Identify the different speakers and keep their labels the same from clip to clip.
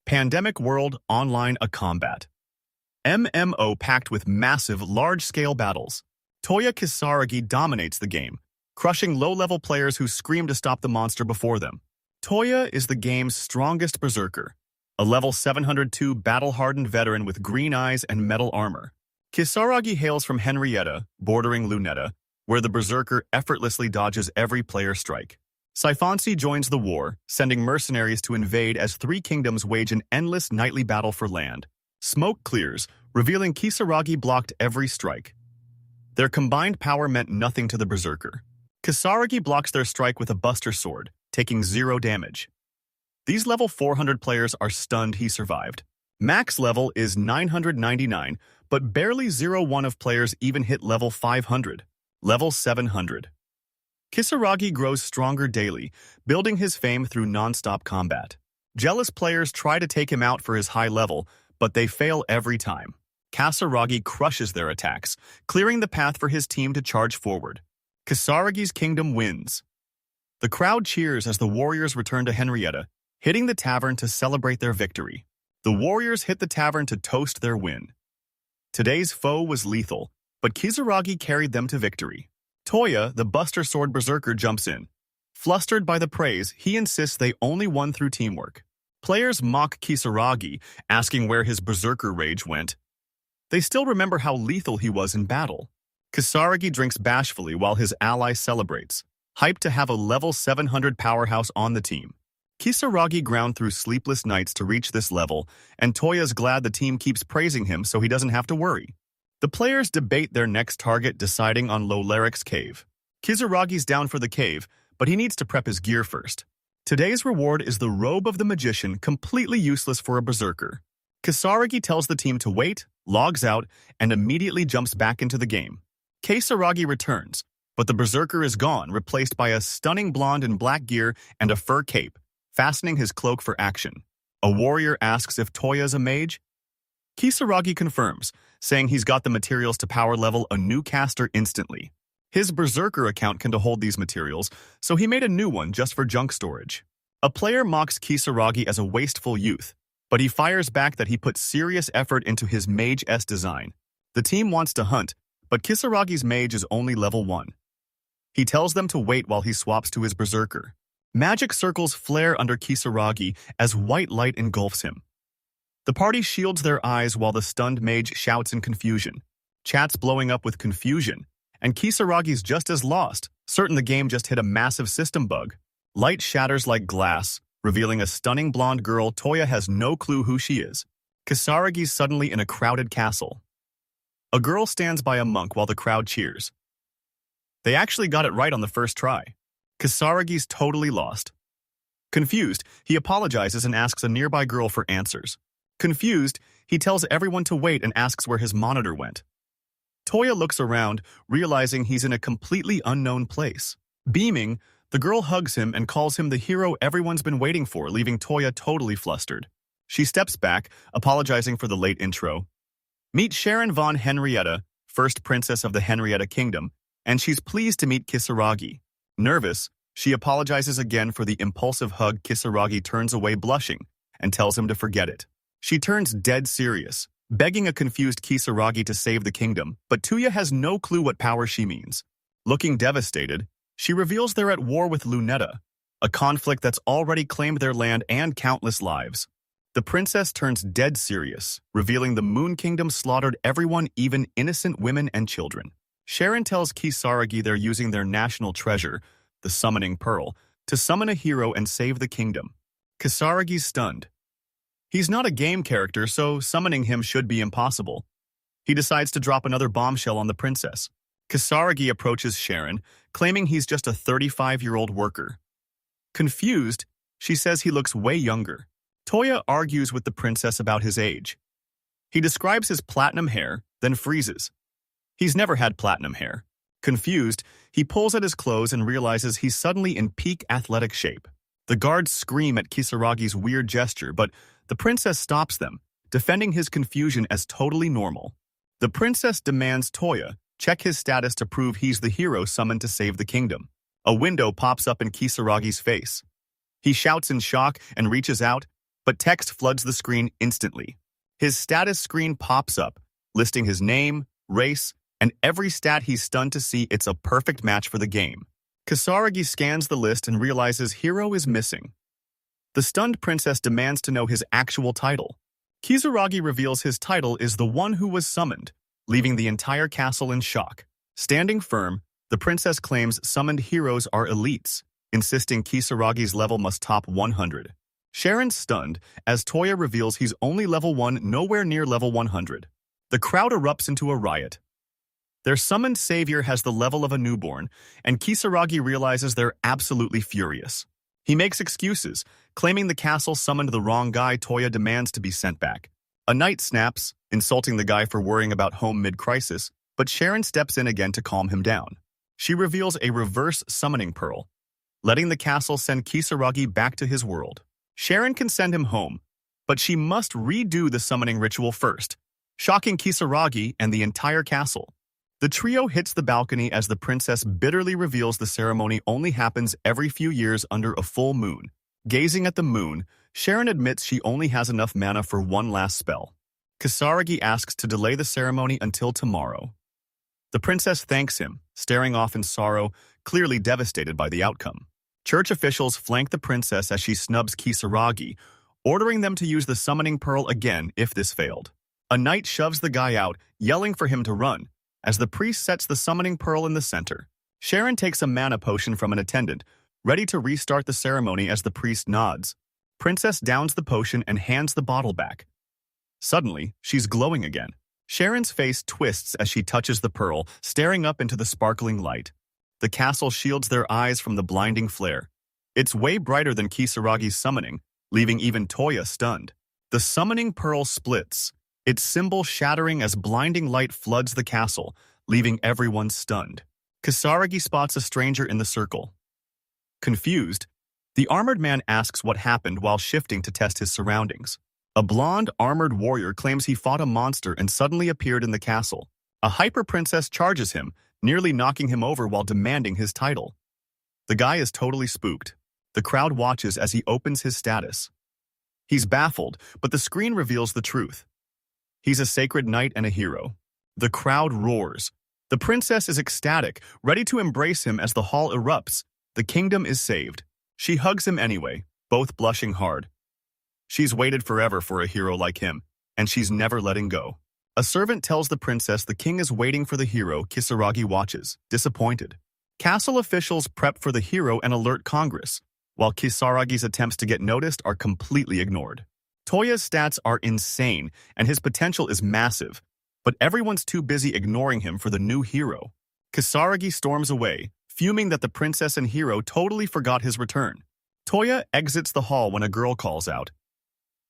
Speaker 1: Pandemic World Online a Combat. MMO packed with massive, large-scale battles. Toya Kisaragi dominates the game, crushing low-level players who scream to stop the monster before them. Toya is the game's strongest berserker, a level 702 battle-hardened veteran with green eyes and metal armor. Kisaragi hails from Henrietta, bordering Luneta, where the berserker effortlessly dodges every player strike. Saifonsi joins the war, sending mercenaries to invade as three kingdoms wage an endless nightly battle for land. Smoke clears, revealing Kisaragi blocked every strike. Their combined power meant nothing to the berserker. Kisaragi blocks their strike with a buster sword, taking 0 damage. These level 400 players are stunned he survived. Max level is 999, but barely 0-1 of players even hit level 500. Level 700. Kisaragi grows stronger daily, building his fame through non-stop combat. Jealous players try to take him out for his high level, but they fail every time. Kisaragi crushes their attacks, clearing the path for his team to charge forward. Kisaragi's kingdom wins. The crowd cheers as the warriors return to Henrietta, hitting the tavern to celebrate their victory. The warriors hit the tavern to toast their win. Today's foe was lethal, but Kisaragi carried them to victory. Toya, the Buster Sword Berserker, jumps in. Flustered by the praise, he insists they only won through teamwork. Players mock Kisaragi, asking where his Berserker rage went. They still remember how lethal he was in battle. Kisaragi drinks bashfully while his ally celebrates, hyped to have a level 700 powerhouse on the team. Kisaragi ground through sleepless nights to reach this level, and Toya's glad the team keeps praising him so he doesn't have to worry. The players debate their next target, deciding on Lolaric's cave. Kisaragi's down for the cave, but he needs to prep his gear first. Today's reward is the Robe of the Magician, completely useless for a berserker. Kisaragi tells the team to wait, logs out, and immediately jumps back into the game. Kisaragi returns, but the berserker is gone, replaced by a stunning blonde in black gear and a fur cape, fastening his cloak for action. A warrior asks if Toya's a mage. Kisaragi confirms, saying he's got the materials to power level a new caster instantly. His berserker account can hold these materials, so he made a new one just for junk storage. A player mocks Kisaragi as a wasteful youth, but he fires back that he put serious effort into his mage-s design. The team wants to hunt, but Kisaragi's mage is only level 1. He tells them to wait while he swaps to his berserker. Magic circles flare under Kisaragi as white light engulfs him. The party shields their eyes while the stunned mage shouts in confusion. Chat's blowing up with confusion, and Kisaragi's just as lost, certain the game just hit a massive system bug. Light shatters like glass, revealing a stunning blonde girl. Toya has no clue who she is. Kisaragi's suddenly in a crowded castle. A girl stands by a monk while the crowd cheers. They actually got it right on the first try. Kisaragi's totally lost. Confused, he apologizes and asks a nearby girl for answers. Confused, he tells everyone to wait and asks where his monitor went. Toya looks around, realizing he's in a completely unknown place. Beaming, the girl hugs him and calls him the hero everyone's been waiting for, leaving Toya totally flustered. She steps back, apologizing for the late intro. Meet Sharon von Henrietta, first princess of the Henrietta Kingdom, and she's pleased to meet Kisaragi. Nervous, she apologizes again for the impulsive hug. Kisaragi turns away blushing and tells him to forget it. She turns dead serious, begging a confused Kisaragi to save the kingdom, but Toya has no clue what power she means. Looking devastated, she reveals they're at war with Luneta, a conflict that's already claimed their land and countless lives. The princess turns dead serious, revealing the Moon Kingdom slaughtered everyone, even innocent women and children. Sharon tells Kisaragi they're using their national treasure, the Summoning Pearl, to summon a hero and save the kingdom. Kisaragi's stunned. He's not a game character, so summoning him should be impossible. He decides to drop another bombshell on the princess. Kisaragi approaches Sharon, claiming he's just a 35-year-old worker. Confused, she says he looks way younger. Toya argues with the princess about his age. He describes his platinum hair, then freezes. He's never had platinum hair. Confused, he pulls at his clothes and realizes he's suddenly in peak athletic shape. The guards scream at Kisaragi's weird gesture, but the princess stops them, defending his confusion as totally normal. The princess demands Toya check his status to prove he's the hero summoned to save the kingdom. A window pops up in Kisaragi's face. He shouts in shock and reaches out, but text floods the screen instantly. His status screen pops up, listing his name, race, and every stat he's stunned to see it's a perfect match for the game. Kisaragi scans the list and realizes Hiro is missing. The stunned princess demands to know his actual title. Kisaragi reveals his title is the one who was summoned, leaving the entire castle in shock. Standing firm, the princess claims summoned heroes are elites, insisting Kisaragi's level must top 100. Sharon's stunned as Toya reveals he's only level 1, nowhere near level 100. The crowd erupts into a riot. Their summoned savior has the level of a newborn, and Kisaragi realizes they're absolutely furious. He makes excuses, claiming the castle summoned the wrong guy. Toya demands to be sent back. A knight snaps, insulting the guy for worrying about home mid-crisis, but Sharon steps in again to calm him down. She reveals a reverse summoning pearl, letting the castle send Kisaragi back to his world. Sharon can send him home, but she must redo the summoning ritual first, shocking Kisaragi and the entire castle. The trio hits the balcony as the princess bitterly reveals the ceremony only happens every few years under a full moon. Gazing at the moon, Sharon admits she only has enough mana for one last spell. Kisaragi asks to delay the ceremony until tomorrow. The princess thanks him, staring off in sorrow, clearly devastated by the outcome. Church officials flank the princess as she snubs Kisaragi, ordering them to use the summoning pearl again if this failed. A knight shoves the guy out, yelling for him to run, as the priest sets the summoning pearl in the center. Sharon takes a mana potion from an attendant, ready to restart the ceremony as the priest nods. Princess downs the potion and hands the bottle back. Suddenly, she's glowing again. Sharon's face twists as she touches the pearl, staring up into the sparkling light. The castle shields their eyes from the blinding flare. It's way brighter than Kisaragi's summoning, leaving even Toya stunned. The summoning pearl splits, its symbol shattering as blinding light floods the castle, leaving everyone stunned. Kisaragi spots a stranger in the circle. Confused, the armored man asks what happened while shifting to test his surroundings. A blonde, armored warrior claims he fought a monster and suddenly appeared in the castle. A hyper-princess charges him, nearly knocking him over while demanding his title. The guy is totally spooked. The crowd watches as he opens his status. He's baffled, but the screen reveals the truth. He's a sacred knight and a hero. The crowd roars. The princess is ecstatic, ready to embrace him as the hall erupts. The kingdom is saved. She hugs him anyway, both blushing hard. She's waited forever for a hero like him, and she's never letting go. A servant tells the princess the king is waiting for the hero. Kisaragi watches, disappointed. Castle officials prep for the hero and alert Congress, while Kisaragi's attempts to get noticed are completely ignored. Toya's stats are insane, and his potential is massive, but everyone's too busy ignoring him for the new hero. Kisaragi storms away, fuming that the princess and hero totally forgot his return. Toya exits the hall when a girl calls out.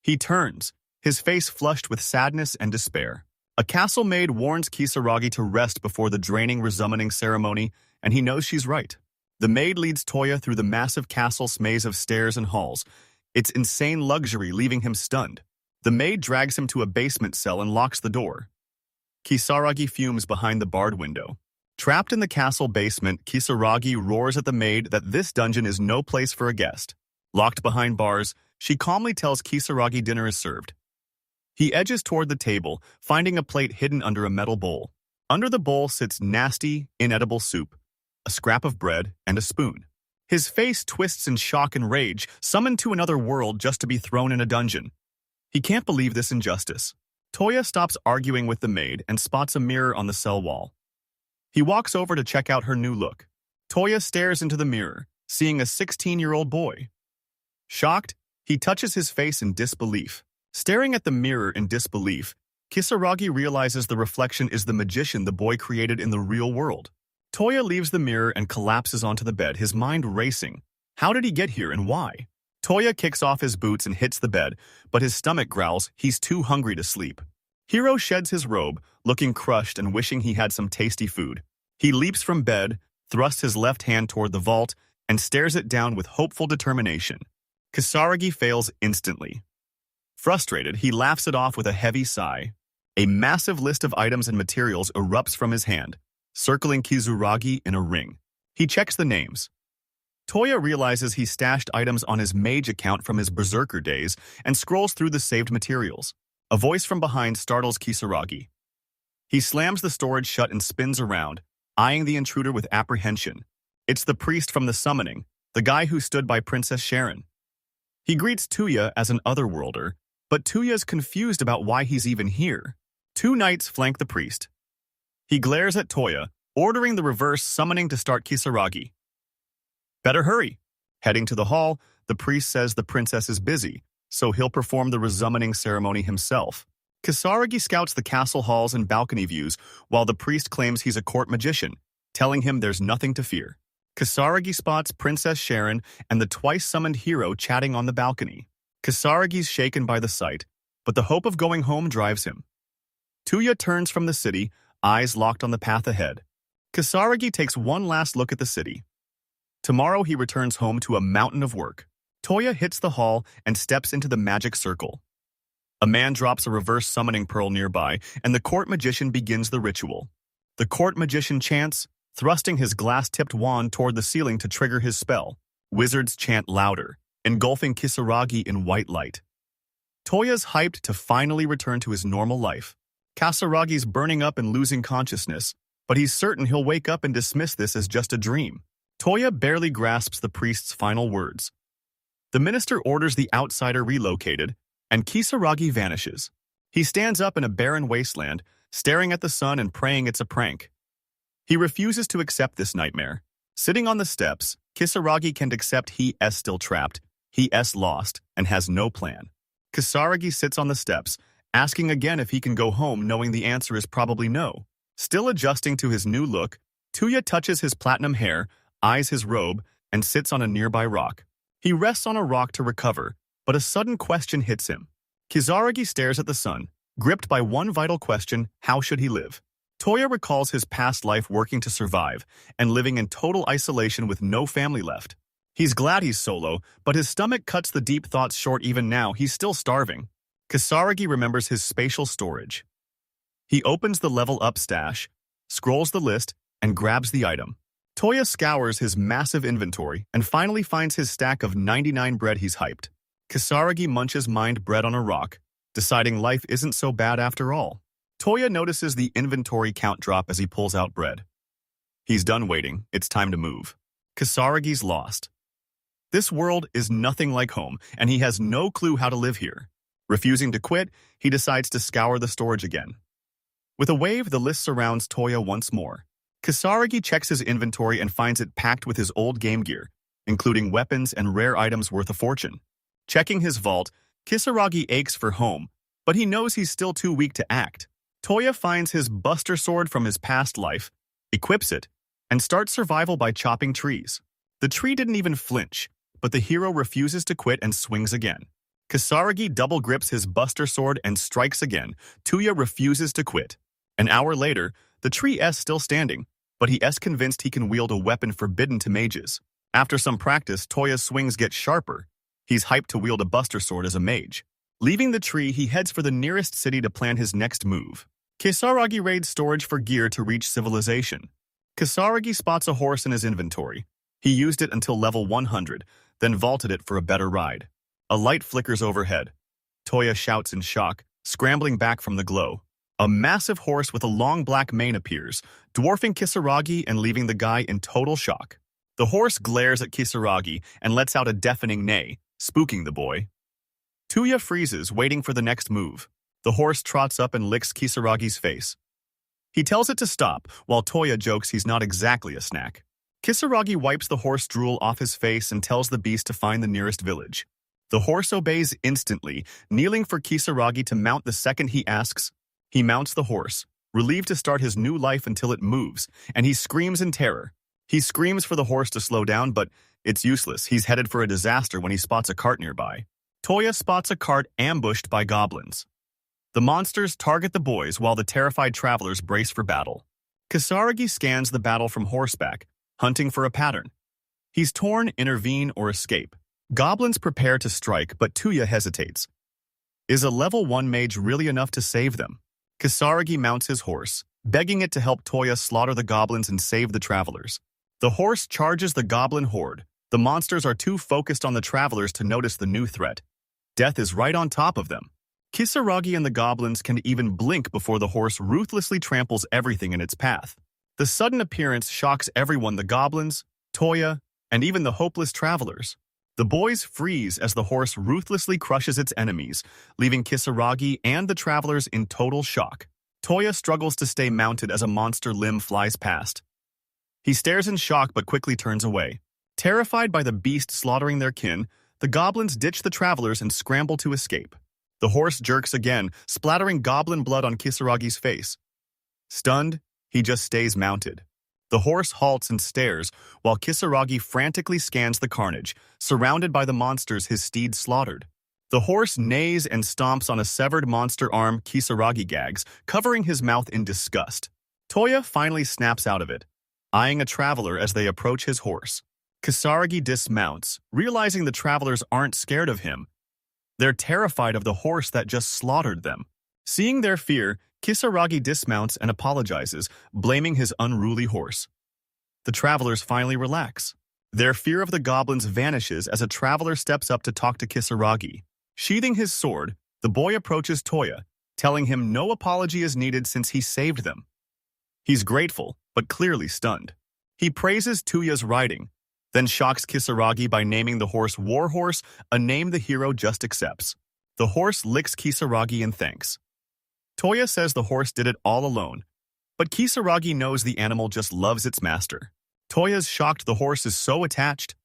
Speaker 1: He turns, his face flushed with sadness and despair. A castle maid warns Kisaragi to rest before the draining resummoning ceremony, and he knows she's right. The maid leads Toya through the massive castle's maze of stairs and halls, its insane luxury leaving him stunned. The maid drags him to a basement cell and locks the door. Kisaragi fumes behind the barred window. Trapped in the castle basement, Kisaragi roars at the maid that this dungeon is no place for a guest. Locked behind bars, she calmly tells Kisaragi dinner is served. He edges toward the table, finding a plate hidden under a metal bowl. Under the bowl sits nasty, inedible soup, a scrap of bread, and a spoon. His face twists in shock and rage, summoned to another world just to be thrown in a dungeon. He can't believe this injustice. Toya stops arguing with the maid and spots a mirror on the cell wall. He walks over to check out her new look. Toya stares into the mirror, seeing a 16-year-old boy. Shocked, he touches his face in disbelief. Staring at the mirror in disbelief, Kisaragi realizes the reflection is the magician the boy created in the real world. Toya leaves the mirror and collapses onto the bed, his mind racing. How did he get here and why? Toya kicks off his boots and hits the bed, but his stomach growls he's too hungry to sleep. Hiro sheds his robe, looking crushed and wishing he had some tasty food. He leaps from bed, thrusts his left hand toward the vault, and stares it down with hopeful determination. Kisaragi fails instantly. Frustrated, he laughs it off with a heavy sigh. A massive list of items and materials erupts from his hand, circling Kisaragi in a ring. He checks the names. Toya realizes he stashed items on his mage account from his berserker days and scrolls through the saved materials. A voice from behind startles Kisaragi. He slams the storage shut and spins around, eyeing the intruder with apprehension. It's the priest from the summoning, the guy who stood by Princess Sharon. He greets Toya as an otherworlder, but Tuya's confused about why he's even here. Two knights flank the priest. He glares at Toya, ordering the reverse summoning to start Kisaragi. Better hurry. Heading to the hall, the priest says the princess is busy, so he'll perform the resummoning ceremony himself. Kisaragi scouts the castle halls and balcony views, while the priest claims he's a court magician, telling him there's nothing to fear. Kisaragi spots Princess Sharon and the twice-summoned hero chatting on the balcony. Kisaragi's shaken by the sight, but the hope of going home drives him. Toya turns from the city, eyes locked on the path ahead. Kisaragi takes one last look at the city. Tomorrow he returns home to a mountain of work. Toya hits the hall and steps into the magic circle. A man drops a reverse summoning pearl nearby, and the court magician begins the ritual. The court magician chants, thrusting his glass-tipped wand toward the ceiling to trigger his spell. Wizards chant louder, engulfing Kisaragi in white light. Toya's hyped to finally return to his normal life. Kisaragi's burning up and losing consciousness, but he's certain he'll wake up and dismiss this as just a dream. Toya barely grasps the priest's final words. The minister orders the outsider relocated, and Kisaragi vanishes. He stands up in a barren wasteland, staring at the sun and praying it's a prank. He refuses to accept this nightmare. Sitting on the steps, Kisaragi can accept he is still trapped, he is lost, and has no plan. Kisaragi sits on the steps, asking again if he can go home, knowing the answer is probably no. Still adjusting to his new look, Toya touches his platinum hair, eyes his robe, and sits on a nearby rock. He rests on a rock to recover, but a sudden question hits him. Kisaragi stares at the sun, gripped by one vital question: how should he live? Toya recalls his past life working to survive and living in total isolation with no family left. He's glad he's solo, but his stomach cuts the deep thoughts short. Even now, he's still starving. Kisaragi remembers his spatial storage. He opens the level up stash, scrolls the list, and grabs the item. Toya scours his massive inventory and finally finds his stack of 99 bread. He's hyped. Kisaragi munches mined bread on a rock, deciding life isn't so bad after all. Toya notices the inventory count drop as he pulls out bread. He's done waiting. It's time to move. Kisaragi's lost. This world is nothing like home, and he has no clue how to live here. Refusing to quit, he decides to scour the storage again. With a wave, the list surrounds Toya once more. Kisaragi checks his inventory and finds it packed with his old game gear, including weapons and rare items worth a fortune. Checking his vault, Kisaragi aches for home, but he knows he's still too weak to act. Toya finds his buster sword from his past life, equips it, and starts survival by chopping trees. The tree didn't even flinch, but the hero refuses to quit and swings again. Kisaragi double grips his buster sword and strikes again. Toya refuses to quit. An hour later, the tree is still standing, but he is convinced he can wield a weapon forbidden to mages. After some practice, Toya's swings get sharper. He's hyped to wield a buster sword as a mage. Leaving the tree, he heads for the nearest city to plan his next move. Kisaragi raids storage for gear to reach civilization. Kisaragi spots a horse in his inventory. He used it until level 100, then vaulted it for a better ride. A light flickers overhead. Toya shouts in shock, scrambling back from the glow. A massive horse with a long black mane appears, dwarfing Kisaragi and leaving the guy in total shock. The horse glares at Kisaragi and lets out a deafening neigh, spooking the boy. Toya freezes, waiting for the next move. The horse trots up and licks Kisaragi's face. He tells it to stop, while Toya jokes he's not exactly a snack. Kisaragi wipes the horse drool off his face and tells the beast to find the nearest village. The horse obeys instantly, kneeling for Kisaragi to mount the second he asks. He mounts the horse, relieved to start his new life until it moves, and he screams in terror. He screams for the horse to slow down, but it's useless. He's headed for a disaster when he spots a cart nearby. Toya spots a cart ambushed by goblins. The monsters target the boys while the terrified travelers brace for battle. Kisaragi scans the battle from horseback, hunting for a pattern. He's torn, intervene, or escape. Goblins prepare to strike, but Toya hesitates. Is a level 1 mage really enough to save them? Kisaragi mounts his horse, begging it to help Toya slaughter the goblins and save the travelers. The horse charges the goblin horde, The monsters are too focused on the travelers to notice the new threat. Death is right on top of them. Kisaragi and the goblins can even blink before the horse ruthlessly tramples everything in its path. The sudden appearance shocks everyone: the goblins, Toya, and even the hopeless travelers. The boys freeze as the horse ruthlessly crushes its enemies, leaving Kisaragi and the travelers in total shock. Toya struggles to stay mounted as a monster limb flies past. He stares in shock but quickly turns away. Terrified by the beast slaughtering their kin, the goblins ditch the travelers and scramble to escape. The horse jerks again, splattering goblin blood on Kisaragi's face. Stunned, he just stays mounted. The horse halts and stares, while Kisaragi frantically scans the carnage, surrounded by the monsters his steed slaughtered. The horse neighs and stomps on a severed monster arm Kisaragi gags, covering his mouth in disgust. Toya finally snaps out of it, eyeing a traveler as they approach his horse. Kisaragi dismounts, realizing the travelers aren't scared of him. They're terrified of the horse that just slaughtered them. Seeing their fear, Kisaragi dismounts and apologizes, blaming his unruly horse. The travelers finally relax. Their fear of the goblins vanishes as a traveler steps up to talk to Kisaragi. Sheathing his sword, the boy approaches Toya, telling him no apology is needed since he saved them. He's grateful, but clearly stunned. He praises Toya's riding, then shocks Kisaragi by naming the horse Warhorse, a name the hero just accepts. The horse licks Kisaragi in thanks. Toya says the horse did it all alone, but Kisaragi knows the animal just loves its master. Toya's shocked the horse is so attached.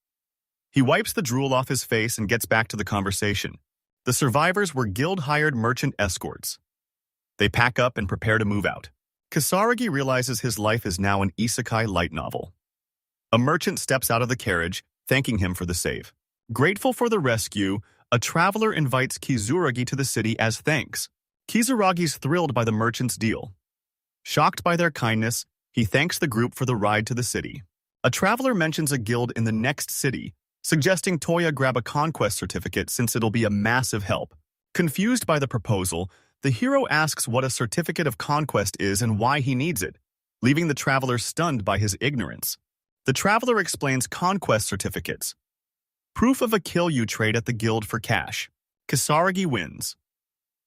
Speaker 1: He wipes the drool off his face and gets back to the conversation. The survivors were guild-hired merchant escorts. They pack up and prepare to move out. Kisaragi realizes his life is now an isekai light novel. A merchant steps out of the carriage, thanking him for the save. Grateful for the rescue, a traveler invites Kizuragi to the city as thanks. Kizuragi's thrilled by the merchant's deal. Shocked by their kindness, he thanks the group for the ride to the city. A traveler mentions a guild in the next city, suggesting Toya grab a conquest certificate since it'll be a massive help. Confused by the proposal, the hero asks what a certificate of conquest is and why he needs it, leaving the traveler stunned by his ignorance. The traveler explains conquest certificates. Proof of a kill you trade at the guild for cash. Kisaragi wins.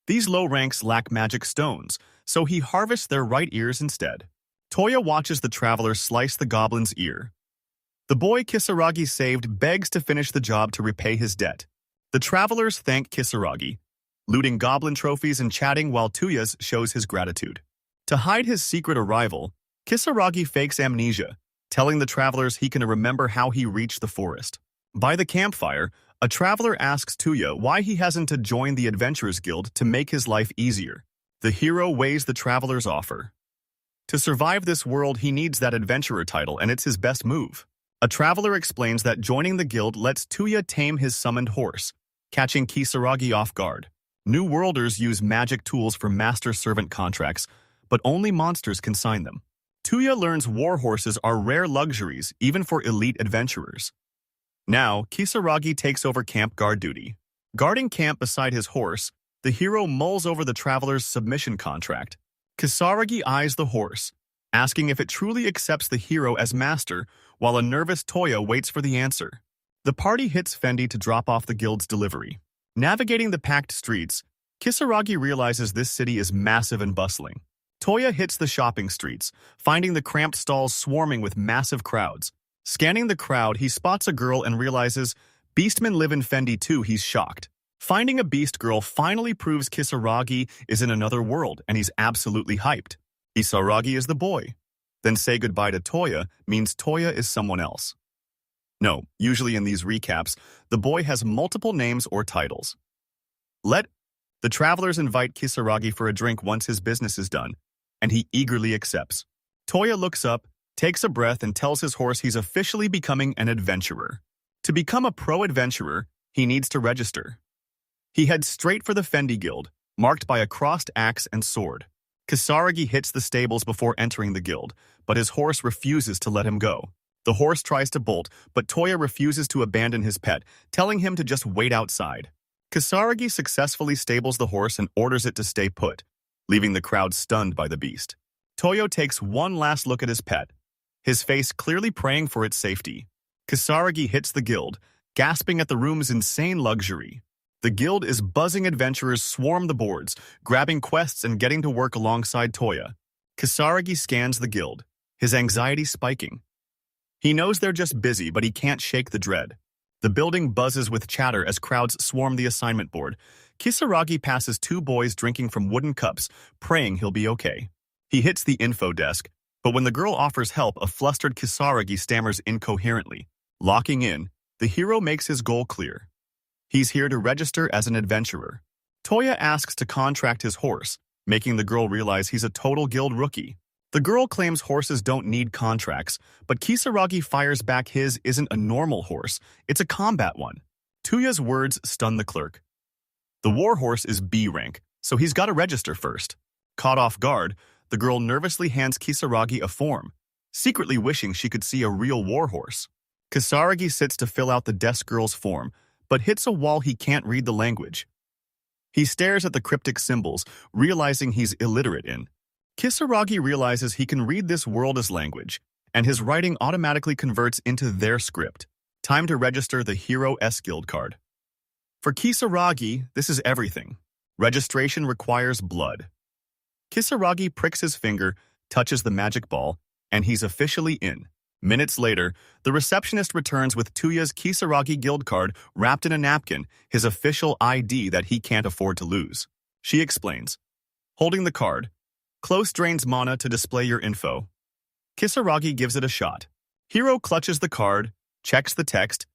Speaker 1: These low ranks lack magic stones, so he harvests their right ears instead. Toya watches the traveler slice the goblin's ear. The boy Kisaragi saved begs to finish the job to repay his debt. The travelers thank Kisaragi, looting goblin trophies and chatting while Toya shows his gratitude. To hide his secret arrival, Kisaragi fakes amnesia, telling the travelers he can remember how he reached the forest. By the campfire, a traveler asks Toya why he hasn't joined the Adventurers Guild to make his life easier. The hero weighs the traveler's offer. To survive this world, he needs that adventurer title, and it's his best move. A traveler explains that joining the guild lets Toya tame his summoned horse, catching Kisaragi off guard. New Worlders use magic tools for master-servant contracts, but only monsters can sign them. Toya learns warhorses are rare luxuries, even for elite adventurers. Now, Kisaragi takes over camp guard duty. Guarding camp beside his horse, the hero mulls over the traveler's submission contract. Kisaragi eyes the horse, asking if it truly accepts the hero as master, while a nervous Toya waits for the answer. The party hits Fendi to drop off the guild's delivery. Navigating the packed streets, Kisaragi realizes this city is massive and bustling. Toya hits the shopping streets, finding the cramped stalls swarming with massive crowds. Scanning the crowd, he spots a girl and realizes beastmen live in Fendi too. He's shocked. Finding a beast girl finally proves Kisaragi is in another world, and he's absolutely hyped. Kisaragi is the boy. Then say goodbye to Toya means Toya is someone else. No, usually in these recaps, the boy has multiple names or titles. The travelers invite Kisaragi for a drink once his business is done, and he eagerly accepts. Toya looks up, takes a breath, and tells his horse he's officially becoming an adventurer. To become a pro-adventurer, he needs to register. He heads straight for the Fendi Guild, marked by a crossed axe and sword. Kisaragi hits the stables before entering the guild, but his horse refuses to let him go. The horse tries to bolt, but Toya refuses to abandon his pet, telling him to just wait outside. Kisaragi successfully stables the horse and orders it to stay put, leaving the crowd stunned by the beast. Toya takes one last look at his pet, his face clearly praying for its safety. Kisaragi hits the guild, gasping at the room's insane luxury. The guild is buzzing. Adventurers swarm the boards, grabbing quests and getting to work alongside Toya. Kisaragi scans the guild, his anxiety spiking. He knows they're just busy, but he can't shake the dread. The building buzzes with chatter as crowds swarm the assignment board. Kisaragi passes two boys drinking from wooden cups, praying he'll be okay. He hits the info desk, but when the girl offers help, a flustered Kisaragi stammers incoherently. Locking in, the hero makes his goal clear. He's here to register as an adventurer. Toya asks to contract his horse, making the girl realize he's a total guild rookie. The girl claims horses don't need contracts, but Kisaragi fires back his isn't a normal horse, it's a combat one. Toya's words stun the clerk. The warhorse is B rank, so he's got to register first. Caught off guard, the girl nervously hands Kisaragi a form, secretly wishing she could see a real warhorse. Kisaragi sits to fill out the desk girl's form, but hits a wall. He can't read the language. He stares at the cryptic symbols, realizing he's illiterate in. Kisaragi realizes he can read this world as language, and his writing automatically converts into their script. Time to register the Hero S Guild card. For Kisaragi, this is everything. Registration requires blood. Kisaragi pricks his finger, touches the magic ball, and he's officially in. Minutes later, the receptionist returns with Toya's Kisaragi Guild card wrapped in a napkin, his official ID that he can't afford to lose. She explains. Holding the card, close drains mana to display your info. Kisaragi gives it a shot. Hero clutches the card, checks the text,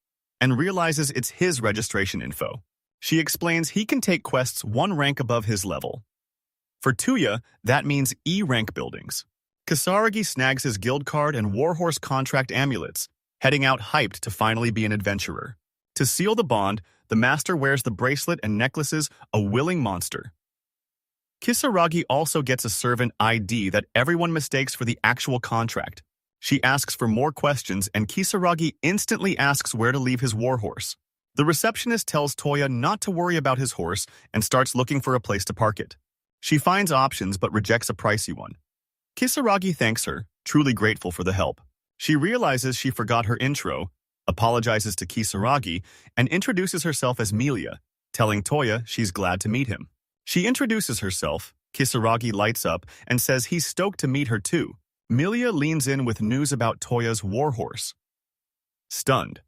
Speaker 1: and realizes it's his registration info. She explains he can take quests one rank above his level. For Toya, that means E rank buildings. Kisaragi snags his guild card and warhorse contract amulets, heading out hyped to finally be an adventurer. To seal the bond, the master wears the bracelet and necklaces, a willing monster. Kisaragi also gets a servant ID that everyone mistakes for the actual contract. She asks for more questions, and Kisaragi instantly asks where to leave his warhorse. The receptionist tells Toya not to worry about his horse and starts looking for a place to park it. She finds options but rejects a pricey one. Kisaragi thanks her, truly grateful for the help. She realizes she forgot her intro, apologizes to Kisaragi, and introduces herself as Melia, telling Toya she's glad to meet him. She introduces herself, Kisaragi lights up, and says he's stoked to meet her too. Melia leans in with news about Toya's warhorse. Stunned.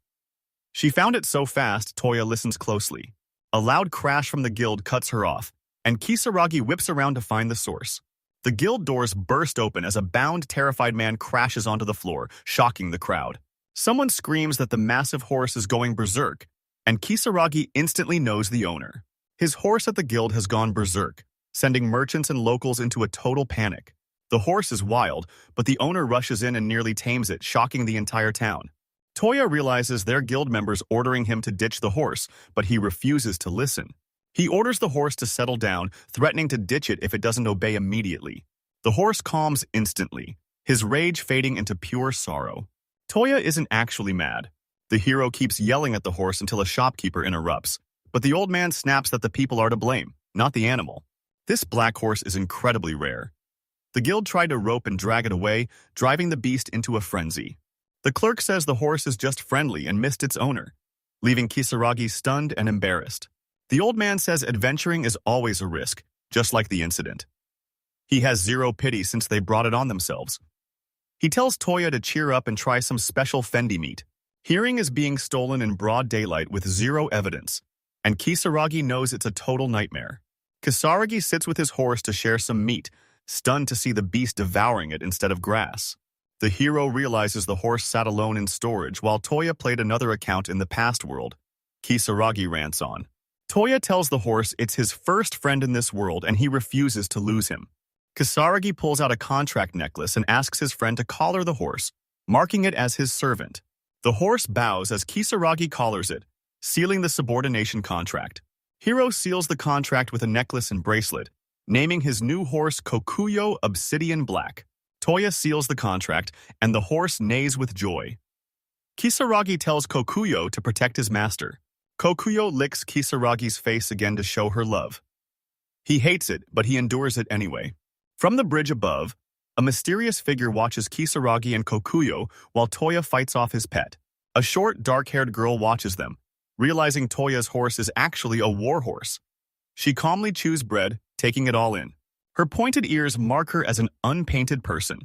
Speaker 1: She found it so fast, Toya listens closely. A loud crash from the guild cuts her off, and Kisaragi whips around to find the source. The guild doors burst open as a bound, terrified man crashes onto the floor, shocking the crowd. Someone screams that the massive horse is going berserk, and Kisaragi instantly knows the owner. His horse at the guild has gone berserk, sending merchants and locals into a total panic. The horse is wild, but the owner rushes in and nearly tames it, shocking the entire town. Toya realizes they're guild members ordering him to ditch the horse, but he refuses to listen. He orders the horse to settle down, threatening to ditch it if it doesn't obey immediately. The horse calms instantly, his rage fading into pure sorrow. Toya isn't actually mad. The hero keeps yelling at the horse until a shopkeeper interrupts, but the old man snaps that the people are to blame, not the animal. This black horse is incredibly rare. The guild tried to rope and drag it away, driving the beast into a frenzy. The clerk says the horse is just friendly and missed its owner, leaving Kisaragi stunned and embarrassed. The old man says adventuring is always a risk, just like the incident. He has zero pity since they brought it on themselves. He tells Toya to cheer up and try some special Fendi meat. Hearing is being stolen in broad daylight with zero evidence, and Kisaragi knows it's a total nightmare. Kisaragi sits with his horse to share some meat, stunned to see the beast devouring it instead of grass. The hero realizes the horse sat alone in storage while Toya played another account in the past world. Kisaragi rants on. Toya tells the horse it's his first friend in this world and he refuses to lose him. Kisaragi pulls out a contract necklace and asks his friend to collar the horse, marking it as his servant. The horse bows as Kisaragi collars it, sealing the subordination contract. Hero seals the contract with a necklace and bracelet, naming his new horse Kokuyo Obsidian Black. Toya seals the contract, and the horse neighs with joy. Kisaragi tells Kokuyo to protect his master. Kokuyo licks Kisaragi's face again to show her love. He hates it, but he endures it anyway. From the bridge above, a mysterious figure watches Kisaragi and Kokuyo while Toya fights off his pet. A short, dark-haired girl watches them, realizing Toya's horse is actually a warhorse. She calmly chews bread, taking it all in. Her pointed ears mark her as an unpainted person.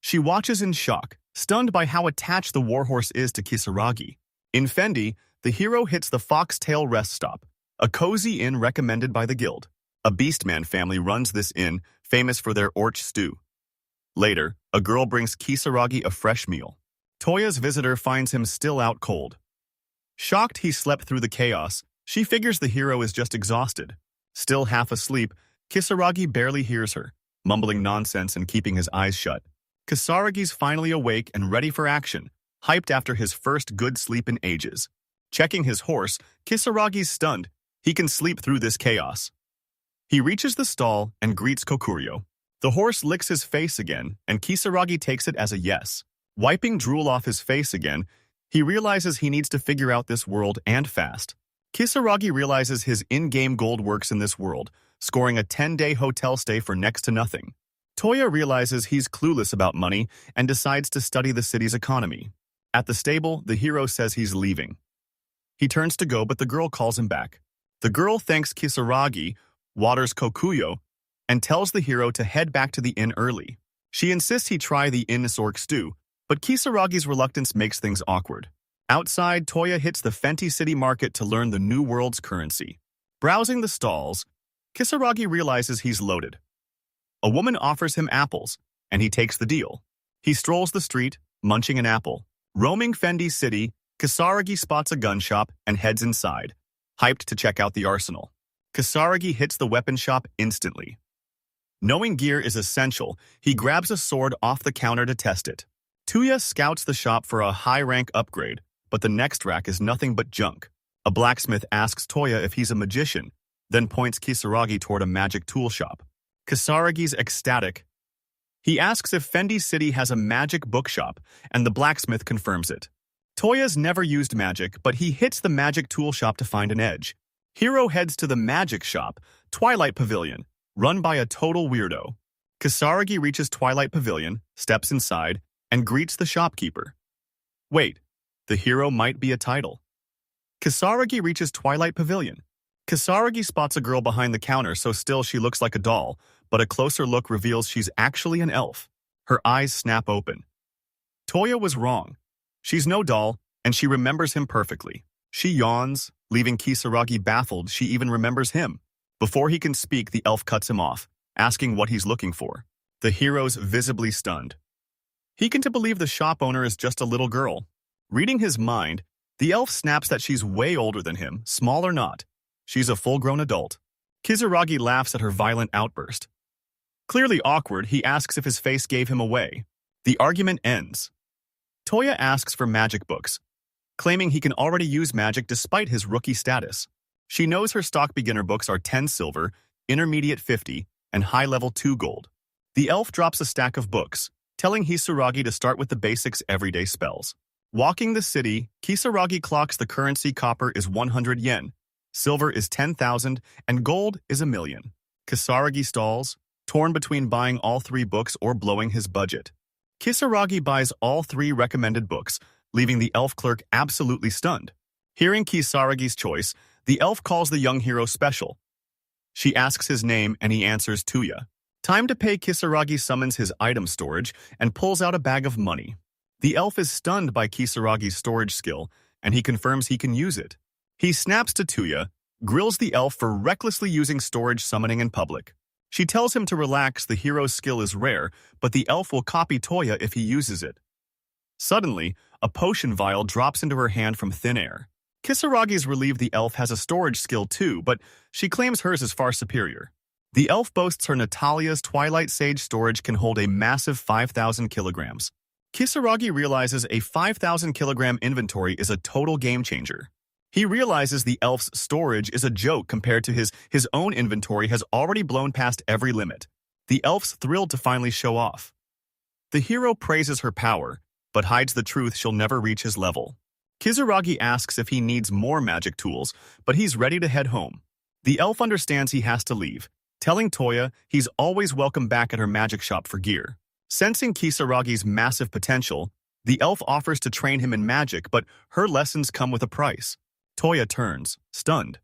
Speaker 1: She watches in shock, stunned by how attached the warhorse is to Kisaragi. In Fendi, the hero hits the Foxtail Rest Stop, a cozy inn recommended by the guild. A Beastman family runs this inn, famous for their orch stew. Later, a girl brings Kisaragi a fresh meal. Toya's visitor finds him still out cold. Shocked he slept through the chaos, she figures the hero is just exhausted. Still half asleep, Kisaragi barely hears her, mumbling nonsense and keeping his eyes shut. Kisaragi's finally awake and ready for action, hyped after his first good sleep in ages. Checking his horse, Kisaragi's stunned. He can sleep through this chaos. He reaches the stall and greets Kokuryo. The horse licks his face again, and Kisaragi takes it as a yes. Wiping drool off his face again, he realizes he needs to figure out this world and fast. Kisaragi realizes his in-game gold works in this world, scoring a 10-day hotel stay for next to nothing. Toya realizes he's clueless about money and decides to study the city's economy. At the stable, the hero says he's leaving. He turns to go, but the girl calls him back. The girl thanks Kisaragi, waters Kokuyo, and tells the hero to head back to the inn early. She insists he try the inn-sork stew, but Kisaragi's reluctance makes things awkward. Outside, Toya hits the Fenti city market to learn the new world's currency. Browsing the stalls, Kisaragi realizes he's loaded. A woman offers him apples, and he takes the deal. He strolls the street, munching an apple. Roaming Fendi City, Kisaragi spots a gun shop and heads inside, hyped to check out the arsenal. Kisaragi hits the weapon shop instantly. Knowing gear is essential, he grabs a sword off the counter to test it. Toya scouts the shop for a high-rank upgrade, but the next rack is nothing but junk. A blacksmith asks Toya if he's a magician, then points Kisaragi toward a magic tool shop. Kisaragi's ecstatic. He asks if Fendi City has a magic bookshop, and the blacksmith confirms it. Toya's never used magic, but he hits the magic tool shop to find an edge. Hero heads to the magic shop, Twilight Pavilion, run by a total weirdo. Kisaragi reaches Twilight Pavilion, steps inside, and greets the shopkeeper. Wait, the hero might be a title. Kisaragi reaches Twilight Pavilion. Kisaragi spots a girl behind the counter, so still she looks like a doll, but a closer look reveals she's actually an elf. Her eyes snap open. Toya was wrong. She's no doll, and she remembers him perfectly. She yawns, leaving Kisaragi baffled she even remembers him. Before he can speak, the elf cuts him off, asking what he's looking for. The hero's visibly stunned. He can to believe the shop owner is just a little girl. Reading his mind, the elf snaps that she's way older than him, small or not. She's a full-grown adult. Kisaragi laughs at her violent outburst. Clearly awkward, he asks if his face gave him away. The argument ends. Toya asks for magic books, claiming he can already use magic despite his rookie status. She knows her stock beginner books are 10 silver, intermediate 50, and high-level 2 gold. The elf drops a stack of books, telling Kisaragi to start with the basics everyday spells. Walking the city, Kisaragi clocks the currency. Copper is 100 yen, silver is 10,000, and gold is 1,000,000. Kisaragi stalls, torn between buying all 3 books or blowing his budget. Kisaragi buys all 3 recommended books, leaving the elf clerk absolutely stunned. Hearing Kisaragi's choice, the elf calls the young hero special. She asks his name and he answers Toya. Time to pay. Kisaragi summons his item storage and pulls out a bag of money. The elf is stunned by Kisaragi's storage skill, and he confirms he can use it. He snaps to Toya, grills the elf for recklessly using storage summoning in public. She tells him to relax, the hero's skill is rare, but the elf will copy Toya if he uses it. Suddenly, a potion vial drops into her hand from thin air. Kisaragi's relieved the elf has a storage skill too, but she claims hers is far superior. The elf boasts her Natalia's Twilight Sage storage can hold a massive 5,000 kilograms. Kisaragi realizes a 5,000 kilogram inventory is a total game changer. He realizes the elf's storage is a joke compared to his own inventory has already blown past every limit. The elf's thrilled to finally show off. The hero praises her power, but hides the truth she'll never reach his level. Kisaragi asks if he needs more magic tools, but he's ready to head home. The elf understands he has to leave, telling Toya he's always welcome back at her magic shop for gear. Sensing Kisaragi's massive potential, The elf offers to train him in magic, but her lessons come with a price. Toya turns, stunned.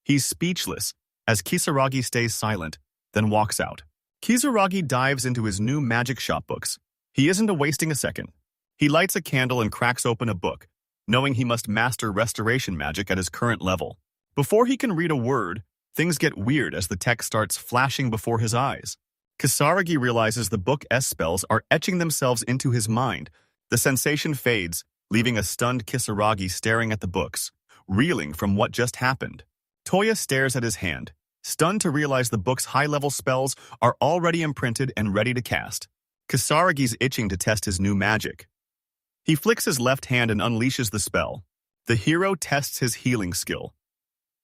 Speaker 1: He's speechless, as Kisaragi stays silent, then walks out. Kisaragi dives into his new magic shop books. He isn't wasting a second. He lights a candle and cracks open a book, knowing he must master restoration magic at his current level. Before he can read a word, things get weird as the text starts flashing before his eyes. Kisaragi realizes the book's spells are etching themselves into his mind. The sensation fades, leaving a stunned Kisaragi staring at the books, reeling from what just happened. Toya stares at his hand, stunned to realize the book's high-level spells are already imprinted and ready to cast. Kisaragi's itching to test his new magic. He flicks his left hand and unleashes the spell. The hero tests his healing skill.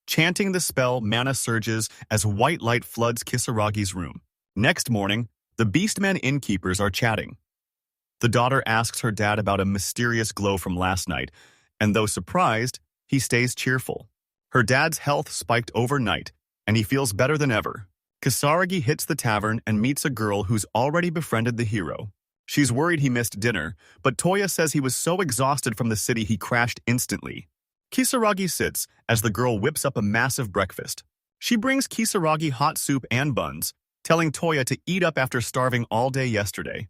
Speaker 1: Chanting the spell, mana surges as white light floods Kisaragi's room. Next morning, the Beastmen innkeepers are chatting. The daughter asks her dad about a mysterious glow from last night, and though surprised, he stays cheerful. Her dad's health spiked overnight, and he feels better than ever. Kisaragi hits the tavern and meets a girl who's already befriended the hero. She's worried he missed dinner, but Toya says he was so exhausted from the city he crashed instantly. Kisaragi sits as the girl whips up a massive breakfast. She brings Kisaragi hot soup and buns, telling Toya to eat up after starving all day yesterday.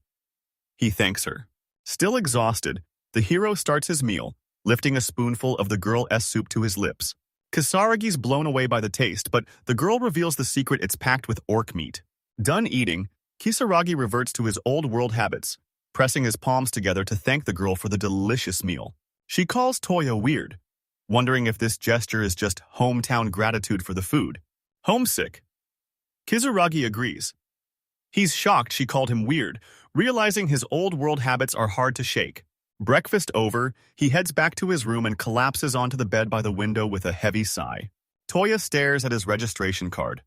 Speaker 1: He thanks her. Still exhausted, the hero starts his meal, lifting a spoonful of the girl's soup to his lips. Kisaragi's blown away by the taste, but the girl reveals the secret: it's packed with orc meat. Done eating, Kisaragi reverts to his old-world habits, pressing his palms together to thank the girl for the delicious meal. She calls Toya weird, wondering if this gesture is just hometown gratitude for the food. Homesick. Kisaragi agrees. He's shocked she called him weird, realizing his old-world habits are hard to shake. Breakfast over, he heads back to his room and collapses onto the bed by the window with a heavy sigh. Toya stares at his registration card,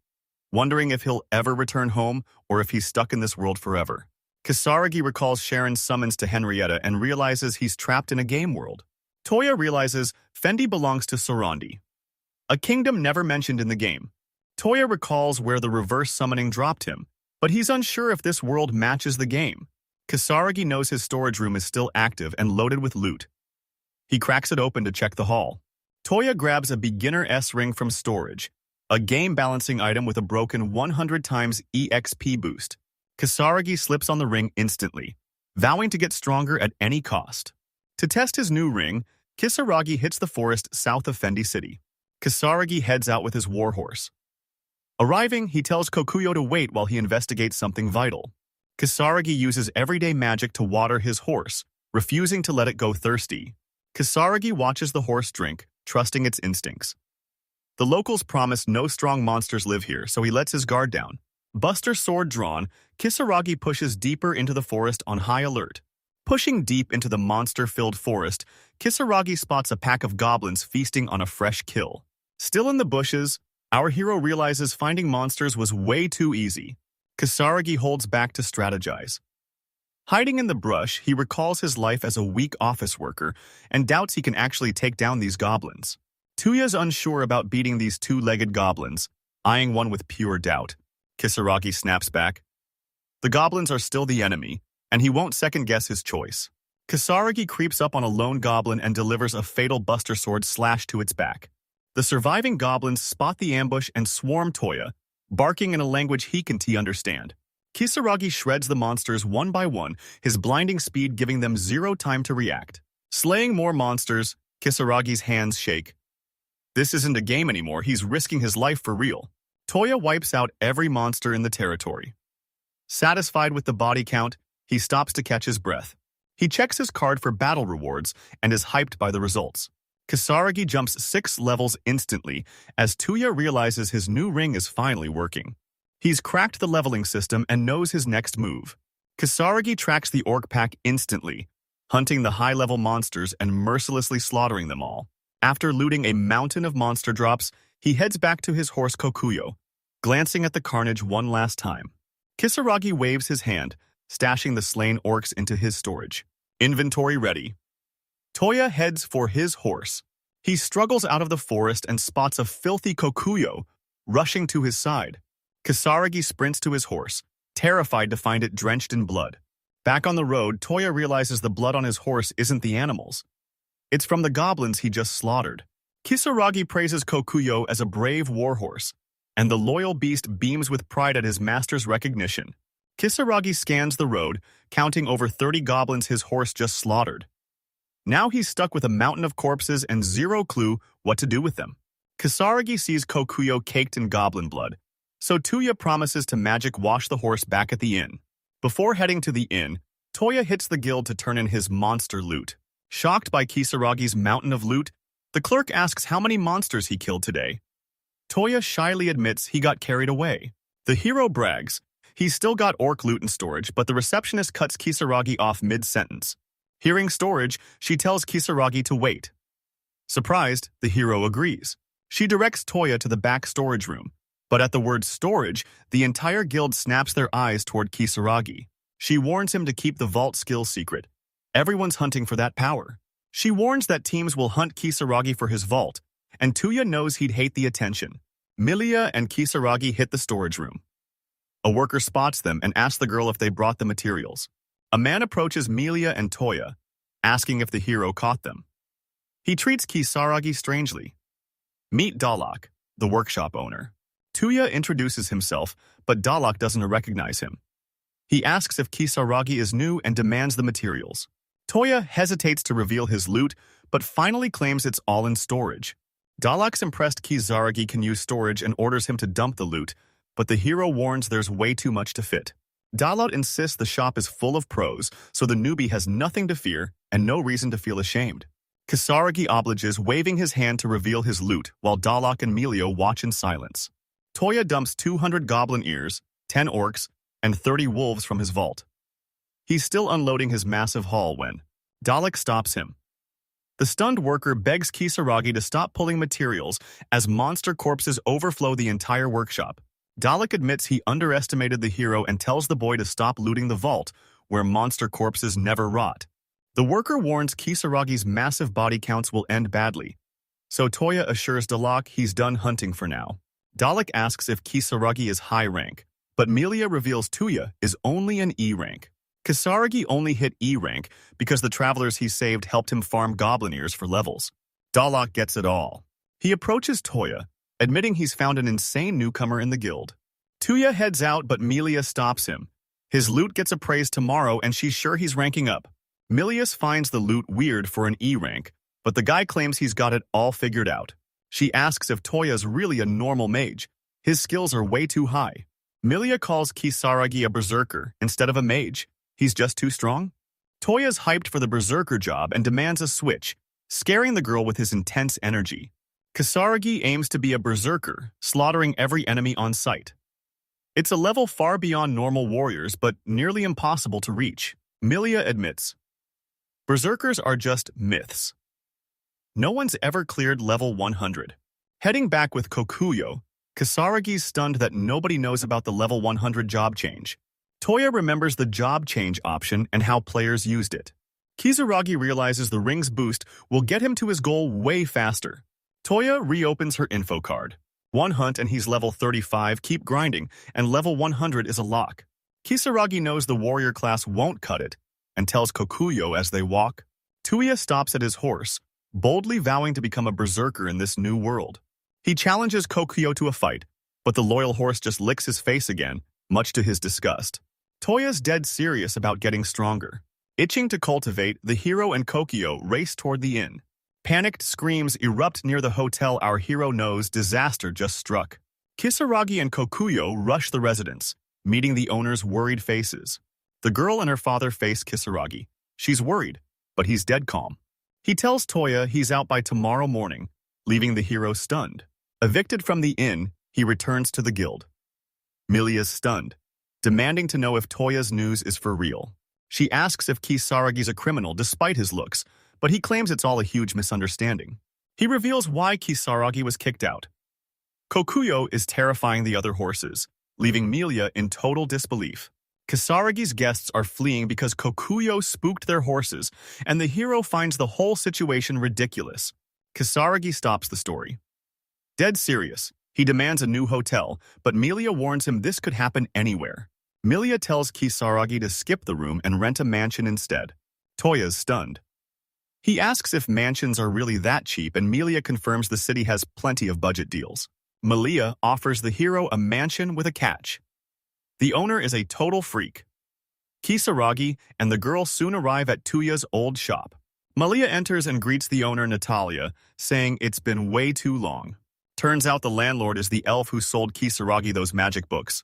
Speaker 1: wondering if he'll ever return home or if he's stuck in this world forever. Kisaragi recalls Sharon's summons to Henrietta and realizes he's trapped in a game world. Toya realizes Fendi belongs to Sorandi, a kingdom never mentioned in the game. Toya recalls where the reverse summoning dropped him, but he's unsure if this world matches the game. Kisaragi knows his storage room is still active and loaded with loot. He cracks it open to check the haul. Toya grabs a beginner S-ring from storage, a game-balancing item with a broken 100 times EXP boost. Kisaragi slips on the ring instantly, vowing to get stronger at any cost. To test his new ring, Kisaragi hits the forest south of Fendi City. Kisaragi heads out with his warhorse. Arriving, he tells Kokuyo to wait while he investigates something vital. Kisaragi uses everyday magic to water his horse, refusing to let it go thirsty. Kisaragi watches the horse drink, trusting its instincts. The locals promise no strong monsters live here, so he lets his guard down. Buster sword drawn, Kisaragi pushes deeper into the forest on high alert. Pushing deep into the monster-filled forest, Kisaragi spots a pack of goblins feasting on a fresh kill. Still in the bushes, our hero realizes finding monsters was way too easy. Kisaragi holds back to strategize. Hiding in the brush, he recalls his life as a weak office worker and doubts he can actually take down these goblins. Toya's unsure about beating these two-legged goblins, eyeing one with pure doubt. Kisaragi snaps back. The goblins are still the enemy, and he won't second-guess his choice. Kisaragi creeps up on a lone goblin and delivers a fatal buster sword slash to its back. The surviving goblins spot the ambush and swarm Toya, barking in a language he can understand. Kisaragi shreds the monsters one by one, his blinding speed giving them zero time to react. Slaying more monsters, Kisaragi's hands shake. This isn't a game anymore, he's risking his life for real. Toya wipes out every monster in the territory. Satisfied with the body count, he stops to catch his breath. He checks his card for battle rewards and is hyped by the results. Kisaragi jumps 6 levels instantly as Toya realizes his new ring is finally working. He's cracked the leveling system and knows his next move. Kisaragi tracks the orc pack instantly, hunting the high-level monsters and mercilessly slaughtering them all. After looting a mountain of monster drops, he heads back to his horse Kokuyo, glancing at the carnage one last time. Kisaragi waves his hand, stashing the slain orcs into his storage. Inventory ready. Toya heads for his horse. He struggles out of the forest and spots a filthy Kokuyo, rushing to his side. Kisaragi sprints to his horse, terrified to find it drenched in blood. Back on the road, Toya realizes the blood on his horse isn't the animals. It's from the goblins he just slaughtered. Kisaragi praises Kokuyo as a brave warhorse, and the loyal beast beams with pride at his master's recognition. Kisaragi scans the road, counting over 30 goblins his horse just slaughtered. Now he's stuck with a mountain of corpses and zero clue what to do with them. Kisaragi sees Kokuyo caked in goblin blood, so Toya promises to magic wash the horse back at the inn. Before heading to the inn, Toya hits the guild to turn in his monster loot. Shocked by Kisaragi's mountain of loot, the clerk asks how many monsters he killed today. Toya shyly admits he got carried away. The hero brags. He's still got orc loot in storage, but the receptionist cuts Kisaragi off mid-sentence. Hearing storage, she tells Kisaragi to wait. Surprised, the hero agrees. She directs Toya to the back storage room, but at the word storage, the entire guild snaps their eyes toward Kisaragi. She warns him to keep the vault skill secret. Everyone's hunting for that power. She warns that teams will hunt Kisaragi for his vault, and Toya knows he'd hate the attention. Milia and Kisaragi hit the storage room. A worker spots them and asks the girl if they brought the materials. A man approaches Milia and Toya, asking if the hero caught them. He treats Kisaragi strangely. Meet Dalak, the workshop owner. Toya introduces himself, but Dalak doesn't recognize him. He asks if Kisaragi is new and demands the materials. Toya hesitates to reveal his loot, but finally claims it's all in storage. Dalak's impressed Kisaragi can use storage and orders him to dump the loot, but the hero warns there's way too much to fit. Dalak insists the shop is full of pros, so the newbie has nothing to fear and no reason to feel ashamed. Kisaragi obliges, waving his hand to reveal his loot, while Dalak and Melio watch in silence. Toya dumps 200 goblin ears, 10 orcs, and 30 wolves from his vault. He's still unloading his massive haul when Dalek stops him. The stunned worker begs Kisaragi to stop pulling materials as monster corpses overflow the entire workshop. Dalek admits he underestimated the hero and tells the boy to stop looting the vault, where monster corpses never rot. The worker warns Kisaragi's massive body counts will end badly, so Toya assures Dalek he's done hunting for now. Dalek asks if Kisaragi is high rank, but Melia reveals Toya is only an E rank. Kisaragi only hit E rank because the travelers he saved helped him farm goblin ears for levels. Dalek gets it all. He approaches Toya, admitting he's found an insane newcomer in the guild. Toya heads out, but Melia stops him. His loot gets appraised tomorrow, and she's sure he's ranking up. Milius finds the loot weird for an E rank, but the guy claims he's got it all figured out. She asks if Toya's really a normal mage. His skills are way too high. Milia calls Kisaragi a berserker instead of a mage. He's just too strong? Toya's hyped for the berserker job and demands a switch, scaring the girl with his intense energy. Kisaragi aims to be a berserker, slaughtering every enemy on sight. It's a level far beyond normal warriors, but nearly impossible to reach. Milia admits. Berserkers are just myths. No one's ever cleared level 100. Heading back with Kokuyo, Kisaragi's stunned that nobody knows about the level 100 job change. Toya remembers the job change option and how players used it. Kisaragi realizes the ring's boost will get him to his goal way faster. Toya reopens her info card. One hunt and he's level 35, keep grinding, and level 100 is a lock. Kisaragi knows the warrior class won't cut it, and tells Kokuyo as they walk. Toya stops at his horse, boldly vowing to become a berserker in this new world. He challenges Kokuyo to a fight, but the loyal horse just licks his face again, much to his disgust. Toya's dead serious about getting stronger. Itching to cultivate, the hero and Kokuyo race toward the inn. Panicked screams erupt near the hotel our hero knows disaster just struck. Kisaragi and Kokuyo rush the residence, meeting the owner's worried faces. The girl and her father face Kisaragi. She's worried, but he's dead calm. He tells Toya he's out by tomorrow morning, leaving the hero stunned. Evicted from the inn, he returns to the guild. Milia's stunned, demanding to know if Toya's news is for real. She asks if Kisaragi's a criminal despite his looks, but he claims it's all a huge misunderstanding. He reveals why Kisaragi was kicked out. Kokuyo is terrifying the other horses, leaving Milia in total disbelief. Kisaragi's guests are fleeing because Kokuyo spooked their horses, and the hero finds the whole situation ridiculous. Kisaragi stops the story. Dead serious, he demands a new hotel, but Milia warns him this could happen anywhere. Milia tells Kisaragi to skip the room and rent a mansion instead. Toya's stunned. He asks if mansions are really that cheap, and Milia confirms the city has plenty of budget deals. Milia offers the hero a mansion with a catch. The owner is a total freak. Kisaragi and the girl soon arrive at Toya's old shop. Milia enters and greets the owner, Natalia, saying it's been way too long. Turns out the landlord is the elf who sold Kisaragi those magic books.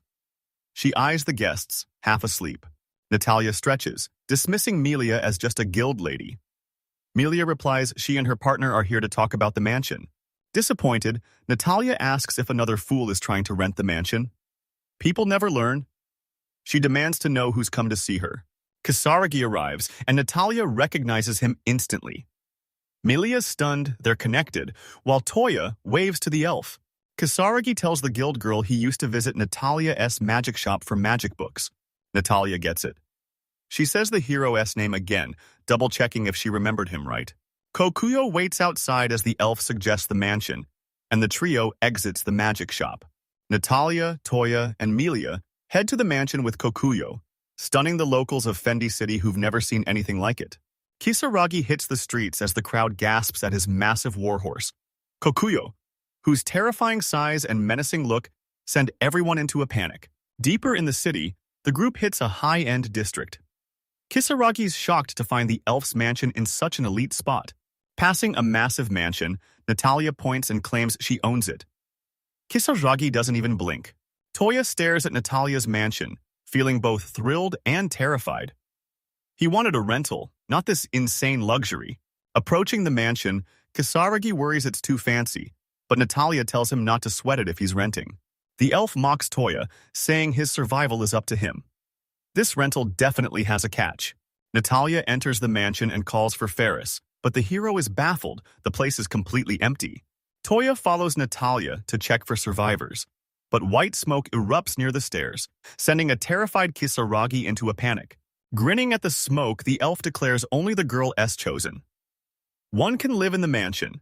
Speaker 1: She eyes the guests, half asleep. Natalia stretches, dismissing Milia as just a guild lady. Milia replies she and her partner are here to talk about the mansion. Disappointed, Natalia asks if another fool is trying to rent the mansion. People never learn. She demands to know who's come to see her. Kisaragi arrives, and Natalia recognizes him instantly. Milia's stunned, they're connected, while Toya waves to the elf. Kisaragi tells the guild girl he used to visit Natalia's magic shop for magic books. Natalia gets it. She says the hero's name again, double-checking if she remembered him right. Kokuyo waits outside as the elf suggests the mansion, and the trio exits the magic shop. Natalia, Toya, and Milia head to the mansion with Kokuyo, stunning the locals of Fendi City who've never seen anything like it. Kisaragi hits the streets as the crowd gasps at his massive warhorse. Kokuyo, whose terrifying size and menacing look send everyone into a panic. Deeper in the city, the group hits a high-end district. Kisaragi's shocked to find the elf's mansion in such an elite spot. Passing a massive mansion, Natalia points and claims she owns it. Kisaragi doesn't even blink. Toya stares at Natalia's mansion, feeling both thrilled and terrified. He wanted a rental, not this insane luxury. Approaching the mansion, Kisaragi worries it's too fancy, but Natalia tells him not to sweat it if he's renting. The elf mocks Toya, saying his survival is up to him. This rental definitely has a catch. Natalia enters the mansion and calls for Ferris, but the hero is baffled. The place is completely empty. Toya follows Natalia to check for survivors, but white smoke erupts near the stairs, sending a terrified Kisaragi into a panic. Grinning at the smoke, the elf declares only the girl is chosen. One can live in the mansion.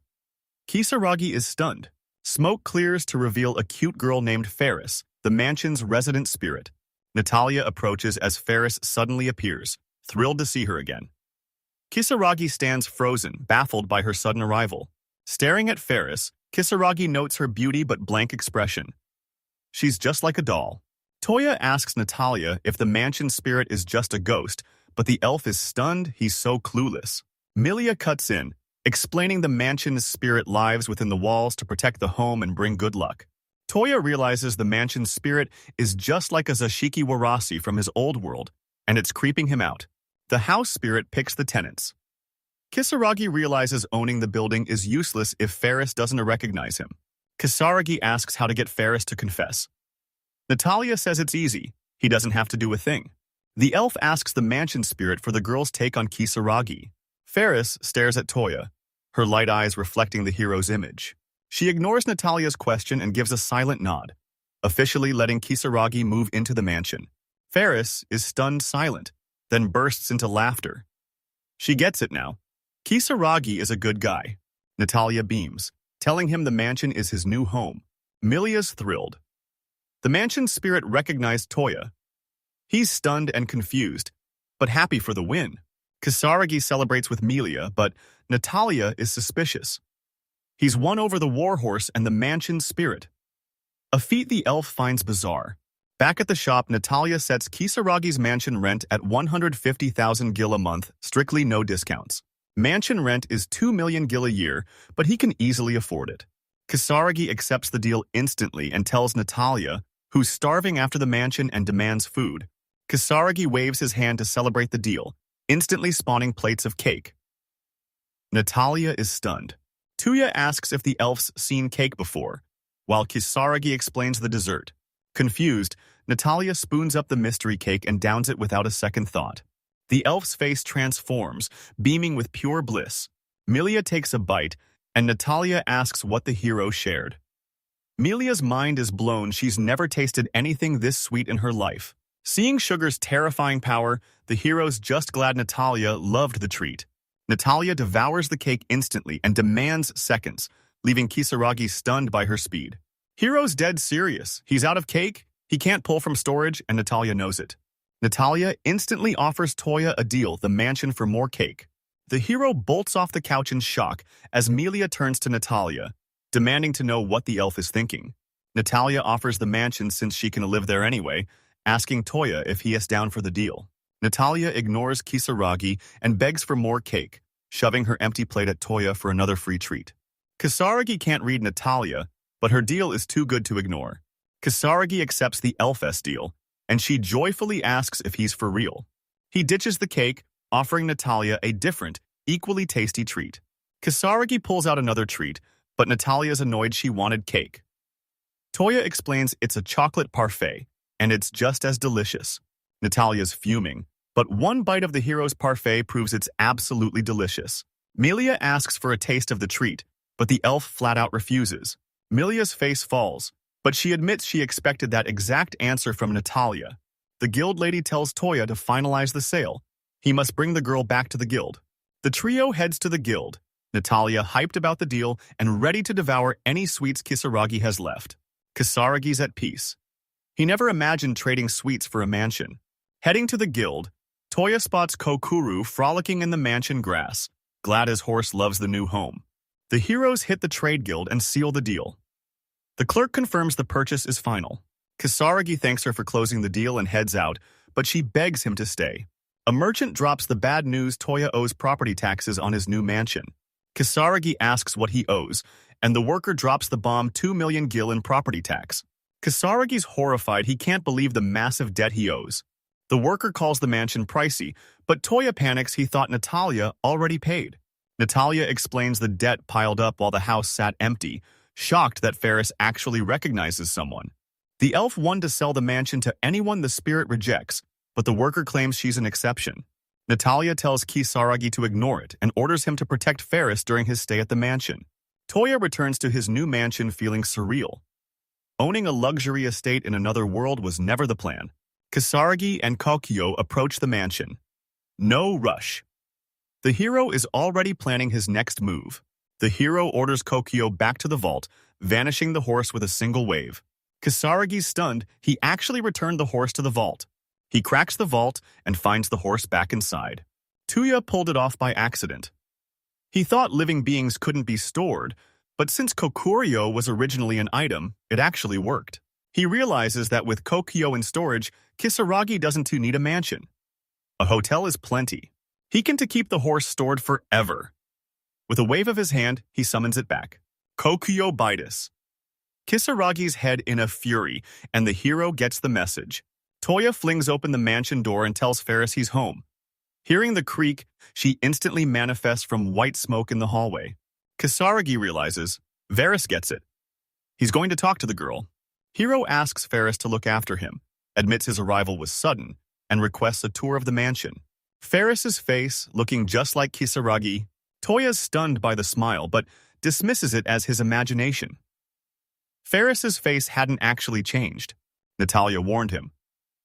Speaker 1: Kisaragi is stunned. Smoke clears to reveal a cute girl named Ferris, the mansion's resident spirit. Natalia approaches as Ferris suddenly appears, thrilled to see her again. Kisaragi stands frozen, baffled by her sudden arrival. Staring at Ferris, Kisaragi notes her beauty but blank expression. She's just like a doll. Toya asks Natalia if the mansion spirit is just a ghost, but the elf is stunned. He's so clueless. Milia cuts in, explaining the mansion's spirit lives within the walls to protect the home and bring good luck. Toya realizes the mansion's spirit is just like a Zashiki Warasi from his old world, and it's creeping him out. The house spirit picks the tenants. Kisaragi realizes owning the building is useless if Ferris doesn't recognize him. Kisaragi asks how to get Ferris to confess. Natalia says it's easy. He doesn't have to do a thing. The elf asks the mansion spirit for the girl's take on Kisaragi. Ferris stares at Toya, her light eyes reflecting the hero's image. She ignores Natalia's question and gives a silent nod, officially letting Kisaragi move into the mansion. Ferris is stunned silent, then bursts into laughter. She gets it now. Kisaragi is a good guy. Natalia beams, telling him the mansion is his new home. Milia's thrilled. The mansion's spirit recognized Toya. He's stunned and confused, but happy for the win. Kisaragi celebrates with Milia, but Natalia is suspicious. He's won over the warhorse and the mansion's spirit. A feat the elf finds bizarre. Back at the shop, Natalia sets Kisaragi's mansion rent at 150,000 gil a month, strictly no discounts. Mansion rent is 2 million gil a year, but he can easily afford it. Kisaragi accepts the deal instantly and tells Natalia, who's starving after the mansion and demands food. Kisaragi waves his hand to celebrate the deal, instantly spawning plates of cake. Natalia is stunned. Toya asks if the elf's seen cake before, while Kisaragi explains the dessert. Confused, Natalia spoons up the mystery cake and downs it without a second thought. The elf's face transforms, beaming with pure bliss. Milia takes a bite, and Natalia asks what the hero shared. Milia's mind is blown. She's never tasted anything this sweet in her life. Seeing Sugar's terrifying power, the hero's just glad Natalia loved the treat. Natalia devours the cake instantly and demands seconds, leaving Kisaragi stunned by her speed. Hero's dead serious. He's out of cake? He can't pull from storage, and Natalia knows it. Natalia instantly offers Toya a deal, the mansion for more cake. The hero bolts off the couch in shock as Melia turns to Natalia, demanding to know what the elf is thinking. Natalia offers the mansion since she can live there anyway, asking Toya if he is down for the deal. Natalia ignores Kisaragi and begs for more cake, shoving her empty plate at Toya for another free treat. Kisaragi can't read Natalia, but her deal is too good to ignore. Kisaragi accepts the elf's deal, and she joyfully asks if he's for real. He ditches the cake, offering Natalia a different, equally tasty treat. Kisaragi pulls out another treat, but Natalia's annoyed she wanted cake. Toya explains it's a chocolate parfait, and it's just as delicious. Natalia's fuming, but one bite of the hero's parfait proves it's absolutely delicious. Melia asks for a taste of the treat, but the elf flat out refuses. Melia's face falls, but she admits she expected that exact answer from Natalia. The guild lady tells Toya to finalize the sale. He must bring the girl back to the guild. The trio heads to the guild, Natalia hyped about the deal and ready to devour any sweets Kisaragi has left. Kisaragi's at peace. He never imagined trading sweets for a mansion. Heading to the guild, Toya spots Kokuru frolicking in the mansion grass, glad his horse loves the new home. The heroes hit the trade guild and seal the deal. The clerk confirms the purchase is final. Kisaragi thanks her for closing the deal and heads out, but she begs him to stay. A merchant drops the bad news Toya owes property taxes on his new mansion. Kisaragi asks what he owes, and the worker drops the bomb 2 million gil in property tax. Kisaragi's horrified he can't believe the massive debt he owes. The worker calls the mansion pricey, but Toya panics he thought Natalia already paid. Natalia explains the debt piled up while the house sat empty, shocked that Ferris actually recognizes someone. The elf won to sell the mansion to anyone the spirit rejects, but the worker claims she's an exception. Natalia tells Kisaragi to ignore it and orders him to protect Ferris during his stay at the mansion. Toya returns to his new mansion feeling surreal. Owning a luxury estate in another world was never the plan. Kisaragi and Kokyo approach the mansion. No rush. The hero is already planning his next move. The hero orders Kokyo back to the vault, vanishing the horse with a single wave. Kisaragi's stunned, he actually returned the horse to the vault. He cracks the vault and finds the horse back inside. Toya pulled it off by accident. He thought living beings couldn't be stored, but since Kokuryo was originally an item, it actually worked. He realizes that with Kokyo in storage, Kisaragi doesn't need a mansion. A hotel is plenty. He can keep the horse stored forever. With a wave of his hand, he summons it back. Kokyo Bitus. Kisaragi's head in a fury, and the hero gets the message. Toya flings open the mansion door and tells Ferris he's home. Hearing the creak, she instantly manifests from white smoke in the hallway. Kisaragi realizes, Ferris gets it. He's going to talk to the girl. Hero asks Ferris to look after him, admits his arrival was sudden, and requests a tour of the mansion. Ferris's face, looking just like Kisaragi, Toya's stunned by the smile, but dismisses it as his imagination. Ferris's face hadn't actually changed. Natalia warned him.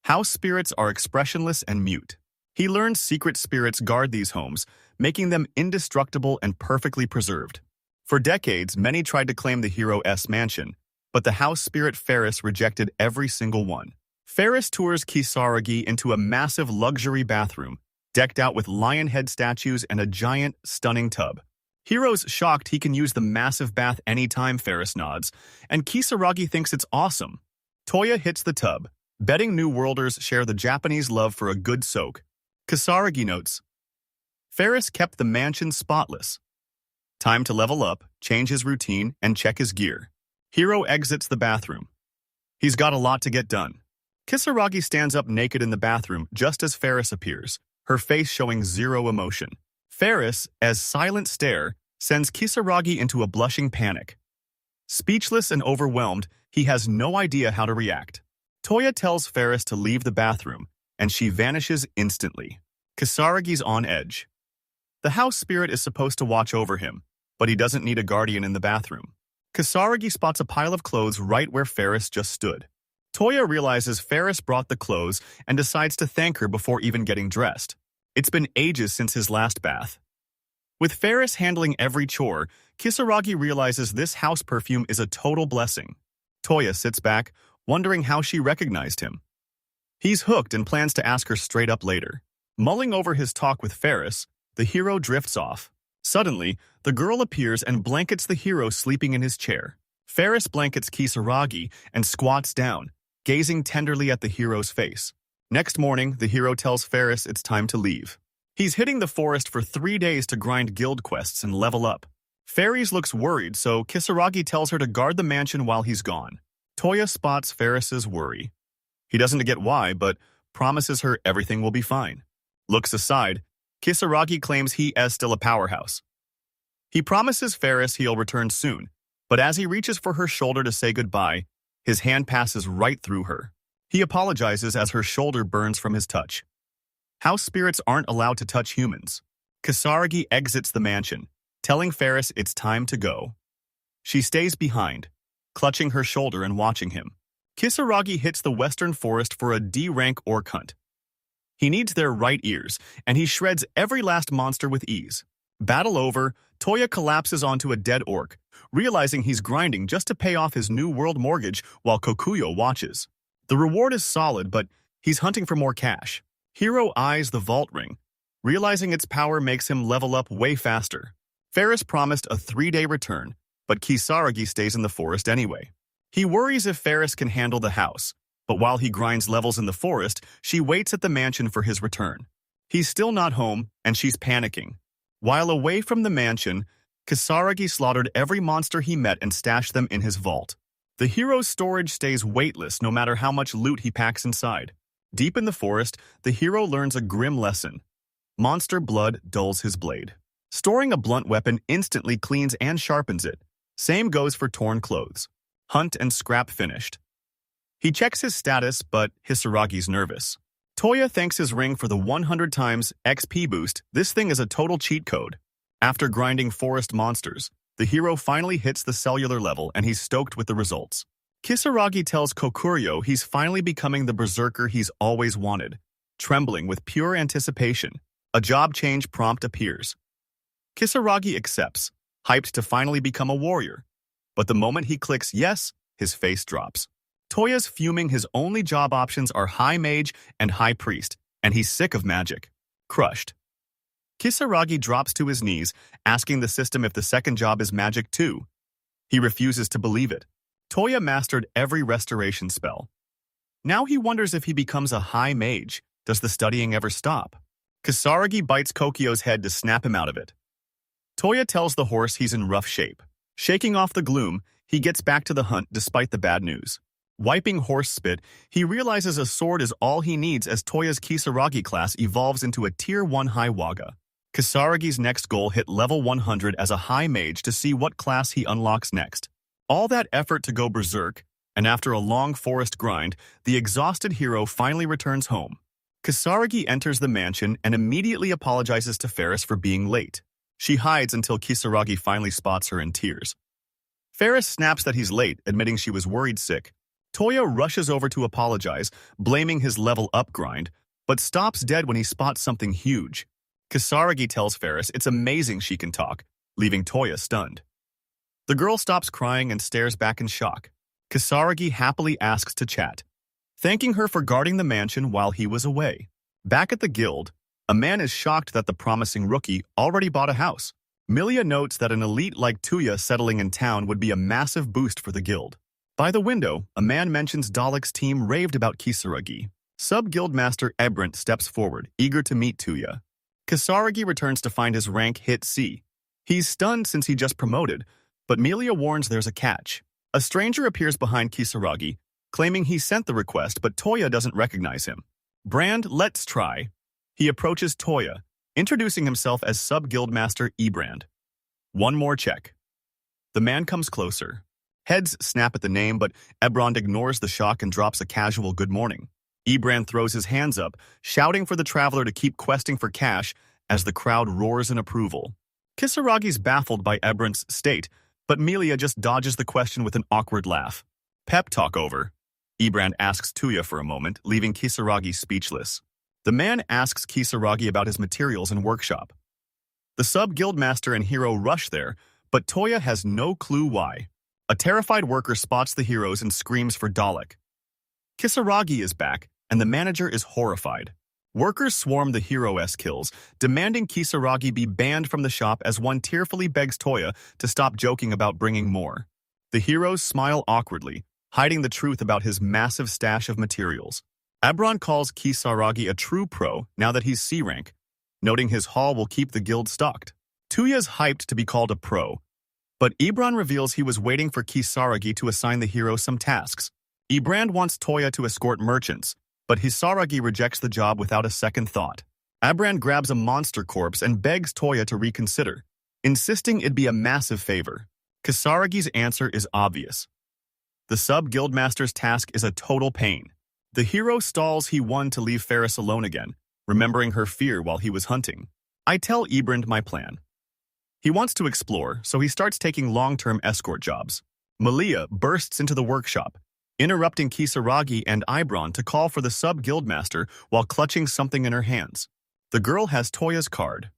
Speaker 1: House spirits are expressionless and mute. He learned secret spirits guard these homes, making them indestructible and perfectly preserved. For decades, many tried to claim the hero's mansion, but the house spirit Ferris rejected every single one. Ferris tours Kisaragi into a massive luxury bathroom, decked out with lion head statues and a giant, stunning tub. Hero's shocked he can use the massive bath anytime, Ferris nods, and Kisaragi thinks it's awesome. Toya hits the tub, betting New Worlders share the Japanese love for a good soak. Kisaragi notes, Ferris kept the mansion spotless. Time to level up, change his routine, and check his gear. Hero exits the bathroom. He's got a lot to get done. Kisaragi stands up naked in the bathroom just as Ferris appears, her face showing zero emotion. Ferris, as silent stare, sends Kisaragi into a blushing panic. Speechless and overwhelmed, he has no idea how to react. Toya tells Ferris to leave the bathroom, and she vanishes instantly. Kisaragi's on edge. The house spirit is supposed to watch over him, but he doesn't need a guardian in the bathroom. Kisaragi spots a pile of clothes right where Ferris just stood. Toya realizes Ferris brought the clothes and decides to thank her before even getting dressed. It's been ages since his last bath. With Ferris handling every chore, Kisaragi realizes this house perfume is a total blessing. Toya sits back, wondering how she recognized him. He's hooked and plans to ask her straight up later. Mulling over his talk with Ferris, the hero drifts off. Suddenly, the girl appears and blankets the hero sleeping in his chair. Ferris blankets Kisaragi and squats down, gazing tenderly at the hero's face. Next morning, the hero tells Ferris it's time to leave. He's hitting the forest for 3 days to grind guild quests and level up. Ferris looks worried, so Kisaragi tells her to guard the mansion while he's gone. Toya spots Ferris's worry. He doesn't get why, but promises her everything will be fine. Looks aside, Kisaragi claims he is still a powerhouse. He promises Ferris he'll return soon, but as he reaches for her shoulder to say goodbye, his hand passes right through her. He apologizes as her shoulder burns from his touch. House spirits aren't allowed to touch humans. Kisaragi exits the mansion, telling Ferris it's time to go. She stays behind, clutching her shoulder and watching him. Kisaragi hits the western forest for a D-rank orc hunt. He needs their right ears, and he shreds every last monster with ease. Battle over, Toya collapses onto a dead orc, realizing he's grinding just to pay off his new world mortgage while Kokuyo watches. The reward is solid, but he's hunting for more cash. Hero eyes the vault ring, realizing its power makes him level up way faster. Ferris promised a 3-day return, but Kisaragi stays in the forest anyway. He worries if Ferris can handle the house, but while he grinds levels in the forest, she waits at the mansion for his return. He's still not home, and she's panicking. While away from the mansion, Kisaragi slaughtered every monster he met and stashed them in his vault. The hero's storage stays weightless no matter how much loot he packs inside. Deep in the forest, the hero learns a grim lesson. Monster blood dulls his blade. Storing a blunt weapon instantly cleans and sharpens it. Same goes for torn clothes. Hunt and scrap finished. He checks his status, but Hisaragi's nervous. Toya thanks his ring for the 100 times XP boost. This thing is a total cheat code. After grinding forest monsters, the hero finally hits the cellular level and he's stoked with the results. Kisaragi tells Kokuyo he's finally becoming the berserker he's always wanted. Trembling with pure anticipation, a job change prompt appears. Kisaragi accepts, hyped to finally become a warrior. But the moment he clicks yes, his face drops. Toya's fuming his only job options are high mage and high priest, and he's sick of magic. Crushed. Kisaragi drops to his knees, asking the system if the second job is magic too. He refuses to believe it. Toya mastered every restoration spell. Now he wonders if he becomes a high mage. Does the studying ever stop? Kisaragi bites Kokio's head to snap him out of it. Toya tells the horse he's in rough shape. Shaking off the gloom, he gets back to the hunt despite the bad news. Wiping horse spit, he realizes a sword is all he needs as Toya's Kisaragi class evolves into a Tier 1 high waga. Kisaragi's next goal hit level 100 as a high mage to see what class he unlocks next. All that effort to go berserk, and after a long forest grind, the exhausted hero finally returns home. Kisaragi enters the mansion and immediately apologizes to Ferris for being late. She hides until Kisaragi finally spots her in tears. Ferris snaps that he's late, admitting she was worried sick. Toya rushes over to apologize, blaming his level up grind, but stops dead when he spots something huge. Kisaragi tells Ferris it's amazing she can talk, leaving Toya stunned. The girl stops crying and stares back in shock. Kisaragi happily asks to chat, thanking her for guarding the mansion while he was away. Back at the guild, a man is shocked that the promising rookie already bought a house. Milia notes that an elite like Toya settling in town would be a massive boost for the guild. By the window, a man mentions Dalek's team raved about Kisaragi. Sub-guildmaster Ebrant steps forward, eager to meet Toya. Kisaragi returns to find his rank hit C. He's stunned since he just promoted, but Milia warns there's a catch. A stranger appears behind Kisaragi, claiming he sent the request, but Toya doesn't recognize him. Brand, let's try. He approaches Toya, introducing himself as Sub-Guildmaster Ebrand. One more check. The man comes closer. Heads snap at the name, but Ebrand ignores the shock and drops a casual good morning. Ebrand throws his hands up, shouting for the traveler to keep questing for cash as the crowd roars in approval. Kisaragi's baffled by Ebrand's state, but Milia just dodges the question with an awkward laugh. Pep talk over. Ebrand asks Toya for a moment, leaving Kisaragi speechless. The man asks Kisaragi about his materials and workshop. The sub-guildmaster and hero rush there, but Toya has no clue why. A terrified worker spots the heroes and screams for Dalek. Kisaragi is back, and the manager is horrified. Workers swarm the hero-s kills, demanding Kisaragi be banned from the shop as one tearfully begs Toya to stop joking about bringing more. The heroes smile awkwardly, hiding the truth about his massive stash of materials. Abron calls Kisaragi a true pro now that he's C rank, noting his haul will keep the guild stocked. Toya's hyped to be called a pro, but Ebron reveals he was waiting for Kisaragi to assign the hero some tasks. Ebrand wants Toya to escort merchants, but Hisaragi rejects the job without a second thought. Abrand grabs a monster corpse and begs Toya to reconsider, insisting it'd be a massive favor. Kisaragi's answer is obvious. The sub-guildmaster's task is a total pain. The hero stalls he won to leave Ferris alone again, remembering her fear while he was hunting. I tell Ebrand my plan. He wants to explore, so he starts taking long-term escort jobs. Malia bursts into the workshop, interrupting Kisaragi and Ibron to call for the sub-guildmaster while clutching something in her hands. The girl has Toya's card.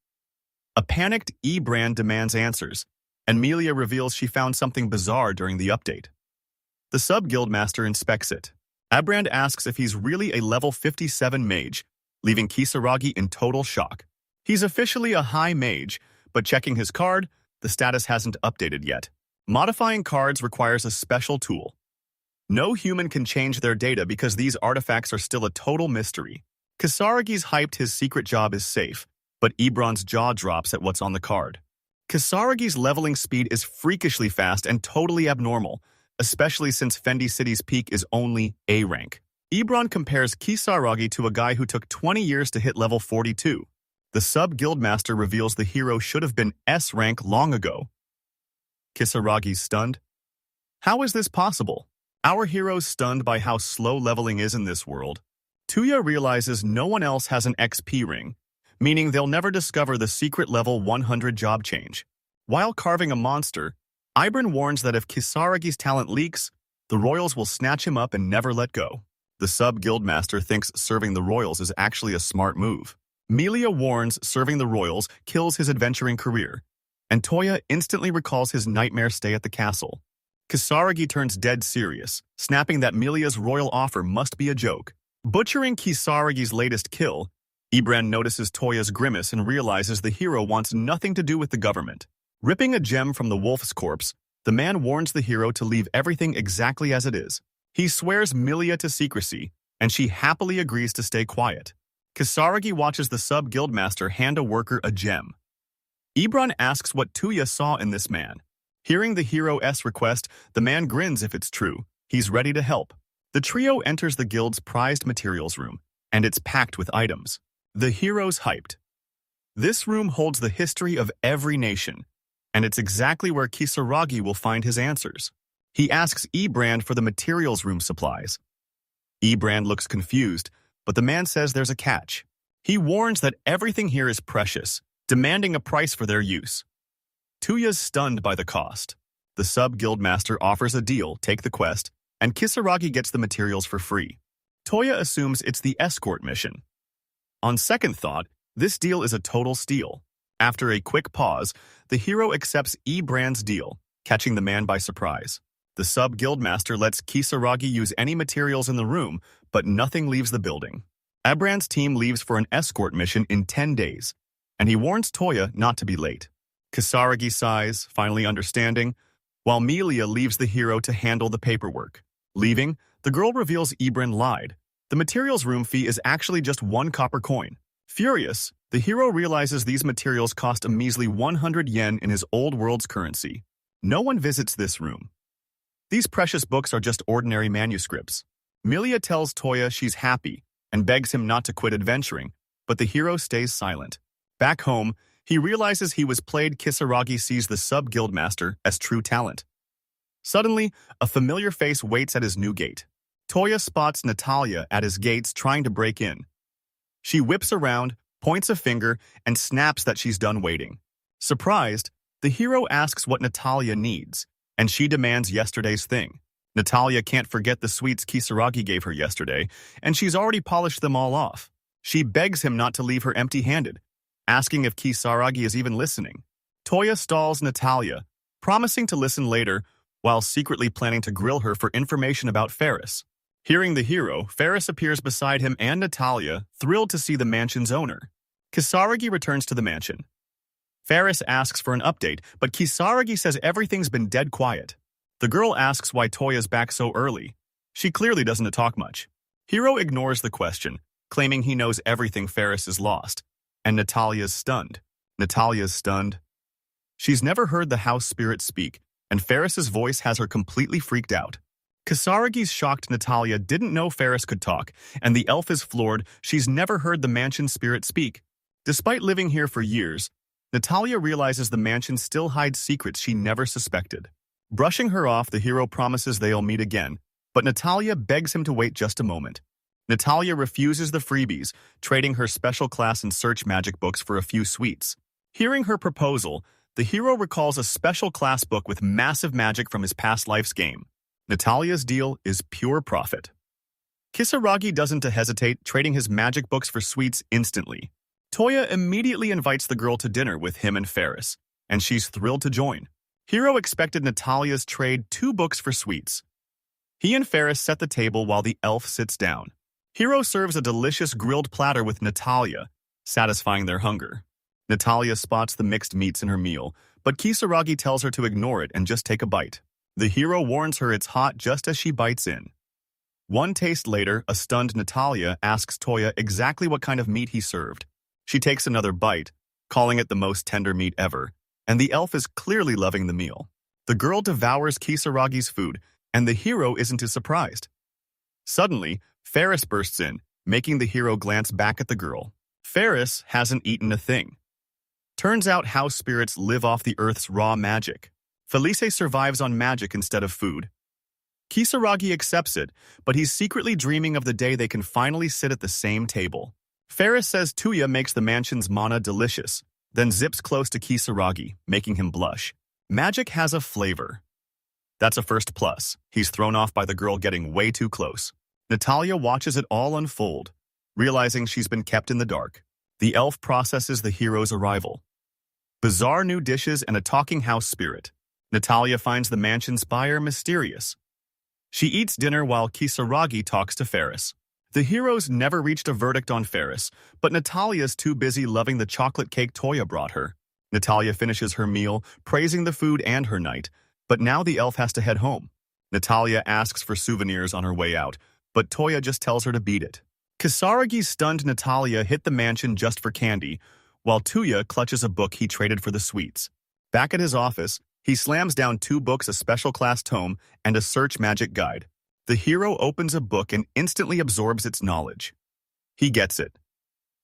Speaker 1: A panicked Ebrand demands answers, and Melia reveals she found something bizarre during the update. The sub-guildmaster inspects it. Abrand asks if he's really a level 57 mage, leaving Kisaragi in total shock. He's officially a high mage, but checking his card, the status hasn't updated yet. Modifying cards requires a special tool. No human can change their data because these artifacts are still a total mystery. Kisaragi's hyped his secret job is safe, but Ebron's jaw drops at what's on the card. Kisaragi's leveling speed is freakishly fast and totally abnormal, especially since Fendi City's peak is only A rank. Ebron compares Kisaragi to a guy who took 20 years to hit level 42. The sub-guildmaster reveals the hero should have been S rank long ago. Kisaragi's stunned. How is this possible? Our hero's stunned by how slow leveling is in this world. Toya realizes no one else has an XP ring, meaning they'll never discover the secret level 100 job change. While carving a monster, Ibron warns that if Kisaragi's talent leaks, the royals will snatch him up and never let go. The sub-guildmaster thinks serving the royals is actually a smart move. Melia warns serving the royals kills his adventuring career, and Toya instantly recalls his nightmare stay at the castle. Kisaragi turns dead serious, snapping that Melia's royal offer must be a joke. Butchering Kisaragi's latest kill, Ebrand notices Toya's grimace and realizes the hero wants nothing to do with the government. Ripping a gem from the wolf's corpse, the man warns the hero to leave everything exactly as it is. He swears Melia to secrecy, and she happily agrees to stay quiet. Kisaragi watches the sub-guildmaster hand a worker a gem. Ebron asks what Toya saw in this man. Hearing the hero's request, the man grins if it's true. He's ready to help. The trio enters the guild's prized materials room, and it's packed with items. The hero's hyped. This room holds the history of every nation, and it's exactly where Kisaragi will find his answers. He asks Ebrand for the materials room supplies. Ebrand looks confused, but the man says there's a catch. He warns that everything here is precious, demanding a price for their use. Toya's stunned by the cost. The sub-guildmaster offers a deal, take the quest, and Kisaragi gets the materials for free. Toya assumes it's the escort mission. On second thought, this deal is a total steal. After a quick pause, the hero accepts Ebrand's deal, catching the man by surprise. The sub-guildmaster lets Kisaragi use any materials in the room, but nothing leaves the building. Ebrand's team leaves for an escort mission in 10 days, and he warns Toya not to be late. Kisaragi sighs, finally understanding, while Melia leaves the hero to handle the paperwork. Leaving, the girl reveals Ebrand lied. The materials room fee is actually just 1 copper coin. Furious, the hero realizes these materials cost a measly 100 yen in his old world's currency. No one visits this room. These precious books are just ordinary manuscripts. Melia tells Toya she's happy and begs him not to quit adventuring, but the hero stays silent. Back home, he realizes he was played. Kisaragi sees the sub-guildmaster as true talent. Suddenly, a familiar face waits at his new gate. Toya spots Natalia at his gates trying to break in. She whips around, points a finger, and snaps that she's done waiting. Surprised, the hero asks what Natalia needs, and she demands yesterday's thing. Natalia can't forget the sweets Kisaragi gave her yesterday, and she's already polished them all off. She begs him not to leave her empty-handed, asking if Kisaragi is even listening. Toya stalls Natalia, promising to listen later, while secretly planning to grill her for information about Ferris. Hearing the hero, Ferris appears beside him and Natalia, thrilled to see the mansion's owner. Kisaragi returns to the mansion. Ferris asks for an update, but Kisaragi says everything's been dead quiet. The girl asks why Toya's back so early. She clearly doesn't talk much. Hero ignores the question, claiming he knows everything Ferris is lost. And Natalia's stunned. She's never heard the house spirit speak, and Ferris's voice has her completely freaked out. Kisaragi's shocked Natalia didn't know Ferris could talk, and the elf is floored she's never heard the mansion spirit speak. Despite living here for years, Natalia realizes the mansion still hides secrets she never suspected. Brushing her off, the hero promises they'll meet again, but Natalia begs him to wait just a moment. Natalia refuses the freebies, trading her special class and search magic books for a few sweets. Hearing her proposal, the hero recalls a special class book with massive magic from his past life's game. Natalia's deal is pure profit. Kisaragi doesn't hesitate, trading his magic books for sweets instantly. Toya immediately invites the girl to dinner with him and Ferris, and she's thrilled to join. Hero expected Natalia's trade 2 books for sweets. He and Ferris set the table while the elf sits down. Hero serves a delicious grilled platter with Natalia, satisfying their hunger. Natalia spots the mixed meats in her meal, but Kisaragi tells her to ignore it and just take a bite. The hero warns her it's hot just as she bites in. One taste later, a stunned Natalia asks Toya exactly what kind of meat he served. She takes another bite, calling it the most tender meat ever, and the elf is clearly loving the meal. The girl devours Kisaragi's food, and the hero isn't too surprised. Suddenly, Ferris bursts in, making the hero glance back at the girl. Ferris hasn't eaten a thing. Turns out house spirits live off the earth's raw magic. Felice survives on magic instead of food. Kisaragi accepts it, but he's secretly dreaming of the day they can finally sit at the same table. Ferris says Toya makes the mansion's mana delicious, then zips close to Kisaragi, making him blush. Magic has a flavor. That's a first plus. He's thrown off by the girl getting way too close. Natalia watches it all unfold, realizing she's been kept in the dark. The elf processes the hero's arrival. Bizarre new dishes and a talking house spirit. Natalia finds the mansion's spire mysterious. She eats dinner while Kisaragi talks to Ferris. The heroes never reached a verdict on Ferris, but Natalia's too busy loving the chocolate cake Toya brought her. Natalia finishes her meal, praising the food and her night, but now the elf has to head home. Natalia asks for souvenirs on her way out, but Toya just tells her to beat it. Kisaragi's stunned Natalia hit the mansion just for candy, while Toya clutches a book he traded for the sweets. Back at his office, he slams down 2 books, a special class tome, and a search magic guide. The hero opens a book and instantly absorbs its knowledge. He gets it.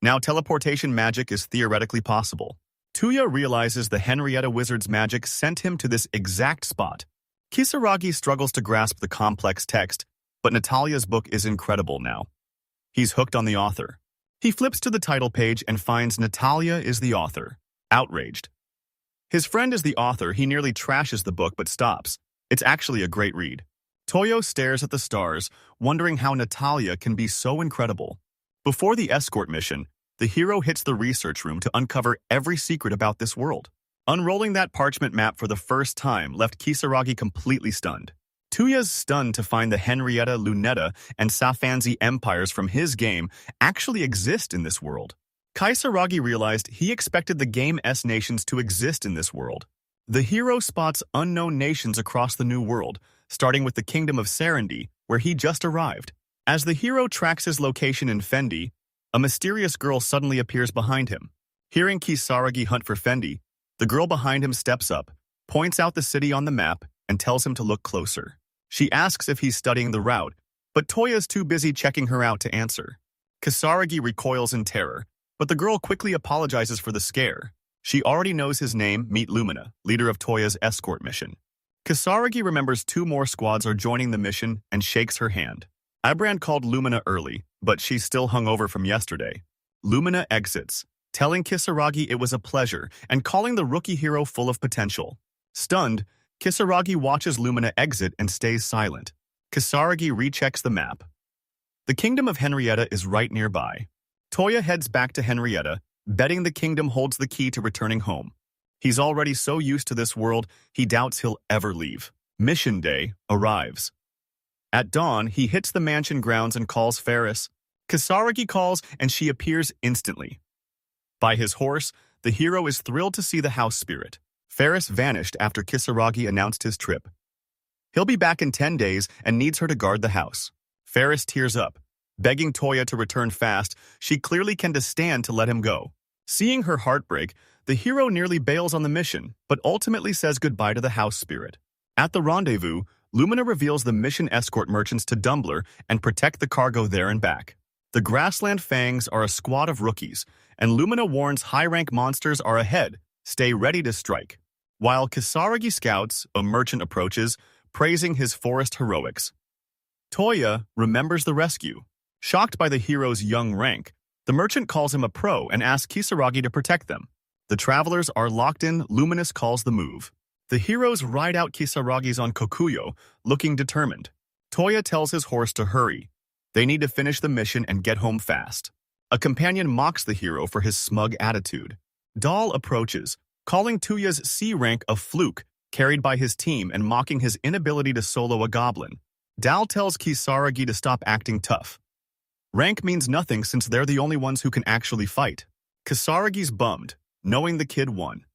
Speaker 1: Now teleportation magic is theoretically possible. Toya realizes the Henrietta wizard's magic sent him to this exact spot. Kisaragi struggles to grasp the complex text, but Natalia's book is incredible now. He's hooked on the author. He flips to the title page and finds Natalia is the author. Outraged. His friend is the author. He nearly trashes the book but stops. It's actually a great read. Toyo stares at the stars, wondering how Natalia can be so incredible. Before the escort mission, the hero hits the research room to uncover every secret about this world. Unrolling that parchment map for the first time left Kisaragi completely stunned. Toya's stunned to find the Henrietta, Lunetta, and Safanzi empires from his game actually exist in this world. Kisaragi realized he expected the Game's nations to exist in this world. The hero spots unknown nations across the new world, starting with the kingdom of Serendi, where he just arrived. As the hero tracks his location in Fendi, a mysterious girl suddenly appears behind him. Hearing Kisaragi hunt for Fendi, the girl behind him steps up, points out the city on the map, and tells him to look closer. She asks if he's studying the route, but Toya's too busy checking her out to answer. Kisaragi recoils in terror, but the girl quickly apologizes for the scare. She already knows his name, meet Lumina, leader of Toya's escort mission. Kisaragi remembers 2 more squads are joining the mission and shakes her hand. Ibrand called Lumina early, but she's still hungover from yesterday. Lumina exits, telling Kisaragi it was a pleasure and calling the rookie hero full of potential. Stunned, Kisaragi watches Lumina exit and stays silent. Kisaragi rechecks the map. The kingdom of Henrietta is right nearby. Toya heads back to Henrietta, betting the kingdom holds the key to returning home. He's already so used to this world, he doubts he'll ever leave. Mission day arrives. At dawn, he hits the mansion grounds and calls Ferris. Kisaragi calls and she appears instantly. By his horse, the hero is thrilled to see the house spirit. Ferris vanished after Kisaragi announced his trip. He'll be back in 10 days and needs her to guard the house. Ferris tears up. Begging Toya to return fast, she clearly can't stand to let him go. Seeing her heartbreak, the hero nearly bails on the mission, but ultimately says goodbye to the house spirit. At the rendezvous, Lumina reveals the mission escort merchants to Dumbler and protect the cargo there and back. The grassland fangs are a squad of rookies, and Lumina warns high-rank monsters are ahead, stay ready to strike. While Kisaragi scouts, a merchant approaches, praising his forest heroics. Toya remembers the rescue. Shocked by the hero's young rank, the merchant calls him a pro and asks Kisaragi to protect them. The travelers are locked in, Luminous calls the move. The heroes ride out Kisaragi's on Kokuyo, looking determined. Toya tells his horse to hurry. They need to finish the mission and get home fast. A companion mocks the hero for his smug attitude. Dahl approaches, calling Tuya's C rank a fluke, carried by his team and mocking his inability to solo a goblin. Dal tells Kisaragi to stop acting tough. Rank means nothing since they're the only ones who can actually fight. Kisaragi's bummed, knowing the kid won.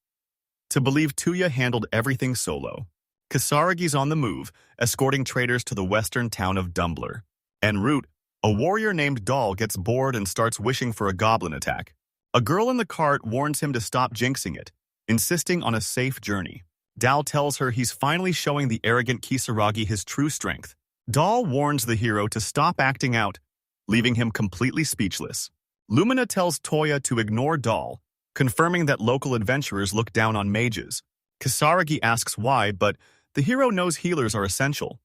Speaker 1: To believe Toya handled everything solo. Kisaragi's on the move, escorting traders to the western town of Dumbler. En route, a warrior named Dahl gets bored and starts wishing for a goblin attack. A girl in the cart warns him to stop jinxing it, insisting on a safe journey. Dal tells her he's finally showing the arrogant Kisaragi his true strength. Dahl warns the hero to stop acting out, leaving him completely speechless. Lumina tells Toya to ignore Dahl, confirming that local adventurers look down on mages. Kisaragi asks why, but the hero knows healers are essential.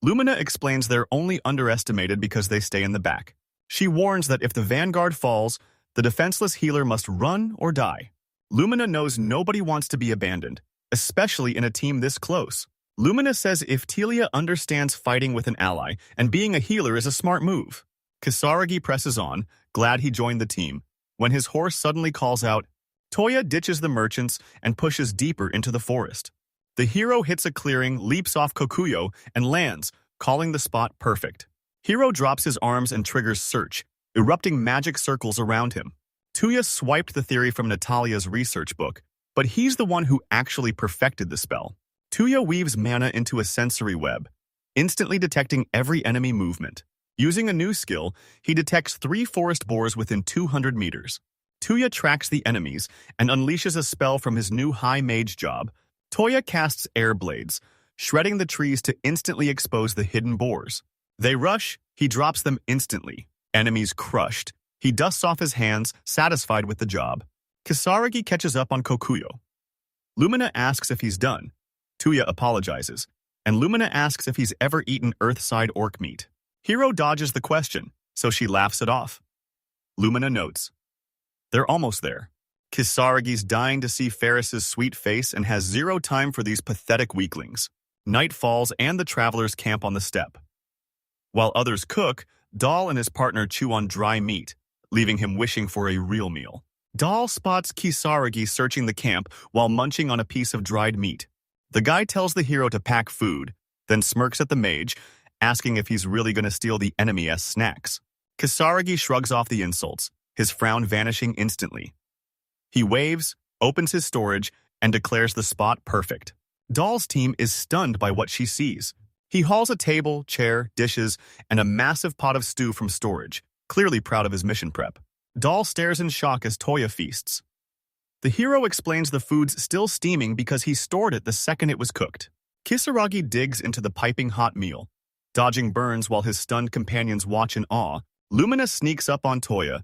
Speaker 1: Lumina explains they're only underestimated because they stay in the back. She warns that if the vanguard falls, the defenseless healer must run or die. Lumina knows nobody wants to be abandoned, especially in a team this close. Lumina says if Telia understands fighting with an ally and being a healer is a smart move. Kisaragi presses on, glad he joined the team, when his horse suddenly calls out. Toya ditches the merchants and pushes deeper into the forest. The hero hits a clearing, leaps off Kokuyo, and lands, calling the spot perfect. Hero drops his arms and triggers search, erupting magic circles around him. Toya swiped the theory from Natalia's research book, but he's the one who actually perfected the spell. Toya weaves mana into a sensory web, instantly detecting every enemy movement. Using a new skill, he detects 3 forest boars within 200 meters. Toya tracks the enemies and unleashes a spell from his new high mage job. Toya casts air blades, shredding the trees to instantly expose the hidden boars. They rush, he drops them instantly. Enemies crushed. He dusts off his hands, satisfied with the job. Kisaragi catches up on Kokuyo. Lumina asks if he's done. Toya apologizes, and Lumina asks if he's ever eaten earthside orc meat. Hero dodges the question, so she laughs it off. Lumina notes. They're almost there. Kisaragi's dying to see Ferris's sweet face and has zero time for these pathetic weaklings. Night falls and the travelers camp on the steppe. While others cook, Dahl and his partner chew on dry meat, leaving him wishing for a real meal. Dahl spots Kisaragi searching the camp while munching on a piece of dried meat. The guy tells the hero to pack food, then smirks at the mage, asking if he's really going to steal the enemy's snacks. Kisaragi shrugs off the insults, his frown vanishing instantly. He waves, opens his storage, and declares the spot perfect. Dahl's team is stunned by what she sees. He hauls a table, chair, dishes, and a massive pot of stew from storage, clearly proud of his mission prep. Dahl stares in shock as Toya feasts. The hero explains the food's still steaming because he stored it the second it was cooked. Kisaragi digs into the piping hot meal, dodging burns while his stunned companions watch in awe. Lumina sneaks up on Toya,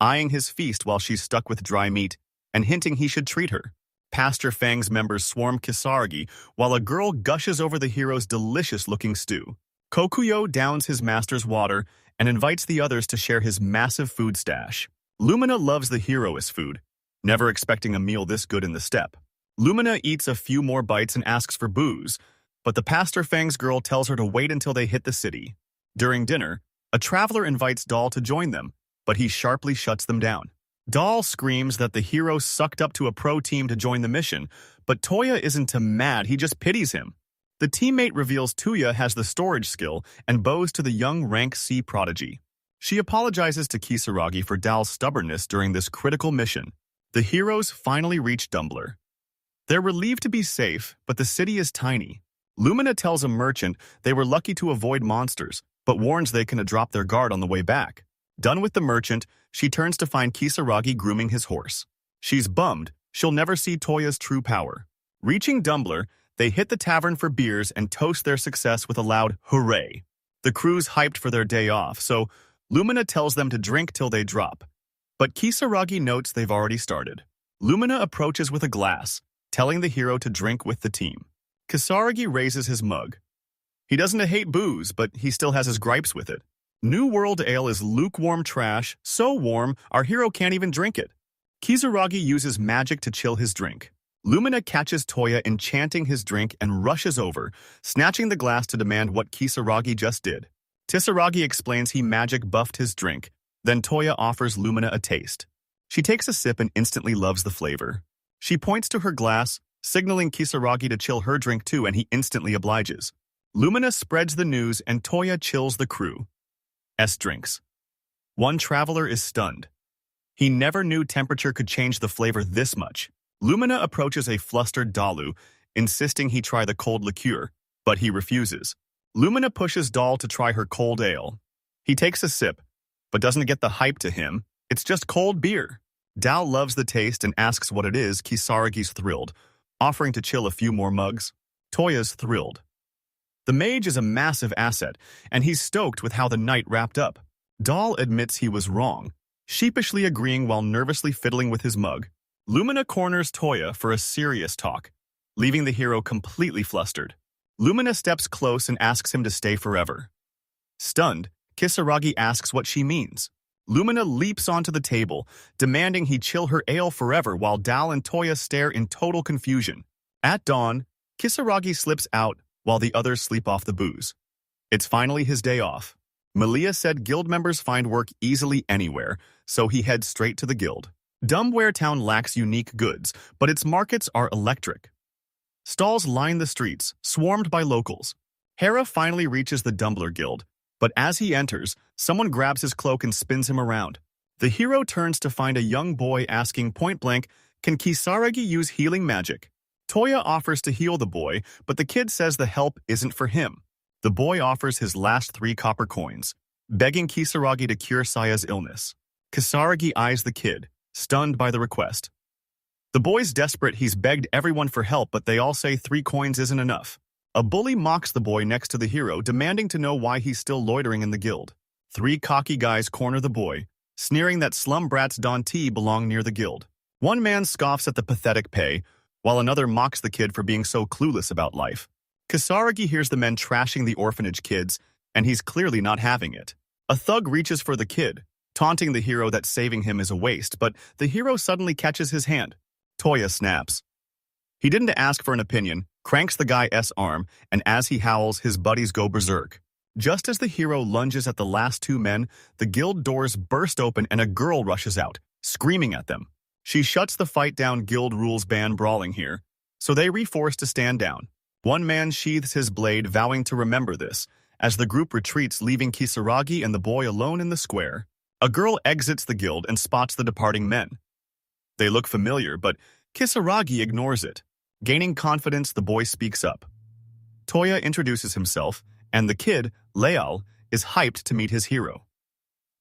Speaker 1: eyeing his feast while she's stuck with dry meat, and hinting he should treat her. Pastor Fang's members swarm Kisaragi, while a girl gushes over the hero's delicious-looking stew. Kokuyo downs his master's water and invites the others to share his massive food stash. Lumina loves the hero's food, never expecting a meal this good in the steppe. Lumina eats a few more bites and asks for booze, but the Pastor Fang's girl tells her to wait until they hit the city. During dinner, a traveler invites Dahl to join them, but he sharply shuts them down. Dahl screams that the hero sucked up to a pro team to join the mission, but Toya isn't mad, he just pities him. The teammate reveals Toya has the storage skill and bows to the young rank C prodigy. She apologizes to Kisaragi for Dal's stubbornness during this critical mission. The heroes finally reach Dumbler. They're relieved to be safe, but the city is tiny. Lumina tells a merchant they were lucky to avoid monsters, but warns they can drop their guard on the way back. Done with the merchant, she turns to find Kisaragi grooming his horse. She's bummed she'll never see Toya's true power. Reaching Dumbler, they hit the tavern for beers and toast their success with a loud hooray. The crew's hyped for their day off, so Lumina tells them to drink till they drop. But Kisaragi notes they've already started. Lumina approaches with a glass, telling the hero to drink with the team. Kisaragi raises his mug. He doesn't hate booze, but he still has his gripes with it. New World Ale is lukewarm trash, so warm our hero can't even drink it. Kisaragi uses magic to chill his drink. Lumina catches Toya enchanting his drink and rushes over, snatching the glass to demand what Kisaragi just did. Kisaragi explains he magic buffed his drink, then Toya offers Lumina a taste. She takes a sip and instantly loves the flavor. She points to her glass, signaling Kisaragi to chill her drink too, and he instantly obliges. Lumina spreads the news and Toya chills the crew. Drinks. One traveler is stunned. He never knew temperature could change the flavor this much. Lumina approaches a flustered Dalu, insisting he try the cold liqueur, but he refuses. Lumina pushes Dal to try her cold ale. He takes a sip, but doesn't get the hype to him. It's just cold beer. Dal loves the taste and asks what it is. Kisaragi's thrilled, offering to chill a few more mugs. Toya's thrilled. The mage is a massive asset, and he's stoked with how the night wrapped up. Dal admits he was wrong, sheepishly agreeing while nervously fiddling with his mug. Lumina corners Toya for a serious talk, leaving the hero completely flustered. Lumina steps close and asks him to stay forever. Stunned, Kisaragi asks what she means. Lumina leaps onto the table, demanding he chill her ale forever while Dal and Toya stare in total confusion. At dawn, Kisaragi slips out while the others sleep off the booze. It's finally his day off. Malia said guild members find work easily anywhere, so he heads straight to the guild. Dumbware Town lacks unique goods, but its markets are electric. Stalls line the streets, swarmed by locals. Hera finally reaches the Dumbler Guild, but as he enters, someone grabs his cloak and spins him around. The hero turns to find a young boy asking point-blank, "Can Kisaragi use healing magic?" Toya offers to heal the boy, but the kid says the help isn't for him. The boy offers his last 3 copper coins, begging Kisaragi to cure Saya's illness. Kisaragi eyes the kid, stunned by the request. The boy's desperate. He's begged everyone for help, but they all say 3 coins isn't enough. A bully mocks the boy next to the hero, demanding to know why he's still loitering in the guild. 3 cocky guys corner the boy, sneering that slum brats Don-T belong near the guild. One man scoffs at the pathetic pay, while another mocks the kid for being so clueless about life. Kisaragi hears the men trashing the orphanage kids, and he's clearly not having it. A thug reaches for the kid, taunting the hero that saving him is a waste, but the hero suddenly catches his hand. Toya snaps. He didn't ask for an opinion, cranks the guy's arm, and as he howls, his buddies go berserk. Just as the hero lunges at the last 2 men, the guild doors burst open and a girl rushes out, screaming at them. She shuts the fight down. Guild rules ban brawling here, so they reforce to stand down. One man sheathes his blade, vowing to remember this, as the group retreats, leaving Kisaragi and the boy alone in the square. A girl exits the guild and spots the departing men. They look familiar, but Kisaragi ignores it. Gaining confidence, the boy speaks up. Toya introduces himself, and the kid, Leal, is hyped to meet his hero.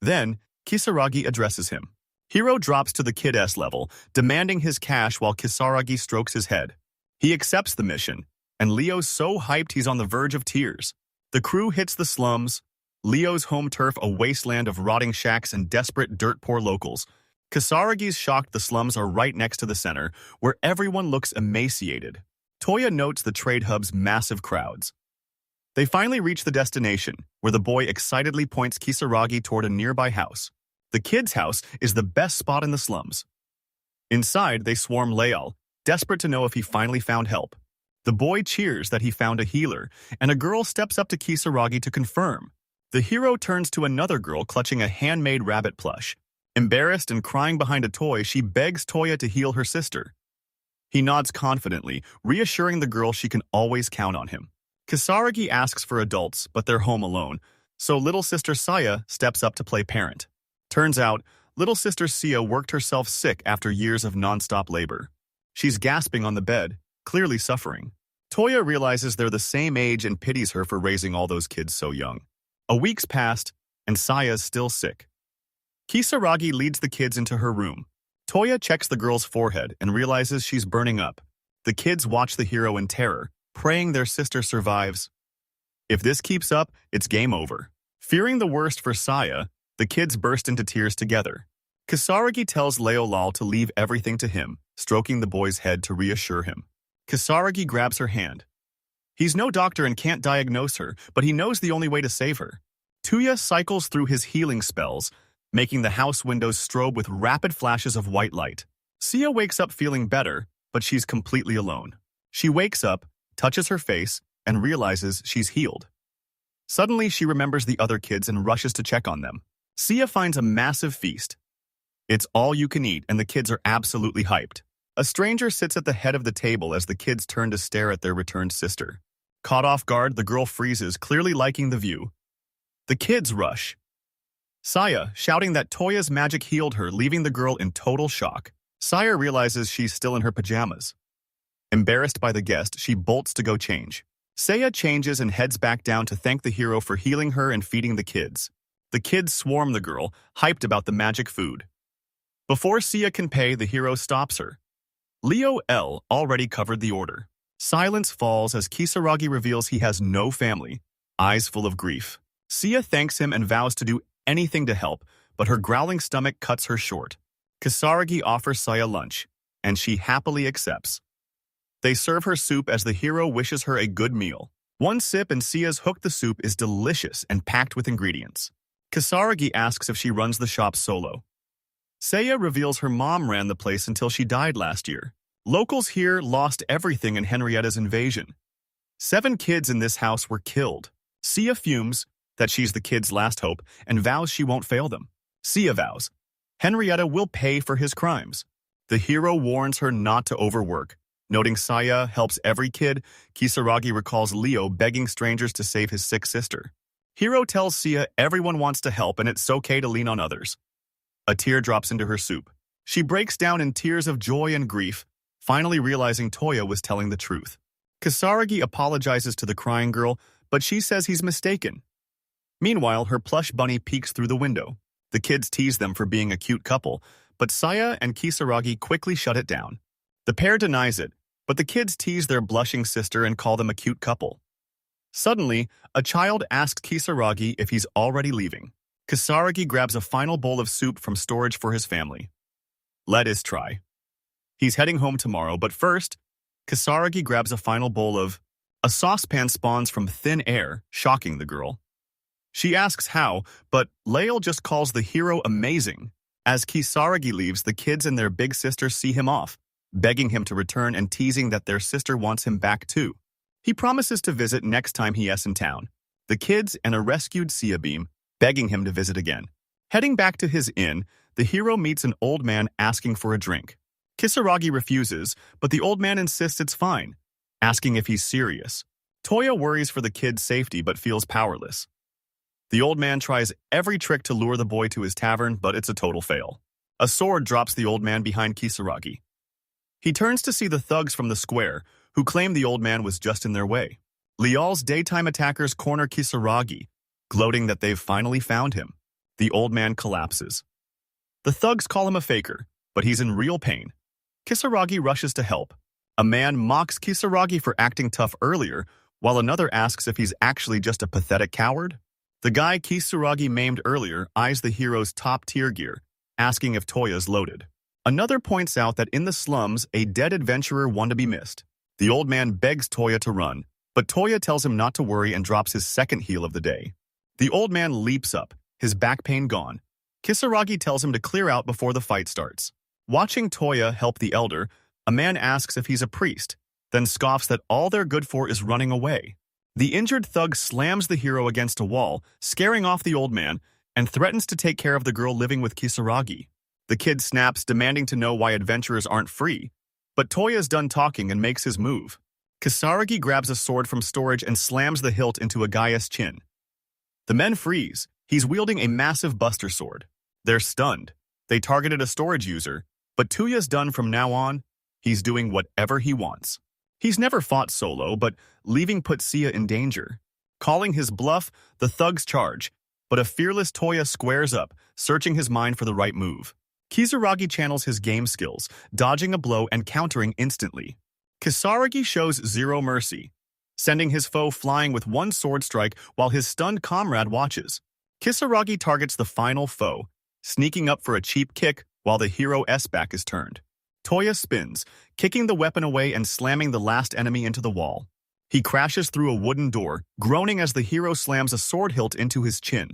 Speaker 1: Then, Kisaragi addresses him. Hero drops to the kid's level, demanding his cash while Kisaragi strokes his head. He accepts the mission, and Leo's so hyped he's on the verge of tears. The crew hits the slums, Leo's home turf a wasteland of rotting shacks and desperate dirt-poor locals. Kisaragi's shocked the slums are right next to the center, where everyone looks emaciated. Toya notes the trade hub's massive crowds. They finally reach the destination, where the boy excitedly points Kisaragi toward a nearby house. The kid's house is the best spot in the slums. Inside, they swarm Leal, desperate to know if he finally found help. The boy cheers that he found a healer, and a girl steps up to Kisaragi to confirm. The hero turns to another girl clutching a handmade rabbit plush. Embarrassed and crying behind a toy, she begs Toya to heal her sister. He nods confidently, reassuring the girl she can always count on him. Kisaragi asks for adults, but they're home alone, so little sister Saya steps up to play parent. Turns out, little sister Sia worked herself sick after years of non-stop labor. She's gasping on the bed, clearly suffering. Toya realizes they're the same age and pities her for raising all those kids so young. A week's passed, and Saya's still sick. Kisaragi leads the kids into her room. Toya checks the girl's forehead and realizes she's burning up. The kids watch the hero in terror, praying their sister survives. If this keeps up, it's game over. Fearing the worst for Saya, the kids burst into tears together. Kisaragi tells Leolal to leave everything to him, stroking the boy's head to reassure him. Kisaragi grabs her hand. He's no doctor and can't diagnose her, but he knows the only way to save her. Toya cycles through his healing spells, making the house windows strobe with rapid flashes of white light. Sia wakes up feeling better, but she's completely alone. She wakes up, touches her face, and realizes she's healed. Suddenly, she remembers the other kids and rushes to check on them. Sia finds a massive feast. It's all you can eat, and the kids are absolutely hyped. A stranger sits at the head of the table as the kids turn to stare at their returned sister. Caught off guard, the girl freezes, clearly liking the view. The kids rush. Saya, shouting that Toya's magic healed her, leaving the girl in total shock. Saya realizes she's still in her pajamas. Embarrassed by the guest, she bolts to go change. Saya changes and heads back down to thank the hero for healing her and feeding the kids. The kids swarm the girl, hyped about the magic food. Before Sia can pay, the hero stops her. Leo L. already covered the order. Silence falls as Kisaragi reveals he has no family, eyes full of grief. Sia thanks him and vows to do anything to help, but her growling stomach cuts her short. Kisaragi offers Saya lunch, and she happily accepts. They serve her soup as the hero wishes her a good meal. One sip and Sia's hooked. The soup is delicious and packed with ingredients. Kisaragi asks if she runs the shop solo. Saya reveals her mom ran the place until she died last year. Locals here lost everything in Henrietta's invasion. 7 kids in this house were killed. Sia fumes that she's the kids' last hope and vows she won't fail them. Sia vows Henrietta will pay for his crimes. The hero warns her not to overwork. Noting Saya helps every kid, Kisaragi recalls Leo begging strangers to save his sick sister. Hero tells Sia everyone wants to help and it's okay to lean on others. A tear drops into her soup. She breaks down in tears of joy and grief, finally realizing Toya was telling the truth. Kisaragi apologizes to the crying girl, but she says he's mistaken. Meanwhile, her plush bunny peeks through the window. The kids tease them for being a cute couple, but Saya and Kisaragi quickly shut it down. The pair denies it, but the kids tease their blushing sister and call them a cute couple. Suddenly, a child asks Kisaragi if he's already leaving. Kisaragi grabs a final bowl of soup from storage for his family. Let us try. He's heading home tomorrow, but first, Kisaragi grabs a final bowl of... A saucepan spawns from thin air, shocking the girl. She asks how, but Lael just calls the hero amazing. As Kisaragi leaves, the kids and their big sister see him off, begging him to return and teasing that their sister wants him back too. He promises to visit next time he's in town. The kids and a rescued Sia beam, begging him to visit again. Heading back to his inn, the hero meets an old man asking for a drink. Kisaragi refuses, but the old man insists it's fine, asking if he's serious. Toya worries for the kid's safety but feels powerless. The old man tries every trick to lure the boy to his tavern, but it's a total fail. A sword drops the old man behind Kisaragi. He turns to see the thugs from the square, who claim the old man was just in their way. Lial's daytime attackers corner Kisaragi, gloating that they've finally found him. The old man collapses. The thugs call him a faker, but he's in real pain. Kisaragi rushes to help. A man mocks Kisaragi for acting tough earlier, while another asks if he's actually just a pathetic coward. The guy Kisaragi maimed earlier eyes the hero's top-tier gear, asking if Toya's loaded. Another points out that in the slums, a dead adventurer one to be missed. The old man begs Toya to run, but Toya tells him not to worry and drops his second heal of the day. The old man leaps up, his back pain gone. Kisaragi tells him to clear out before the fight starts. Watching Toya help the elder, a man asks if he's a priest, then scoffs that all they're good for is running away. The injured thug slams the hero against a wall, scaring off the old man, and threatens to take care of the girl living with Kisaragi. The kid snaps, demanding to know why adventurers aren't free, but Toya's done talking and makes his move. Kisaragi grabs a sword from storage and slams the hilt into Agaya's chin. The men freeze. He's wielding a massive buster sword. They're stunned. They targeted a storage user, but Toya's done from now on. He's doing whatever he wants. He's never fought solo, but leaving puts Sia in danger. Calling his bluff, the thugs charge, but a fearless Toya squares up, searching his mind for the right move. Kisaragi channels his game skills, dodging a blow and countering instantly. Kisaragi shows zero mercy, sending his foe flying with one sword strike while his stunned comrade watches. Kisaragi targets the final foe, sneaking up for a cheap kick while the hero's back is turned. Toya spins, kicking the weapon away and slamming the last enemy into the wall. He crashes through a wooden door, groaning as the hero slams a sword hilt into his chin.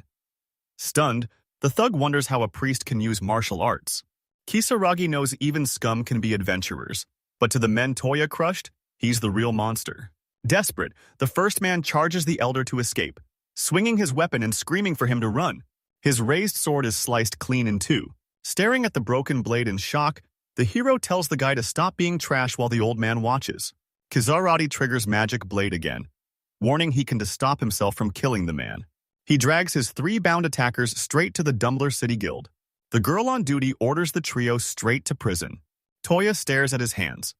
Speaker 1: Stunned, the thug wonders how a priest can use martial arts. Kisaragi knows even scum can be adventurers, but to the men Toya crushed, he's the real monster. Desperate, the first man charges the elder to escape, swinging his weapon and screaming for him to run. His raised sword is sliced clean in two. Staring at the broken blade in shock, the hero tells the guy to stop being trash while the old man watches. Kisaragi triggers magic blade again, warning he can to stop himself from killing the man. He drags his 3 bound attackers straight to the Dumbler City Guild. The girl on duty orders the trio straight to prison. Toya stares at his hands.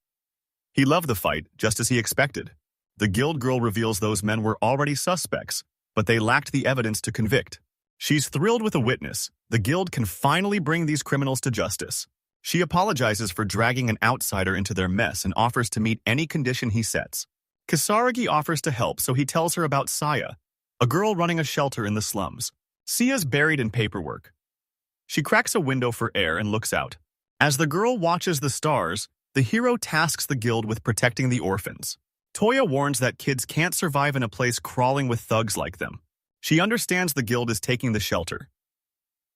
Speaker 1: He loved the fight, just as he expected. The guild girl reveals those men were already suspects, but they lacked the evidence to convict. She's thrilled with a witness. The guild can finally bring these criminals to justice. She apologizes for dragging an outsider into their mess and offers to meet any condition he sets. Kisaragi offers to help, so he tells her about Saya, a girl running a shelter in the slums. Sia's buried in paperwork. She cracks a window for air and looks out. As the girl watches the stars, the hero tasks the guild with protecting the orphans. Toya warns that kids can't survive in a place crawling with thugs like them. She understands the guild is taking the shelter.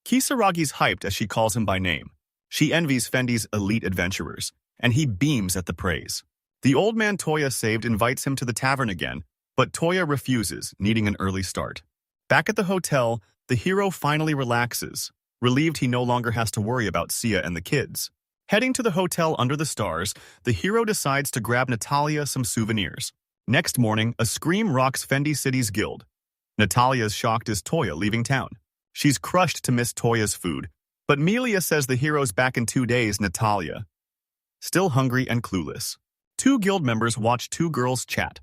Speaker 1: Kisaragi's hyped as she calls him by name. She envies Fendi's elite adventurers, and he beams at the praise. The old man Toya saved invites him to the tavern again, but Toya refuses, needing an early start. Back at the hotel, the hero finally relaxes, relieved he no longer has to worry about Sia and the kids. Heading to the hotel under the stars, the hero decides to grab Natalia some souvenirs. Next morning, a scream rocks Fendi City's guild. Natalia's shocked as Toya leaving town. She's crushed to miss Toya's food, but Melia says the hero's back in 2 days. Natalia, still hungry and clueless. 2 guild members watch 2 girls chat.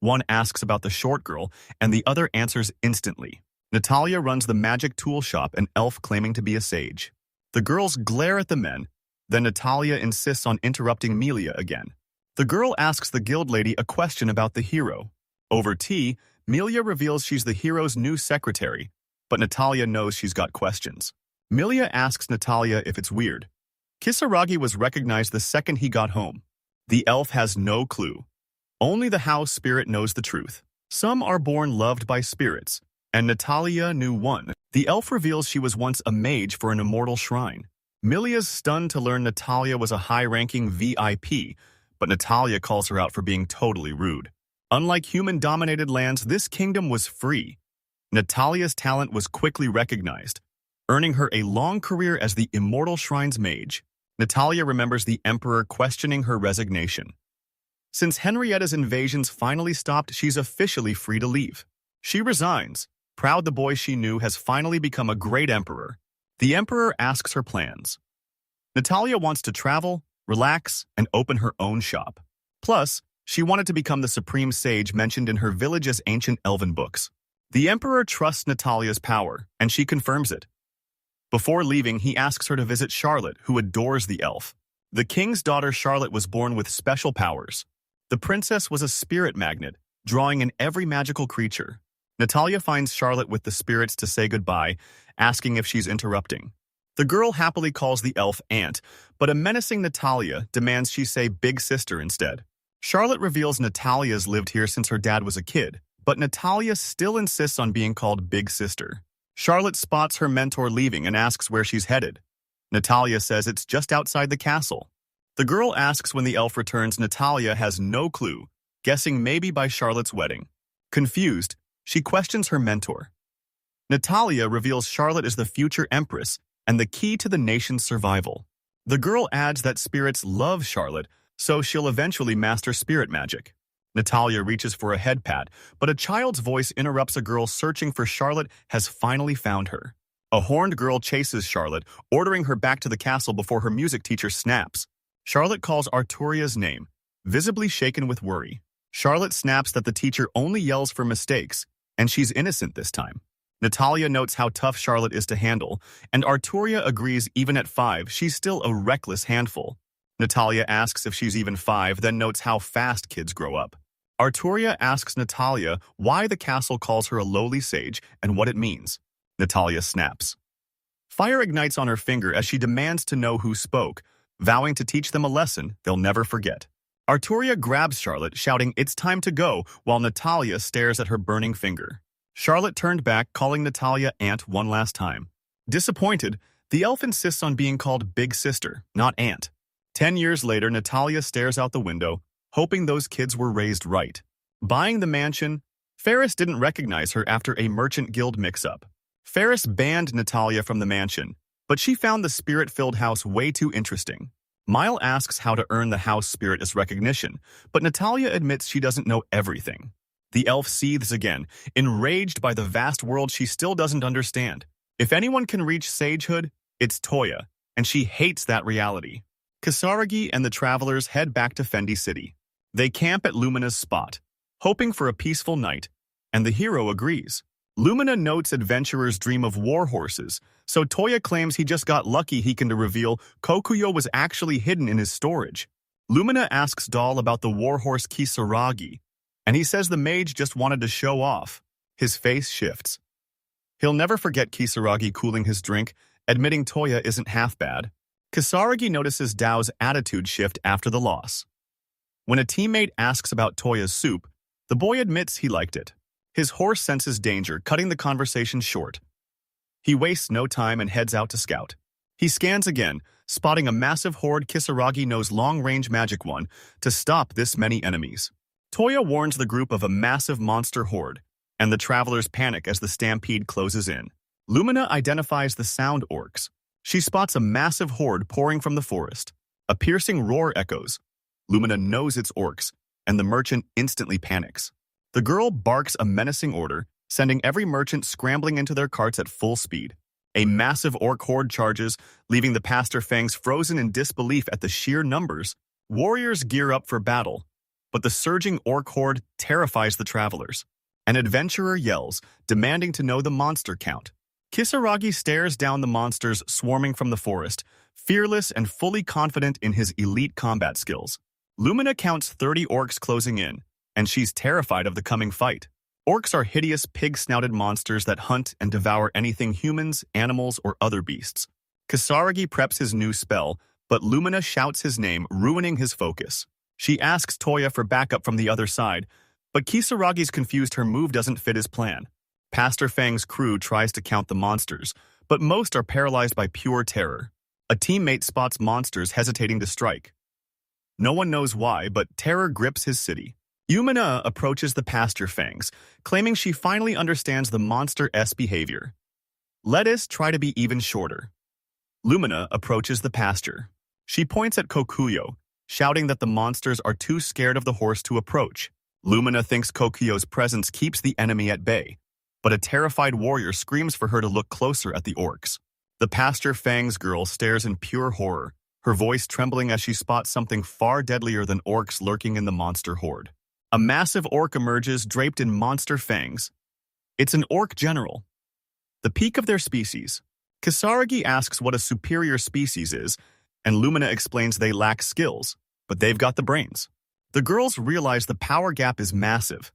Speaker 1: One asks about the short girl, and the other answers instantly. Natalia runs the magic tool shop, an elf claiming to be a sage. The girls glare at the men, then Natalia insists on interrupting Melia again. The girl asks the guild lady a question about the hero. Over tea, Melia reveals she's the hero's new secretary, but Natalia knows she's got questions. Melia asks Natalia if it's weird. Kisaragi was recognized the second he got home. The elf has no clue. Only the house spirit knows the truth. Some are born loved by spirits, and Natalia knew one. The elf reveals she was once a mage for an immortal shrine. Milia's stunned to learn Natalia was a high-ranking VIP, but Natalia calls her out for being totally rude. Unlike human-dominated lands, this kingdom was free. Natalia's talent was quickly recognized, earning her a long career as the Immortal Shrine's mage. Natalia remembers the Emperor questioning her resignation. Since Henrietta's invasions finally stopped, she's officially free to leave. She resigns, proud the boy she knew has finally become a great emperor. The Emperor asks her plans. Natalia wants to travel, relax, and open her own shop. Plus, she wanted to become the supreme sage mentioned in her village's ancient elven books. The Emperor trusts Natalia's power, and she confirms it. Before leaving, he asks her to visit Charlotte, who adores the elf. The king's daughter Charlotte was born with special powers. The princess was a spirit magnet, drawing in every magical creature. Natalia finds Charlotte with the spirits to say goodbye, asking if she's interrupting. The girl happily calls the elf aunt, but a menacing Natalia demands she say big sister instead. Charlotte reveals Natalia's lived here since her dad was a kid, but Natalia still insists on being called big sister. Charlotte spots her mentor leaving and asks where she's headed. Natalia says it's just outside the castle. The girl asks when the elf returns. Natalia has no clue, guessing maybe by Charlotte's wedding. Confused, she questions her mentor. Natalia reveals Charlotte is the future empress and the key to the nation's survival. The girl adds that spirits love Charlotte, so she'll eventually master spirit magic. Natalia reaches for a head pat, but a child's voice interrupts a girl searching for Charlotte has finally found her. A horned girl chases Charlotte, ordering her back to the castle before her music teacher snaps. Charlotte calls Arturia's name, visibly shaken with worry. Charlotte snaps that the teacher only yells for mistakes, and she's innocent this time. Natalia notes how tough Charlotte is to handle, and Arturia agrees even at 5 she's still a reckless handful. Natalia asks if she's even 5, then notes how fast kids grow up. Arturia asks Natalia why the castle calls her a lowly sage and what it means. Natalia snaps. Fire ignites on her finger as she demands to know who spoke, vowing to teach them a lesson they'll never forget. Arturia grabs Charlotte, shouting, "It's time to go," while Natalia stares at her burning finger. Charlotte turned back, calling Natalia Aunt one last time. Disappointed, the elf insists on being called Big Sister, not Aunt. 10 years later, Natalia stares out the window, hoping those kids were raised right. Buying the mansion, Ferris didn't recognize her after a merchant guild mix-up. Ferris banned Natalia from the mansion, but she found the spirit-filled house way too interesting. Mile asks how to earn the house spirit as recognition, but Natalia admits she doesn't know everything. The elf seethes again, enraged by the vast world she still doesn't understand. If anyone can reach sagehood, it's Toya, and she hates that reality. Kasaragi and the travelers head back to Fendi City. They camp at Lumina's spot, hoping for a peaceful night, and the hero agrees. Lumina notes adventurers dream of warhorses, so Toya claims he just got lucky he can reveal Kokuyo was actually hidden in his storage. Lumina asks Doll about the warhorse Kisaragi, and he says the mage just wanted to show off. His face shifts. He'll never forget Kisaragi cooling his drink, admitting Toya isn't half bad. Kisaragi notices Dao's attitude shift after the loss. When a teammate asks about Toya's soup, the boy admits he liked it. His horse senses danger, cutting the conversation short. He wastes no time and heads out to scout. He scans again, spotting a massive horde Kisaragi knows long-range magic one to stop this many enemies. Toya warns the group of a massive monster horde, and the travelers panic as the stampede closes in. Lumina identifies the sound orcs. She spots a massive horde pouring from the forest. A piercing roar echoes. Lumina knows it's orcs, and the merchant instantly panics. The girl barks a menacing order, sending every merchant scrambling into their carts at full speed. A massive orc horde charges, leaving the Pastor Fangs frozen in disbelief at the sheer numbers. Warriors gear up for battle, but the surging orc horde terrifies the travelers. An adventurer yells, demanding to know the monster count. Kisaragi stares down the monsters swarming from the forest, fearless and fully confident in his elite combat skills. Lumina counts 30 orcs closing in, and she's terrified of the coming fight. Orcs are hideous pig-snouted monsters that hunt and devour anything humans, animals, or other beasts. Kisaragi preps his new spell, but Lumina shouts his name, ruining his focus. She asks Toya for backup from the other side, but Kisaragi's confused her move doesn't fit his plan. Pastor Fang's crew tries to count the monsters, but most are paralyzed by pure terror. A teammate spots monsters hesitating to strike. No one knows why, but terror grips his city. Yumina approaches the Pastor Fangs, claiming she finally understands the monster-s behavior. Lettuce try to be even shorter. Lumina approaches the pasture. She points at Kokuyo, shouting that the monsters are too scared of the horse to approach. Lumina thinks Kokuyo's presence keeps the enemy at bay, but a terrified warrior screams for her to look closer at the orcs. The Pastor Fangs girl stares in pure horror, her voice trembling as she spots something far deadlier than orcs lurking in the monster horde. A massive orc emerges draped in monster fangs. It's an orc general, the peak of their species. Kisaragi asks what a superior species is, and Lumina explains they lack skills, but they've got the brains. The girls realize the power gap is massive.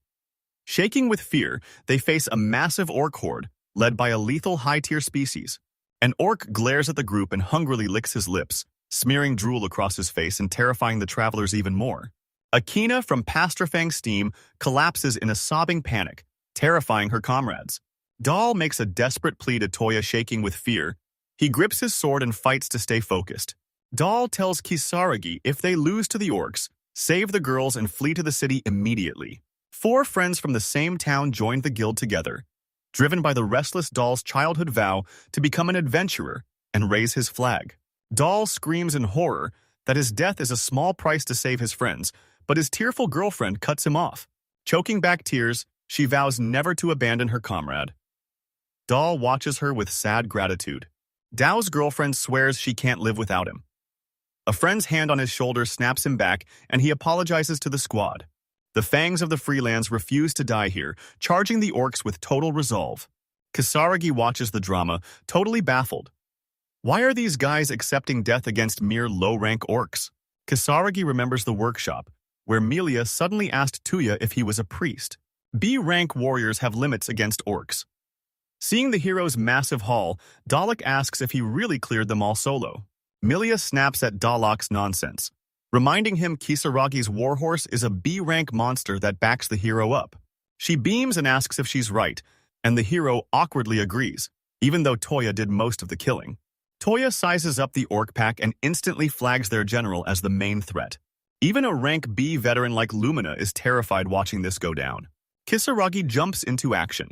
Speaker 1: Shaking with fear, they face a massive orc horde, led by a lethal high-tier species. An orc glares at the group and hungrily licks his lips, smearing drool across his face and terrifying the travelers even more. Akina from Pastor Fang's team collapses in a sobbing panic, terrifying her comrades. Doll makes a desperate plea to Toya, shaking with fear. He grips his sword and fights to stay focused. Doll tells Kisaragi if they lose to the orcs, save the girls and flee to the city immediately. 4 friends from the same town joined the guild together, driven by the restless Doll's childhood vow to become an adventurer and raise his flag. Doll screams in horror that his death is a small price to save his friends, but his tearful girlfriend cuts him off. Choking back tears, she vows never to abandon her comrade. Dahl watches her with sad gratitude. Dao's girlfriend swears she can't live without him. A friend's hand on his shoulder snaps him back, and he apologizes to the squad. The fangs of the freelance refuse to die here, charging the orcs with total resolve. Kisaragi watches the drama, totally baffled. Why are these guys accepting death against mere low-rank orcs? Kisaragi remembers the workshop, where Melia suddenly asked Toya if he was a priest. B-rank warriors have limits against orcs. Seeing the hero's massive haul, Dalek asks if he really cleared them all solo. Melia snaps at Dalek's nonsense, reminding him Kisaragi's warhorse is a B-rank monster that backs the hero up. She beams and asks if she's right, and the hero awkwardly agrees, even though Toya did most of the killing. Toya sizes up the orc pack and instantly flags their general as the main threat. Even a rank B veteran like Lumina is terrified watching this go down. Kisaragi jumps into action.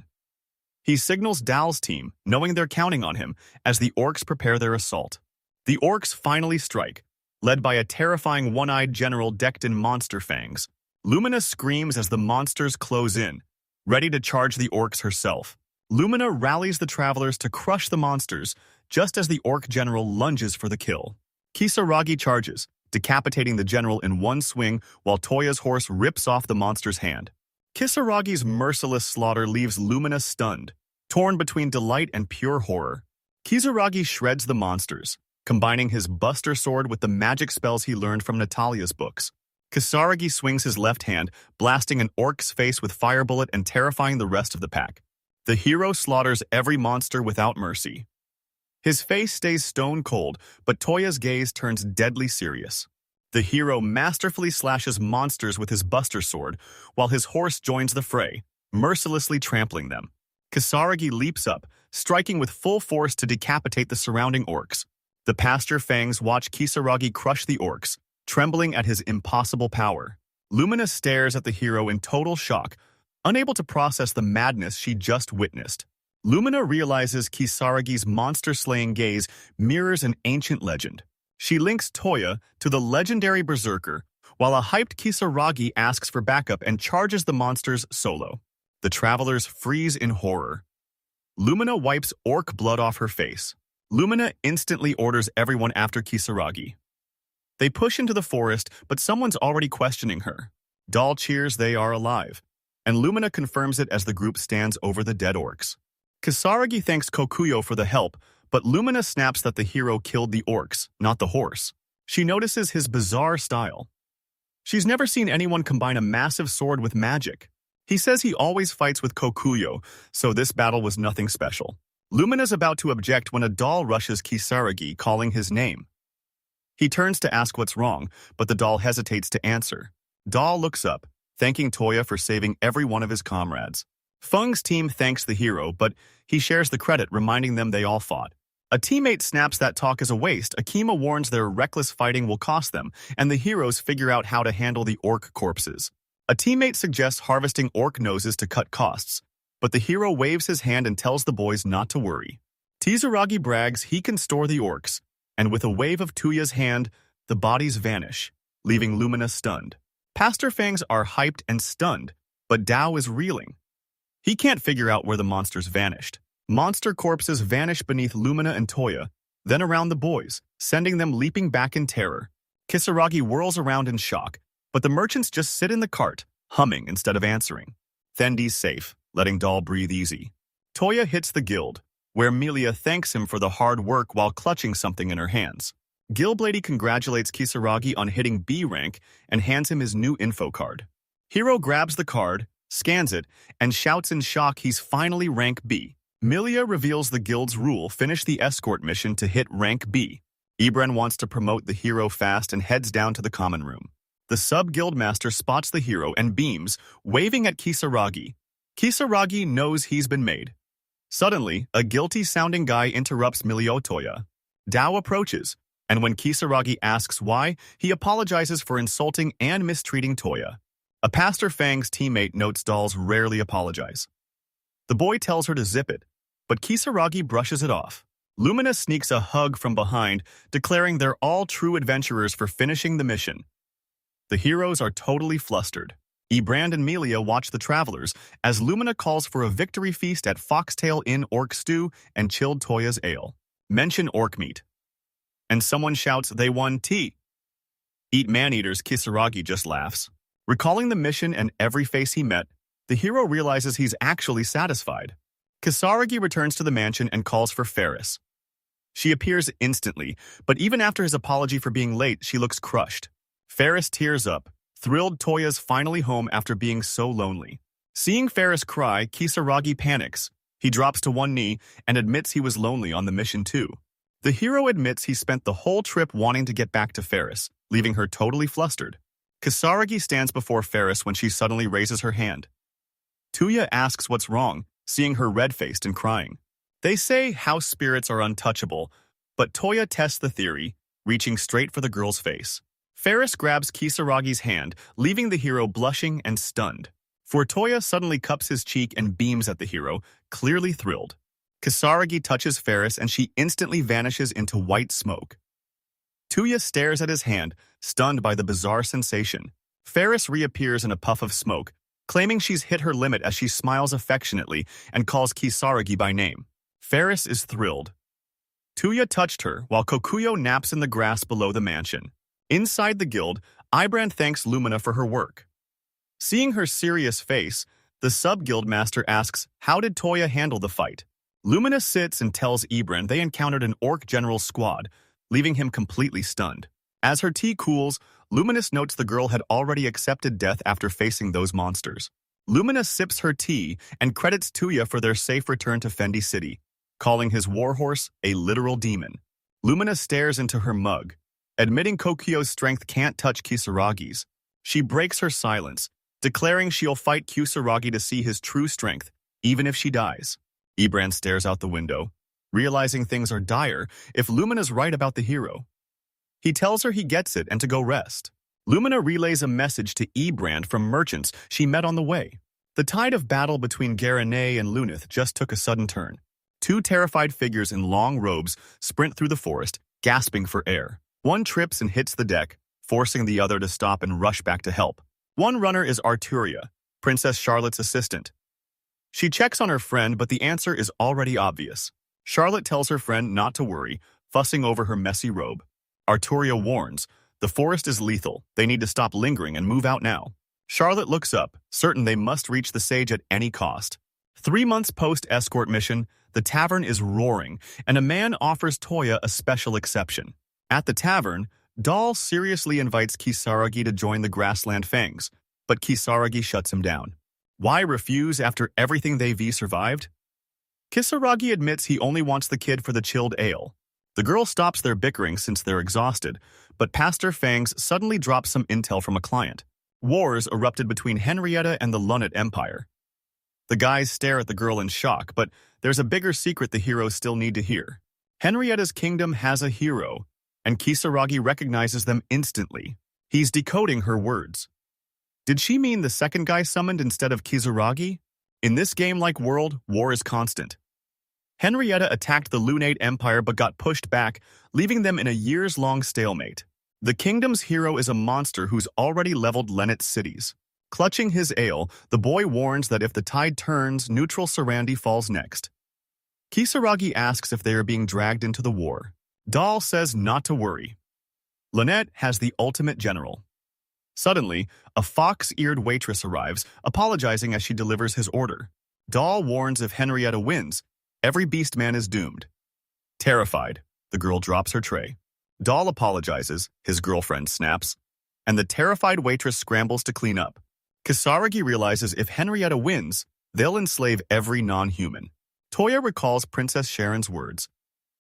Speaker 1: He signals Dal's team, knowing they're counting on him, as the orcs prepare their assault. The orcs finally strike, led by a terrifying one-eyed general decked in monster fangs. Lumina screams as the monsters close in, ready to charge the orcs herself. Lumina rallies the travelers to crush the monsters, just as the orc general lunges for the kill. Kisaragi charges, decapitating the general in one swing while Toya's horse rips off the monster's hand. Kisaragi's merciless slaughter leaves Lumina stunned, torn between delight and pure horror. Kisaragi shreds the monsters, combining his Buster Sword with the magic spells he learned from Natalia's books. Kisaragi swings his left hand, blasting an orc's face with fire bullet and terrifying the rest of the pack. The hero slaughters every monster without mercy. His face stays stone cold, but Toya's gaze turns deadly serious. The hero masterfully slashes monsters with his Buster Sword, while his horse joins the fray, mercilessly trampling them. Kisaragi leaps up, striking with full force to decapitate the surrounding orcs. The Pasture Fangs watch Kisaragi crush the orcs, trembling at his impossible power. Lumina stares at the hero in total shock, unable to process the madness she just witnessed. Lumina realizes Kisaragi's monster-slaying gaze mirrors an ancient legend. She links Toya to the legendary berserker, while a hyped Kisaragi asks for backup and charges the monsters solo. The travelers freeze in horror. Lumina wipes orc blood off her face. Lumina instantly orders everyone after Kisaragi. They push into the forest, but someone's already questioning her. Dahl cheers they are alive, and Lumina confirms it as the group stands over the dead orcs. Kisaragi thanks Kokuyo for the help, but Lumina snaps that the hero killed the orcs, not the horse. She notices his bizarre style. She's never seen anyone combine a massive sword with magic. He says he always fights with Kokuyo, so this battle was nothing special. Lumina's about to object when a doll rushes Kisaragi, calling his name. He turns to ask what's wrong, but the doll hesitates to answer. Dahl looks up, thanking Toya for saving every one of his comrades. Feng's team thanks the hero, but he shares the credit, reminding them they all fought. A teammate snaps that talk is a waste. Akima warns their reckless fighting will cost them, and the heroes figure out how to handle the orc corpses. A teammate suggests harvesting orc noses to cut costs, but the hero waves his hand and tells the boys not to worry. Tizuragi brags he can store the orcs, and with a wave of Tuya's hand, the bodies vanish, leaving Lumina stunned. Pastor Fangs are hyped and stunned, but Dao is reeling. He can't figure out where the monsters vanished. Monster corpses vanish beneath Lumina and Toya, then around the boys, sending them leaping back in terror. Kisaragi whirls around in shock, but the merchants just sit in the cart, humming instead of answering. Fendi's safe, letting Dahl breathe easy. Toya hits the guild, where Melia thanks him for the hard work while clutching something in her hands. Guildlady congratulates Kisaragi on hitting B rank and hands him his new info card. Hero grabs the card, scans it, and shouts in shock he's finally rank B. Melia reveals the guild's rule: finish the escort mission to hit rank B. Ibren wants to promote the hero fast and heads down to the common room. The sub-guildmaster spots the hero and beams, waving at Kisaragi. Kisaragi knows he's been made. Suddenly, a guilty-sounding guy interrupts Toya. Dao approaches, and when Kisaragi asks why, he apologizes for insulting and mistreating Toya. A Pastor Fang's teammate notes dolls rarely apologize. The boy tells her to zip it, but Kisaragi brushes it off. Lumina sneaks a hug from behind, declaring they're all true adventurers for finishing the mission. The heroes are totally flustered. Ebrand and Melia watch the travelers as Lumina calls for a victory feast at Foxtail Inn orc stew and chilled Toya's ale. Mention orc meat. And someone shouts they won tea. Eat man-eaters, Kisaragi just laughs. Recalling the mission and every face he met, the hero realizes he's actually satisfied. Kisaragi returns to the mansion and calls for Ferris. She appears instantly, but even after his apology for being late, she looks crushed. Ferris tears up, thrilled Toya's finally home after being so lonely. Seeing Ferris cry, Kisaragi panics. He drops to one knee and admits he was lonely on the mission too. The hero admits he spent the whole trip wanting to get back to Ferris, leaving her totally flustered. Kisaragi stands before Ferris when she suddenly raises her hand. Toya asks what's wrong, seeing her red-faced and crying. They say house spirits are untouchable, but Toya tests the theory, reaching straight for the girl's face. Ferris grabs Kisaragi's hand, leaving the hero blushing and stunned. For Toya suddenly cups his cheek and beams at the hero, clearly thrilled. Kisaragi touches Ferris and she instantly vanishes into white smoke. Toya stares at his hand, stunned by the bizarre sensation. Ferris reappears in a puff of smoke, claiming she's hit her limit as she smiles affectionately and calls Kisaragi by name. Ferris is thrilled. Toya touched her while Kokuyo naps in the grass below the mansion. Inside the guild, Ebrand thanks Lumina for her work. Seeing her serious face, the sub-guild master asks, how did Toya handle the fight? Lumina sits and tells Ebrand they encountered an orc general squad, leaving him completely stunned. As her tea cools, Luminous notes the girl had already accepted death after facing those monsters. Lumina sips her tea and credits Toya for their safe return to Fendi City, calling his warhorse a literal demon. Lumina stares into her mug, admitting Kokuyo's strength can't touch Kisaragi's. She breaks her silence, declaring she'll fight Kisaragi to see his true strength, even if she dies. Ebrand stares out the window, realizing things are dire if Lumina's right about the hero. He tells her he gets it and to go rest. Lumina relays a message to Ebrand from merchants she met on the way. The tide of battle between Garanay and Lunith just took a sudden turn. Two terrified figures in long robes sprint through the forest, gasping for air. One trips and hits the deck, forcing the other to stop and rush back to help. One runner is Arturia, Princess Charlotte's assistant. She checks on her friend, but the answer is already obvious. Charlotte tells her friend not to worry, fussing over her messy robe. Arturia warns, the forest is lethal, they need to stop lingering and move out now. Charlotte looks up, certain they must reach the sage at any cost. 3 months post-escort mission, the tavern is roaring, and a man offers Toya a special exception. At the tavern, Dahl seriously invites Kisaragi to join the Grassland Fangs, but Kisaragi shuts him down. Why refuse after everything they've survived? Kisaragi admits he only wants the kid for the chilled ale. The girl stops their bickering since they're exhausted, but Pastor Fangs suddenly drops some intel from a client. Wars erupted between Henrietta and the Lunit Empire. The guys stare at the girl in shock, but there's a bigger secret the heroes still need to hear. Henrietta's kingdom has a hero, and Kisaragi recognizes them instantly. He's decoding her words. Did she mean the second guy summoned instead of Kisaragi? In this game-like world, war is constant. Henrietta attacked the Lunate Empire but got pushed back, leaving them in a years-long stalemate. The kingdom's hero is a monster who's already leveled Lenit's cities. Clutching his ale, the boy warns that if the tide turns, neutral Sarandi falls next. Kisaragi asks if they are being dragged into the war. Dahl says not to worry. Lynette has the ultimate general. Suddenly, a fox-eared waitress arrives, apologizing as she delivers his order. Dahl warns if Henrietta wins, every beastman is doomed. Terrified, the girl drops her tray. Dahl apologizes, his girlfriend snaps, and the terrified waitress scrambles to clean up. Kisaragi realizes if Henrietta wins, they'll enslave every non-human. Toya recalls Princess Sharon's words.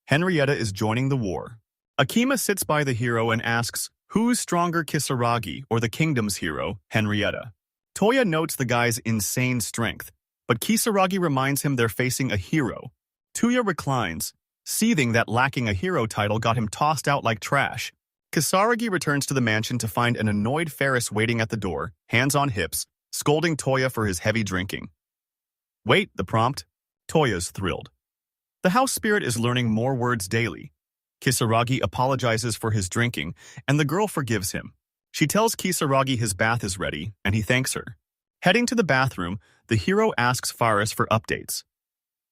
Speaker 1: Henrietta is joining the war. Akima sits by the hero and asks, who's stronger, Kisaragi or the kingdom's hero, Henrietta? Toya notes the guy's insane strength, but Kisaragi reminds him they're facing a hero. Toya reclines, seething that lacking a hero title got him tossed out like trash. Kisaragi returns to the mansion to find an annoyed Ferris waiting at the door, hands on hips, scolding Toya for his heavy drinking. Wait, the prompt. Toya's thrilled. The house spirit is learning more words daily. Kisaragi apologizes for his drinking, and the girl forgives him. She tells Kisaragi his bath is ready, and he thanks her. Heading to the bathroom, the hero asks Ferris for updates.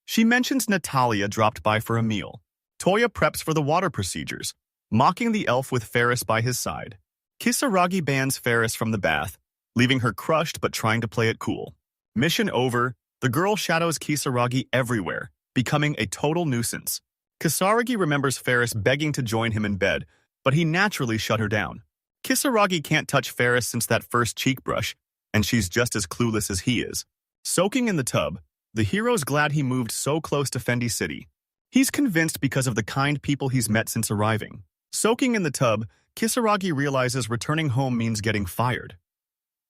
Speaker 1: She mentions Natalia dropped by for a meal. Toya preps for the water procedures, mocking the elf with Ferris by his side. Kisaragi bans Ferris from the bath, leaving her crushed but trying to play it cool. Mission over, the girl shadows Kisaragi everywhere, becoming a total nuisance. Kisaragi remembers Ferris begging to join him in bed, but he naturally shut her down. Kisaragi can't touch Ferris since that first cheek brush, and she's just as clueless as he is. Soaking in the tub, the hero's glad he moved so close to Fendi City. He's convinced because of the kind people he's met since arriving. Soaking in the tub, Kisaragi realizes returning home means getting fired.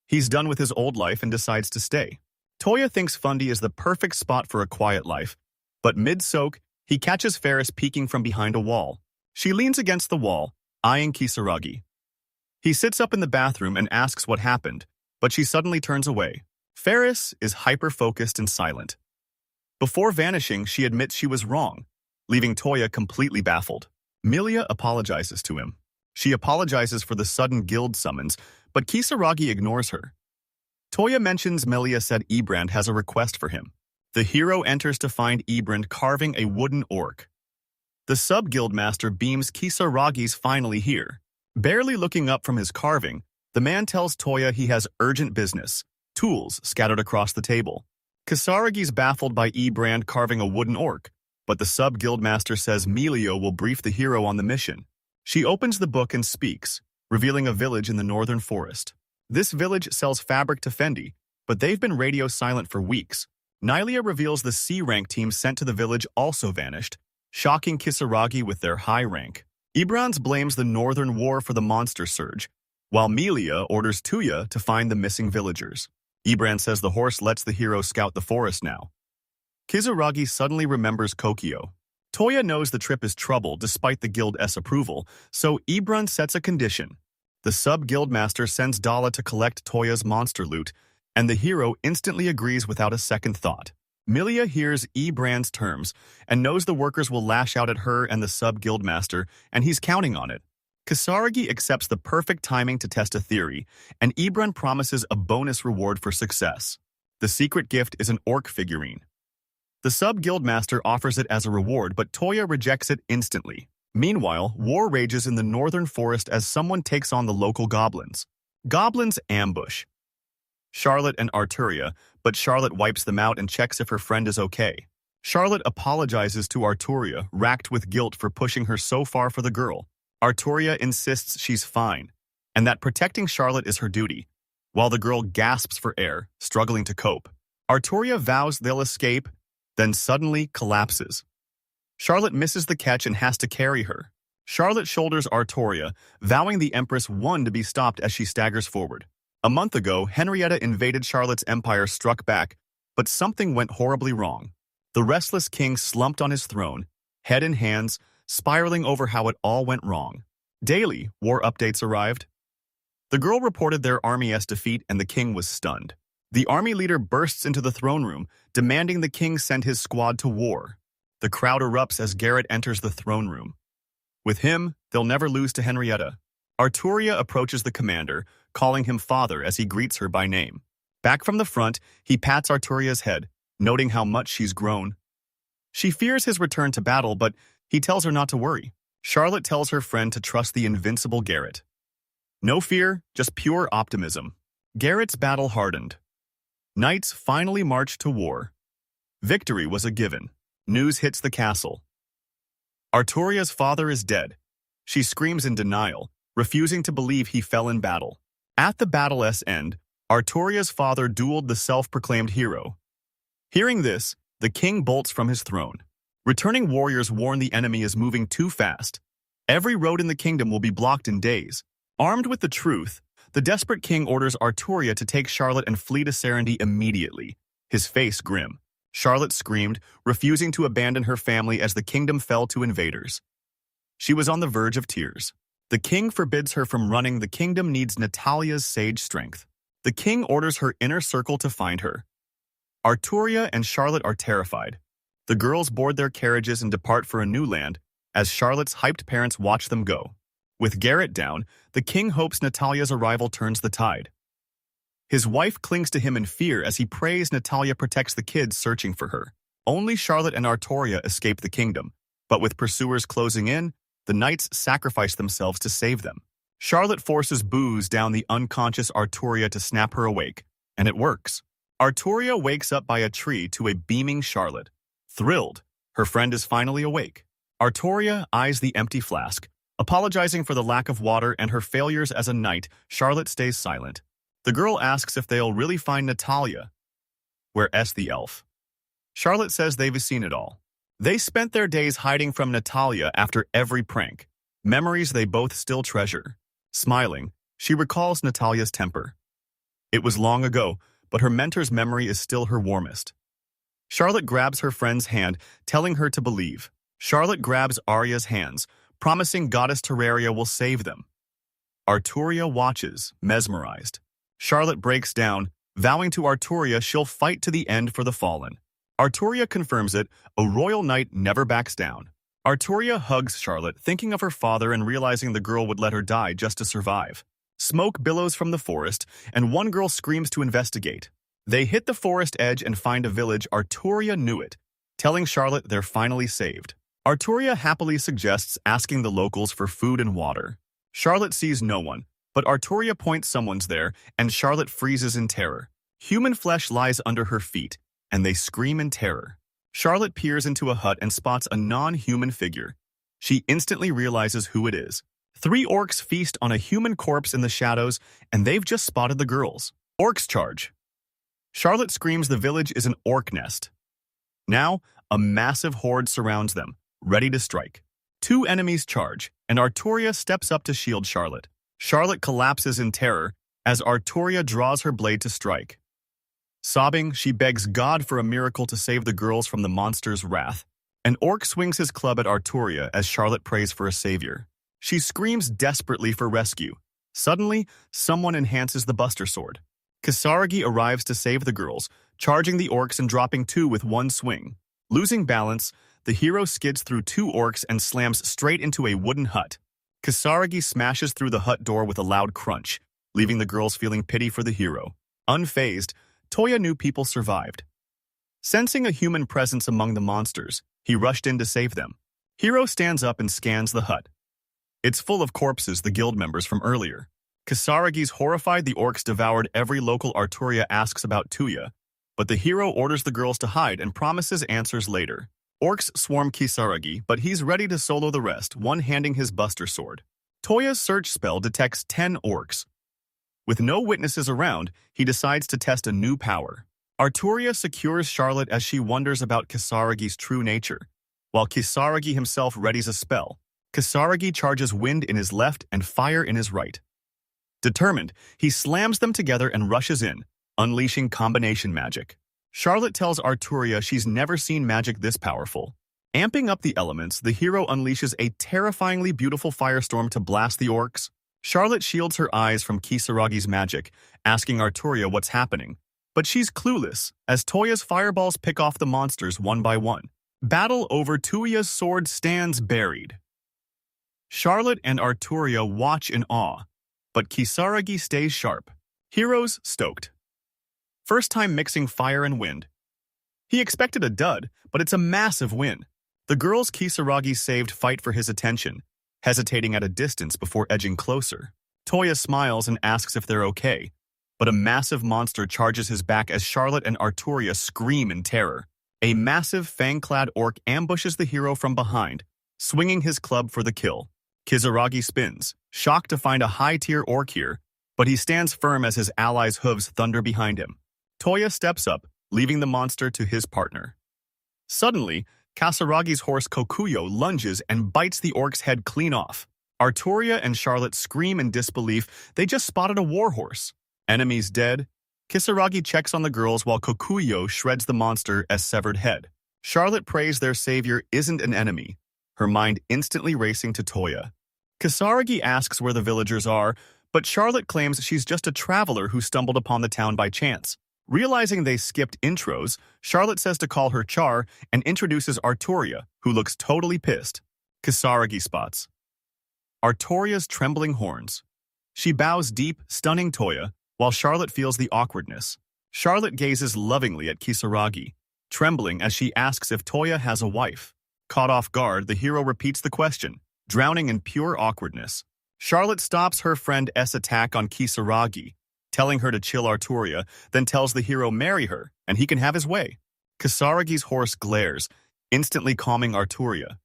Speaker 1: He's done with his old life and decides to stay. Toya thinks Fendi is the perfect spot for a quiet life, but mid-soak, he catches Ferris peeking from behind a wall. She leans against the wall, eyeing Kisaragi. He sits up in the bathroom and asks what happened, but she suddenly turns away. Ferris is hyper-focused and silent. Before vanishing, she admits she was wrong, leaving Toya completely baffled. Milia apologizes to him. She apologizes for the sudden guild summons, but Kisaragi ignores her. Toya mentions Milia said Ebrand has a request for him. The hero enters to find Ebrand carving a wooden orc. The sub-guildmaster beams Kisaragi's finally here. Barely looking up from his carving, the man tells Toya he has urgent business, tools scattered across the table. Kisaragi's baffled by Ebrand carving a wooden orc, but the sub-guildmaster says Melio will brief the hero on the mission. She opens the book and speaks, revealing a village in the northern forest. This village sells fabric to Fendi, but they've been radio silent for weeks. Nylia reveals the C-rank team sent to the village also vanished, shocking Kisaragi with their high rank. Ebrand blames the northern war for the monster surge, while Melia orders Toya to find the missing villagers. Ebrand says the horse lets the hero scout the forest now. Kisaragi suddenly remembers Kokyo. Toya knows the trip is trouble despite the Guild-S approval, so Ebrand sets a condition. The sub-guildmaster sends Dala to collect Toya's monster loot, and the hero instantly agrees without a second thought. Milia hears Ebrand's terms and knows the workers will lash out at her and the sub-guildmaster, and he's counting on it. Kisaragi accepts the perfect timing to test a theory, and Ebrand promises a bonus reward for success. The secret gift is an orc figurine. The sub-guildmaster offers it as a reward, but Toya rejects it instantly. Meanwhile, war rages in the northern forest as someone takes on the local goblins. Goblins ambush Charlotte and Arturia, but Charlotte wipes them out and checks if her friend is okay. Charlotte apologizes to Arturia, racked with guilt for pushing her so far for the girl. Arturia insists she's fine, and that protecting Charlotte is her duty, while the girl gasps for air, struggling to cope. Arturia vows they'll escape, then suddenly collapses. Charlotte misses the catch and has to carry her. Charlotte shoulders Arturia, vowing the Empress won to be stopped as she staggers forward. A month ago, Henrietta invaded Charlotte's empire struck back, but something went horribly wrong. The restless king slumped on his throne, head in hands, spiraling over how it all went wrong. Daily, war updates arrived. The girl reported their army's defeat and the king was stunned. The army leader bursts into the throne room, demanding the king send his squad to war. The crowd erupts as Garrett enters the throne room. With him, they'll never lose to Henrietta. Arturia approaches the commander, calling him father as he greets her by name. Back from the front, he pats Arturia's head, noting how much she's grown. She fears his return to battle, but he tells her not to worry. Charlotte tells her friend to trust the invincible Garrett. No fear, just pure optimism. Garrett's battle hardened. Knights finally marched to war. Victory was a given. News hits the castle. Arturia's father is dead. She screams in denial, refusing to believe he fell in battle. At the battle's end, Arturia's father dueled the self-proclaimed hero. Hearing this, the king bolts from his throne. Returning warriors warn the enemy is moving too fast. Every road in the kingdom will be blocked in days. Armed with the truth, the desperate king orders Arturia to take Charlotte and flee to Serenity immediately, his face grim. Charlotte screamed, refusing to abandon her family as the kingdom fell to invaders. She was on the verge of tears. The king forbids her from running. The kingdom needs Natalia's sage strength. The king orders her inner circle to find her. Arturia and Charlotte are terrified. The girls board their carriages and depart for a new land, as Charlotte's hyped parents watch them go. With Garrett down, the king hopes Natalia's arrival turns the tide. His wife clings to him in fear as he prays Natalia protects the kids searching for her. Only Charlotte and Artoria escape the kingdom, but with pursuers closing in, the knights sacrifice themselves to save them. Charlotte forces booze down the unconscious Artoria to snap her awake, and it works. Artoria wakes up by a tree to a beaming Charlotte. Thrilled, her friend is finally awake. Artoria eyes the empty flask. Apologizing for the lack of water and her failures as a knight, Charlotte stays silent. The girl asks if they'll really find Natalia. Where's the elf? Charlotte says they've seen it all. They spent their days hiding from Natalia after every prank, memories they both still treasure. Smiling, she recalls Natalia's temper. It was long ago, but her mentor's memory is still her warmest. Charlotte grabs her friend's hand, telling her to believe. Charlotte grabs Arya's hands, promising Goddess Terraria will save them. Artoria watches, mesmerized. Charlotte breaks down, vowing to Artoria she'll fight to the end for the fallen. Artoria confirms it, a royal knight never backs down. Artoria hugs Charlotte, thinking of her father and realizing the girl would let her die just to survive. Smoke billows from the forest, and one girl screams to investigate. They hit the forest edge and find a village. Artoria knew it, telling Charlotte they're finally saved. Artoria happily suggests asking the locals for food and water. Charlotte sees no one, but Artoria points someone's there, and Charlotte freezes in terror. Human flesh lies under her feet, and they scream in terror. Charlotte peers into a hut and spots a non-human figure. She instantly realizes who it is. 3 orcs feast on a human corpse in the shadows, and they've just spotted the girls. Orcs charge. Charlotte screams the village is an orc nest. Now, a massive horde surrounds them, ready to strike. 2 enemies charge, and Artoria steps up to shield Charlotte. Charlotte collapses in terror as Artoria draws her blade to strike. Sobbing, she begs God for a miracle to save the girls from the monster's wrath. An orc swings his club at Artoria as Charlotte prays for a savior. She screams desperately for rescue. Suddenly, someone enhances the Buster Sword. Kisaragi arrives to save the girls, charging the orcs and dropping 2 with one swing. Losing balance, the hero skids through 2 orcs and slams straight into a wooden hut. Kisaragi smashes through the hut door with a loud crunch, leaving the girls feeling pity for the hero. Unfazed, Toya knew people survived. Sensing a human presence among the monsters, he rushed in to save them. Hero stands up and scans the hut. It's full of corpses, the guild members from earlier. Kisaragi's horrified the orcs devoured every local. Artoria asks about Toya, but the hero orders the girls to hide and promises answers later. Orcs swarm Kisaragi, but he's ready to solo the rest, one handing his Buster Sword. Toya's search spell detects 10 orcs. With no witnesses around, he decides to test a new power. Artoria secures Charlotte as she wonders about Kisaragi's true nature, while Kisaragi himself readies a spell. Kisaragi charges wind in his left and fire in his right. Determined, he slams them together and rushes in, unleashing combination magic. Charlotte tells Artoria she's never seen magic this powerful. Amping up the elements, the hero unleashes a terrifyingly beautiful firestorm to blast the orcs. Charlotte shields her eyes from Kisaragi's magic, asking Artoria what's happening. But she's clueless, as Toya's fireballs pick off the monsters one by one. Battle over Toya's sword stands buried. Charlotte and Artoria watch in awe, but Kisaragi stays sharp. Heroes stoked. First time mixing fire and wind. He expected a dud, but it's a massive win. The girls Kisaragi saved fight for his attention, hesitating at a distance before edging closer. Toya smiles and asks if they're okay, but a massive monster charges his back as Charlotte and Artoria scream in terror. A massive fang-clad orc ambushes the hero from behind, swinging his club for the kill. Kisaragi spins, shocked to find a high-tier orc here, but he stands firm as his allies' hooves thunder behind him. Toya steps up, leaving the monster to his partner. Suddenly, Kasaragi's horse Kokuyo lunges and bites the orc's head clean off. Artoria and Charlotte scream in disbelief. They just spotted a warhorse. Enemies dead. Kisaragi checks on the girls while Kokuyo shreds the monster as severed head. Charlotte prays their savior isn't an enemy, her mind instantly racing to Toya. Kisaragi asks where the villagers are, but Charlotte claims she's just a traveler who stumbled upon the town by chance. Realizing they skipped intros, Charlotte says to call her Char and introduces Artoria, who looks totally pissed. Kisaragi spots Artoria's trembling horns. She bows deep, stunning Toya, while Charlotte feels the awkwardness. Charlotte gazes lovingly at Kisaragi, trembling as she asks if Toya has a wife. Caught off guard, the hero repeats the question, drowning in pure awkwardness. Charlotte stops her friend S' attack on Kisaragi, telling her to chill Artoria, then tells the hero marry her, and he can have his way. Kisaragi's horse glares, instantly calming Artoria.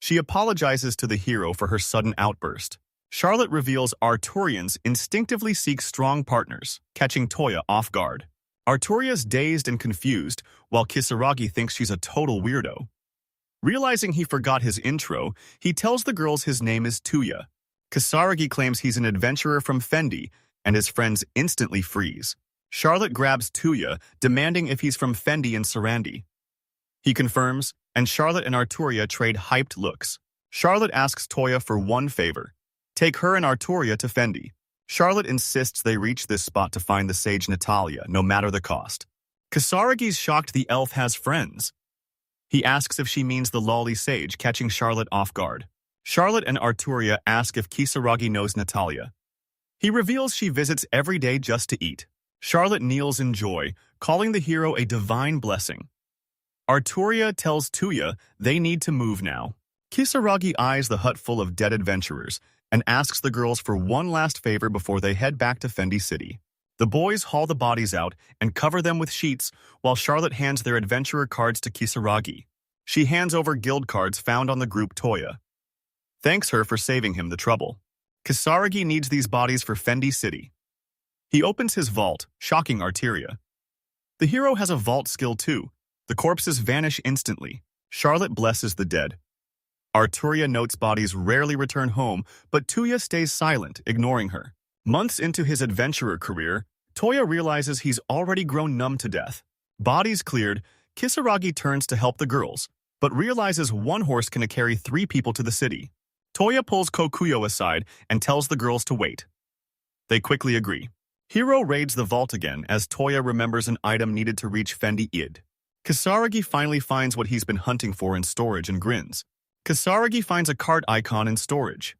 Speaker 1: She apologizes to the hero for her sudden outburst. Charlotte reveals Artorians instinctively seek strong partners, catching Toya off guard. Artoria's dazed and confused, while Kisaragi thinks she's a total weirdo. Realizing he forgot his intro, he tells the girls his name is Toya. Kisaragi claims he's an adventurer from Fendi, and his friends instantly freeze. Charlotte grabs Toya, demanding if he's from Fendi and Sarandi. He confirms, and Charlotte and Artoria trade hyped looks. Charlotte asks Toya for one favor. Take her and Artoria to Fendi. Charlotte insists they reach this spot to find the sage Natalia, no matter the cost. Kisaragi's shocked the elf has friends. He asks if she means the lolly sage, catching Charlotte off guard. Charlotte and Artoria ask if Kisaragi knows Natalia. He reveals she visits every day just to eat. Charlotte kneels in joy, calling the hero a divine blessing. Artoria tells Toya they need to move now. Kisaragi eyes the hut full of dead adventurers and asks the girls for one last favor before they head back to Fendi City. The boys haul the bodies out and cover them with sheets while Charlotte hands their adventurer cards to Kisaragi. She hands over guild cards found on the group Toya. Thanks her for saving him the trouble. Kisaragi needs these bodies for Fendi City. He opens his vault, shocking Artoria. The hero has a vault skill too. The corpses vanish instantly. Charlotte blesses the dead. Artoria notes bodies rarely return home, but Toya stays silent, ignoring her. Months into his adventurer career, Toya realizes he's already grown numb to death. Bodies cleared, Kisaragi turns to help the girls, but realizes one horse can carry 3 people to the city. Toya pulls Kokuyo aside and tells the girls to wait. They quickly agree. Hero raids the vault again as Toya remembers an item needed to reach Fendi Id. Kisaragi finally finds what he's been hunting for in storage and grins. Kisaragi finds a cart icon in storage.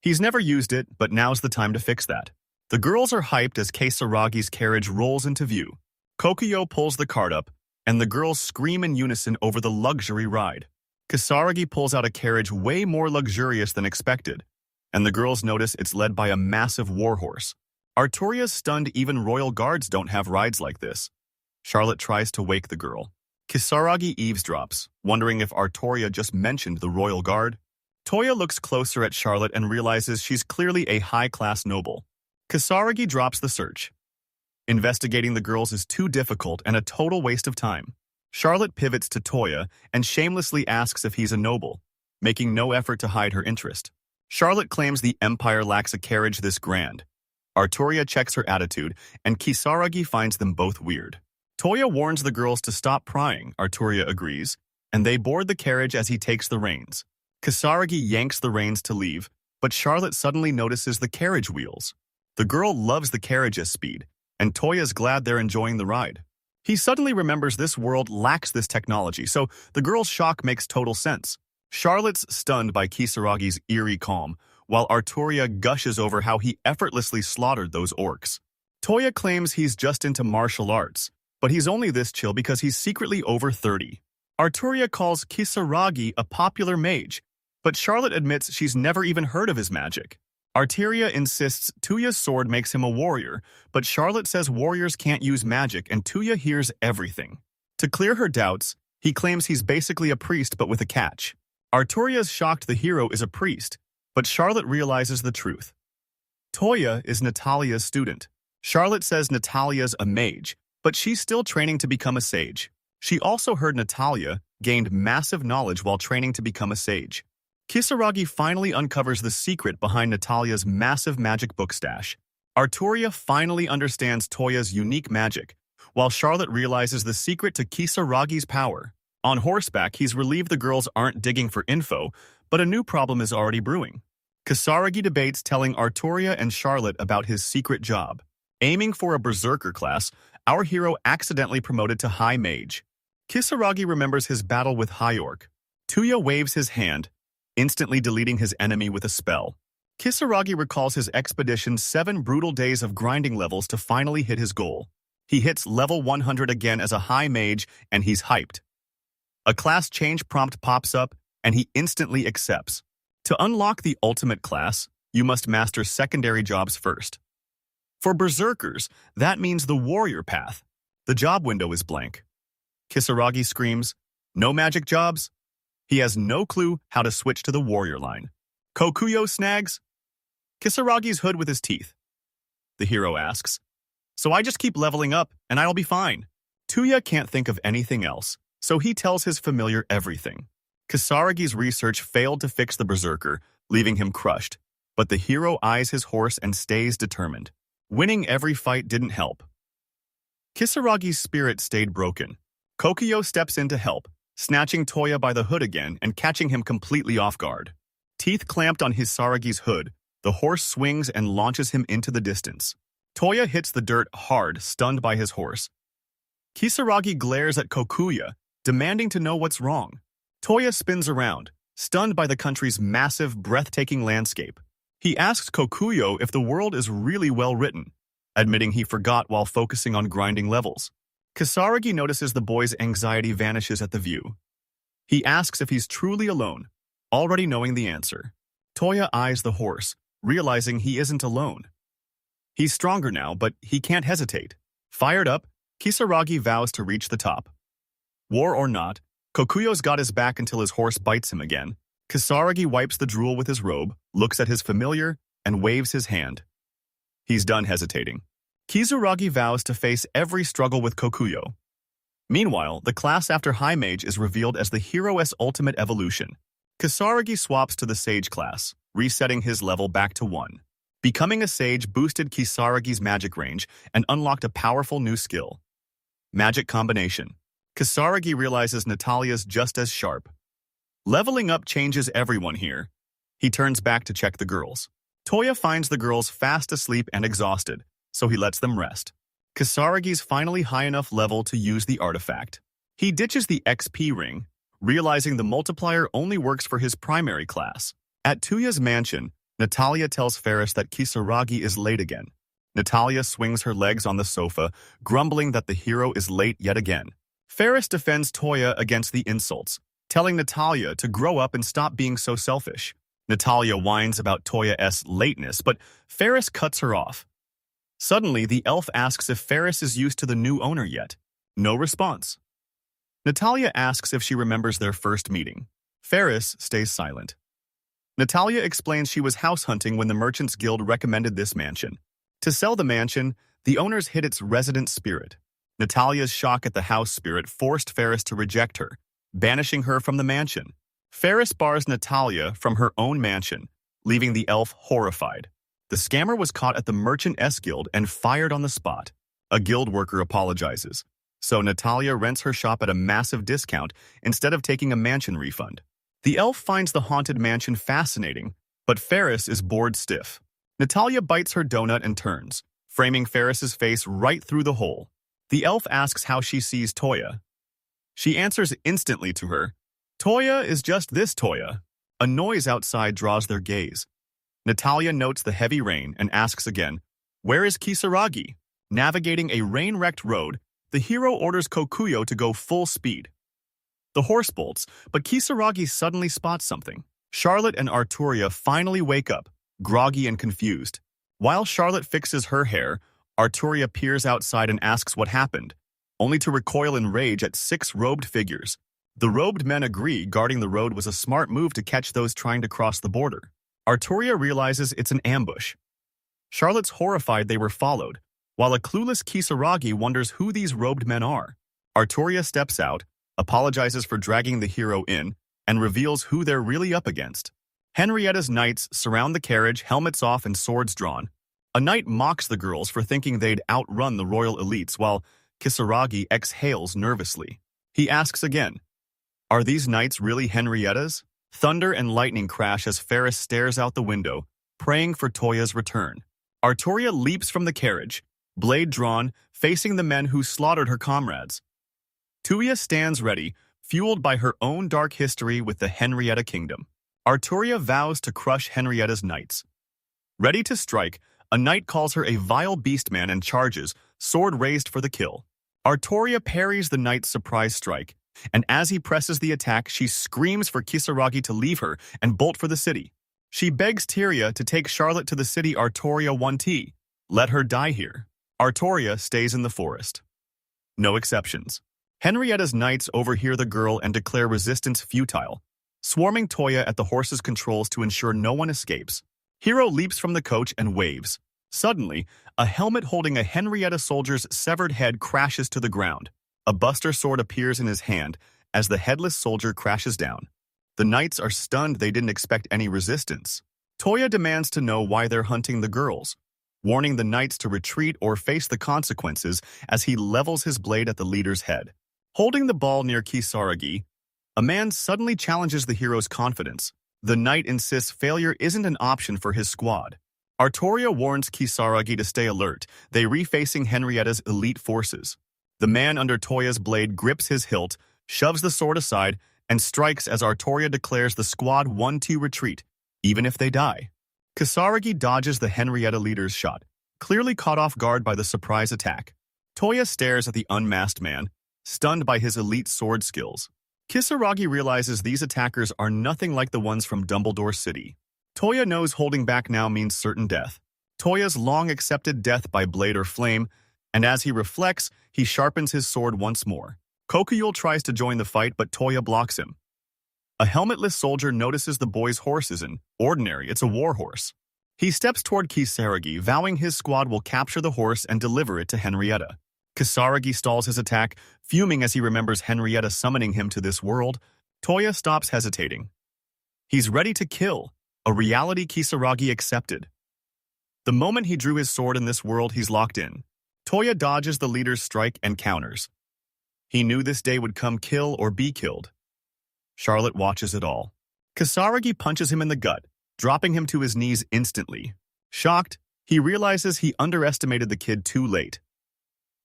Speaker 1: He's never used it, but now's the time to fix that. The girls are hyped as Kisaragi's carriage rolls into view. Kokuyo pulls the cart up, and the girls scream in unison over the luxury ride. Kisaragi pulls out a carriage way more luxurious than expected, and the girls notice it's led by a massive warhorse. Artoria's stunned even royal guards don't have rides like this. Charlotte tries to wake the girl. Kisaragi eavesdrops, wondering if Artoria just mentioned the royal guard. Toya looks closer at Charlotte and realizes she's clearly a high-class noble. Kisaragi drops the search. Investigating the girls is too difficult and a total waste of time. Charlotte pivots to Toya and shamelessly asks if he's a noble, making no effort to hide her interest. Charlotte claims the Empire lacks a carriage this grand. Artoria checks her attitude, and Kisaragi finds them both weird. Toya warns the girls to stop prying, Artoria agrees, and they board the carriage as he takes the reins. Kisaragi yanks the reins to leave, but Charlotte suddenly notices the carriage wheels. The girl loves the carriage's speed, and Toya's glad they're enjoying the ride. He suddenly remembers this world lacks this technology, so the girl's shock makes total sense. Charlotte's stunned by Kisaragi's eerie calm, while Artoria gushes over how he effortlessly slaughtered those orcs. Toya claims he's just into martial arts, but he's only this chill because he's secretly over 30. Artoria calls Kisaragi a popular mage, but Charlotte admits she's never even heard of his magic. Artoria insists Toya's sword makes him a warrior, but Charlotte says warriors can't use magic and Toya hears everything. To clear her doubts, he claims he's basically a priest but with a catch. Artoria's shocked the hero is a priest, but Charlotte realizes the truth. Toya is Natalia's student. Charlotte says Natalia's a mage, but she's still training to become a sage. She also heard Natalia gained massive knowledge while training to become a sage. Kisaragi finally uncovers the secret behind Natalia's massive magic book stash. Artoria finally understands Toya's unique magic, while Charlotte realizes the secret to Kisaragi's power. On horseback, he's relieved the girls aren't digging for info, but a new problem is already brewing. Kisaragi debates telling Artoria and Charlotte about his secret job. Aiming for a berserker class, our hero accidentally promoted to high mage. Kisaragi remembers his battle with High Orc. Toya waves his hand, instantly deleting his enemy with a spell. Kisaragi recalls his expedition's 7 brutal days of grinding levels to finally hit his goal. He hits level 100 again as a high mage, and he's hyped. A class change prompt pops up, and he instantly accepts. To unlock the ultimate class, you must master secondary jobs first. For berserkers, that means the warrior path. The job window is blank. Kisaragi screams, "No magic jobs?" He has no clue how to switch to the warrior line. Kokuyo snags Kisaragi's hood with his teeth. The hero asks, "So I just keep leveling up, and I'll be fine." Toya can't think of anything else, so he tells his familiar everything. Kisaragi's research failed to fix the berserker, leaving him crushed, but the hero eyes his horse and stays determined. Winning every fight didn't help. Kisaragi's spirit stayed broken. Kokuyo steps in to help, snatching Toya by the hood again and catching him completely off guard. Teeth clamped on Kisaragi's hood, the horse swings and launches him into the distance. Toya hits the dirt hard, stunned by his horse. Kisaragi glares at Kokuyo, demanding to know what's wrong. Toya spins around, stunned by the country's massive, breathtaking landscape. He asks Kokuyo if the world is really well written, admitting he forgot while focusing on grinding levels. Kisaragi notices the boy's anxiety vanishes at the view. He asks if he's truly alone, already knowing the answer. Toya eyes the horse, realizing he isn't alone. He's stronger now, but he can't hesitate. Fired up, Kisaragi vows to reach the top. War or not, Kokuyo's got his back until his horse bites him again. Kisaragi wipes the drool with his robe, looks at his familiar, and waves his hand. He's done hesitating. Kisaragi vows to face every struggle with Kokuyo. Meanwhile, the class after High Mage is revealed as the hero's ultimate evolution. Kisaragi swaps to the Sage class, resetting his level back to 1. Becoming a Sage boosted Kisaragi's magic range and unlocked a powerful new skill. Magic Combination. Kisaragi realizes Natalia's just as sharp. Leveling up changes everyone here. He turns back to check the girls. Toya finds the girls fast asleep and exhausted, so he lets them rest. Kisaragi's finally high enough level to use the artifact. He ditches the XP ring, realizing the multiplier only works for his primary class. At Toya's mansion, Natalia tells Ferris that Kisaragi is late again. Natalia swings her legs on the sofa, grumbling that the hero is late yet again. Ferris defends Toya against the insults, telling Natalia to grow up and stop being so selfish. Natalia whines about Toya's lateness, but Ferris cuts her off. Suddenly, the elf asks if Ferris is used to the new owner yet. No response. Natalia asks if she remembers their first meeting. Ferris stays silent. Natalia explains she was house hunting when the Merchants Guild recommended this mansion. To sell the mansion, the owners hid its resident spirit. Natalia's shock at the house spirit forced Ferris to reject her, banishing her from the mansion. Ferris bars Natalia from her own mansion, leaving the elf horrified. The scammer was caught at the Merchant Guild and fired on the spot. A guild worker apologizes, so Natalia rents her shop at a massive discount instead of taking a mansion refund. The elf finds the haunted mansion fascinating, but Ferris is bored stiff. Natalia bites her donut and turns, framing Ferris's face right through the hole. The elf asks how she sees Toya. She answers instantly to her. Toya is just this Toya. A noise outside draws their gaze. Natalia notes the heavy rain and asks again, "Where is Kisaragi?" Navigating a rain-wrecked road, the hero orders Kokuyo to go full speed. The horse bolts, but Kisaragi suddenly spots something. Charlotte and Arturia finally wake up, groggy and confused. While Charlotte fixes her hair, Arturia peers outside and asks what happened, only to recoil in rage at 6 robed figures. The robed men agree guarding the road was a smart move to catch those trying to cross the border. Arturia realizes it's an ambush. Charlotte's horrified they were followed, while a clueless Kisaragi wonders who these robed men are. Arturia steps out, apologizes for dragging the hero in, and reveals who they're really up against. Henrietta's knights surround the carriage, helmets off and swords drawn. A knight mocks the girls for thinking they'd outrun the royal elites, while Kisaragi exhales nervously. He asks again, "Are these knights really Henrietta's?" Thunder and lightning crash as Ferris stares out the window, praying for Toya's return. Arturia leaps from the carriage, blade drawn, facing the men who slaughtered her comrades. Toya stands ready, fueled by her own dark history with the Henrietta Kingdom. Arturia vows to crush Henrietta's knights. Ready to strike, a knight calls her a vile beastman and charges, sword raised for the kill. Arturia parries the knight's surprise strike, and as he presses the attack, she screams for Kisaragi to leave her and bolt for the city. She begs Tyria to take Charlotte to the city Arturia 1T. Let her die here. Arturia stays in the forest. No exceptions. Henrietta's knights overhear the girl and declare resistance futile, swarming Toya at the horse's controls to ensure no one escapes. Hero leaps from the coach and waves. Suddenly, a helmet holding a Henrietta soldier's severed head crashes to the ground. A buster sword appears in his hand as the headless soldier crashes down. The knights are stunned. They didn't expect any resistance. Toya demands to know why they're hunting the girls, warning the knights to retreat or face the consequences as he levels his blade at the leader's head. Holding the ball near Kisaragi, a man suddenly challenges the hero's confidence. The knight insists failure isn't an option for his squad. Arturia warns Kisaragi to stay alert. They refacing Henrietta's elite forces. The man under Toya's blade grips his hilt, shoves the sword aside, and strikes as Arturia declares the squad 1-2 retreat, even if they die. Kisaragi dodges the Henrietta leader's shot, clearly caught off guard by the surprise attack. Toya stares at the unmasked man, stunned by his elite sword skills. Kisaragi realizes these attackers are nothing like the ones from Dumbledore City. Toya knows holding back now means certain death. Toya's long accepted death by blade or flame, and as he reflects, he sharpens his sword once more. Kokuyul tries to join the fight, but Toya blocks him. A helmetless soldier notices the boy's horse isn't ordinary, it's a warhorse. He steps toward Kisaragi, vowing his squad will capture the horse and deliver it to Henrietta. Kisaragi stalls his attack, fuming as he remembers Henrietta summoning him to this world. Toya stops hesitating. He's ready to kill, a reality Kisaragi accepted. The moment he drew his sword in this world, he's locked in. Toya dodges the leader's strike and counters. He knew this day would come, kill or be killed. Charlotte watches it all. Kisaragi punches him in the gut, dropping him to his knees instantly. Shocked, he realizes he underestimated the kid too late.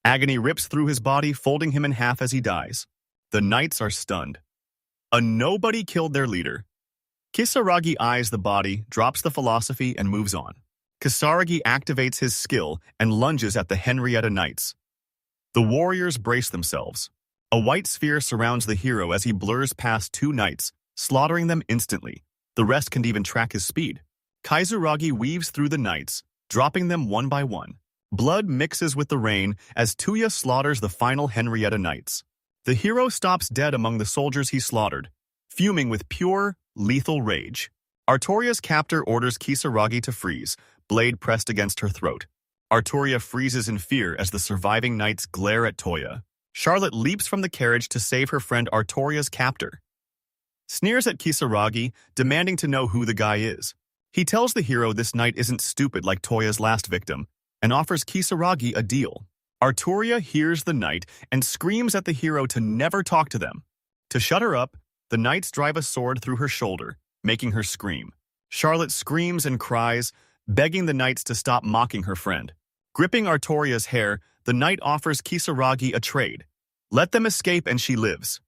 Speaker 1: Agony rips through his body, folding him in half as he dies. The knights are stunned. A nobody killed their leader. Kisaragi eyes the body, drops the philosophy, and moves on. Kisaragi activates his skill and lunges at the Henrietta knights. The warriors brace themselves. A white sphere surrounds the hero as he blurs past two knights, slaughtering them instantly. The rest can even track his speed. Kaizuragi weaves through the knights, dropping them one by one. Blood mixes with the rain as Toya slaughters the final Henrietta knights. The hero stops dead among the soldiers he slaughtered, fuming with pure, lethal rage. Arturia's captor orders Kisaragi to freeze, blade pressed against her throat. Arturia freezes in fear as the surviving knights glare at Toya. Charlotte leaps from the carriage to save her friend Arturia's captor. Sneers at Kisaragi, demanding to know who the guy is. He tells the hero this knight isn't stupid like Toya's last victim, and offers Kisaragi a deal. Arturia hears the knight and screams at the hero to never talk to them. To shut her up, the knights drive a sword through her shoulder, making her scream. Charlotte screams and cries, begging the knights to stop mocking her friend. Gripping Arturia's hair, the knight offers Kisaragi a trade. Let them escape and she lives.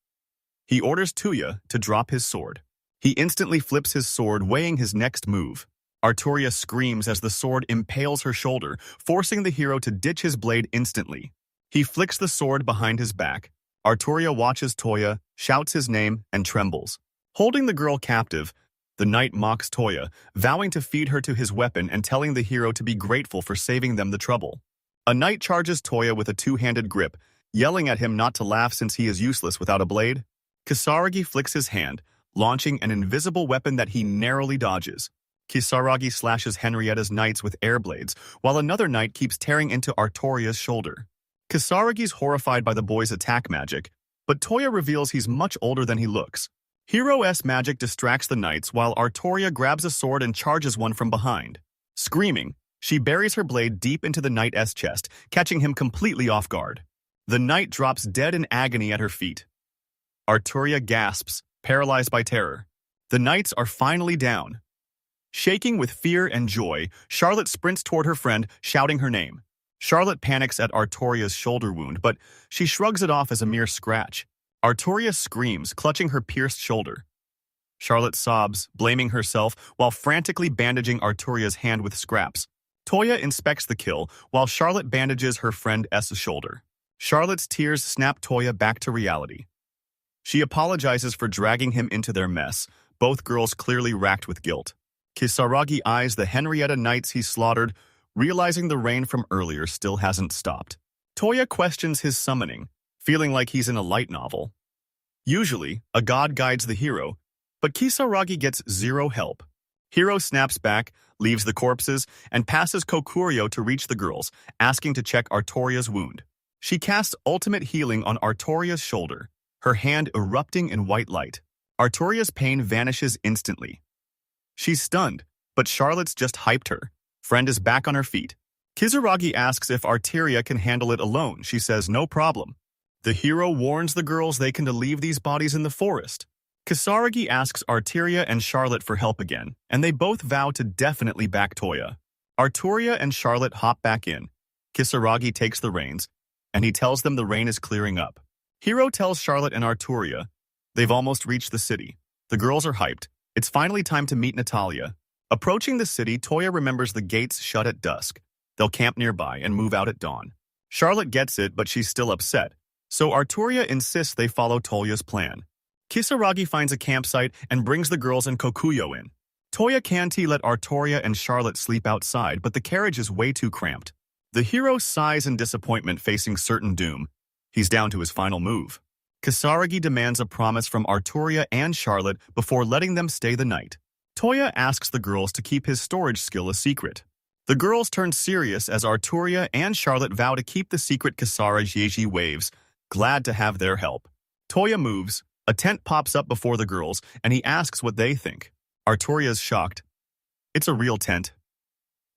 Speaker 1: He orders Toya to drop his sword. He instantly flips his sword, weighing his next move. Arturia screams as the sword impales her shoulder, forcing the hero to ditch his blade instantly. He flicks the sword behind his back. Arturia watches Toya, shouts his name, and trembles. Holding the girl captive, the knight mocks Toya, vowing to feed her to his weapon and telling the hero to be grateful for saving them the trouble. A knight charges Toya with a two-handed grip, yelling at him not to laugh since he is useless without a blade. Kisaragi flicks his hand, launching an invisible weapon that he narrowly dodges. Kisaragi slashes Henrietta's knights with air blades, while another knight keeps tearing into Arturia's shoulder. Kisaragi's horrified by the boy's attack magic, but Toya reveals he's much older than he looks. Hero-S magic distracts the knights while Arturia grabs a sword and charges one from behind. Screaming, she buries her blade deep into the knight's chest, catching him completely off guard. The knight drops dead in agony at her feet. Arturia gasps, paralyzed by terror. The knights are finally down. Shaking with fear and joy, Charlotte sprints toward her friend, shouting her name. Charlotte panics at Arturia's shoulder wound, but she shrugs it off as a mere scratch. Arturia screams, clutching her pierced shoulder. Charlotte sobs, blaming herself while frantically bandaging Arturia's hand with scraps. Toya inspects the kill while Charlotte bandages her friend S's shoulder. Charlotte's tears snap Toya back to reality. She apologizes for dragging him into their mess, both girls clearly racked with guilt. Kisaragi eyes the Henrietta knights he slaughtered, realizing the rain from earlier still hasn't stopped. Toya questions his summoning, feeling like he's in a light novel. Usually, a god guides the hero, but Kisaragi gets zero help. Hero snaps back, leaves the corpses, and passes Kokurio to reach the girls, asking to check Artoria's wound. She casts ultimate healing on Artoria's shoulder, her hand erupting in white light. Artoria's pain vanishes instantly. She's stunned, but Charlotte's just hyped her. Friend is back on her feet. Kisaragi asks if Arteria can handle it alone. She says no problem. The hero warns the girls they can leave these bodies in the forest. Kisaragi asks Arteria and Charlotte for help again, and they both vow to definitely back Toya. Arteria and Charlotte hop back in. Kisaragi takes the reins, and he tells them the rain is clearing up. Hero tells Charlotte and Arteria they've almost reached the city. The girls are hyped. It's finally time to meet Natalia. Approaching the city, Toya remembers the gates shut at dusk. They'll camp nearby and move out at dawn. Charlotte gets it, but she's still upset. So Arteria insists they follow Toya's plan. Kisaragi finds a campsite and brings the girls and Kokuyo in. Toya can't let Arteria and Charlotte sleep outside, but the carriage is way too cramped. The hero sighs in disappointment facing certain doom. He's down to his final move. Kisaragi demands a promise from Arteria and Charlotte before letting them stay the night. Toya asks the girls to keep his storage skill a secret. The girls turn serious as Arteria and Charlotte vow to keep the secret. Kisaragi waves, glad to have their help. Toya moves, a tent pops up before the girls, and he asks what they think. Arteria's shocked. It's a real tent.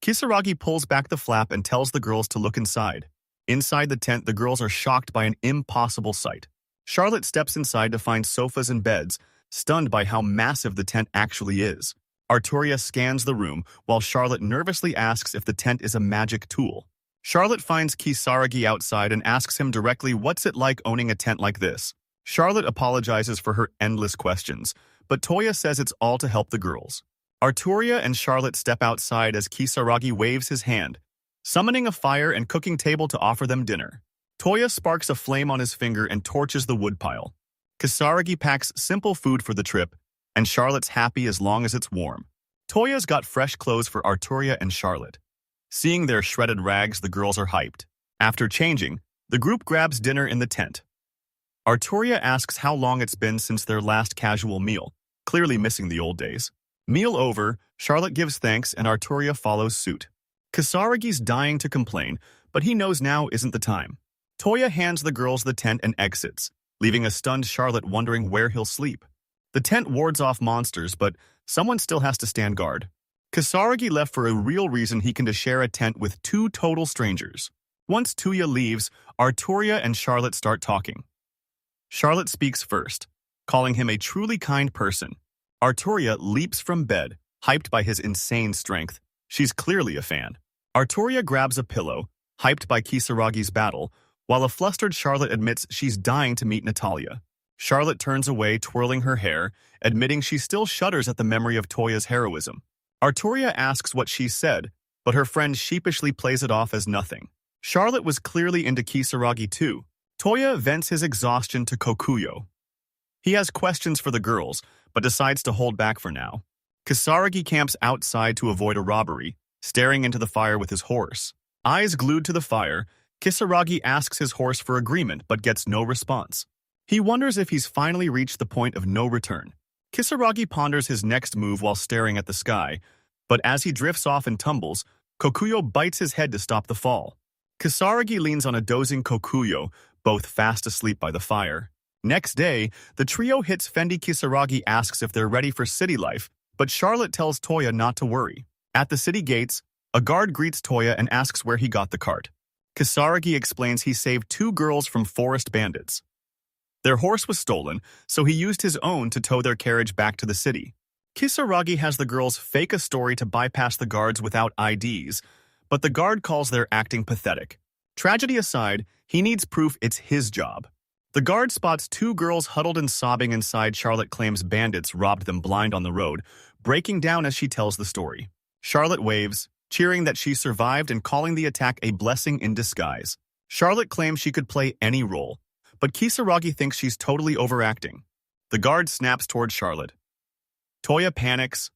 Speaker 1: Kisaragi pulls back the flap and tells the girls to look inside. Inside the tent, the girls are shocked by an impossible sight. Charlotte steps inside to find sofas and beds, stunned by how massive the tent actually is. Arteria scans the room, while Charlotte nervously asks if the tent is a magic tool. Charlotte finds Kisaragi outside and asks him directly what's it like owning a tent like this. Charlotte apologizes for her endless questions, but Toya says it's all to help the girls. Arteria and Charlotte step outside as Kisaragi waves his hand, summoning a fire and cooking table to offer them dinner. Toya sparks a flame on his finger and torches the woodpile. Kisaragi packs simple food for the trip, and Charlotte's happy as long as it's warm. Toya's got fresh clothes for Arteria and Charlotte. Seeing their shredded rags, the girls are hyped. After changing, the group grabs dinner in the tent. Arteria asks how long it's been since their last casual meal, clearly missing the old days. Meal over, Charlotte gives thanks and Arteria follows suit. Kisaragi's dying to complain, but he knows now isn't the time. Toya hands the girls the tent and exits, leaving a stunned Charlotte wondering where he'll sleep. The tent wards off monsters, but someone still has to stand guard. Kisaragi left for a real reason. He can share a tent with two total strangers. Once Toya leaves, Arteria and Charlotte start talking. Charlotte speaks first, calling him a truly kind person. Arteria leaps from bed, hyped by his insane strength. She's clearly a fan. Arteria grabs a pillow, hyped by Kisaragi's battle, while a flustered Charlotte admits she's dying to meet Natalia. Charlotte turns away, twirling her hair, admitting she still shudders at the memory of Toya's heroism. Arteria asks what she said, but her friend sheepishly plays it off as nothing. Charlotte was clearly into Kisaragi too. Toya vents his exhaustion to Kokuyo. He has questions for the girls, but decides to hold back for now. Kisaragi camps outside to avoid a robbery, staring into the fire with his horse. Eyes glued to the fire, Kisaragi asks his horse for agreement but gets no response. He wonders if he's finally reached the point of no return. Kisaragi ponders his next move while staring at the sky, but as he drifts off and tumbles, Kokuyo bites his head to stop the fall. Kisaragi leans on a dozing Kokuyo, both fast asleep by the fire. Next day, the trio hits Fendi. Kisaragi asks if they're ready for city life, but Charlotte tells Toya not to worry. At the city gates, a guard greets Toya and asks where he got the cart. Kisaragi explains he saved two girls from forest bandits. Their horse was stolen, so he used his own to tow their carriage back to the city. Kisaragi has the girls fake a story to bypass the guards without IDs, but the guard calls their acting pathetic. Tragedy aside, he needs proof it's his job. The guard spots two girls huddled and sobbing inside. Charlotte claims bandits robbed them blind on the road, breaking down as she tells the story. Charlotte waves, cheering that she survived and calling the attack a blessing in disguise. Charlotte claims she could play any role, but Kisaragi thinks she's totally overacting. The guard snaps towards Charlotte. Toya panics.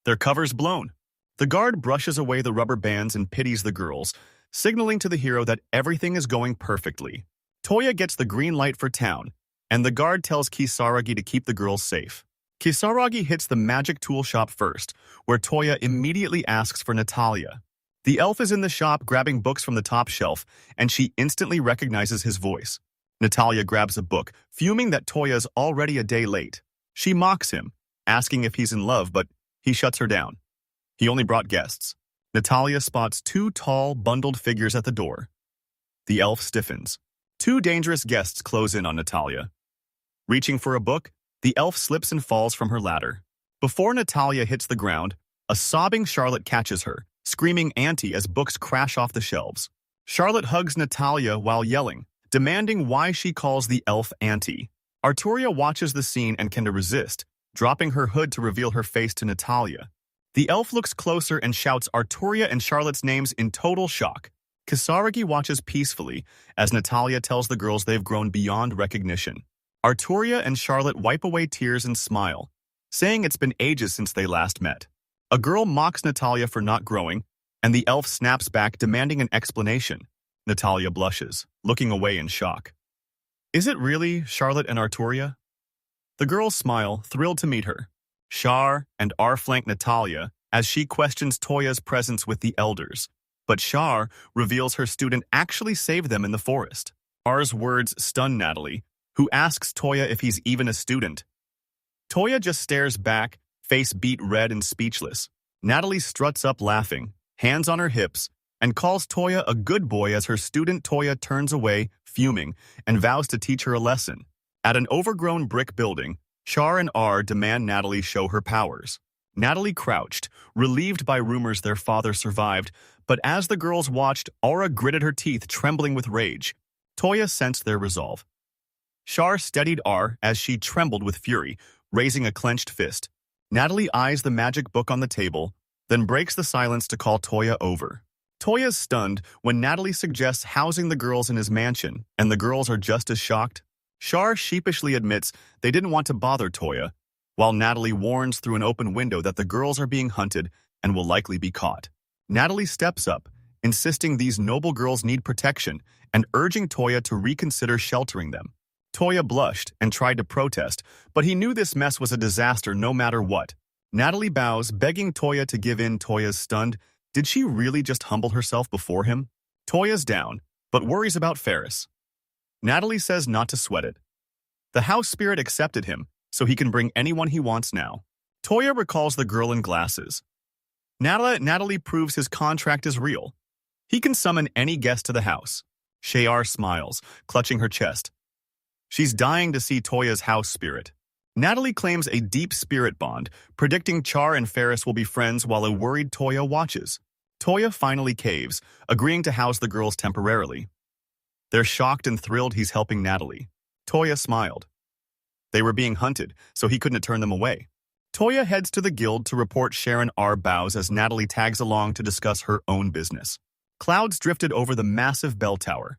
Speaker 1: Their cover's blown. The guard brushes away the rubber bands and pities the girls, signaling to the hero that everything is going perfectly. Toya gets the green light for town, and the guard tells Kisaragi to keep the girls safe. Kisaragi hits the magic tool shop first, where Toya immediately asks for Natalia. The elf is in the shop grabbing books from the top shelf, and she instantly recognizes his voice. Natalia grabs a book, fuming that Toya's already a day late. She mocks him, asking if he's in love, but he shuts her down. He only brought guests. Natalia spots two tall, bundled figures at the door. The elf stiffens. Two dangerous guests close in on Natalia. Reaching for a book, the elf slips and falls from her ladder. Before Natalia hits the ground, a sobbing Charlotte catches her, screaming "Auntie" as books crash off the shelves. Charlotte hugs Natalia while yelling, demanding why she calls the elf Auntie. Arturia watches the scene and can resist, dropping her hood to reveal her face to Natalia. The elf looks closer and shouts Arturia and Charlotte's names in total shock. Kisaragi watches peacefully as Natalia tells the girls they've grown beyond recognition. Arturia and Charlotte wipe away tears and smile, saying it's been ages since they last met. A girl mocks Natalia for not growing, and the elf snaps back demanding an explanation. Natalia blushes, looking away in shock. Is it really Charlotte and Arturia? The girls smile, thrilled to meet her. Char and R flank Natalia as she questions Toya's presence with the elders. But Char reveals her student actually saved them in the forest. R's words stun Natalie, who asks Toya if he's even a student. Toya just stares back, face beet red and speechless. Natalie struts up laughing, hands on her hips, and calls Toya a good boy as her student Toya turns away, fuming, and vows to teach her a lesson. At an overgrown brick building, Char and R demand Natalie show her powers. Natalie crouched, relieved by rumors their father survived, but as the girls watched, Aura gritted her teeth, trembling with rage. Toya sensed their resolve. Char steadied R as she trembled with fury, raising a clenched fist. Natalie eyes the magic book on the table, then breaks the silence to call Toya over. Toya's stunned when Natalie suggests housing the girls in his mansion, and the girls are just as shocked. Char sheepishly admits they didn't want to bother Toya, while Natalie warns through an open window that the girls are being hunted and will likely be caught. Natalie steps up, insisting these noble girls need protection and urging Toya to reconsider sheltering them. Toya blushed and tried to protest, but he knew this mess was a disaster no matter what. Natalie bows, begging Toya to give in. Toya's stunned. Did she really just humble herself before him? Toya's down, but worries about Ferris. Natalie says not to sweat it. The house spirit accepted him, so he can bring anyone he wants now. Toya recalls the girl in glasses. Natalie proves his contract is real. He can summon any guest to the house. Shayar smiles, clutching her chest. She's dying to see Toya's house spirit. Natalie claims a deep spirit bond, predicting Char and Ferris will be friends while a worried Toya watches. Toya finally caves, agreeing to house the girls temporarily. They're shocked and thrilled he's helping Natalie. Toya smiled. They were being hunted, so he couldn't turn them away. Toya heads to the guild to report. Sharon R bows as Natalie tags along to discuss her own business. Clouds drifted over the massive bell tower.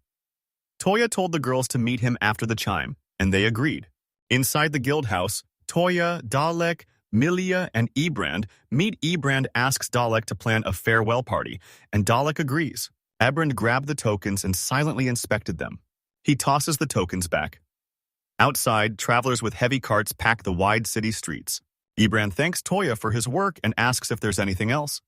Speaker 1: Toya told the girls to meet him after the chime, and they agreed. Inside the guild house, Toya, Dalek, Milia, and Ebrand meet. Ebrand asks Dalek to plan a farewell party, and Dalek agrees. Ebrand grabbed the tokens and silently inspected them. He tosses the tokens back. Outside, travelers with heavy carts pack the wide city streets. Ebrand thanks Toya for his work and asks if there's anything else.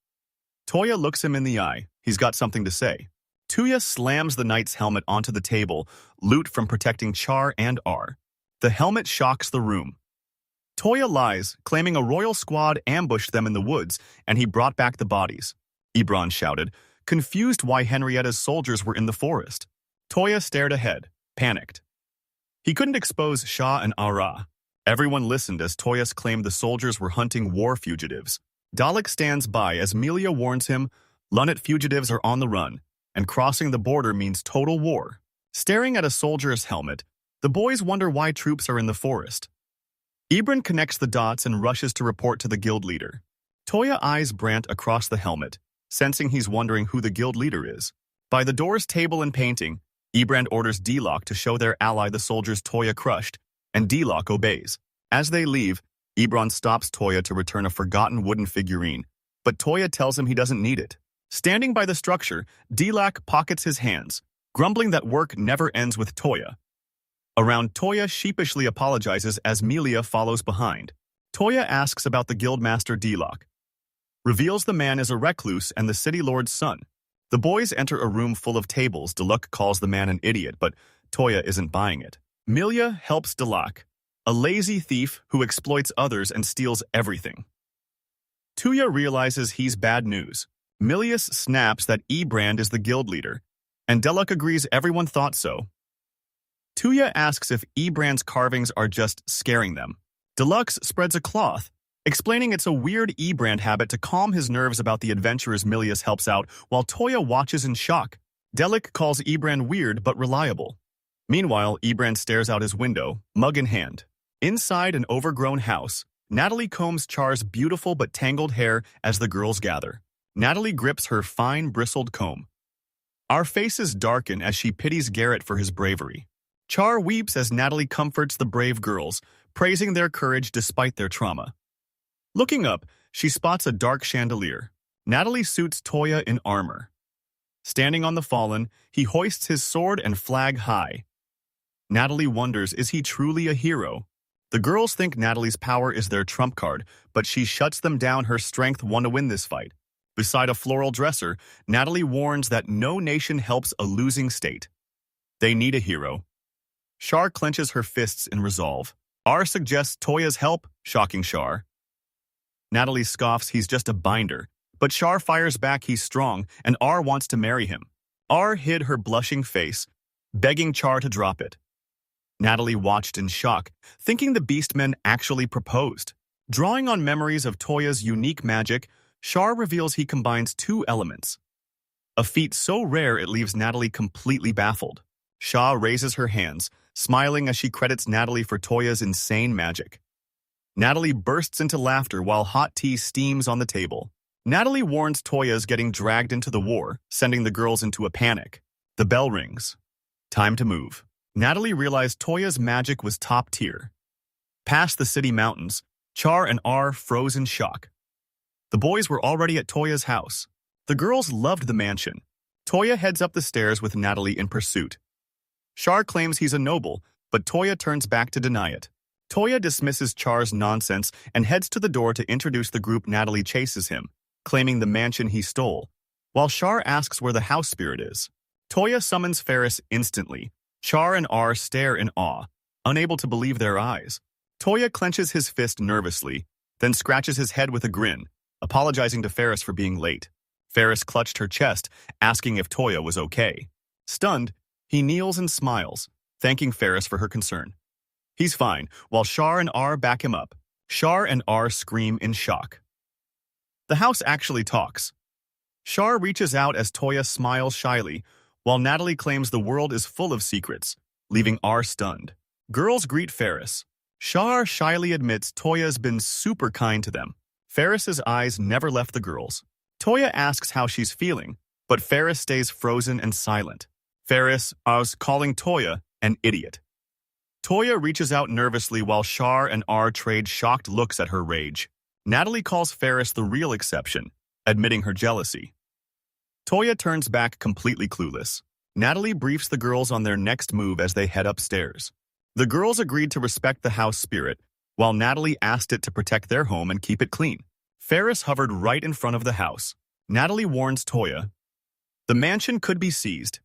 Speaker 1: Toya looks him in the eye. He's got something to say. Toya slams the knight's helmet onto the table, loot from protecting Char and R. The helmet shocks the room. Toya lies, claiming a royal squad ambushed them in the woods, and he brought back the bodies. Ebrand shouted, confused why Henrietta's soldiers were in the forest. Toya stared ahead, panicked. He couldn't expose Shah and Ara. Everyone listened as Toya claimed the soldiers were hunting war fugitives. Dalek stands by as Melia warns him, Lunnet fugitives are on the run, and crossing the border means total war. Staring at a soldier's helmet, The boys wonder why troops are in the forest. Ibran connects the dots and rushes to report to the guild leader. Toya eyes Brant across the helmet, sensing he's wondering who the guild leader is. By the door's table and painting, Ibrand orders D-Lock to show their ally the soldiers Toya crushed, and D-Lock obeys. As they leave, Ibran stops Toya to return a forgotten wooden figurine, but Toya tells him he doesn't need it. Standing by the structure, D-Lock pockets his hands, grumbling that work never ends with Toya. Around, Toya sheepishly apologizes as Melia follows behind. Toya asks about the guildmaster D-Lock. Reveals the man is a recluse and the city lord's son. The boys enter a room full of tables. D-Lock calls the man an idiot, but Toya isn't buying it. Melia helps D-Lock, a lazy thief who exploits others and steals everything. Toya realizes he's bad news. Milius snaps that Ibrand is the guild leader, and D-Lock agrees everyone thought so. Toya asks if Ibrand's carvings are just scaring them. Deluxe spreads a cloth, explaining it's a weird Ibrand habit to calm his nerves about the adventurers Milius helps out, while Toya watches in shock. Delic calls Ibrand weird but reliable. Meanwhile, Ibrand stares out his window, mug in hand. Inside an overgrown house, Natalie combs Char's beautiful but tangled hair as the girls gather. Natalie grips her fine bristled comb. Our faces darken as she pities Garrett for his bravery. Char weeps as Natalie comforts the brave girls, praising their courage despite their trauma. Looking up, she spots a dark chandelier. Natalie suits Toya in armor. Standing on the fallen, he hoists his sword and flag high. Natalie wonders, is he truly a hero? The girls think Natalie's power is their trump card, but she shuts them down. Her strength won to win this fight. Beside a floral dresser, Natalie warns that no nation helps a losing state. They need a hero. Char clenches her fists in resolve. R suggests Toya's help, shocking Char. Natalie scoffs he's just a binder, but Char fires back he's strong and R wants to marry him. R hid her blushing face, begging Char to drop it. Natalie watched in shock, thinking the Beastmen actually proposed. Drawing on memories of Toya's unique magic, Char reveals he combines two elements. A feat so rare it leaves Natalie completely baffled. Shah raises her hands, smiling as she credits Natalie for Toya's insane magic. Natalie bursts into laughter while hot tea steams on the table. Natalie warns Toya's getting dragged into the war, sending the girls into a panic. The bell rings. Time to move. Natalie realized Toya's magic was top tier. Past the city mountains, Char and R froze in shock. The boys were already at Toya's house. The girls loved the mansion. Toya heads up the stairs with Natalie in pursuit. Char claims he's a noble, but Toya turns back to deny it. Toya dismisses Char's nonsense and heads to the door to introduce the group. Natalie chases him, claiming the mansion he stole, while Char asks where the house spirit is. Toya summons Ferris instantly. Char and R stare in awe, unable to believe their eyes. Toya clenches his fist nervously, then scratches his head with a grin, apologizing to Ferris for being late. Ferris clutched her chest, asking if Toya was okay. Stunned, he kneels and smiles, thanking Ferris for her concern. He's fine, while Char and R back him up. Char and R scream in shock. The house actually talks. Char reaches out as Toya smiles shyly, while Natalie claims the world is full of secrets, leaving R stunned. Girls greet Ferris. Char shyly admits Toya's been super kind to them. Ferris's eyes never left the girls. Toya asks how she's feeling, but Ferris stays frozen and silent. Ferris is calling Toya an idiot. Toya reaches out nervously while Char and R trade shocked looks at her rage. Natalie calls Ferris the real exception, admitting her jealousy. Toya turns back completely clueless. Natalie briefs the girls on their next move as they head upstairs. The girls agreed to respect the house spirit, while Natalie asked it to protect their home and keep it clean. Ferris hovered right in front of the house. Natalie warns Toya. The mansion could be seized.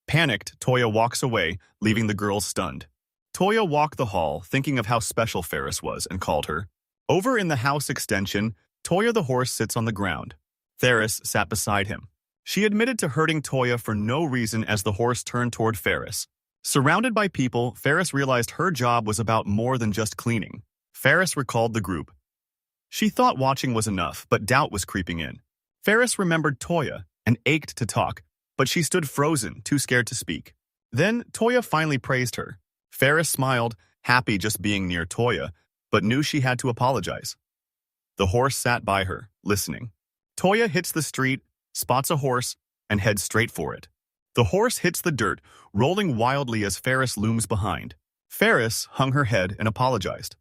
Speaker 1: Panicked, Toya walks away, leaving the girls stunned. Toya walked the hall, thinking of how special Ferris was, and called her. Over in the house extension, Toya the horse sits on the ground. Ferris sat beside him. She admitted to hurting Toya for no reason as the horse turned toward Ferris. Surrounded by people, Ferris realized her job was about more than just cleaning. Ferris recalled the group. She thought watching was enough, but doubt was creeping in. Ferris remembered Toya and ached to talk, but she stood frozen, too scared to speak. Then Toya finally praised her. Ferris smiled, happy just being near Toya, but knew she had to apologize. The horse sat by her, listening. Toya hits the street, spots a horse, and heads straight for it. The horse hits the dirt, rolling wildly as Ferris looms behind. Ferris hung her head and apologized.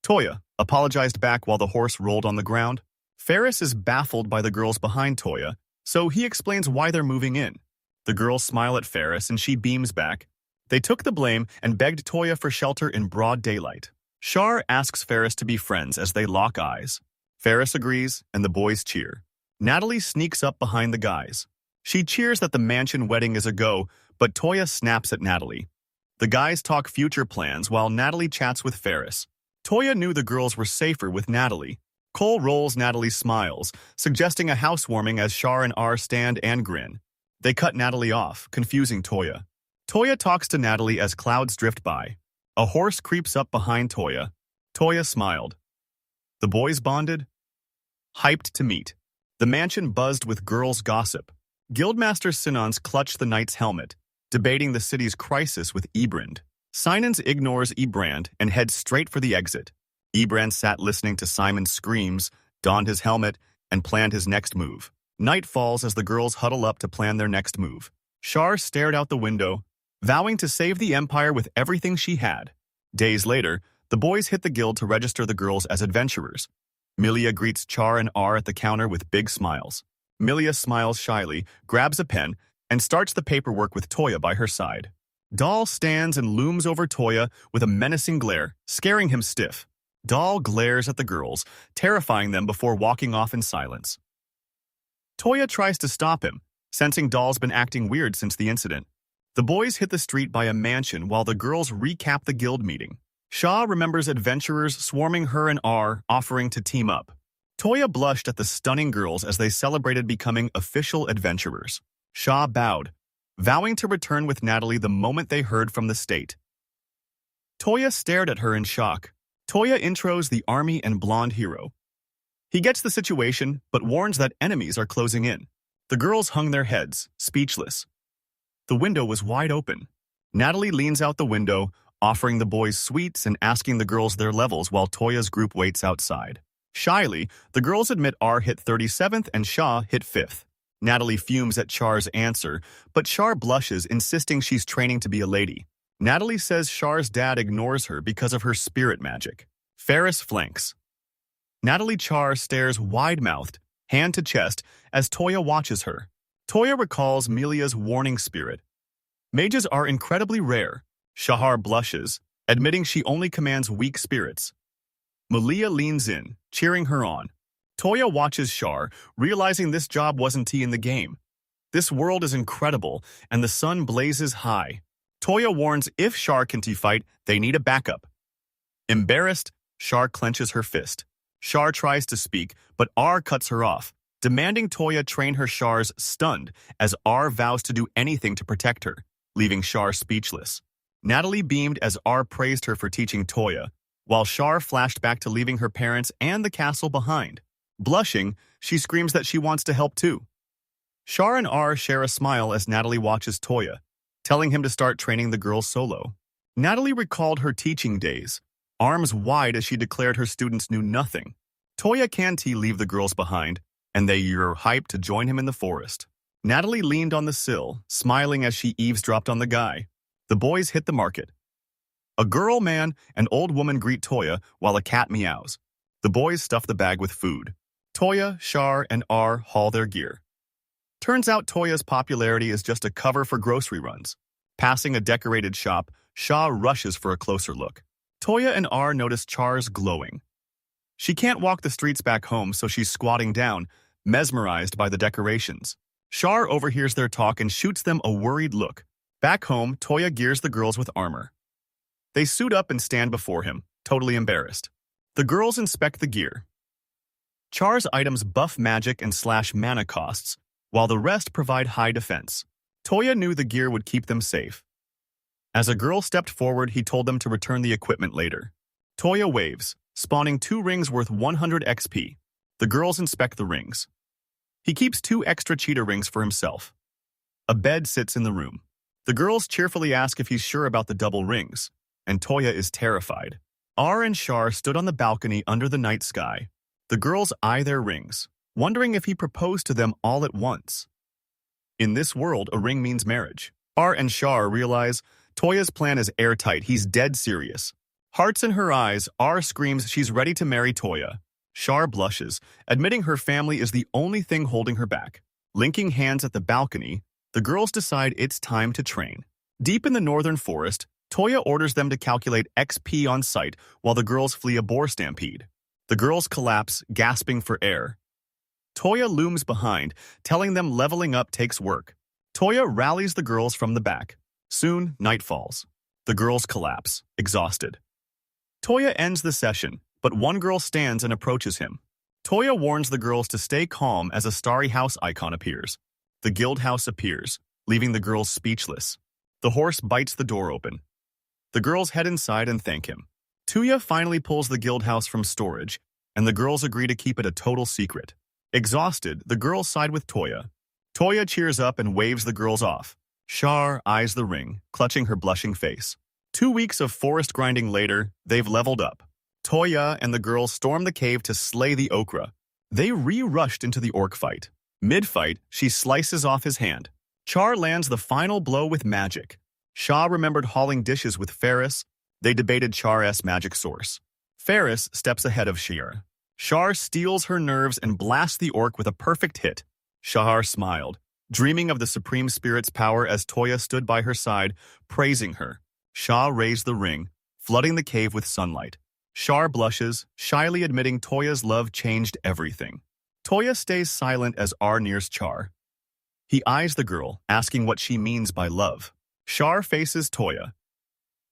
Speaker 1: Toya apologized back while the horse rolled on the ground. Ferris is baffled by the girls behind Toya, so he explains why they're moving in. The girls smile at Ferris and she beams back. They took the blame and begged Toya for shelter in broad daylight. Char asks Ferris to be friends as they lock eyes. Ferris agrees and the boys cheer. Natalie sneaks up behind the guys. She cheers that the mansion wedding is a go, but Toya snaps at Natalie. The guys talk future plans while Natalie chats with Ferris. Toya knew the girls were safer with Natalie. Cole rolls Natalie's smiles, suggesting a housewarming as Char and R stand and grin. They cut Natalie off, confusing Toya. Toya talks to Natalie as clouds drift by. A horse creeps up behind Toya. Toya smiled. The boys bonded, hyped to meet. The mansion buzzed with girls' gossip. Guildmaster Sinan's clutched the knight's helmet, debating the city's crisis with Ebrand. Sinan's ignores Ebrand and heads straight for the exit. Ebrand sat listening to Simon's screams, donned his helmet, and planned his next move. Night falls as the girls huddle up to plan their next move. Char stared out the window, vowing to save the Empire with everything she had. Days later, the boys hit the guild to register the girls as adventurers. Milia greets Char and R at the counter with big smiles. Milia smiles shyly, grabs a pen, and starts the paperwork with Toya by her side. Doll stands and looms over Toya with a menacing glare, scaring him stiff. Doll glares at the girls, terrifying them before walking off in silence. Toya tries to stop him, sensing Doll's been acting weird since the incident. The boys hit the street by a mansion while the girls recap the guild meeting. Shaw remembers adventurers swarming her and R, offering to team up. Toya blushed at the stunning girls as they celebrated becoming official adventurers. Shaw bowed, vowing to return with Natalie the moment they heard from the state. Toya stared at her in shock. Toya intros the army and blonde hero. He gets the situation, but warns that enemies are closing in. The girls hung their heads, speechless. The window was wide open. Natalie leans out the window, offering the boys sweets and asking the girls their levels while Toya's group waits outside. Shyly, the girls admit R hit 37th and Shaw hit 5th. Natalie fumes at Char's answer, but Char blushes, insisting she's training to be a lady. Natalie says Char's dad ignores her because of her spirit magic. Ferris flanks. Natalie Char stares wide-mouthed, hand to chest, as Toya watches her. Toya recalls Milia's warning spirit. Mages are incredibly rare. Shahar blushes, admitting she only commands weak spirits. Malia leans in, cheering her on. Toya watches Char, realizing this job wasn't tea in the game. This world is incredible, and the sun blazes high. Toya warns if Char can fight, they need a backup. Embarrassed, Char clenches her fist. Char tries to speak, but R cuts her off, demanding Toya train her. Char's stunned, as R vows to do anything to protect her, leaving Char speechless. Natalie beamed as R praised her for teaching Toya, while Char flashed back to leaving her parents and the castle behind. Blushing, she screams that she wants to help too. Char and R share a smile as Natalie watches Toya, telling him to start training the girls solo. Natalie recalled her teaching days, arms wide as she declared her students knew nothing. Toya can't leave the girls behind, and they are hyped to join him in the forest. Natalie leaned on the sill, smiling as she eavesdropped on the guy. The boys hit the market. A girl, man, and old woman greet Toya while a cat meows. The boys stuff the bag with food. Toya, Char, and R haul their gear. Turns out Toya's popularity is just a cover for grocery runs. Passing a decorated shop, Shaw rushes for a closer look. Toya and R notice Char's glowing. She can't walk the streets back home, so she's squatting down, mesmerized by the decorations. Char overhears their talk and shoots them a worried look. Back home, Toya gears the girls with armor. They suit up and stand before him, totally embarrassed. The girls inspect the gear. Char's items buff magic and slash mana costs, while the rest provide high defense. Toya knew the gear would keep them safe. As a girl stepped forward, he told them to return the equipment later. Toya waves, spawning 2 rings worth 100 XP. The girls inspect the rings. He keeps 2 extra cheetah rings for himself. A bed sits in the room. The girls cheerfully ask if he's sure about the double rings, and Toya is terrified. R and Shar stood on the balcony under the night sky. The girls eye their rings, wondering if he proposed to them all at once. In this world, a ring means marriage. R and Shar realize Toya's plan is airtight. He's dead serious. Hearts in her eyes, R screams she's ready to marry Toya. Shar blushes, admitting her family is the only thing holding her back. Linking hands at the balcony, the girls decide it's time to train. Deep in the northern forest, Toya orders them to calculate XP on sight while the girls flee a boar stampede. The girls collapse, gasping for air. Toya looms behind, telling them leveling up takes work. Toya rallies the girls from the back. Soon, night falls. The girls collapse, exhausted. Toya ends the session, but one girl stands and approaches him. Toya warns the girls to stay calm as a starry house icon appears. The guild house appears, leaving the girls speechless. The horse bites the door open. The girls head inside and thank him. Toya finally pulls the guild house from storage, and the girls agree to keep it a total secret. Exhausted, the girls side with Toya. Toya cheers up and waves the girls off. Shar eyes the ring, clutching her blushing face. 2 weeks of forest grinding later, they've leveled up. Toya and the girls storm the cave to slay the okra. They rushed into the orc fight. Mid-fight, she slices off his hand. Char lands the final blow with magic. Shah remembered hauling dishes with Ferris. They debated Char's magic source. Ferris steps ahead of Shir. Shar steals her nerves and blasts the orc with a perfect hit. Shahar smiled, dreaming of the Supreme Spirit's power as Toya stood by her side, praising her. Shah raised the ring, flooding the cave with sunlight. Shar blushes, shyly admitting Toya's love changed everything. Toya stays silent as R nears Char. He eyes the girl, asking what she means by love. Shar faces Toya.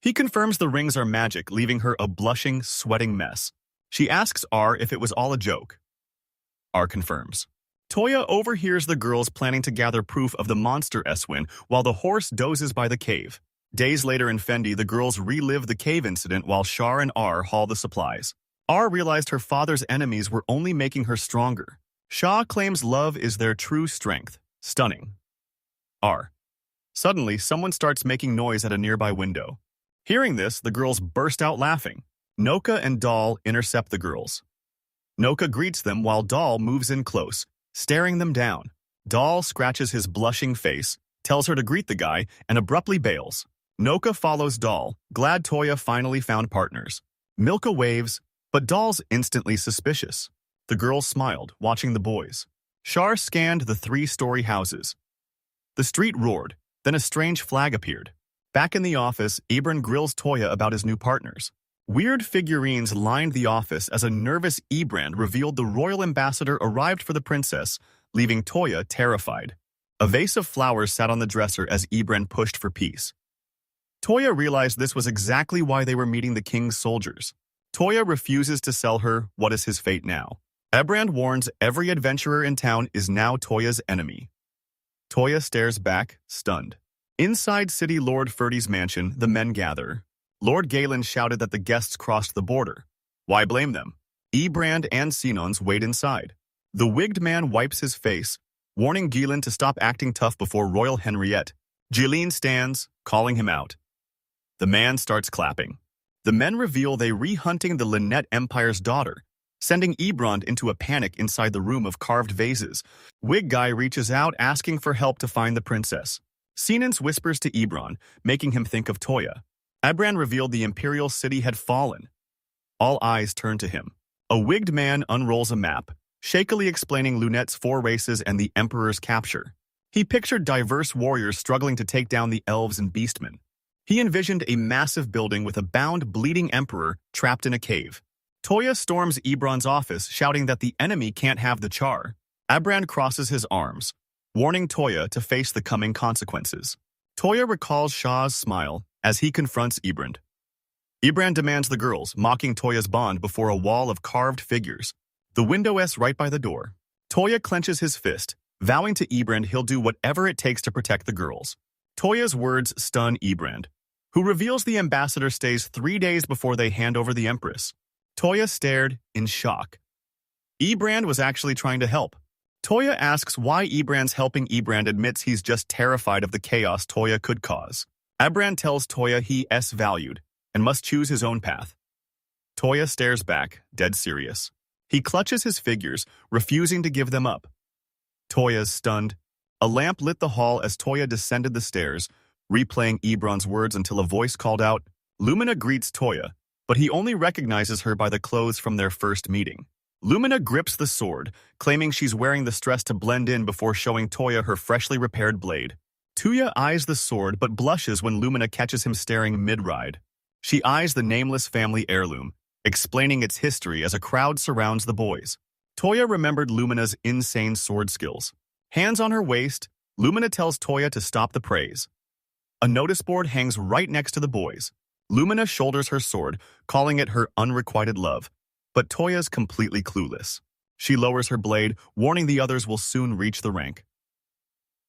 Speaker 1: He confirms the rings are magic, leaving her a blushing, sweating mess. She asks R if it was all a joke. R confirms. Toya overhears the girls planning to gather proof of the monster Eswin while the horse dozes by the cave. Days later in Fendi, the girls relive the cave incident while Shar and R haul the supplies. R realized her father's enemies were only making her stronger. Shah claims love is their true strength. Stunning. R. Suddenly, someone starts making noise at a nearby window. Hearing this, the girls burst out laughing. Noka and Doll intercept the girls. Noka greets them while Doll moves in close, staring them down. Doll scratches his blushing face, tells her to greet the guy, and abruptly bails. Noka follows Doll, glad Toya finally found partners. Milka waves, but Doll's instantly suspicious. The girls smiled, watching the boys. Shar scanned the 3-story houses. The street roared, then a strange flag appeared. Back in the office, Ebron grills Toya about his new partners. Weird figurines lined the office as a nervous Ebrand revealed the royal ambassador arrived for the princess, leaving Toya terrified. A vase of flowers sat on the dresser as Ebrand pushed for peace. Toya realized this was exactly why they were meeting the king's soldiers. Toya refuses to sell her what is his fate now. Ebrand warns every adventurer in town is now Toya's enemy. Toya stares back, stunned. Inside City Lord Ferdy's mansion, the men gather. Lord Galen shouted that the guests crossed the border. Why blame them? Ebrand and Sinons wait inside. The wigged man wipes his face, warning Galen to stop acting tough before Royal Henriette. Jeline stands, calling him out. The man starts clapping. The men reveal they re-hunting the Lynette Empire's daughter, sending Ebrand into a panic inside the room of carved vases. Wig Guy reaches out asking for help to find the princess. Sinons whispers to Ebrand, making him think of Toya. Ebrand revealed the imperial city had fallen. All eyes turn to him. A wigged man unrolls a map, shakily explaining Lunette's 4 races and the emperor's capture. He pictured diverse warriors struggling to take down the elves and beastmen. He envisioned a massive building with a bound, bleeding emperor trapped in a cave. Toya storms Ebrand's office, shouting that the enemy can't have the char. Ebrand crosses his arms, warning Toya to face the coming consequences. Toya recalls Shah's smile as he confronts Ebrand. Ebrand demands the girls, mocking Toya's bond before a wall of carved figures. The window is right by the door. Toya clenches his fist, vowing to Ebrand he'll do whatever it takes to protect the girls. Toya's words stun Ebrand, who reveals the ambassador stays 3 days before they hand over the empress. Toya stared in shock. Ebrand was actually trying to help. Toya asks why Ebrand's helping. Ebrand admits he's just terrified of the chaos Toya could cause. Ebrand tells Toya he's valued and must choose his own path. Toya stares back, dead serious. He clutches his figures, refusing to give them up. Toya's stunned. A lamp lit the hall as Toya descended the stairs, replaying Ebrand's words until a voice called out. Lumina greets Toya, but he only recognizes her by the clothes from their first meeting. Lumina grips the sword, claiming she's wearing the stress to blend in before showing Toya her freshly repaired blade. Toya eyes the sword but blushes when Lumina catches him staring mid-ride. She eyes the nameless family heirloom, explaining its history as a crowd surrounds the boys. Toya remembered Lumina's insane sword skills. Hands on her waist, Lumina tells Toya to stop the praise. A notice board hangs right next to the boys. Lumina shoulders her sword, calling it her unrequited love. But Toya's completely clueless. She lowers her blade, warning the others will soon reach the rank.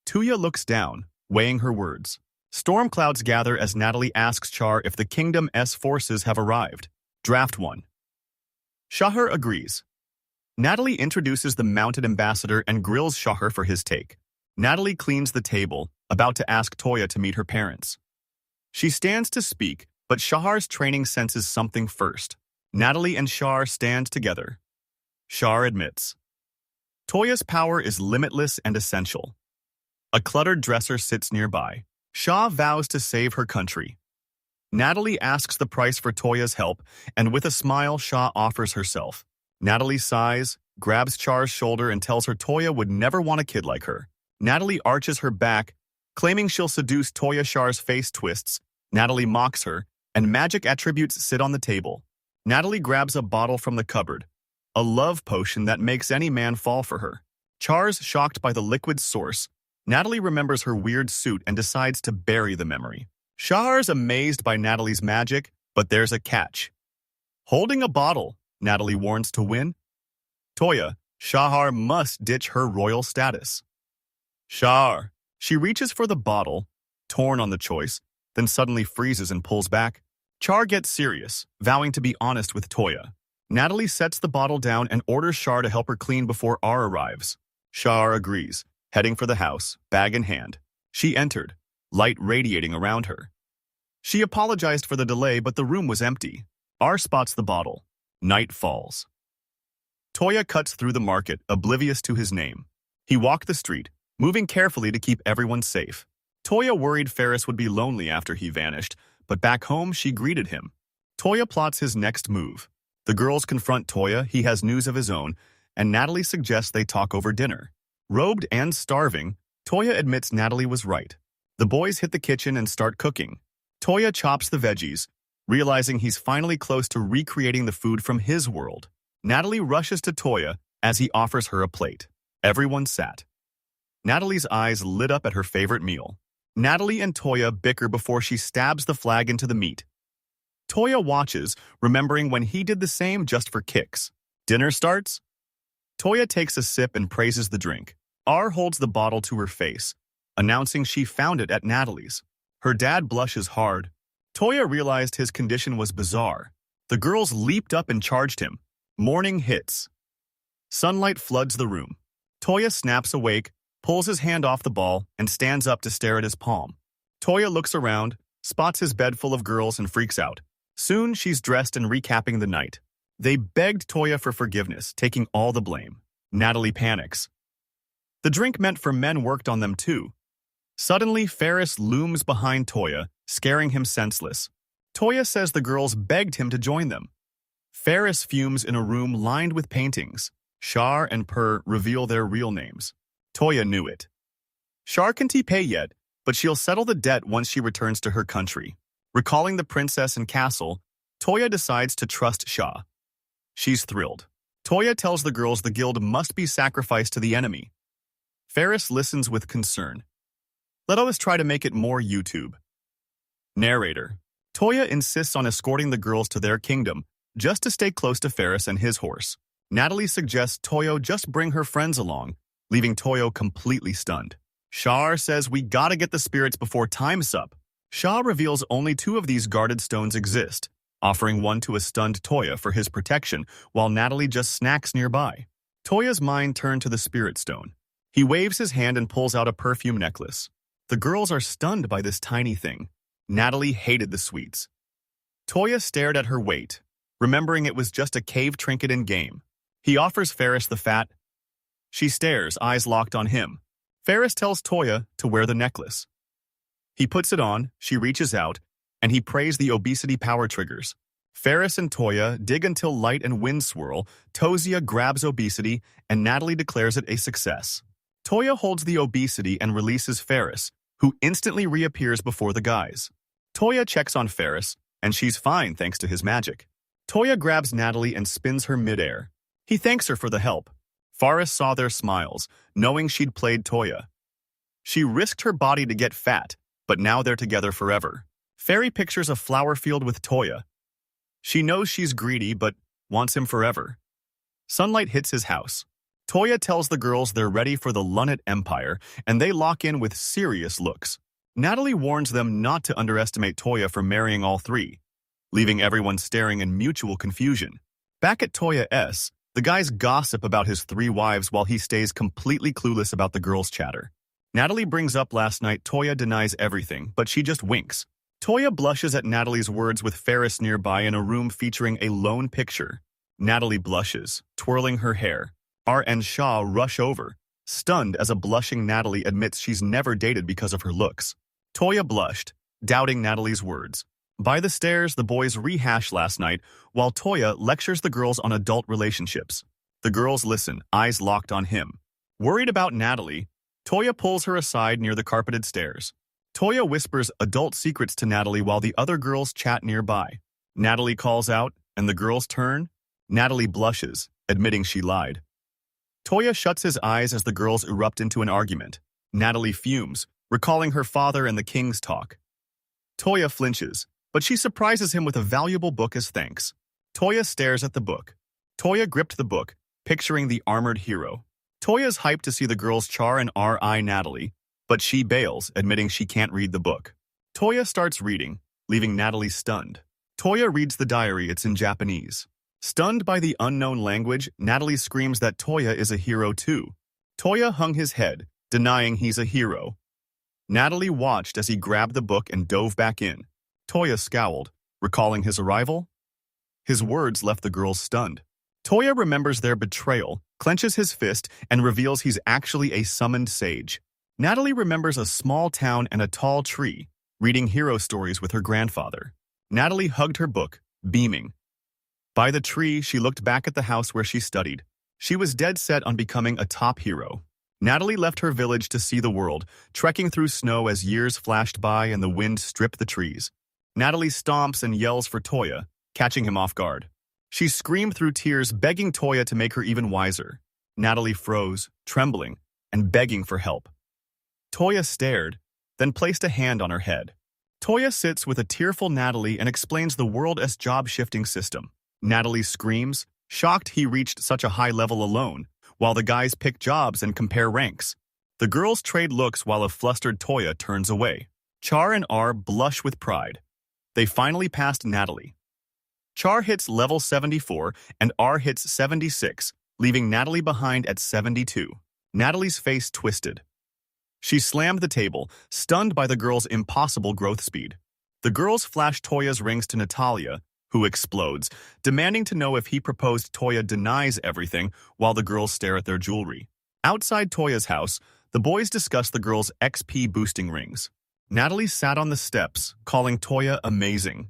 Speaker 1: Toya looks down, weighing her words. Storm clouds gather as Natalie asks Char if the Kingdom's forces have arrived. Draft 1. Shahar agrees. Natalie introduces the mounted ambassador and grills Shahar for his take. Natalie cleans the table, about to ask Toya to meet her parents. She stands to speak, but Shahar's training senses something first. Natalie and Shar stand together. Shar admits. Toya's power is limitless and essential. A cluttered dresser sits nearby. Shah vows to save her country. Natalie asks the price for Toya's help, and with a smile, Shah offers herself. Natalie sighs, grabs Char's shoulder and tells her Toya would never want a kid like her. Natalie arches her back, claiming she'll seduce Toya. Char's face twists. Natalie mocks her, and magic attributes sit on the table. Natalie grabs a bottle from the cupboard, a love potion that makes any man fall for her. Char's shocked by the liquid's source. Natalie remembers her weird suit and decides to bury the memory. Shahar's amazed by Natalie's magic, but there's a catch. Holding a bottle, Natalie warns to win. Toya, Shahar must ditch her royal status. Shahar. She reaches for the bottle, torn on the choice, then suddenly freezes and pulls back. Char gets serious, vowing to be honest with Toya. Natalie sets the bottle down and orders Shar to help her clean before R arrives. Shar agrees, heading for the house, bag in hand. She entered, light radiating around her. She apologized for the delay, but the room was empty. R spots the bottle. Night falls. Toya cuts through the market, oblivious to his name. He walked the street, moving carefully to keep everyone safe. Toya worried Ferris would be lonely after he vanished, but back home she greeted him. Toya plots his next move. The girls confront Toya, he has news of his own, and Natalie suggests they talk over dinner. Robed and starving, Toya admits Natalie was right. The boys hit the kitchen and start cooking. Toya chops the veggies, realizing he's finally close to recreating the food from his world. Natalie rushes to Toya as he offers her a plate. Everyone sat. Natalie's eyes lit up at her favorite meal. Natalie and Toya bicker before she stabs the flag into the meat. Toya watches, remembering when he did the same just for kicks. Dinner starts. Toya takes a sip and praises the drink. R holds the bottle to her face, announcing she found it at Natalie's. Her dad blushes hard. Toya realized his condition was bizarre. The girls leaped up and charged him. Morning hits. Sunlight floods the room. Toya snaps awake, pulls his hand off the ball, and stands up to stare at his palm. Toya looks around, spots his bed full of girls, and freaks out. Soon, she's dressed and recapping the night. They begged Toya for forgiveness, taking all the blame. Natalie panics. The drink meant for men worked on them too. Suddenly, Ferris looms behind Toya, scaring him senseless. Toya says the girls begged him to join them. Ferris fumes in a room lined with paintings. Shar and Per reveal their real names. Toya knew it. Shar can't pay yet, but she'll settle the debt once she returns to her country. Recalling the princess and castle, Toya decides to trust Shah. She's thrilled. Toya tells the girls the guild must be sacrificed to the enemy. Ferris listens with concern. Let us try to make it more YouTube. Narrator. Toya insists on escorting the girls to their kingdom, just to stay close to Ferris and his horse. Natalie suggests Toyo just bring her friends along, leaving Toyo completely stunned. Shar says we gotta get the spirits before time's up. Shah reveals only 2 of these guarded stones exist, offering one to a stunned Toya for his protection, while Natalie just snacks nearby. Toya's mind turned to the spirit stone. He waves his hand and pulls out a perfume necklace. The girls are stunned by this tiny thing. Natalie hated the sweets. Toya stared at her weight, remembering it was just a cave trinket in game. He offers Ferris the fat. She stares, eyes locked on him. Ferris tells Toya to wear the necklace. He puts it on, she reaches out, and he prays the obesity power triggers. Ferris and Toya dig until light and wind swirl, Toya grabs obesity, and Natalie declares it a success. Toya holds the obesity and releases Ferris, who instantly reappears before the guys. Toya checks on Ferris, and she's fine thanks to his magic. Toya grabs Natalie and spins her midair. He thanks her for the help. Ferris saw their smiles, knowing she'd played Toya. She risked her body to get fat, but now they're together forever. Ferry pictures a flower field with Toya. She knows she's greedy, but wants him forever. Sunlight hits his house. Toya tells the girls they're ready for the Lunnet Empire, and they lock in with serious looks. Natalie warns them not to underestimate Toya for marrying all three, leaving everyone staring in mutual confusion. Back at Toya S., the guys gossip about his 3 wives while he stays completely clueless about the girls' chatter. Natalie brings up last night. Toya denies everything, but she just winks. Toya blushes at Natalie's words with Ferris nearby in a room featuring a lone picture. Natalie blushes, twirling her hair. R and Shaw rush over, stunned as a blushing Natalie admits she's never dated because of her looks. Toya blushed, doubting Natalie's words. By the stairs, the boys rehash last night, while Toya lectures the girls on adult relationships. The girls listen, eyes locked on him. Worried about Natalie, Toya pulls her aside near the carpeted stairs. Toya whispers adult secrets to Natalie while the other girls chat nearby. Natalie calls out, and the girls turn. Natalie blushes, admitting she lied. Toya shuts his eyes as the girls erupt into an argument. Natalie fumes, recalling her father and the king's talk. Toya flinches, but she surprises him with a valuable book as thanks. Toya stares at the book. Toya gripped the book, picturing the armored hero. Toya's hyped to see the girls char and R.I. Natalie, but she bails, admitting she can't read the book. Toya starts reading, leaving Natalie stunned. Toya reads the diary. It's in Japanese. Stunned by the unknown language, Natalie screams that Toya is a hero too. Toya hung his head, denying he's a hero. Natalie watched as he grabbed the book and dove back in. Toya scowled, recalling his arrival. His words left the girls stunned. Toya remembers their betrayal, clenches his fist, and reveals he's actually a summoned sage. Natalie remembers a small town and a tall tree, reading hero stories with her grandfather. Natalie hugged her book, beaming. By the tree, she looked back at the house where she studied. She was dead set on becoming a top hero. Natalie left her village to see the world, trekking through snow as years flashed by and the wind stripped the trees. Natalie stomps and yells for Toya, catching him off guard. She screamed through tears, begging Toya to make her even wiser. Natalie froze, trembling, and begging for help. Toya stared, then placed a hand on her head. Toya sits with a tearful Natalie and explains the world as job-shifting system. Natalie screams, shocked he reached such a high level alone, while the guys pick jobs and compare ranks. The girls trade looks while a flustered Toya turns away. Char and R blush with pride. They finally passed Natalie. Char hits level 74 and R hits 76, leaving Natalie behind at 72. Natalie's face twisted. She slammed the table, stunned by the girls' impossible growth speed. The girls flash Toya's rings to Natalia, who explodes, demanding to know if he proposed. Toya denies everything while the girls stare at their jewelry. Outside Toya's house, the boys discuss the girls' XP boosting rings. Natalie sat on the steps, calling Toya amazing.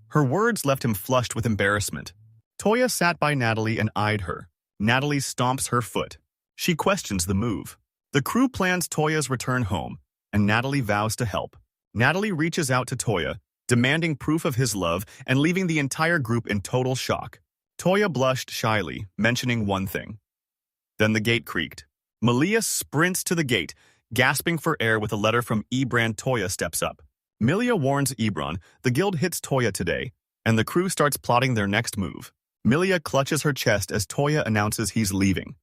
Speaker 1: Her words left him flushed with embarrassment. Toya sat by Natalie and eyed her. Natalie stomps her foot. She questions the move. The crew plans Toya's return home, and Natalie vows to help. Natalie reaches out to Toya, demanding proof of his love and leaving the entire group in total shock. Toya blushed shyly, mentioning one thing. Then the gate creaked. Malia sprints to the gate, gasping for air with a letter from Ebran. Toya steps up. Milia warns Ebron the guild hits Toya today, and the crew starts plotting their next move. Milia clutches her chest as Toya announces he's leaving.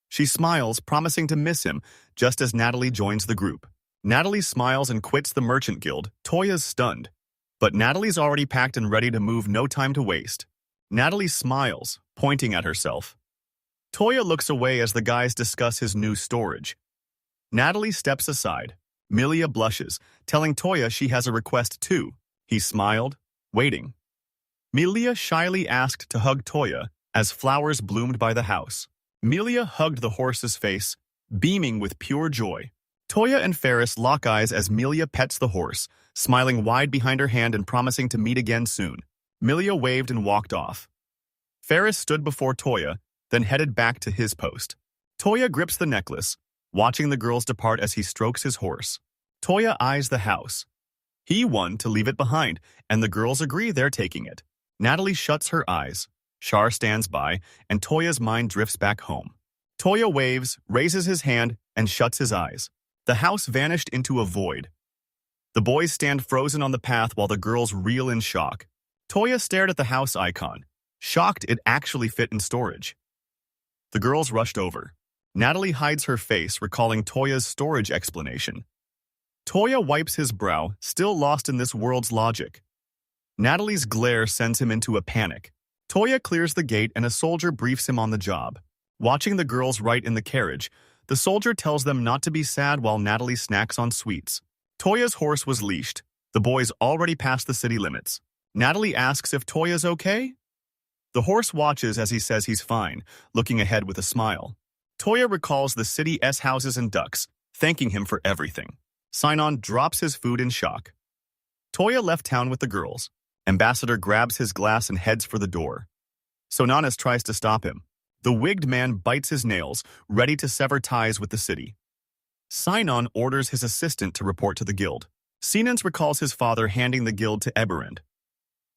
Speaker 1: She smiles, promising to miss him, just as Natalie joins the group. Natalie smiles and quits the merchant guild. Toya's stunned. But Natalie's already packed and ready to move, no time to waste. Natalie smiles, pointing at herself. Toya looks away as the guys discuss his new storage. Natalie steps aside. Milia blushes, telling Toya she has a request too. He smiled, waiting. Milia shyly asked to hug Toya as flowers bloomed by the house. Milia hugged the horse's face, beaming with pure joy. Toya and Ferris lock eyes as Milia pets the horse, smiling wide behind her hand and promising to meet again soon. Milia waved and walked off. Ferris stood before Toya, then headed back to his post. Toya grips the necklace, watching the girls depart as he strokes his horse. Toya eyes the house. He won to leave it behind, and the girls agree they're taking it. Natalie shuts her eyes. Char stands by, and Toya's mind drifts back home. Toya waves, raises his hand, and shuts his eyes. The house vanished into a void. The boys stand frozen on the path while the girls reel in shock. Toya stared at the house icon, shocked it actually fit in storage. The girls rushed over. Natalie hides her face, recalling Toya's storage explanation. Toya wipes his brow, still lost in this world's logic. Natalie's glare sends him into a panic. Toya clears the gate and a soldier briefs him on the job. Watching the girls write in the carriage, the soldier tells them not to be sad while Natalie snacks on sweets. Toya's horse was leashed. The boys already passed the city limits. Natalie asks if Toya's okay. The horse watches as he says he's fine, looking ahead with a smile. Toya recalls the city's houses and ducks, thanking him for everything. Sinon drops his food in shock. Toya left town with the girls. Ambassador grabs his glass and heads for the door. Sonanis tries to stop him. The wigged man bites his nails, ready to sever ties with the city. Sinon orders his assistant to report to the guild. Sinans recalls his father handing the guild to Eberend.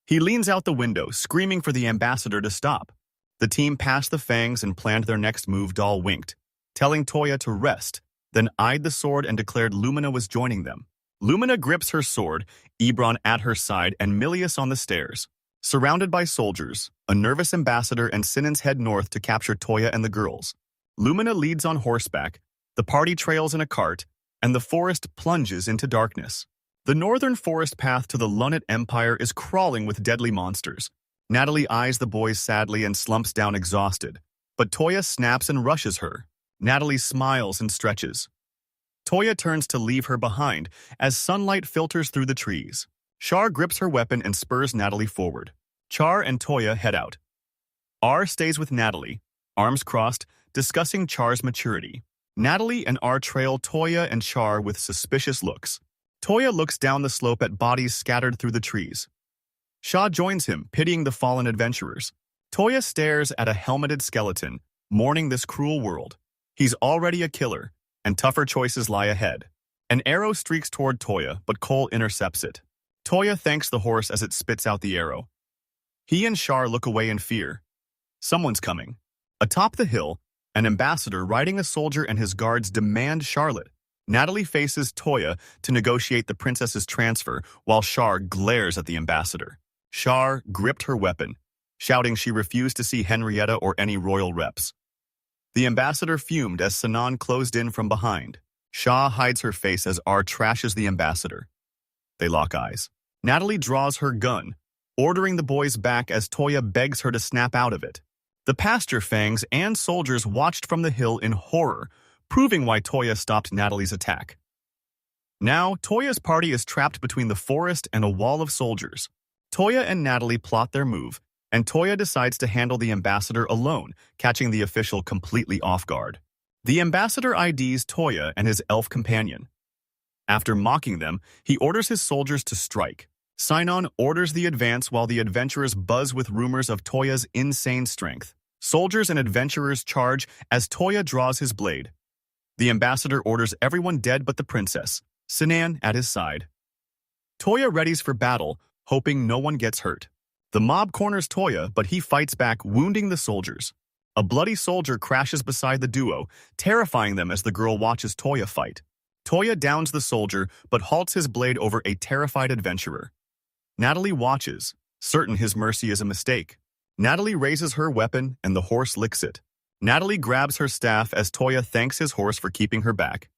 Speaker 1: He leans out the window, screaming for the ambassador to stop. The team passed the fangs and planned their next move. Dahl winked, telling Toya to rest, then eyed the sword and declared Lumina was joining them. Lumina grips her sword, Ebron at her side, and Milius on the stairs. Surrounded by soldiers, a nervous ambassador and Sinans head north to capture Toya and the girls. Lumina leads on horseback, the party trails in a cart, and the forest plunges into darkness. The northern forest path to the Lunat Empire is crawling with deadly monsters. Natalie eyes the boys sadly and slumps down exhausted, but Toya snaps and rushes her. Natalie smiles and stretches. Toya turns to leave her behind as sunlight filters through the trees. Char grips her weapon and spurs Natalie forward. Char and Toya head out. R stays with Natalie, arms crossed, discussing Char's maturity. Natalie and R trail Toya and Char with suspicious looks. Toya looks down the slope at bodies scattered through the trees. Shaw joins him, pitying the fallen adventurers. Toya stares at a helmeted skeleton, mourning this cruel world. He's already a killer, and tougher choices lie ahead. An arrow streaks toward Toya, but Cole intercepts it. Toya thanks the horse as it spits out the arrow. He and Char look away in fear. Someone's coming. Atop the hill, an ambassador riding a soldier and his guards demand Charlotte. Natalie faces Toya to negotiate the princess's transfer, while Char glares at the ambassador. Char gripped her weapon, shouting she refused to see Henrietta or any royal reps. The ambassador fumed as Sinan closed in from behind. Shah hides her face as R trashes the ambassador. They lock eyes. Natalie draws her gun, ordering the boys back as Toya begs her to snap out of it. The pasture fangs and soldiers watched from the hill in horror, proving why Toya stopped Natalie's attack. Now, Toya's party is trapped between the forest and a wall of soldiers. Toya and Natalie plot their move, and Toya decides to handle the ambassador alone, catching the official completely off guard. The ambassador IDs Toya and his elf companion. After mocking them, he orders his soldiers to strike. Sinon orders the advance while the adventurers buzz with rumors of Toya's insane strength. Soldiers and adventurers charge as Toya draws his blade. The ambassador orders everyone dead but the princess, Sinan at his side. Toya readies for battle, hoping no one gets hurt. The mob corners Toya, but he fights back, wounding the soldiers. A bloody soldier crashes beside the duo, terrifying them as the girl watches Toya fight. Toya downs the soldier, but halts his blade over a terrified adventurer. Natalie watches, certain his mercy is a mistake. Natalie raises her weapon, and the horse licks it. Natalie grabs her staff as Toya thanks his horse for keeping her back.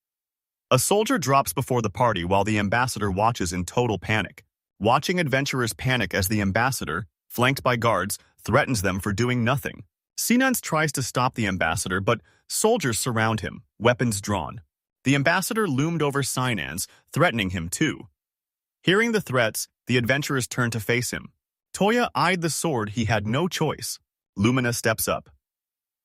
Speaker 1: A soldier drops before the party while the ambassador watches in total panic. Watching adventurers panic as the ambassador, flanked by guards, threatens them for doing nothing. Sinans tries to stop the ambassador, but soldiers surround him, weapons drawn. The ambassador loomed over Sinans, threatening him too. Hearing the threats, the adventurers turned to face him. Toya eyed the sword. He had no choice. Lumina steps up.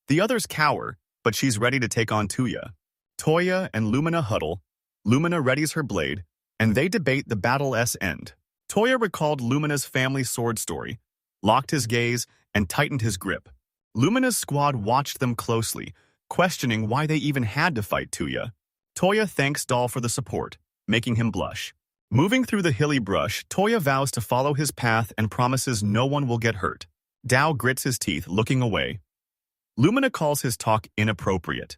Speaker 1: The others cower, but she's ready to take on Toya. Toya and Lumina huddle. Lumina readies her blade, and they debate the battle's end. Toya recalled Lumina's family sword story, locked his gaze, and tightened his grip. Lumina's squad watched them closely, questioning why they even had to fight Toya. Toya thanks Doll for the support, making him blush. Moving through the hilly brush, Toya vows to follow his path and promises no one will get hurt. Dao grits his teeth, looking away. Lumina calls his talk inappropriate.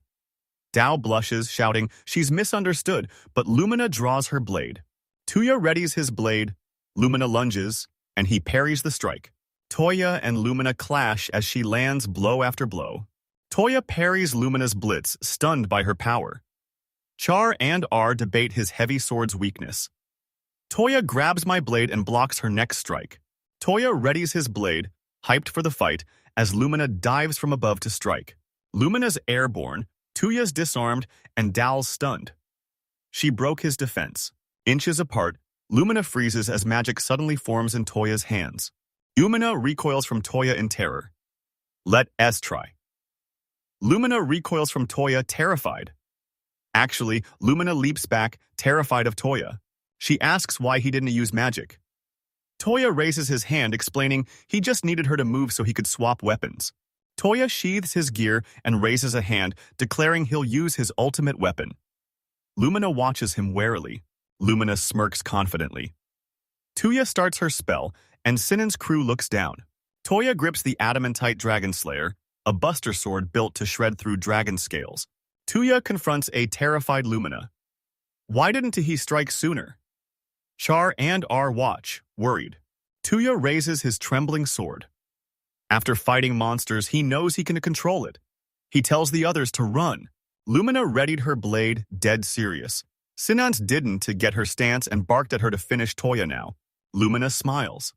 Speaker 1: Dao blushes, shouting she's misunderstood, but Lumina draws her blade. Toya readies his blade. Lumina lunges, and he parries the strike. Toya and Lumina clash as she lands blow after blow. Toya parries Lumina's blitz, stunned by her power. Char and R debate his heavy sword's weakness. Toya grabs my blade and blocks her next strike. Toya readies his blade, hyped for the fight, as Lumina dives from above to strike. Lumina's airborne, Toya's disarmed, and Dal's stunned. She broke his defense. Inches apart, Lumina freezes as magic suddenly forms in Toya's hands. Lumina recoils from Toya in terror. Let S try. Lumina recoils from Toya, terrified. Actually, Lumina leaps back, terrified of Toya. She asks why he didn't use magic. Toya raises his hand, explaining he just needed her to move so he could swap weapons. Toya sheathes his gear and raises a hand, declaring he'll use his ultimate weapon. Lumina watches him warily. Lumina smirks confidently. Toya starts her spell, and Sinan's crew looks down. Toya grips the adamantite dragon slayer, a buster sword built to shred through dragon scales. Toya confronts a terrified Lumina. Why didn't he strike sooner? Char and R watch, worried. Toya raises his trembling sword. After fighting monsters, he knows he can control it. He tells the others to run. Lumina readied her blade, dead serious. Sinans didn't to get her stance and barked at her to finish Toya now. Lumina smiles.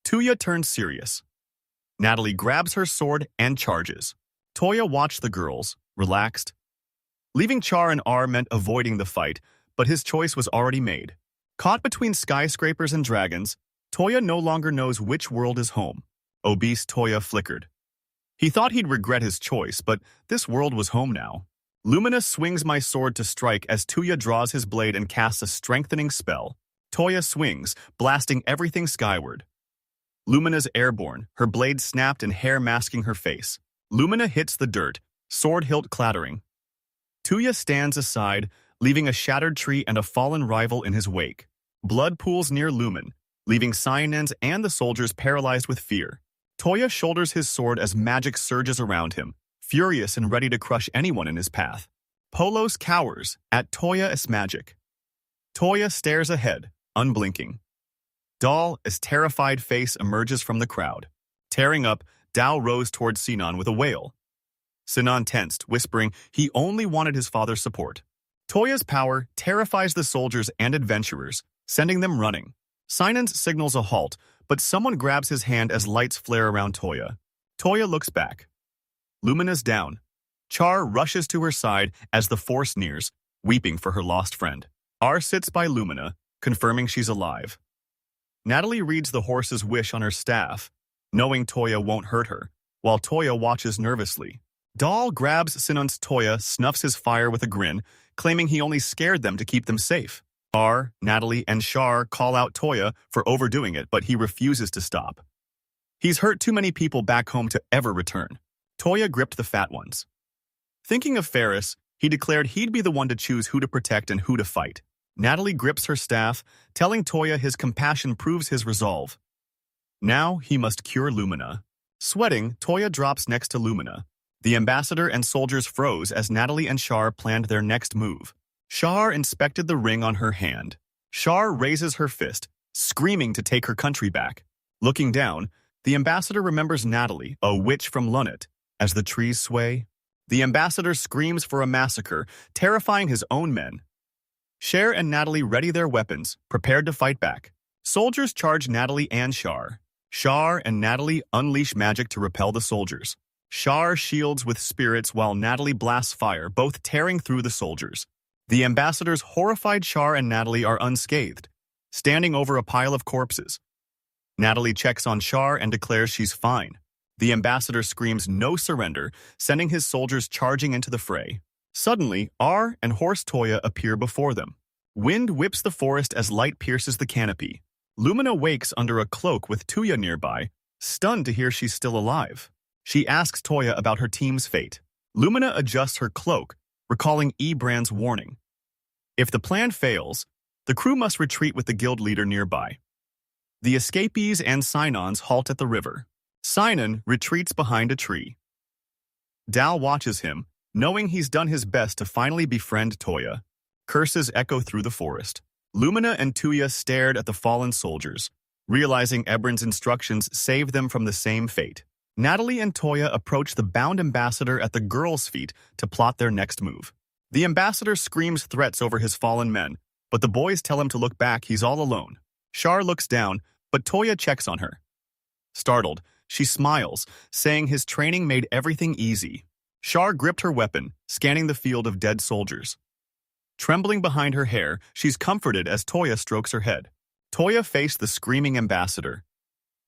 Speaker 1: Toya turns serious. Natalie grabs her sword and charges. Toya watched the girls, relaxed. Leaving Char and R meant avoiding the fight, but his choice was already made. Caught between skyscrapers and dragons, Toya no longer knows which world is home. Obese Toya flickered. He thought he'd regret his choice, but this world was home now. Lumina swings my sword to strike as Toya draws his blade and casts a strengthening spell. Toya swings, blasting everything skyward. Lumina's airborne, her blade snapped and hair masking her face. Lumina hits the dirt, sword hilt clattering. Toya stands aside, leaving a shattered tree and a fallen rival in his wake. Blood pools near Lumin, leaving Cyanans and the soldiers paralyzed with fear. Toya shoulders his sword as magic surges around him, furious and ready to crush anyone in his path. Polos cowers at Toya's magic. Toya stares ahead, unblinking. Doll's terrified face emerges from the crowd. Tearing up, Dao rose towards Sinan with a wail. Sinan tensed, whispering he only wanted his father's support. Toya's power terrifies the soldiers and adventurers, sending them running. Sinans signals a halt, but someone grabs his hand as lights flare around Toya. Toya looks back. Lumina's down. Char rushes to her side as the force nears, weeping for her lost friend. R sits by Lumina, confirming she's alive. Natalie reads the horse's wish on her staff, knowing Toya won't hurt her, while Toya watches nervously. Doll grabs Sinan's Toya, snuffs his fire with a grin, claiming he only scared them to keep them safe. R, Natalie, and Char call out Toya for overdoing it, but he refuses to stop. He's hurt too many people back home to ever return. Toya gripped the fat ones. Thinking of Ferris, he declared he'd be the one to choose who to protect and who to fight. Natalie grips her staff, telling Toya his compassion proves his resolve. Now he must cure Lumina. Sweating, Toya drops next to Lumina. The ambassador and soldiers froze as Natalie and Char planned their next move. Char inspected the ring on her hand. Char raises her fist, screaming to take her country back. Looking down, the ambassador remembers Natalie, a witch from Lunnet. As the trees sway, the ambassador screams for a massacre, terrifying his own men. Cher and Natalie ready their weapons, prepared to fight back. Soldiers charge Natalie and Char. Char and Natalie unleash magic to repel the soldiers. Char shields with spirits while Natalie blasts fire, both tearing through the soldiers. The ambassadors, horrified Char and Natalie, are unscathed, standing over a pile of corpses. Natalie checks on Char and declares she's fine. The ambassador screams no surrender, sending his soldiers charging into the fray. Suddenly, R and horse Toya appear before them. Wind whips the forest as light pierces the canopy. Lumina wakes under a cloak with Toya nearby, stunned to hear she's still alive. She asks Toya about her team's fate. Lumina adjusts her cloak, recalling E-Brand's warning. If the plan fails, the crew must retreat with the guild leader nearby. The escapees and Sinons halt at the river. Sinon retreats behind a tree. Dal watches him, knowing he's done his best to finally befriend Toya. Curses echo through the forest. Lumina and Toya stared at the fallen soldiers, realizing Ebron's instructions saved them from the same fate. Natalie and Toya approach the bound ambassador at the girls' feet to plot their next move. The ambassador screams threats over his fallen men, but the boys tell him to look back, he's all alone. Char looks down, but Toya checks on her. Startled, she smiles, saying his training made everything easy. Char gripped her weapon, scanning the field of dead soldiers. Trembling behind her hair, she's comforted as Toya strokes her head. Toya faced the screaming ambassador.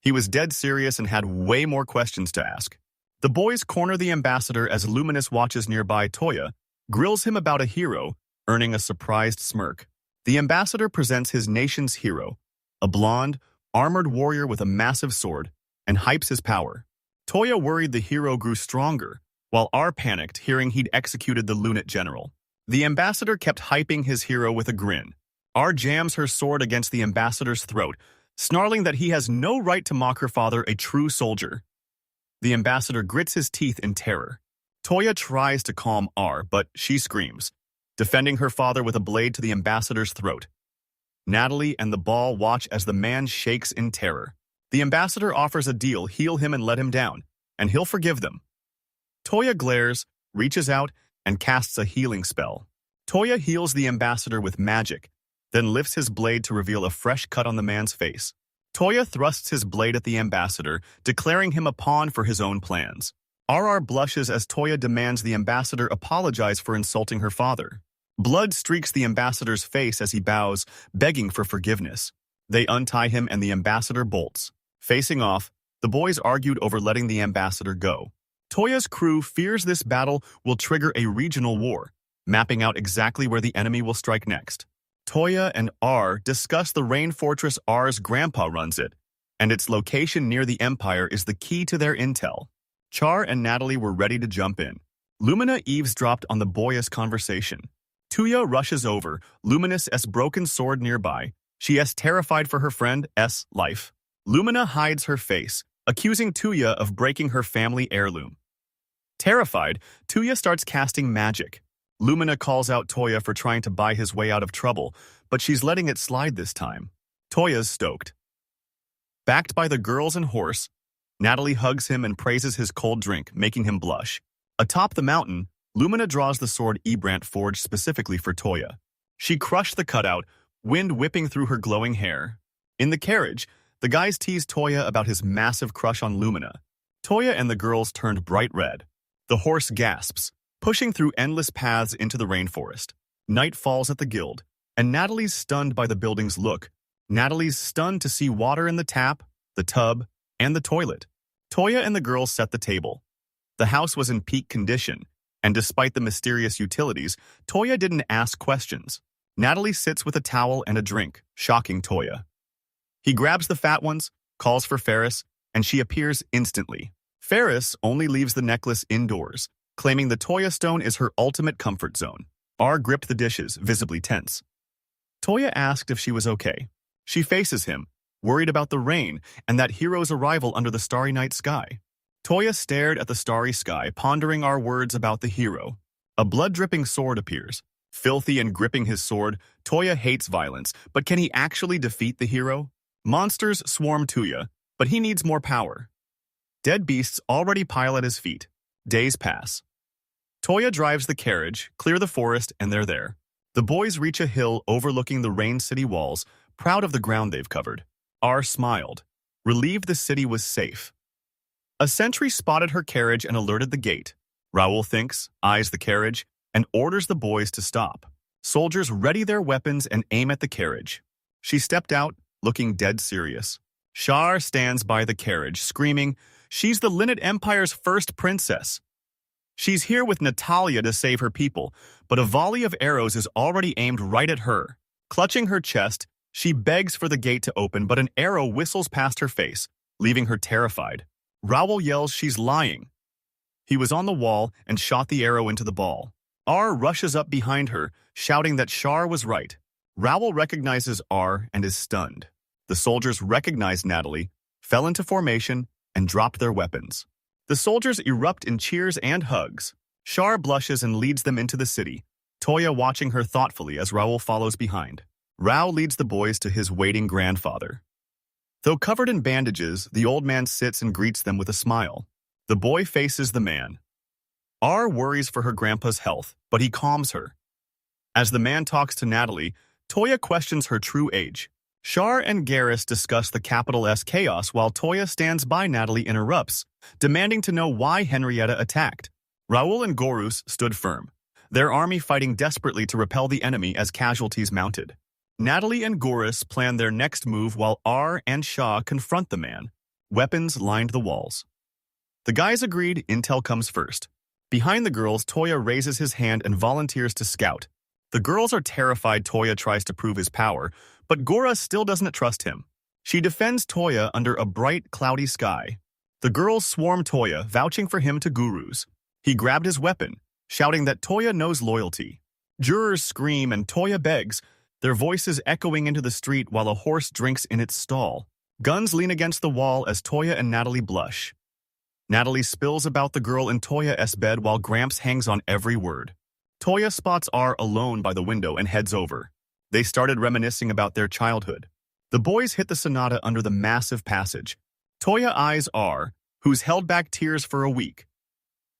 Speaker 1: He was dead serious and had way more questions to ask. The boys corner the ambassador as Luminous watches nearby. Toya grills him about a hero, earning a surprised smirk. The ambassador presents his nation's hero, a blonde, armored warrior with a massive sword, and hypes his power. Toya worried the hero grew stronger, while R panicked hearing he'd executed the Lunate general. The ambassador kept hyping his hero with a grin. R jams her sword against the ambassador's throat, snarling that he has no right to mock her father, a true soldier. The ambassador grits his teeth in terror. Toya tries to calm R, but she screams, defending her father with a blade to the ambassador's throat. Natalie and the ball watch as the man shakes in terror. The ambassador offers a deal, heal him and let him down, and he'll forgive them. Toya glares, reaches out, and casts a healing spell. Toya heals the ambassador with magic, then lifts his blade to reveal a fresh cut on the man's face. Toya thrusts his blade at the ambassador, declaring him a pawn for his own plans. RR blushes as Toya demands the ambassador apologize for insulting her father. Blood streaks the ambassador's face as he bows, begging for forgiveness. They untie him and the ambassador bolts. Facing off, the boys argued over letting the ambassador go. Toya's crew fears this battle will trigger a regional war, mapping out exactly where the enemy will strike next. Toya and R discuss the rain fortress R's grandpa runs it, and its location near the Empire is the key to their intel. Char and Natalie were ready to jump in. Lumina eavesdropped on the boyish conversation. Toya rushes over, Luminous' broken sword nearby. She is terrified for her friend's life. Lumina hides her face, accusing Toya of breaking her family heirloom. Terrified, Toya starts casting magic. Lumina calls out Toya for trying to buy his way out of trouble, but she's letting it slide this time. Toya's stoked. Backed by the girls and horse, Natalie hugs him and praises his cold drink, making him blush. Atop the mountain, Lumina draws the sword Ebrant forged specifically for Toya. She crushed the cutout, wind whipping through her glowing hair. In the carriage, the guys tease Toya about his massive crush on Lumina. Toya and the girls turned bright red. The horse gasps, pushing through endless paths into the rainforest. Night falls at the guild, and Natalie's stunned by the building's look. Natalie's stunned to see water in the tap, the tub, and the toilet. Toya and the girls set the table. The house was in peak condition, and despite the mysterious utilities, Toya didn't ask questions. Natalie sits with a towel and a drink, shocking Toya. He grabs the fat ones, calls for Ferris, and she appears instantly. Ferris only leaves the necklace indoors, claiming the Toya stone is her ultimate comfort zone. R gripped the dishes, visibly tense. Toya asked if she was okay. She faces him, worried about the rain and that hero's arrival under the starry night sky. Toya stared at the starry sky, pondering our words about the hero. A blood-dripping sword appears. Filthy and gripping his sword, Toya hates violence, but can he actually defeat the hero? Monsters swarm Toya, but he needs more power. Dead beasts already pile at his feet. Days pass. Toya drives the carriage, clear the forest, and they're there. The boys reach a hill overlooking the Rain City walls, proud of the ground they've covered. R smiled, relieved the city was safe. A sentry spotted her carriage and alerted the gate. Raoul thinks, eyes the carriage, and orders the boys to stop. Soldiers ready their weapons and aim at the carriage. She stepped out, looking dead serious. Char stands by the carriage, screaming, "She's the Linnet Empire's first princess." She's here with Natalia to save her people, but a volley of arrows is already aimed right at her. Clutching her chest, she begs for the gate to open, but an arrow whistles past her face, leaving her terrified. Raoul yells she's lying. He was on the wall and shot the arrow into the ball. R rushes up behind her, shouting that Char was right. Raoul recognizes R and is stunned. The soldiers recognize Natalie, fell into formation, and dropped their weapons. The soldiers erupt in cheers and hugs. Char blushes and leads them into the city, Toya watching her thoughtfully as Raoul follows behind. Rao leads the boys to his waiting grandfather. Though covered in bandages, the old man sits and greets them with a smile. The boy faces the man. R worries for her grandpa's health, but he calms her. As the man talks to Natalie, Toya questions her true age. Char and Garrus discuss the capital S chaos while Toya stands by. Natalie interrupts, demanding to know why Henrietta attacked. Raoul and Gorus stood firm, their army fighting desperately to repel the enemy as casualties mounted. Natalie and Gorus plan their next move while R and Shaw confront the man. Weapons lined the walls. The guys agreed intel comes first. Behind the girls, Toya raises his hand and volunteers to scout. The girls are terrified. Toya tries to prove his power, but Gora still doesn't trust him. She defends Toya under a bright, cloudy sky. The girls swarm Toya, vouching for him to gurus. He grabbed his weapon, shouting that Toya knows loyalty. Jurors scream and Toya begs, their voices echoing into the street while a horse drinks in its stall. Guns lean against the wall as Toya and Natalie blush. Natalie spills about the girl in Toya's bed while Gramps hangs on every word. Toya spots R alone by the window and heads over. They started reminiscing about their childhood. The boys hit the sonata under the massive passage. Toya eyes R, who's held back tears for a week.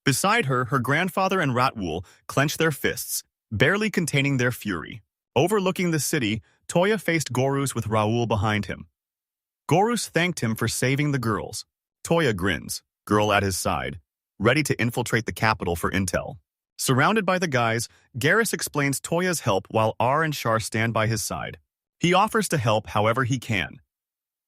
Speaker 1: Beside her, her grandfather and Ratwool clench their fists, barely containing their fury. Overlooking the city, Toya faced Gorus with Raoul behind him. Gorus thanked him for saving the girls. Toya grins, girl at his side, ready to infiltrate the capital for intel. Surrounded by the guys, Garrus explains Toya's help while R and Char stand by his side. He offers to help however he can.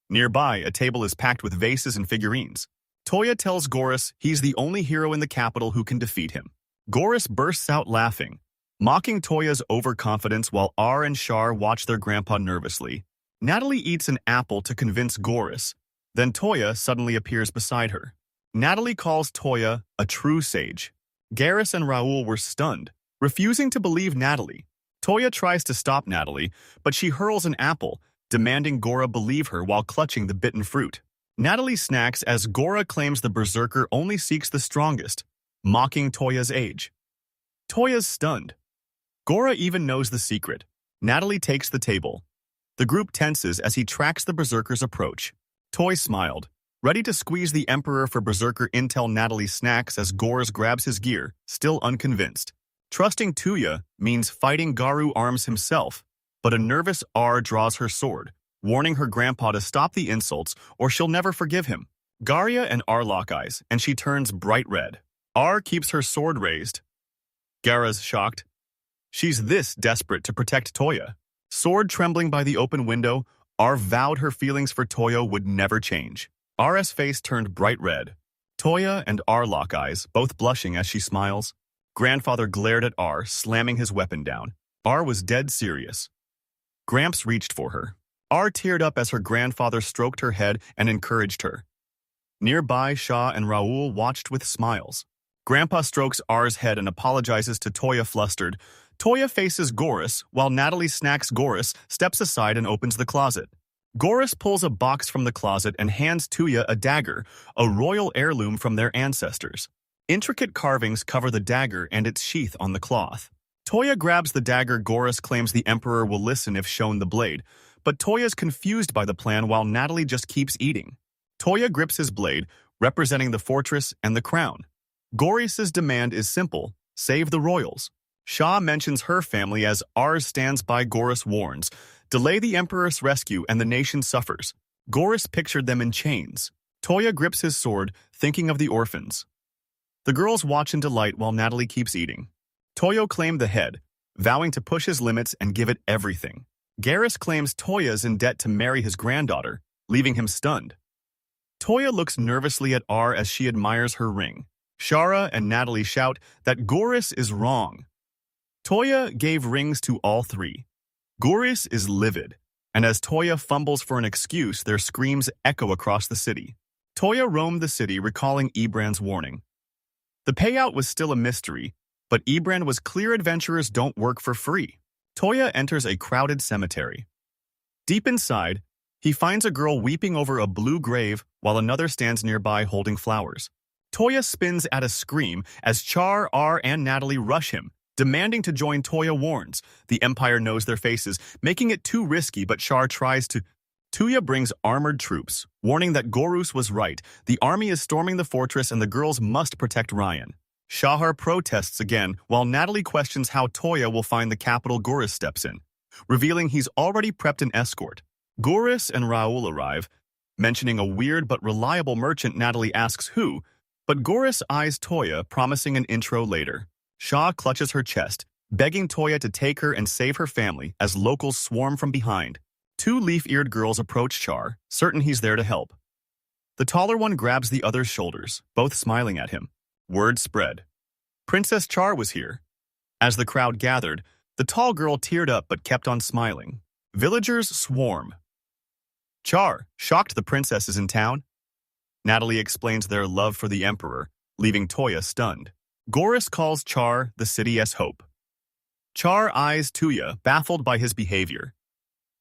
Speaker 1: Nearby, a table is packed with vases and figurines. Toya tells Gorus he's the only hero in the capital who can defeat him. Gorus bursts out laughing, mocking Toya's overconfidence while R and Char watch their grandpa nervously. Natalie eats an apple to convince Gorus. Then Toya suddenly appears beside her. Natalie calls Toya a true sage. Garrus and Raoul were stunned, refusing to believe Natalie. Toya tries to stop Natalie, but she hurls an apple, demanding Gora believe her while clutching the bitten fruit. Natalie snacks as Gora claims the berserker only seeks the strongest, mocking Toya's age. Toya's stunned. Gora even knows the secret. Natalie takes the table. The group tenses as he tracks the berserker's approach. Toy smiled, ready to squeeze the Emperor for berserker intel. Natalie snacks as Gorus grabs his gear, still unconvinced. Trusting Toya means fighting Garu arms himself, but a nervous R draws her sword, warning her grandpa to stop the insults or she'll never forgive him. Garya and R lock eyes, and she turns bright red. R keeps her sword raised. Gara's shocked. She's this desperate to protect Toya. Sword trembling by the open window, R vowed her feelings for Toya would never change. R's face turned bright red. Toya and R lock eyes, both blushing as she smiles. Grandfather glared at R, slamming his weapon down. R was dead serious. Gramps reached for her. R teared up as her grandfather stroked her head and encouraged her. Nearby, Shaw and Raoul watched with smiles. Grandpa strokes R's head and apologizes to Toya flustered. Toya faces Gorus, while Natalie snacks Gorus, steps aside and opens the closet. Gorus pulls a box from the closet and hands Toya a dagger, a royal heirloom from their ancestors. Intricate carvings cover the dagger and its sheath on the cloth. Toya grabs the dagger. Gorus claims the Emperor will listen if shown the blade, but Toya's confused by the plan while Natalie just keeps eating. Toya grips his blade, representing the fortress and the crown. Gorus's demand is simple, save the royals. Shaw mentions her family as Ars stands by. Gorus warns, delay the Emperor's rescue and the nation suffers. Gorus pictured them in chains. Toya grips his sword, thinking of the orphans. The girls watch in delight while Natalie keeps eating. Toyo claimed the head, vowing to push his limits and give it everything. Garrus claims Toya's in debt to marry his granddaughter, leaving him stunned. Toya looks nervously at R as she admires her ring. Shara and Natalie shout that Garrus is wrong. Toya gave rings to all three. Garrus is livid, and as Toya fumbles for an excuse, their screams echo across the city. Toya roamed the city, recalling Ibran's warning. The payout was still a mystery, but Ibran was clear adventurers don't work for free. Toya enters a crowded cemetery. Deep inside, he finds a girl weeping over a blue grave while another stands nearby holding flowers. Toya spins at a scream as Char, R, and Natalie rush him, demanding to join. Toya warns. The Empire knows their faces, making it too risky, but Char tries to. Toya brings armored troops, warning that Garrus was right. The army is storming the fortress and the girls must protect Ryan. Shahar protests again, while Natalie questions how Toya will find the capital. Garrus steps in, revealing he's already prepped an escort. Garrus and Raoul arrive, mentioning a weird but reliable merchant. Natalie asks who, but Garrus eyes Toya, promising an intro later. Shah clutches her chest, begging Toya to take her and save her family as locals swarm from behind. Two leaf-eared girls approach Char, certain he's there to help. The taller one grabs the other's shoulders, both smiling at him. Word spread. Princess Char was here. As the crowd gathered, the tall girl teared up but kept on smiling. Villagers swarm. Char, shocked the princess is in town? Natalie explains their love for the emperor, leaving Toya stunned. Garrus calls Char the city's hope. Char eyes Toya, baffled by his behavior.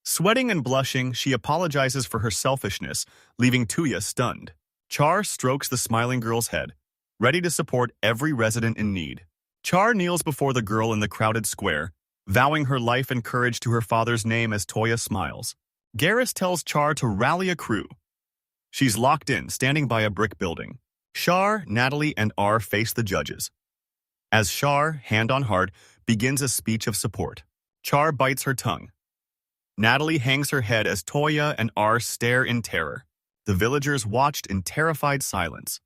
Speaker 1: Sweating and blushing, she apologizes for her selfishness, leaving Toya stunned. Char strokes the smiling girl's head, ready to support every resident in need. Char kneels before the girl in the crowded square, vowing her life and courage to her father's name as Toya smiles. Garrus tells Char to rally a crew. She's locked in, standing by a brick building. Char, Natalie, and R face the judges. As Char, hand on heart, begins a speech of support. Char bites her tongue. Natalie hangs her head as Toya and R stare in terror. The villagers watched in terrified silence.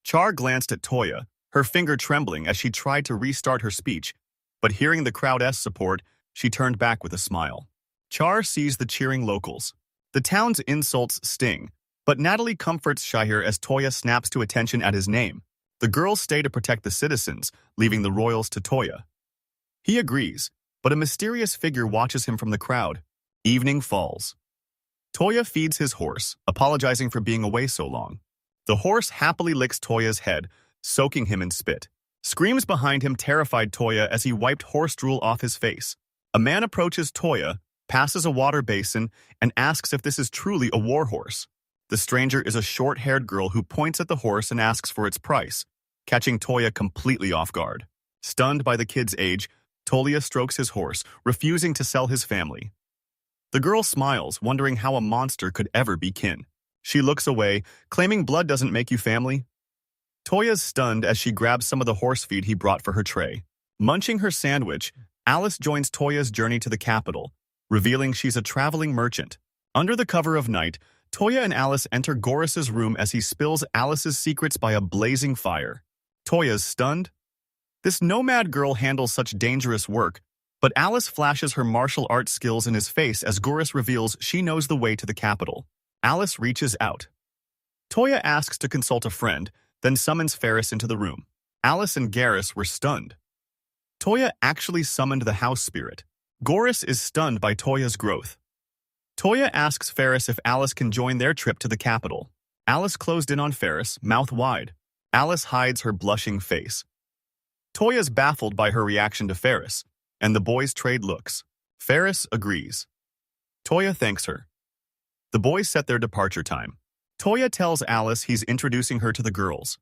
Speaker 1: Char glanced at Toya, her finger trembling as she tried to restart her speech, but hearing the crowd's support, she turned back with a smile. Char sees the cheering locals. The town's insults sting, but Natalie comforts Shahir as Toya snaps to attention at his name. The girls stay to protect the citizens, leaving the royals to Toya. He agrees, but a mysterious figure watches him from the crowd. Evening falls. Toya feeds his horse, apologizing for being away so long. The horse happily licks Toya's head, soaking him in spit. Screams behind him terrified Toya as he wiped horse drool off his face. A man approaches Toya, passes a water basin, and asks if this is truly a warhorse. The stranger is a short-haired girl who points at the horse and asks for its price, catching Toya completely off guard. Stunned by the kid's age, Toya strokes his horse, refusing to sell his family. The girl smiles, wondering how a monster could ever be kin. She looks away, claiming blood doesn't make you family. Toya's stunned as she grabs some of the horse feed he brought for her tray. Munching her sandwich, Alice joins Toya's journey to the capital, revealing she's a traveling merchant. Under the cover of night, Toya and Alice enter Garrus's room as he spills Alice's secrets by a blazing fire. Toya's stunned. This nomad girl handles such dangerous work, but Alice flashes her martial arts skills in his face as Garrus reveals she knows the way to the capital. Alice reaches out. Toya asks to consult a friend, then summons Ferris into the room. Alice and Garrus were stunned. Toya actually summoned the house spirit. Garrus is stunned by Toya's growth. Toya asks Ferris if Alice can join their trip to the capital. Alice closed in on Ferris, mouth wide. Alice hides her blushing face. Toya's baffled by her reaction to Ferris, and the boys trade looks. Ferris agrees. Toya thanks her. The boys set their departure time. Toya tells Alice he's introducing her to the girls.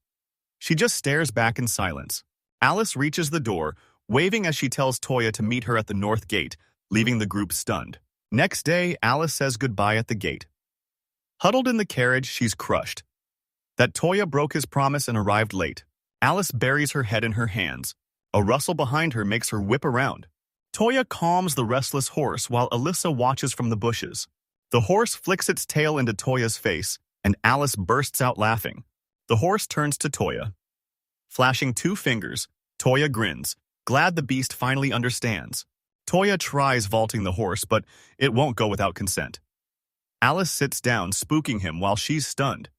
Speaker 1: She just stares back in silence. Alice reaches the door, waving as she tells Toya to meet her at the north gate, leaving the group stunned. Next day, Alice says goodbye at the gate. Huddled in the carriage, she's crushed. That Toya broke his promise and arrived late. Alice buries her head in her hands. A rustle behind her makes her whip around. Toya calms the restless horse while Alyssa watches from the bushes. The horse flicks its tail into Toya's face, and Alice bursts out laughing. The horse turns to Toya. Flashing 2 fingers, Toya grins, glad the beast finally understands. Toya tries vaulting the horse, but it won't go without consent. Alice sits down, spooking him while she's stunned.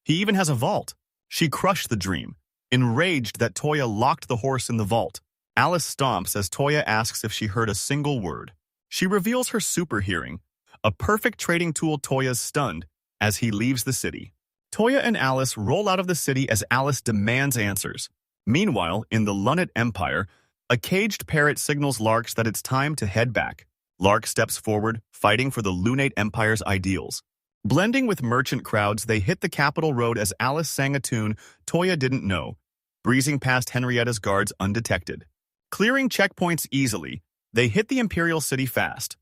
Speaker 1: He even has a vault. She crushed the dream, enraged that Toya locked the horse in the vault. Alice stomps as Toya asks if she heard a single word. She reveals her super hearing, a perfect trading tool. Toya's stunned as he leaves the city. Toya and Alice roll out of the city as Alice demands answers. Meanwhile, in the Lunate Empire, a caged parrot signals Lark that it's time to head back. Lark steps forward, fighting for the Lunate Empire's ideals. Blending with merchant crowds, they hit the capital road as Alice sang a tune Toya didn't know, breezing past Henrietta's guards undetected. Clearing checkpoints easily, they hit the Imperial City fast.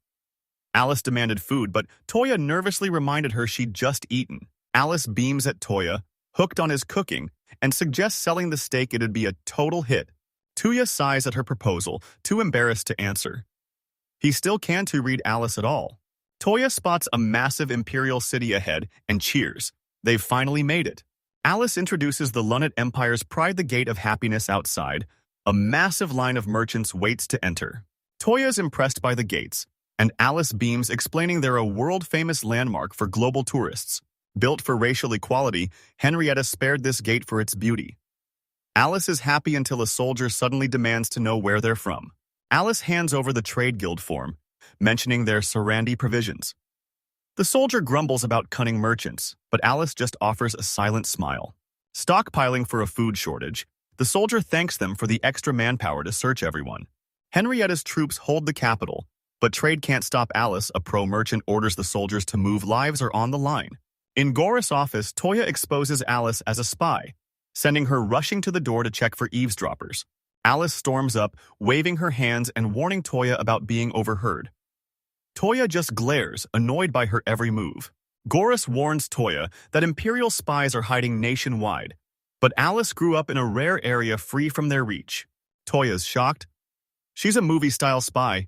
Speaker 1: Alice demanded food, but Toya nervously reminded her she'd just eaten. Alice beams at Toya, hooked on his cooking, and suggests selling the steak. It'd be a total hit. Toya sighs at her proposal, too embarrassed to answer. He still can't read Alice at all. Toya spots a massive Imperial City ahead and cheers. They've finally made it. Alice introduces the Lunate Empire's pride, the Gate of Happiness outside. A massive line of merchants waits to enter. Toya's impressed by the gates, and Alice beams, explaining they're a world-famous landmark for global tourists. Built for racial equality, Henrietta spared this gate for its beauty. Alice is happy until a soldier suddenly demands to know where they're from. Alice hands over the trade guild form, mentioning their Sarandi provisions. The soldier grumbles about cunning merchants, but Alice just offers a silent smile. Stockpiling for a food shortage, the soldier thanks them for the extra manpower to search everyone. Henrietta's troops hold the capital, but trade can't stop Alice. A pro-merchant orders the soldiers to move. Lives are on the line. In Goris' office, Toya exposes Alice as a spy, sending her rushing to the door to check for eavesdroppers. Alice storms up, waving her hands and warning Toya about being overheard. Toya just glares, annoyed by her every move. Goris warns Toya that Imperial spies are hiding nationwide, but Alice grew up in a rare area free from their reach. Toya's shocked. She's a movie-style spy.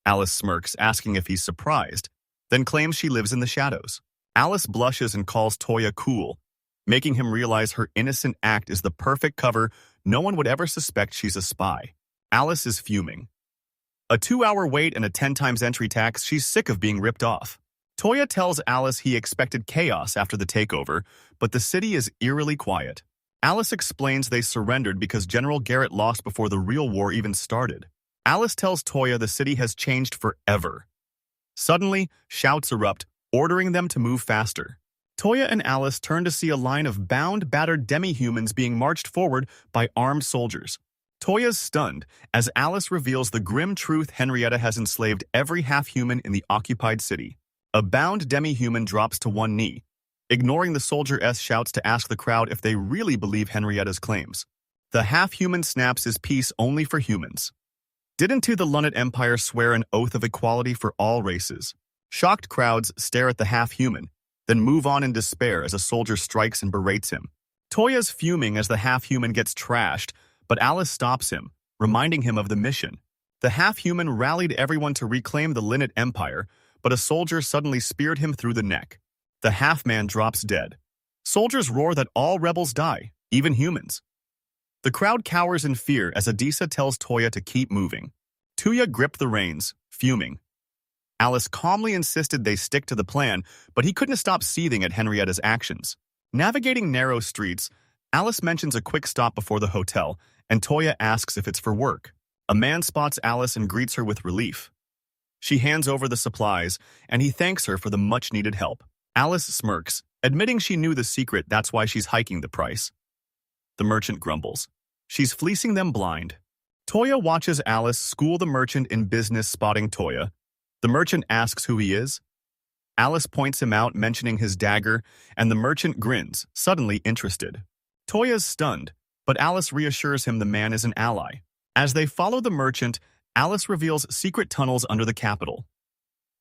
Speaker 1: Alice smirks, asking if he's surprised, then claims she lives in the shadows. Alice blushes and calls Toya cool, making him realize her innocent act is the perfect cover. No one would ever suspect she's a spy. Alice is fuming. A 2-hour wait and a 10 times entry tax. She's sick of being ripped off. Toya tells Alice he expected chaos after the takeover, but the city is eerily quiet. Alice explains they surrendered because General Garrett lost before the real war even started. Alice tells Toya the city has changed forever. Suddenly, shouts erupt, ordering them to move faster. Toya and Alice turn to see a line of bound, battered demi-humans being marched forward by armed soldiers. Toya's stunned as Alice reveals the grim truth: Henrietta has enslaved every half-human in the occupied city. A bound demi-human drops to one knee, ignoring the soldier shouts to ask the crowd if they really believe Henrietta's claims. The half-human snaps his peace only for humans. Didn't the Lunate Empire swear an oath of equality for all races? Shocked crowds stare at the half-human, then move on in despair as a soldier strikes and berates him. Toya's fuming as the half-human gets trashed, but Alice stops him, reminding him of the mission. The half-human rallied everyone to reclaim the Lunate Empire, but a soldier suddenly speared him through the neck. The half-man drops dead. Soldiers roar that all rebels die, even humans. The crowd cowers in fear as Adisa tells Toya to keep moving. Toya gripped the reins, fuming. Alice calmly insisted they stick to the plan, but he couldn't stop seething at Henrietta's actions. Navigating narrow streets, Alice mentions a quick stop before the hotel, and Toya asks if it's for work. A man spots Alice and greets her with relief. She hands over the supplies, and he thanks her for the much-needed help. Alice smirks, admitting she knew the secret. That's why she's hiking the price. The merchant grumbles. She's fleecing them blind. Toya watches Alice school the merchant in business, spotting Toya. The merchant asks who he is. Alice points him out, mentioning his dagger, and the merchant grins, suddenly interested. Toya's stunned, but Alice reassures him the man is an ally. As they follow the merchant, Alice reveals secret tunnels under the capital.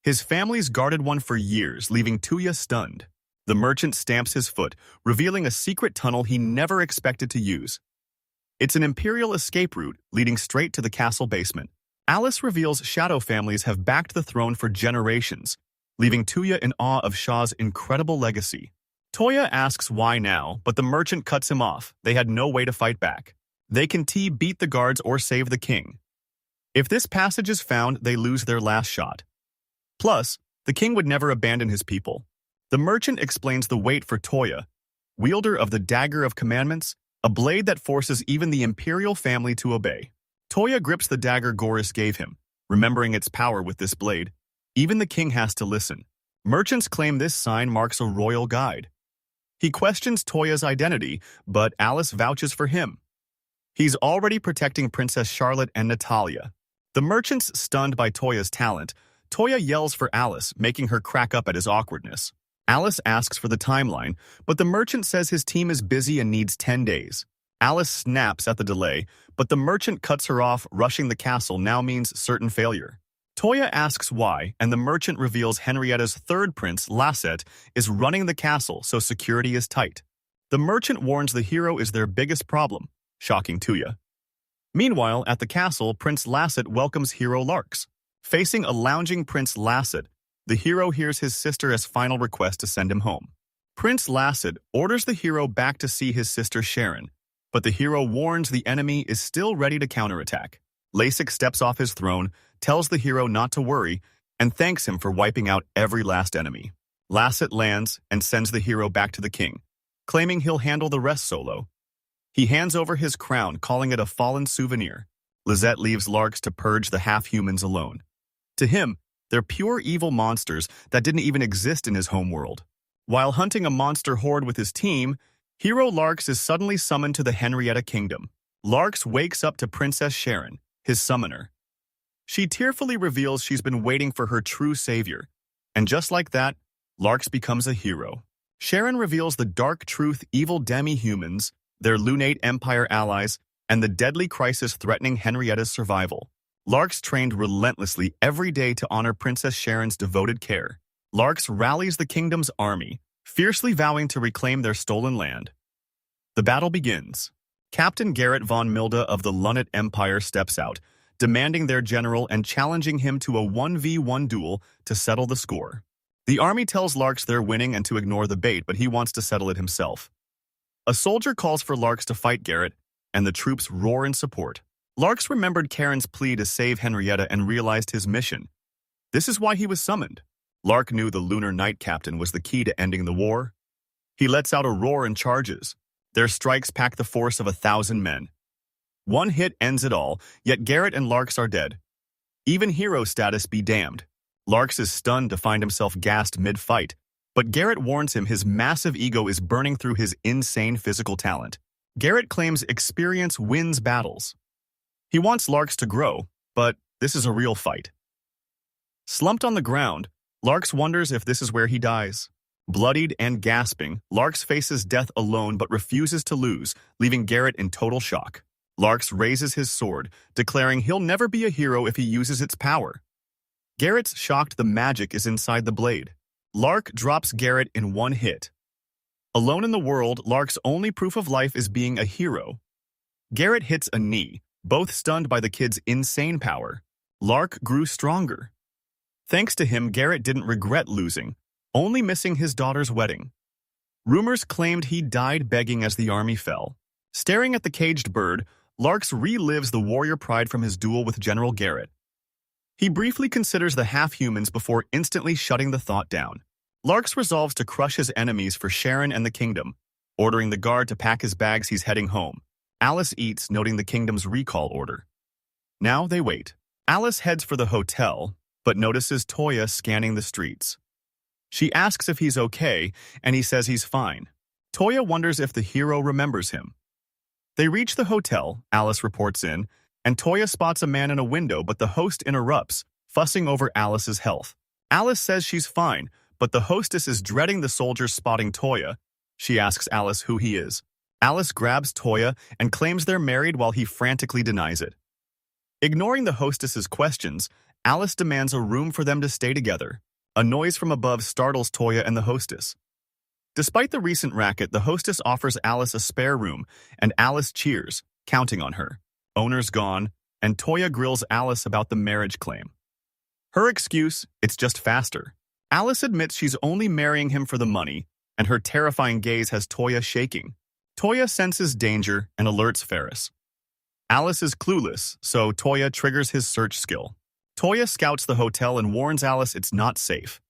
Speaker 1: His family's guarded one for years, leaving Toya stunned. The merchant stamps his foot, revealing a secret tunnel he never expected to use. It's an imperial escape route leading straight to the castle basement. Alice reveals shadow families have backed the throne for generations, leaving Toya in awe of Shah's incredible legacy. Toya asks why now, but the merchant cuts him off. They had no way to fight back. They can beat the guards or save the king. If this passage is found, they lose their last shot. Plus, the king would never abandon his people. The merchant explains the weight for Toya, wielder of the Dagger of Commandments, a blade that forces even the imperial family to obey. Toya grips the dagger Goris gave him, remembering its power with this blade. Even the king has to listen. Merchants claim this sign marks a royal guide. He questions Toya's identity, but Alice vouches for him. He's already protecting Princess Charlotte and Natalia. The merchant's stunned by Toya's talent. Toya yells for Alice, making her crack up at his awkwardness. Alice asks for the timeline, but the merchant says his team is busy and needs 10 days. Alice snaps at the delay, but the merchant cuts her off. Rushing the castle now means certain failure. Toya asks why, and the merchant reveals Henrietta's third prince, Lasset, is running the castle, so security is tight. The merchant warns the hero is their biggest problem, shocking Toya. Meanwhile, at the castle, Prince Lasset welcomes hero Larks. Facing a lounging Prince Lasset, the hero hears his sister's final request to send him home. Prince Lasset orders the hero back to see his sister Sharon, but the hero warns the enemy is still ready to counterattack. Lasik steps off his throne, tells the hero not to worry, and thanks him for wiping out every last enemy. Lasset lands and sends the hero back to the king, claiming he'll handle the rest solo. He hands over his crown, calling it a fallen souvenir. Lizette leaves Larks to purge the half-humans alone. To him, they're pure evil monsters that didn't even exist in his homeworld. While hunting a monster horde with his team, hero Larks is suddenly summoned to the Henrietta Kingdom. Larks wakes up to Princess Sharon, his summoner. She tearfully reveals she's been waiting for her true savior, and just like that, Larks becomes a hero. Sharon reveals the dark truth: evil demi-humans, their lunate empire allies, and the deadly crisis threatening Henrietta's survival. Larks trained relentlessly every day to honor Princess Sharon's devoted care. Larks rallies the kingdom's army, fiercely vowing to reclaim their stolen land. The battle begins. Captain Garrett von Milde of the Lunate Empire steps out, demanding their general and challenging him to a 1v1 duel to settle the score. The army tells Larks they're winning and to ignore the bait, but he wants to settle it himself. A soldier calls for Larks to fight Garrett, and the troops roar in support. Larks remembered Karen's plea to save Henrietta and realized his mission. This is why he was summoned. Lark knew the Lunar Knight Captain was the key to ending the war. He lets out a roar and charges. Their strikes pack the force of 1,000 men. One hit ends it all, yet Garrett and Larks are dead. Even hero status be damned. Larks is stunned to find himself gassed mid-fight, but Garrett warns him his massive ego is burning through his insane physical talent. Garrett claims experience wins battles. He wants Larks to grow, but this is a real fight. Slumped on the ground, Larks wonders if this is where he dies. Bloodied and gasping, Larks faces death alone but refuses to lose, leaving Garrett in total shock. Larks raises his sword, declaring he'll never be a hero if he uses its power. Garrett's shocked the magic is inside the blade. Lark drops Garrett in one hit. Alone in the world, Lark's only proof of life is being a hero. Garrett hits a knee, both stunned by the kid's insane power. Lark grew stronger. Thanks to him, Garrett didn't regret losing, only missing his daughter's wedding. Rumors claimed he died begging as the army fell. Staring at the caged bird, Larks relives the warrior pride from his duel with General Garrett. He briefly considers the half-humans before instantly shutting the thought down. Larks resolves to crush his enemies for Sharon and the kingdom, ordering the guard to pack his bags. He's heading home. Alice eats, noting the kingdom's recall order. Now they wait. Alice heads for the hotel, but notices Toya scanning the streets. She asks if he's okay, and he says he's fine. Toya wonders if the hero remembers him. They reach the hotel, Alice reports in, and Toya spots a man in a window, but the host interrupts, fussing over Alice's health. Alice says she's fine, but the hostess is dreading the soldiers spotting Toya. She asks Alice who he is. Alice grabs Toya and claims they're married while he frantically denies it. Ignoring the hostess's questions, Alice demands a room for them to stay together. A noise from above startles Toya and the hostess. Despite the recent racket, the hostess offers Alice a spare room, and Alice cheers, counting on her. Owner's gone, and Toya grills Alice about the marriage claim. Her excuse, it's just faster. Alice admits she's only marrying him for the money, and her terrifying gaze has Toya shaking. Toya senses danger and alerts Ferris. Alice is clueless, so Toya triggers his search skill. Toya scouts the hotel and warns Alice it's not safe.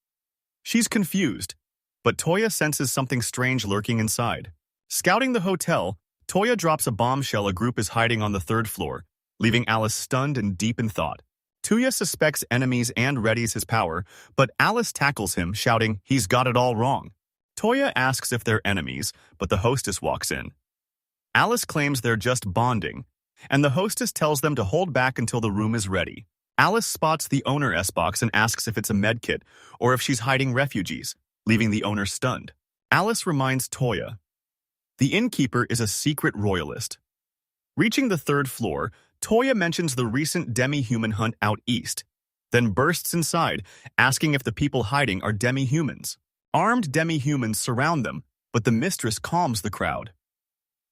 Speaker 1: She's confused, but Toya senses something strange lurking inside. Scouting the hotel, Toya drops a bombshell a group is hiding on the 3rd floor, leaving Alice stunned and deep in thought. Toya suspects enemies and readies his power, but Alice tackles him, shouting, "He's got it all wrong." Toya asks if they're enemies, but the hostess walks in. Alice claims they're just bonding, and the hostess tells them to hold back until the room is ready. Alice spots the owner S-box and asks if it's a medkit or if she's hiding refugees, leaving the owner stunned. Alice reminds Toya. The innkeeper is a secret royalist. Reaching the 3rd floor, Toya mentions the recent demi-human hunt out east, then bursts inside, asking if the people hiding are demi-humans. Armed demi-humans surround them, but the mistress calms the crowd.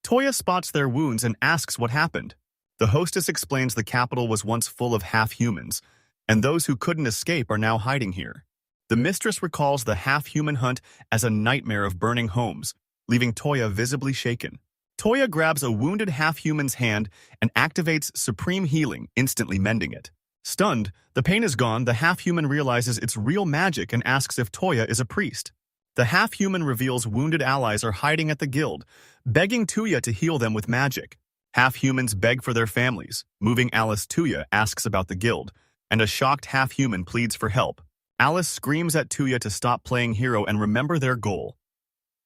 Speaker 1: Toya spots their wounds and asks what happened. The hostess explains the capital was once full of half-humans, and those who couldn't escape are now hiding here. The mistress recalls the half-human hunt as a nightmare of burning homes, leaving Toya visibly shaken. Toya grabs a wounded half-human's hand and activates Supreme Healing, instantly mending it. Stunned, the pain is gone, the half-human realizes it's real magic and asks if Toya is a priest. The half-human reveals wounded allies are hiding at the guild, begging Toya to heal them with magic. Half-humans beg for their families. Moving Alice, Toya asks about the guild, and a shocked half-human pleads for help. Alice screams at Toya to stop playing hero and remember their goal.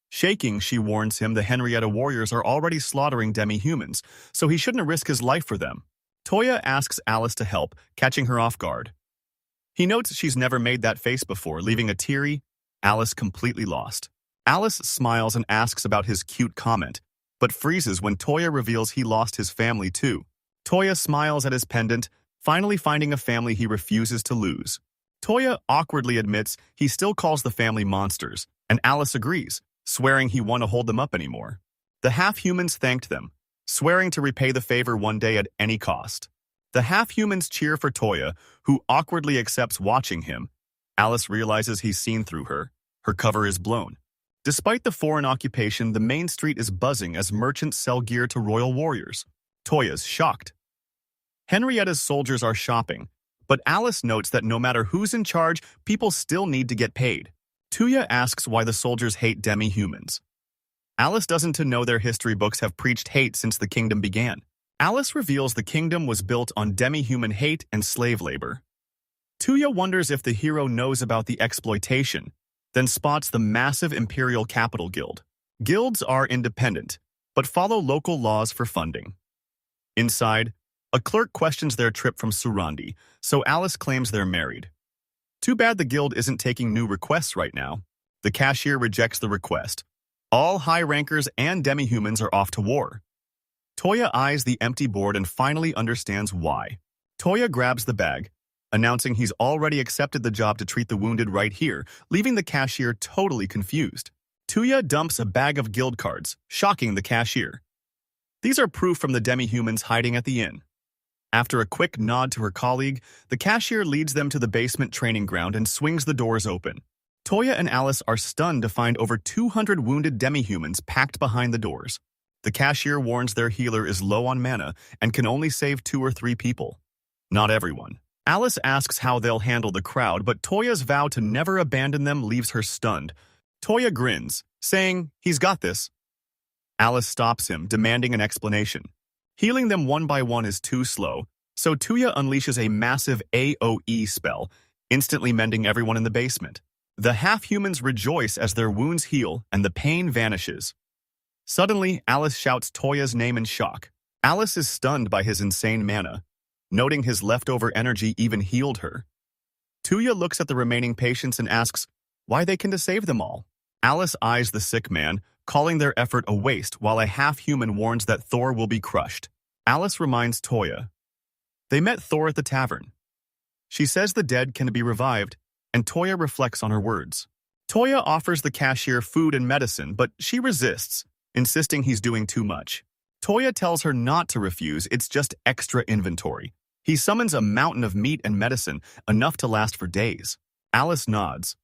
Speaker 1: Shaking, she warns him the Henrietta warriors are already slaughtering demi-humans, so he shouldn't risk his life for them. Toya asks Alice to help, catching her off guard. He notes she's never made that face before, leaving a teary Alice completely lost. Alice smiles and asks about his cute comment, but freezes when Toya reveals he lost his family too. Toya smiles at his pendant, finally finding a family he refuses to lose. Toya awkwardly admits he still calls the family monsters, and Alice agrees, swearing he won't hold them up anymore. The half-humans thanked them, swearing to repay the favor one day at any cost. The half-humans cheer for Toya, who awkwardly accepts watching him. Alice realizes he's seen through her. Her cover is blown. Despite the foreign occupation, the main street is buzzing as merchants sell gear to royal warriors. Toya's shocked. Henrietta's soldiers are shopping, but Alice notes that no matter who's in charge, people still need to get paid. Toya asks why the soldiers hate demi-humans. Alice doesn't know their history books have preached hate since the kingdom began. Alice reveals the kingdom was built on demi-human hate and slave labor. Toya wonders if the hero knows about the exploitation, then spots the massive Imperial Capital Guild. Guilds are independent, but follow local laws for funding. Inside, a clerk questions their trip from Surandi, so Alice claims they're married. Too bad the guild isn't taking new requests right now. The cashier rejects the request. All high rankers and demi-humans are off to war. Toya eyes the empty board and finally understands why. Toya grabs the bag, announcing he's already accepted the job to treat the wounded right here, leaving the cashier totally confused. Toya dumps a bag of guild cards, shocking the cashier. These are proof from the demi-humans hiding at the inn. After a quick nod to her colleague, the cashier leads them to the basement training ground and swings the doors open. Toya and Alice are stunned to find over 200 wounded demi-humans packed behind the doors. The cashier warns their healer is low on mana and can only save 2 or 3 people. Not everyone. Alice asks how they'll handle the crowd, but Toya's vow to never abandon them leaves her stunned. Toya grins, saying, "He's got this." Alice stops him, demanding an explanation. Healing them one by one is too slow, so Toya unleashes a massive AoE spell, instantly mending everyone in the basement. The half-humans rejoice as their wounds heal and the pain vanishes. Suddenly, Alice shouts Toya's name in shock. Alice is stunned by his insane mana, noting his leftover energy even healed her. Toya looks at the remaining patients and asks why they can save them all. Alice eyes the sick man, calling their effort a waste while a half-human warns that Thor will be crushed. Alice reminds Toya. They met Thor at the tavern. She says the dead can be revived, and Toya reflects on her words. Toya offers the cashier food and medicine, but she resists, insisting he's doing too much. Toya tells her not to refuse, it's just extra inventory. He summons a mountain of meat and medicine, enough to last for days. Alice nods.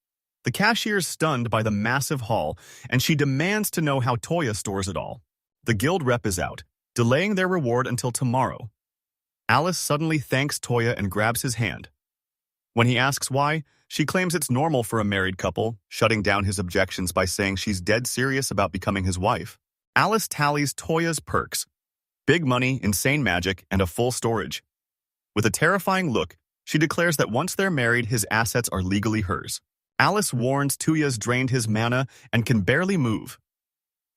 Speaker 1: The cashier's stunned by the massive haul, and she demands to know how Toya stores it all. The guild rep is out, delaying their reward until tomorrow. Alice suddenly thanks Toya and grabs his hand. When he asks why, she claims it's normal for a married couple, shutting down his objections by saying she's dead serious about becoming his wife. Alice tallies Toya's perks: big money, insane magic, and a full storage. With a terrifying look, she declares that once they're married, his assets are legally hers. Alice warns Toya's drained his mana and can barely move.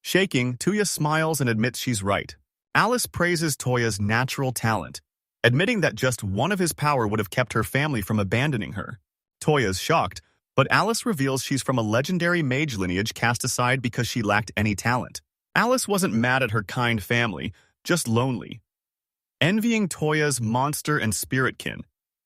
Speaker 1: Shaking, Toya smiles and admits she's right. Alice praises Toya's natural talent, admitting that just one of his power would have kept her family from abandoning her. Toya's shocked, but Alice reveals she's from a legendary mage lineage cast aside because she lacked any talent. Alice wasn't mad at her kind family, just lonely. Envying Toya's monster and spirit kin,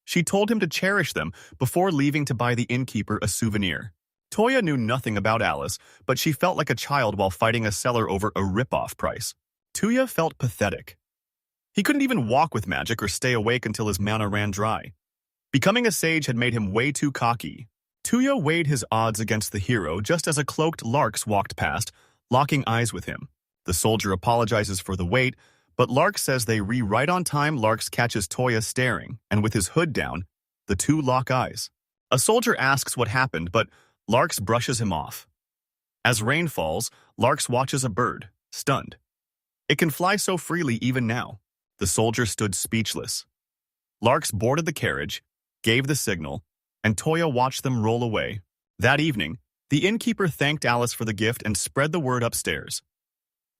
Speaker 1: she told him to cherish them before leaving to buy the innkeeper a souvenir. Toya knew nothing about Alice, but she felt like a child while fighting a seller over a rip-off price. Toya felt pathetic. He couldn't even walk with magic or stay awake until his mana ran dry. Becoming a sage had made him way too cocky. Toya weighed his odds against the hero just as a cloaked Larks walked past, locking eyes with him. The soldier apologizes for the wait, but Larks says they right on time. Larks catches Toya staring, and with his hood down, the two lock eyes. A soldier asks what happened, but Larks brushes him off. As rain falls, Larks watches a bird, stunned. It can fly so freely even now. The soldier stood speechless. Larks boarded the carriage, gave the signal, and Toya watched them roll away. That evening, the innkeeper thanked Alice for the gift and spread the word upstairs.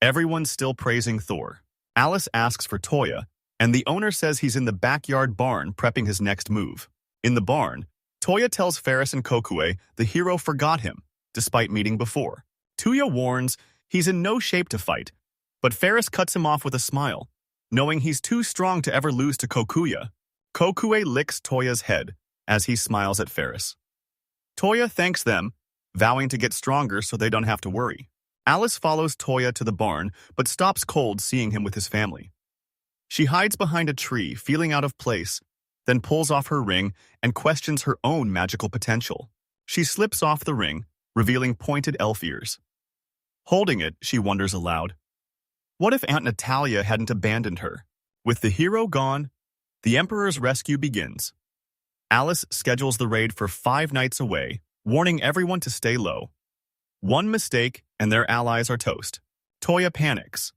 Speaker 1: Everyone's still praising Thor. Alice asks for Toya, and the owner says he's in the backyard barn prepping his next move. In the barn, Toya tells Ferris and Kokue the hero forgot him, despite meeting before. Toya warns he's in no shape to fight, but Ferris cuts him off with a smile, knowing he's too strong to ever lose to Kokuya. Kokue licks Toya's head as he smiles at Ferris. Toya thanks them, vowing to get stronger so they don't have to worry. Alice follows Toya to the barn, but stops cold seeing him with his family. She hides behind a tree, feeling out of place, then pulls off her ring and questions her own magical potential. She slips off the ring, revealing pointed elf ears. Holding it, she wonders aloud, what if Aunt Natalia hadn't abandoned her? With the hero gone, the Emperor's rescue begins. Alice schedules the raid for 5 nights away, warning everyone to stay low. One mistake, and their allies are toast. Toya panics.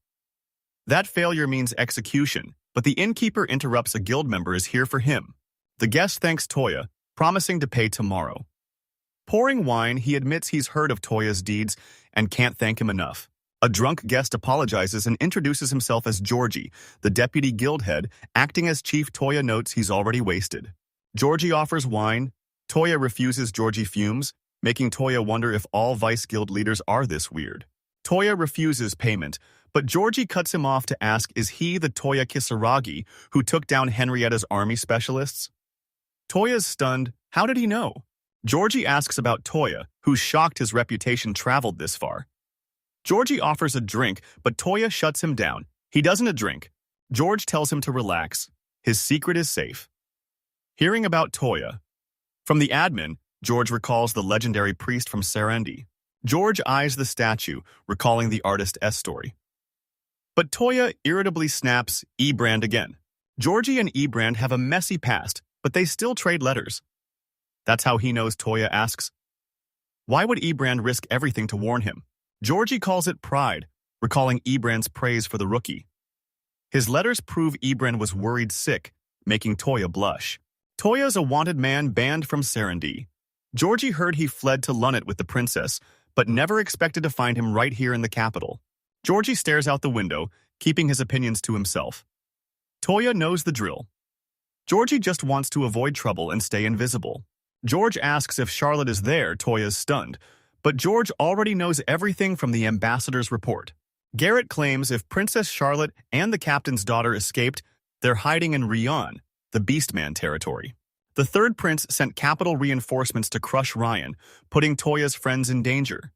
Speaker 1: That failure means execution, but the innkeeper interrupts a guild member is here for him. The guest thanks Toya, promising to pay tomorrow. Pouring wine, he admits he's heard of Toya's deeds and can't thank him enough. A drunk guest apologizes and introduces himself as Georgie, the deputy guild head, acting as chief. Toya notes he's already wasted. Georgie offers wine. Toya refuses. Georgie fumes, making Toya wonder if all Vice Guild leaders are this weird. Toya refuses payment, but Georgie cuts him off to ask is he the Toya Kisaragi who took down Henrietta's army specialists? Toya's stunned. How did he know? Georgie asks about Toya, who's shocked his reputation traveled this far. Georgie offers a drink, but Toya shuts him down. He doesn't a drink. George tells him to relax. His secret is safe. Hearing about Toya. From the admin, George recalls the legendary priest from Serendi. George eyes the statue, recalling the artist S story. But Toya irritably snaps E-Brand again. Georgie and E-Brand have a messy past, but they still trade letters. That's how he knows. Toya asks, why would E-Brand risk everything to warn him? Georgie calls it pride, recalling E-Brand's praise for the rookie. His letters prove E-Brand was worried sick, making Toya blush. Toya's a wanted man banned from Serendi. Georgie heard he fled to Lunnet with the princess, but never expected to find him right here in the capital. Georgie stares out the window, keeping his opinions to himself. Toya knows the drill. Georgie just wants to avoid trouble and stay invisible. George asks if Charlotte is there. Toya's stunned, but George already knows everything from the ambassador's report. Garrett claims if Princess Charlotte and the captain's daughter escaped, they're hiding in Rion, the Beastman territory. The third prince sent capital reinforcements to crush Ryan, putting Toya's friends in danger.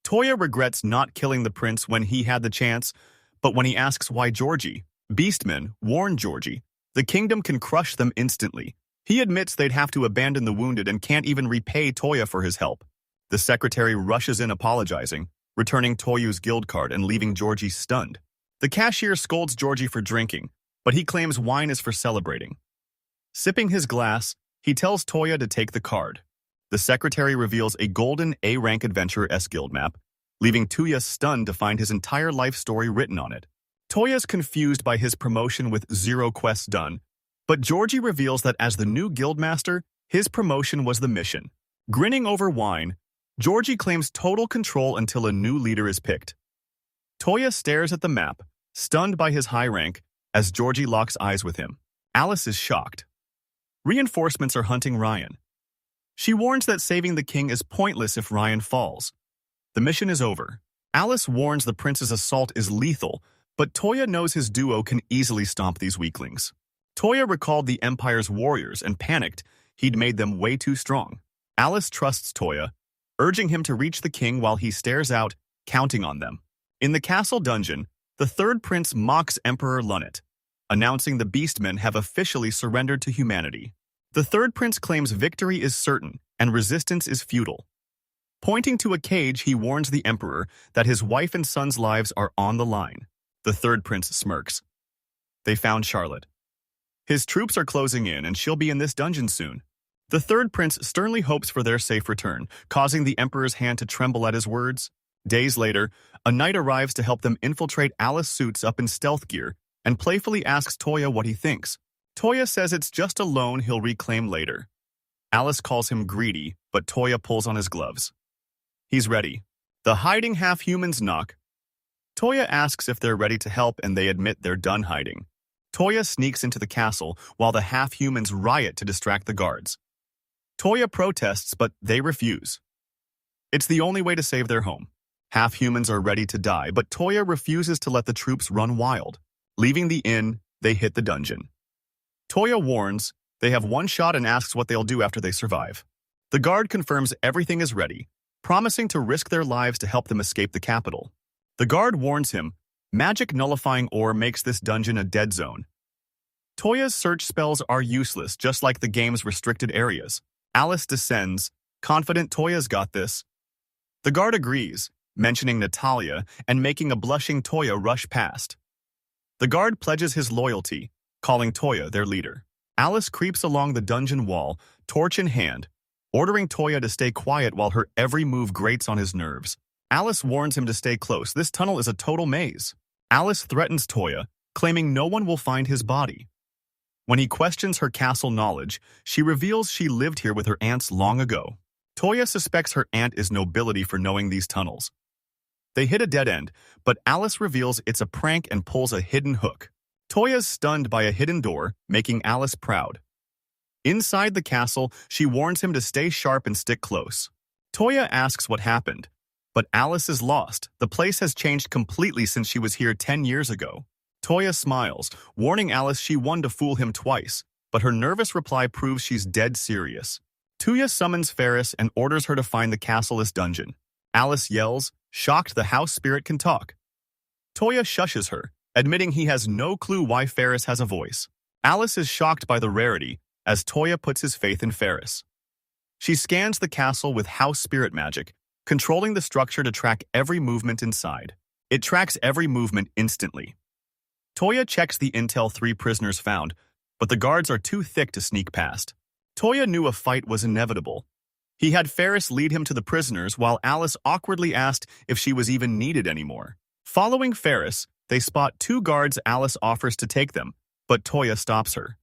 Speaker 1: Toya regrets not killing the prince when he had the chance, but when he asks why Georgie, Beastmen warned Georgie, the kingdom can crush them instantly. He admits they'd have to abandon the wounded and can't even repay Toya for his help. The secretary rushes in apologizing, returning Toya's guild card and leaving Georgie stunned. The cashier scolds Georgie for drinking, but he claims wine is for celebrating. Sipping his glass, he tells Toya to take the card. The secretary reveals a golden A-rank adventurer S-guild map, leaving Toya stunned to find his entire life story written on it. Toya's confused by his promotion with 0 quests done, but Georgie reveals that as the new guildmaster, his promotion was the mission. Grinning over wine, Georgie claims total control until a new leader is picked. Toya stares at the map, stunned by his high rank, as Georgie locks eyes with him. Alice is shocked. Reinforcements are hunting Ryan. She warns that saving the king is pointless if Ryan falls. The mission is over. Alice warns the prince's assault is lethal, but Toya knows his duo can easily stomp these weaklings. Toya recalled the Empire's warriors and panicked he'd made them way too strong. Alice trusts Toya, urging him to reach the king while he stares out, counting on them. In the castle dungeon, the third prince mocks Emperor Lunnet, announcing the beastmen have officially surrendered to humanity. The third prince claims victory is certain and resistance is futile. Pointing to a cage, he warns the emperor that his wife and son's lives are on the line. The third prince smirks. They found Charlotte. His troops are closing in and she'll be in this dungeon soon. The third prince sternly hopes for their safe return, causing the emperor's hand to tremble at his words. Days later, a knight arrives to help them infiltrate Alice suits up in stealth gear and playfully asks Toya what he thinks. Toya says it's just a loan he'll reclaim later. Alice calls him greedy, but Toya pulls on his gloves. He's ready. The hiding half-humans knock. Toya asks if they're ready to help and they admit they're done hiding. Toya sneaks into the castle while the half-humans riot to distract the guards. Toya protests, but they refuse. It's the only way to save their home. Half-humans are ready to die, but Toya refuses to let the troops run wild. Leaving the inn, they hit the dungeon. Toya warns they have one shot and asks what they'll do after they survive. The guard confirms everything is ready, promising to risk their lives to help them escape the capital. The guard warns him, magic nullifying ore makes this dungeon a dead zone. Toya's search spells are useless, just like the game's restricted areas. Alice descends, confident Toya's got this. The guard agrees, mentioning Natalia and making a blushing Toya rush past. The guard pledges his loyalty, calling Toya their leader. Alice creeps along the dungeon wall, torch in hand, ordering Toya to stay quiet while her every move grates on his nerves. Alice warns him to stay close. This tunnel is a total maze. Alice threatens Toya, claiming no one will find his body. When he questions her castle knowledge, she reveals she lived here with her aunts long ago. Toya suspects her aunt is nobility for knowing these tunnels. They hit a dead end, but Alice reveals it's a prank and pulls a hidden hook. Toya's stunned by a hidden door, making Alice proud. Inside the castle, she warns him to stay sharp and stick close. Toya asks what happened, but Alice is lost. The place has changed completely since she was here 10 years ago. Toya smiles, warning Alice she won to fool him twice, but her nervous reply proves she's dead serious. Toya summons Ferris and orders her to find the castle-less dungeon. Alice yells, shocked the house spirit can talk. Toya shushes her, admitting he has no clue why Ferris has a voice. Alice is shocked by the rarity, as Toya puts his faith in Ferris. She scans the castle with house spirit magic, controlling the structure to track every movement inside. It tracks every movement instantly. Toya checks the intel 3 prisoners found, but the guards are too thick to sneak past. Toya knew a fight was inevitable. He had Ferris lead him to the prisoners while Alice awkwardly asked if she was even needed anymore. Following Ferris, they spot 2 guards. Alice offers to take them, but Toya stops her.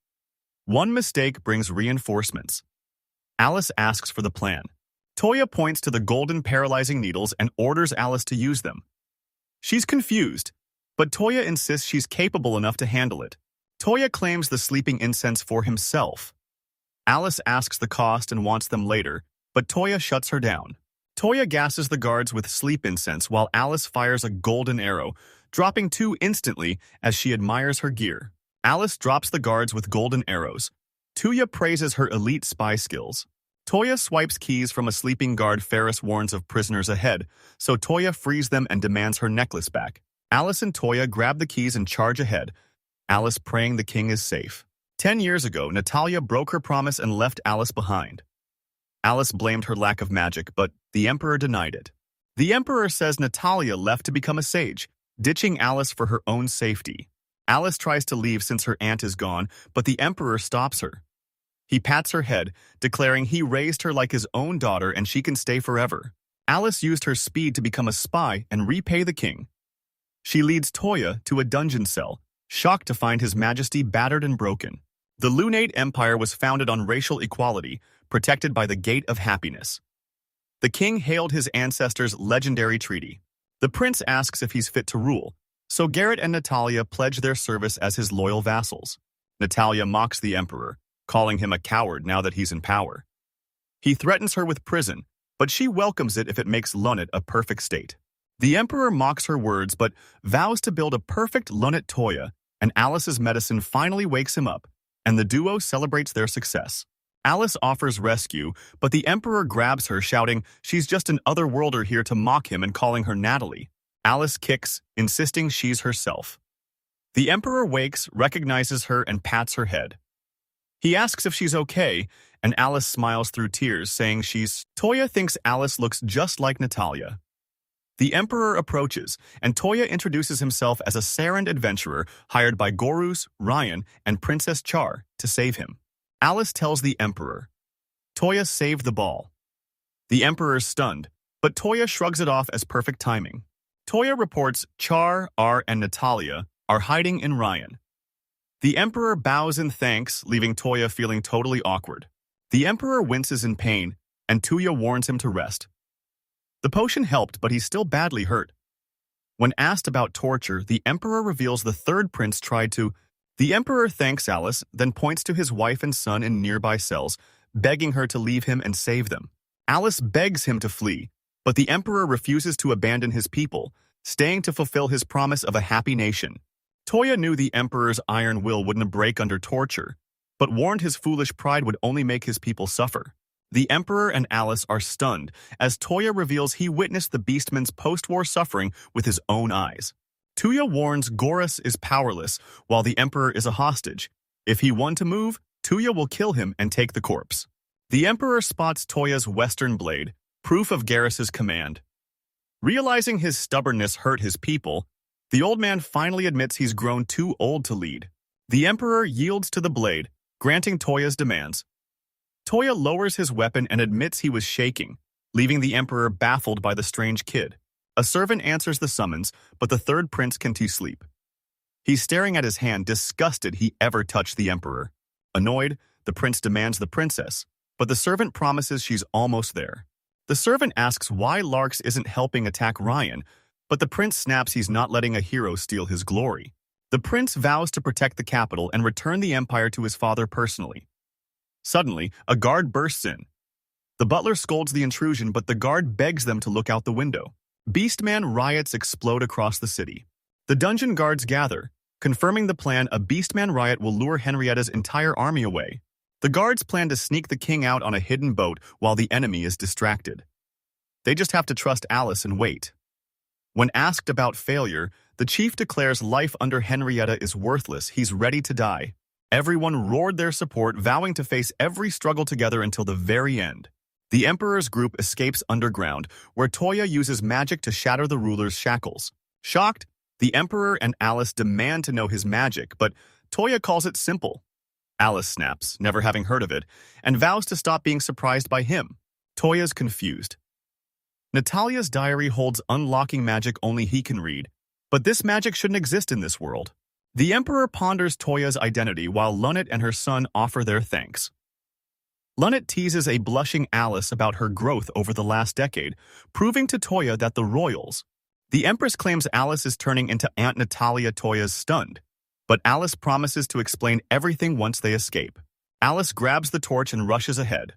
Speaker 1: One mistake brings reinforcements. Alice asks for the plan. Toya points to the golden paralyzing needles and orders Alice to use them. She's confused, but Toya insists she's capable enough to handle it. Toya claims the sleeping incense for himself. Alice asks the cost and wants them later, but Toya shuts her down. Toya gasses the guards with sleep incense while Alice fires a golden arrow, dropping 2 instantly as she admires her gear. Alice drops the guards with golden arrows. Toya praises her elite spy skills. Toya swipes keys from a sleeping guard. Ferris warns of prisoners ahead, so Toya frees them and demands her necklace back. Alice and Toya grab the keys and charge ahead, Alice praying the king is safe. 10 years ago, Natalia broke her promise and left Alice behind. Alice blamed her lack of magic, but the Emperor denied it. The Emperor says Natalia left to become a sage, ditching Alice for her own safety. Alice tries to leave since her aunt is gone, but the Emperor stops her. He pats her head, declaring he raised her like his own daughter and she can stay forever. Alice used her speed to become a spy and repay the king. She leads Toya to a dungeon cell, shocked to find His Majesty battered and broken. The Lunate Empire was founded on racial equality, protected by the Gate of Happiness. The king hailed his ancestors' legendary treaty. The prince asks if he's fit to rule, so Garrett and Natalia pledge their service as his loyal vassals. Natalia mocks the emperor, calling him a coward now that he's in power. He threatens her with prison, but she welcomes it if it makes Lunate a perfect state. The emperor mocks her words but vows to build a perfect Lunate Toya, and Alice's medicine finally wakes him up, and the duo celebrates their success. Alice offers rescue, but the emperor grabs her, shouting she's just an otherworlder here to mock him and calling her Natalie. Alice kicks, insisting she's herself. The emperor wakes, recognizes her, and pats her head. He asks if she's okay, and Alice smiles through tears, saying Toya thinks Alice looks just like Natalia. The emperor approaches, and Toya introduces himself as a Sarand adventurer hired by Gorus, Ryan, and Princess Char to save him. Alice tells the emperor, Toya saved the ball. The emperor's stunned, but Toya shrugs it off as perfect timing. Toya reports Char, R, and Natalia are hiding in Ryan. The emperor bows in thanks, leaving Toya feeling totally awkward. The emperor winces in pain, and Toya warns him to rest. The potion helped, but he's still badly hurt. When asked about torture, the emperor reveals the third prince tried to. The emperor thanks Alice, then points to his wife and son in nearby cells, begging her to leave him and save them. Alice begs him to flee, but the emperor refuses to abandon his people, staying to fulfill his promise of a happy nation. Toya knew the emperor's iron will wouldn't break under torture, but warned his foolish pride would only make his people suffer. The emperor and Alice are stunned as Toya reveals he witnessed the beastman's post-war suffering with his own eyes. Toya warns Gorus is powerless while the emperor is a hostage. If he wants to move, Toya will kill him and take the corpse. The emperor spots Toya's western blade, proof of Garrus's command. Realizing his stubbornness hurt his people, the old man finally admits he's grown too old to lead. The emperor yields to the blade, granting Toya's demands. Toya lowers his weapon and admits he was shaking, leaving the emperor baffled by the strange kid. A servant answers the summons, but the third prince can't sleep. He's staring at his hand, disgusted he ever touched the emperor. Annoyed, the prince demands the princess, but the servant promises she's almost there. The servant asks why Larks isn't helping attack Ryan, but the prince snaps he's not letting a hero steal his glory. The prince vows to protect the capital and return the empire to his father personally. Suddenly, a guard bursts in. The butler scolds the intrusion, but the guard begs them to look out the window. Beastman riots explode across the city. The dungeon guards gather, confirming the plan a Beastman riot will lure Henrietta's entire army away. The guards plan to sneak the king out on a hidden boat while the enemy is distracted. They just have to trust Alice and wait. When asked about failure, the chief declares life under Henrietta is worthless. He's ready to die. Everyone roared their support, vowing to face every struggle together until the very end. The Emperor's group escapes underground, where Toya uses magic to shatter the ruler's shackles. Shocked, the Emperor and Alice demand to know his magic, but Toya calls it simple. Alice snaps, never having heard of it, and vows to stop being surprised by him. Toya's confused. Natalia's diary holds unlocking magic only he can read, but this magic shouldn't exist in this world. The Emperor ponders Toya's identity while Lunate and her son offer their thanks. Lunate teases a blushing Alice about her growth over the last decade, proving to Toya that the royals. The Empress claims Alice is turning into Aunt Natalia. Toya's stunned, but Alice promises to explain everything once they escape. Alice grabs the torch and rushes ahead.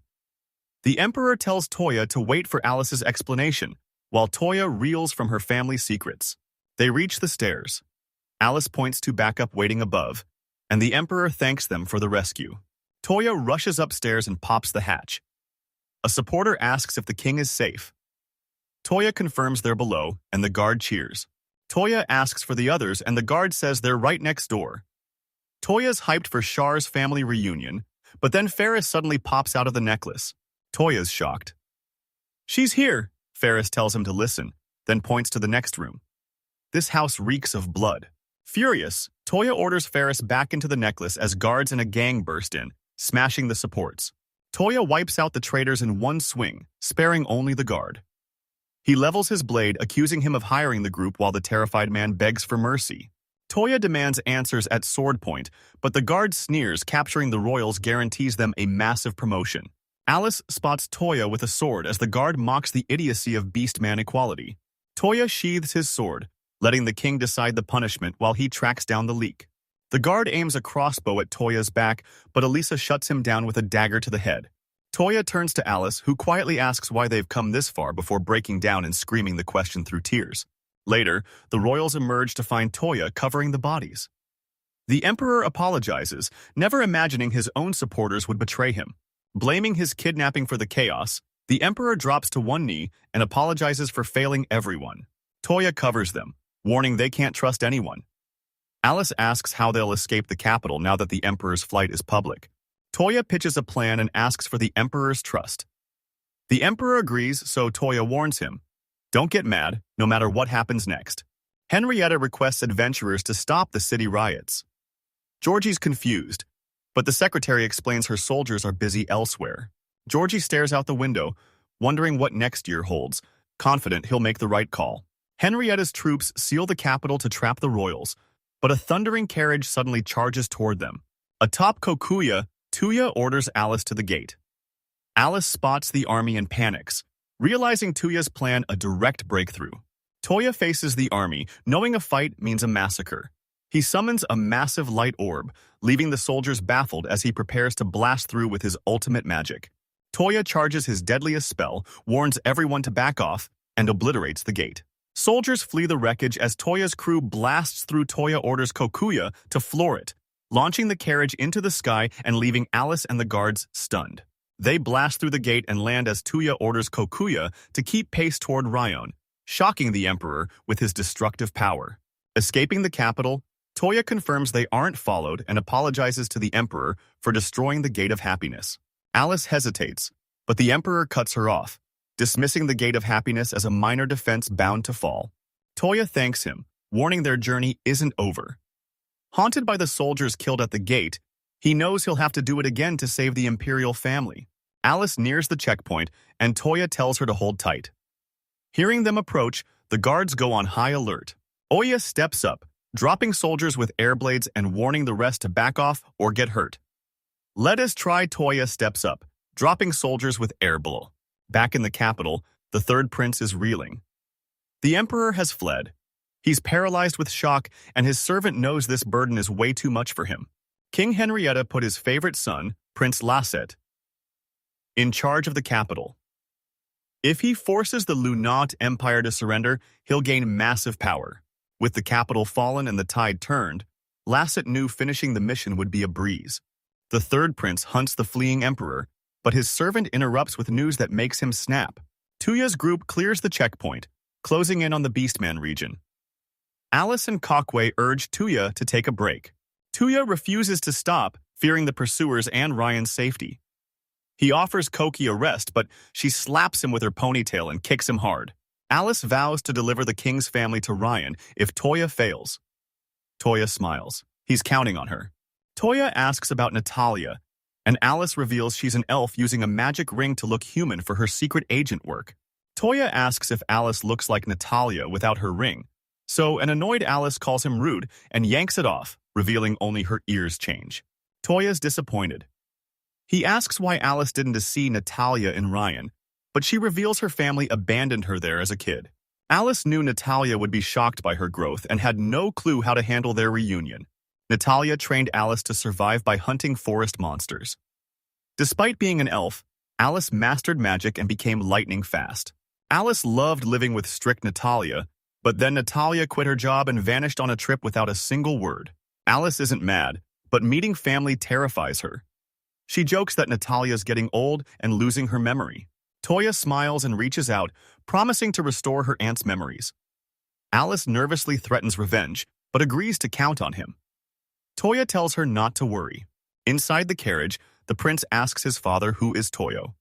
Speaker 1: The Emperor tells Toya to wait for Alice's explanation, while Toya reels from her family's secrets. They reach the stairs. Alice points to backup waiting above, and the Emperor thanks them for the rescue. Toya rushes upstairs and pops the hatch. A supporter asks if the king is safe. Toya confirms they're below, and the guard cheers. Toya asks for the others, and the guard says they're right next door. Toya's hyped for Char's family reunion, but then Ferris suddenly pops out of the necklace. Toya's shocked. She's here, Ferris tells him to listen, then points to the next room. This house reeks of blood. Furious, Toya orders Ferris back into the necklace as guards and a gang burst in, smashing the supports. Toya wipes out the traitors in one swing, sparing only the guard. He levels his blade, accusing him of hiring the group while the terrified man begs for mercy. Toya demands answers at sword point, but the guard sneers, capturing the royals guarantees them a massive promotion. Alice spots Toya with a sword as the guard mocks the idiocy of beastman equality. Toya sheathes his sword, letting the king decide the punishment while he tracks down the leak. The guard aims a crossbow at Toya's back, but Elisa shuts him down with a dagger to the head. Toya turns to Alice, who quietly asks why they've come this far before breaking down and screaming the question through tears. Later, the royals emerge to find Toya covering the bodies. The emperor apologizes, never imagining his own supporters would betray him. Blaming his kidnapping for the chaos, the emperor drops to one knee and apologizes for failing everyone. Toya covers them, warning they can't trust anyone. Alice asks how they'll escape the capital now that the emperor's flight is public. Toya pitches a plan and asks for the emperor's trust. The emperor agrees, so Toya warns him, "Don't get mad, no matter what happens next." Henrietta requests adventurers to stop the city riots. Georgie's confused, but the secretary explains her soldiers are busy elsewhere. Georgie stares out the window, wondering what next year holds, confident he'll make the right call. Henrietta's troops seal the capital to trap the royals, but a thundering carriage suddenly charges toward them. Atop Kokuya, Toya orders Alice to the gate. Alice spots the army and panics, realizing Toya's plan a direct breakthrough. Toya faces the army, knowing a fight means a massacre. He summons a massive light orb, leaving the soldiers baffled as he prepares to blast through with his ultimate magic. Toya charges his deadliest spell, warns everyone to back off, and obliterates the gate. Soldiers flee the wreckage as Toya's crew blasts through. Toya orders Kokuya to floor it, launching the carriage into the sky and leaving Alice and the guards stunned. They blast through the gate and land as Toya orders Kokuya to keep pace toward Ryon, shocking the emperor with his destructive power. Escaping the capital, Toya confirms they aren't followed and apologizes to the emperor for destroying the Gate of Happiness. Alice hesitates, but the emperor cuts her off, dismissing the Gate of Happiness as a minor defense bound to fall. Toya thanks him, warning their journey isn't over. Haunted by the soldiers killed at the gate, he knows he'll have to do it again to save the imperial family. Alice nears the checkpoint, and Toya tells her to hold tight. Hearing them approach, the guards go on high alert. Oya steps up, dropping soldiers with air blades and warning the rest to back off or get hurt. Let us try. Toya steps up, dropping soldiers with air blow. Back in the capital, the third prince is reeling. The emperor has fled. He's paralyzed with shock, and his servant knows this burden is way too much for him. King Henrietta put his favorite son, Prince Lasset, in charge of the capital. If he forces the Lunat Empire to surrender, he'll gain massive power. With the capital fallen and the tide turned, Lasset knew finishing the mission would be a breeze. The third prince hunts the fleeing emperor, but his servant interrupts with news that makes him snap. Toya's group clears the checkpoint, closing in on the Beastman region. Alice and Kokwe urge Toya to take a break. Toya refuses to stop, fearing the pursuers and Ryan's safety. He offers Koki a rest, but she slaps him with her ponytail and kicks him hard. Alice vows to deliver the king's family to Ryan if Toya fails. Toya smiles. He's counting on her. Toya asks about Natalia, and Alice reveals she's an elf using a magic ring to look human for her secret agent work. Toya asks if Alice looks like Natalia without her ring, so an annoyed Alice calls him rude and yanks it off, revealing only her ears change. Toya's disappointed. He asks why Alice didn't see Natalia in Ryan, but she reveals her family abandoned her there as a kid. Alice knew Natalia would be shocked by her growth and had no clue how to handle their reunion. Natalia trained Alice to survive by hunting forest monsters. Despite being an elf, Alice mastered magic and became lightning fast. Alice loved living with strict Natalia, but then Natalia quit her job and vanished on a trip without a single word. Alice isn't mad, but meeting family terrifies her. She jokes that Natalia's getting old and losing her memory. Toya smiles and reaches out, promising to restore her aunt's memories. Alice nervously threatens revenge, but agrees to count on him. Toya tells her not to worry. Inside the carriage, the prince asks his father who is Toyo.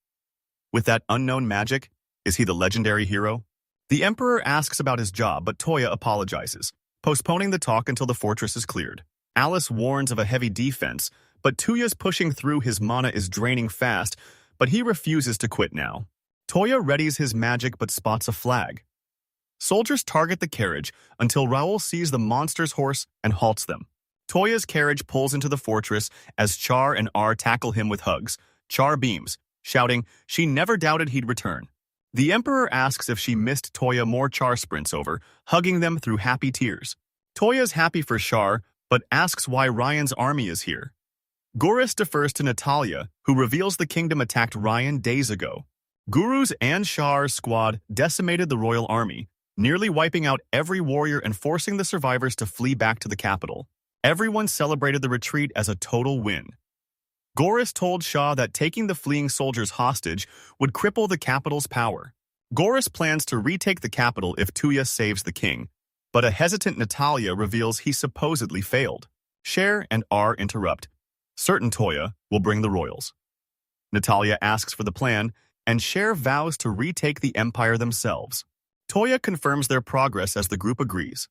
Speaker 1: With that unknown magic, is he the legendary hero? The Emperor asks about his job, but Toya apologizes, postponing the talk until the fortress is cleared. Alice warns of a heavy defense, but Toya's pushing through. His mana is draining fast, but he refuses to quit now. Toya readies his magic but spots a flag. Soldiers target the carriage until Raoul sees the monster's horse and halts them. Toya's carriage pulls into the fortress as Char and R tackle him with hugs. Char beams, shouting she never doubted he'd return. The Emperor asks if she missed Toya. More Char sprints over, hugging them through happy tears. Toya's happy for Char, but asks why Ryan's army is here. Goris defers to Natalia, who reveals the kingdom attacked Ryan days ago. Guru's and Char's squad decimated the royal army, nearly wiping out every warrior and forcing the survivors to flee back to the capital. Everyone celebrated the retreat as a total win. Goris told Shah that taking the fleeing soldiers hostage would cripple the capital's power. Goris plans to retake the capital if Toya saves the king, but a hesitant Natalia reveals he supposedly failed. Cher and R interrupt. Certain Toya will bring the royals. Natalia asks for the plan, and Cher vows to retake the empire themselves. Toya confirms their progress as the group agrees.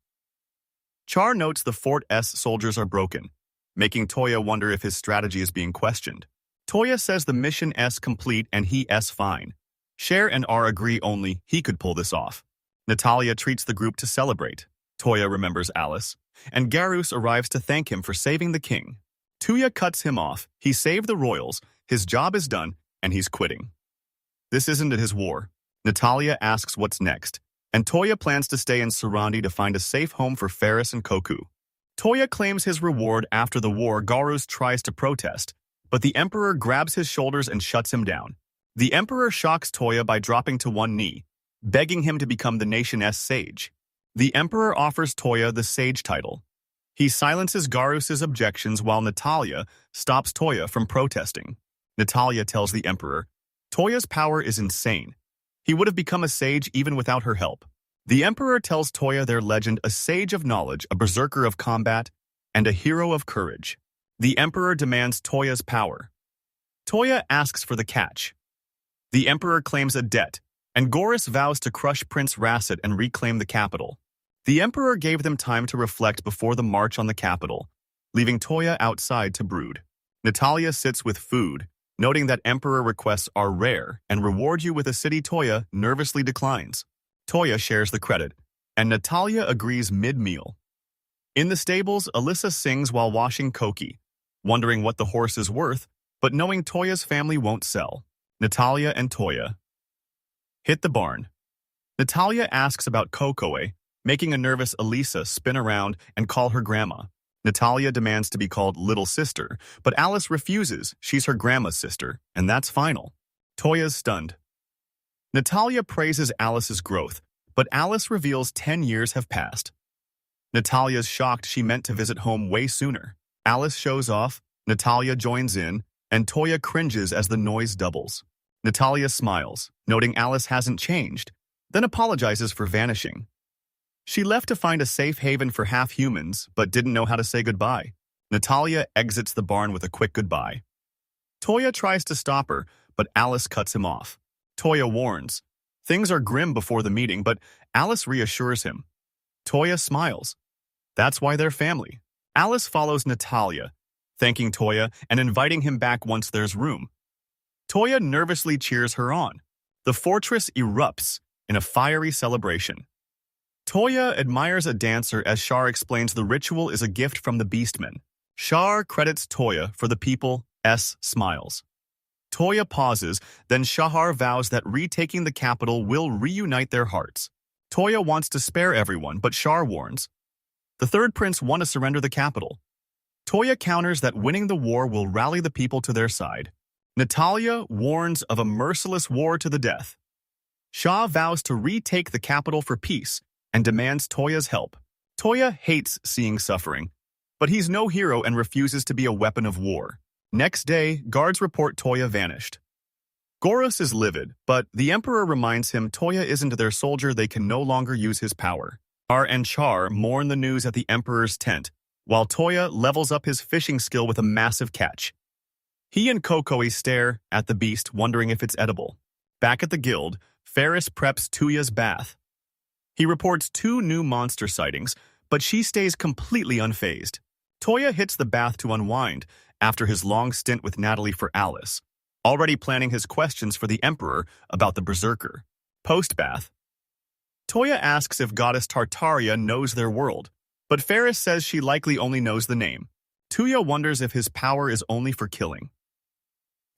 Speaker 1: Char notes the fort's soldiers are broken, making Toya wonder if his strategy is being questioned. Toya says the mission is complete and he is fine. Cher and R agree only he could pull this off. Natalia treats the group to celebrate. Toya remembers Alice, and Garus arrives to thank him for saving the king. Toya cuts him off. He saved the royals, his job is done, and he's quitting. This isn't his war. Natalia asks what's next, and Toya plans to stay in Sarandi to find a safe home for Ferris and Koku. Toya claims his reward after the war. Garus tries to protest, but the Emperor grabs his shoulders and shuts him down. The Emperor shocks Toya by dropping to one knee, begging him to become the nation's sage. The Emperor offers Toya the sage title. He silences Garus's objections while Natalia stops Toya from protesting. Natalia tells the Emperor, Toya's power is insane. He would have become a sage even without her help. The Emperor tells Toya their legend, a sage of knowledge, a berserker of combat, and a hero of courage. The Emperor demands Toya's power. Toya asks for the catch. The Emperor claims a debt, and Goris vows to crush Prince Rasset and reclaim the capital. The Emperor gave them time to reflect before the march on the capital, leaving Toya outside to brood. Natalia sits with food, noting that Emperor requests are rare and reward you with a city. Toya nervously declines. Toya shares the credit, and Natalia agrees mid-meal. In the stables, Alyssa sings while washing Koki, wondering what the horse is worth, but knowing Toya's family won't sell. Natalia and Toya hit the barn. Natalia asks about Kokoe, making a nervous Elisa spin around and call her grandma. Natalia demands to be called little sister, but Alice refuses. She's her grandma's sister, and that's final. Toya's stunned. Natalia praises Alice's growth, but Alice reveals 10 years have passed. Natalia's shocked. She meant to visit home way sooner. Alice shows off, Natalia joins in, and Toya cringes as the noise doubles. Natalia smiles, noting Alice hasn't changed, then apologizes for vanishing. She left to find a safe haven for half-humans, but didn't know how to say goodbye. Natalia exits the barn with a quick goodbye. Toya tries to stop her, but Alice cuts him off. Toya warns. Things are grim before the meeting, but Alice reassures him. Toya smiles. That's why they're family. Alice follows Natalia, thanking Toya and inviting him back once there's room. Toya nervously cheers her on. The fortress erupts in a fiery celebration. Toya admires a dancer as Shar explains the ritual is a gift from the Beastmen. Shar credits Toya for the people, smiles. Toya pauses, then Shahar vows that retaking the capital will reunite their hearts. Toya wants to spare everyone, but Shar warns. The third prince want to surrender the capital. Toya counters that winning the war will rally the people to their side. Natalia warns of a merciless war to the death. Shah vows to retake the capital for peace and demands Toya's help. Toya hates seeing suffering, but he's no hero and refuses to be a weapon of war. Next day, guards report Toya vanished. Goros is livid, but the Emperor reminds him Toya isn't their soldier, they can no longer use his power. Ar and Char mourn the news at the Emperor's tent, while Toya levels up his fishing skill with a massive catch. He and Kokoe stare at the beast, wondering if it's edible. Back at the guild, Ferris preps Toya's bath. He reports 2 new monster sightings, but she stays completely unfazed. Toya hits the bath to unwind after his long stint with Natalie for Alice, already planning his questions for the Emperor about the berserker. Post-bath, Toya asks if goddess Tartaria knows their world, but Ferris says she likely only knows the name. Toya wonders if his power is only for killing.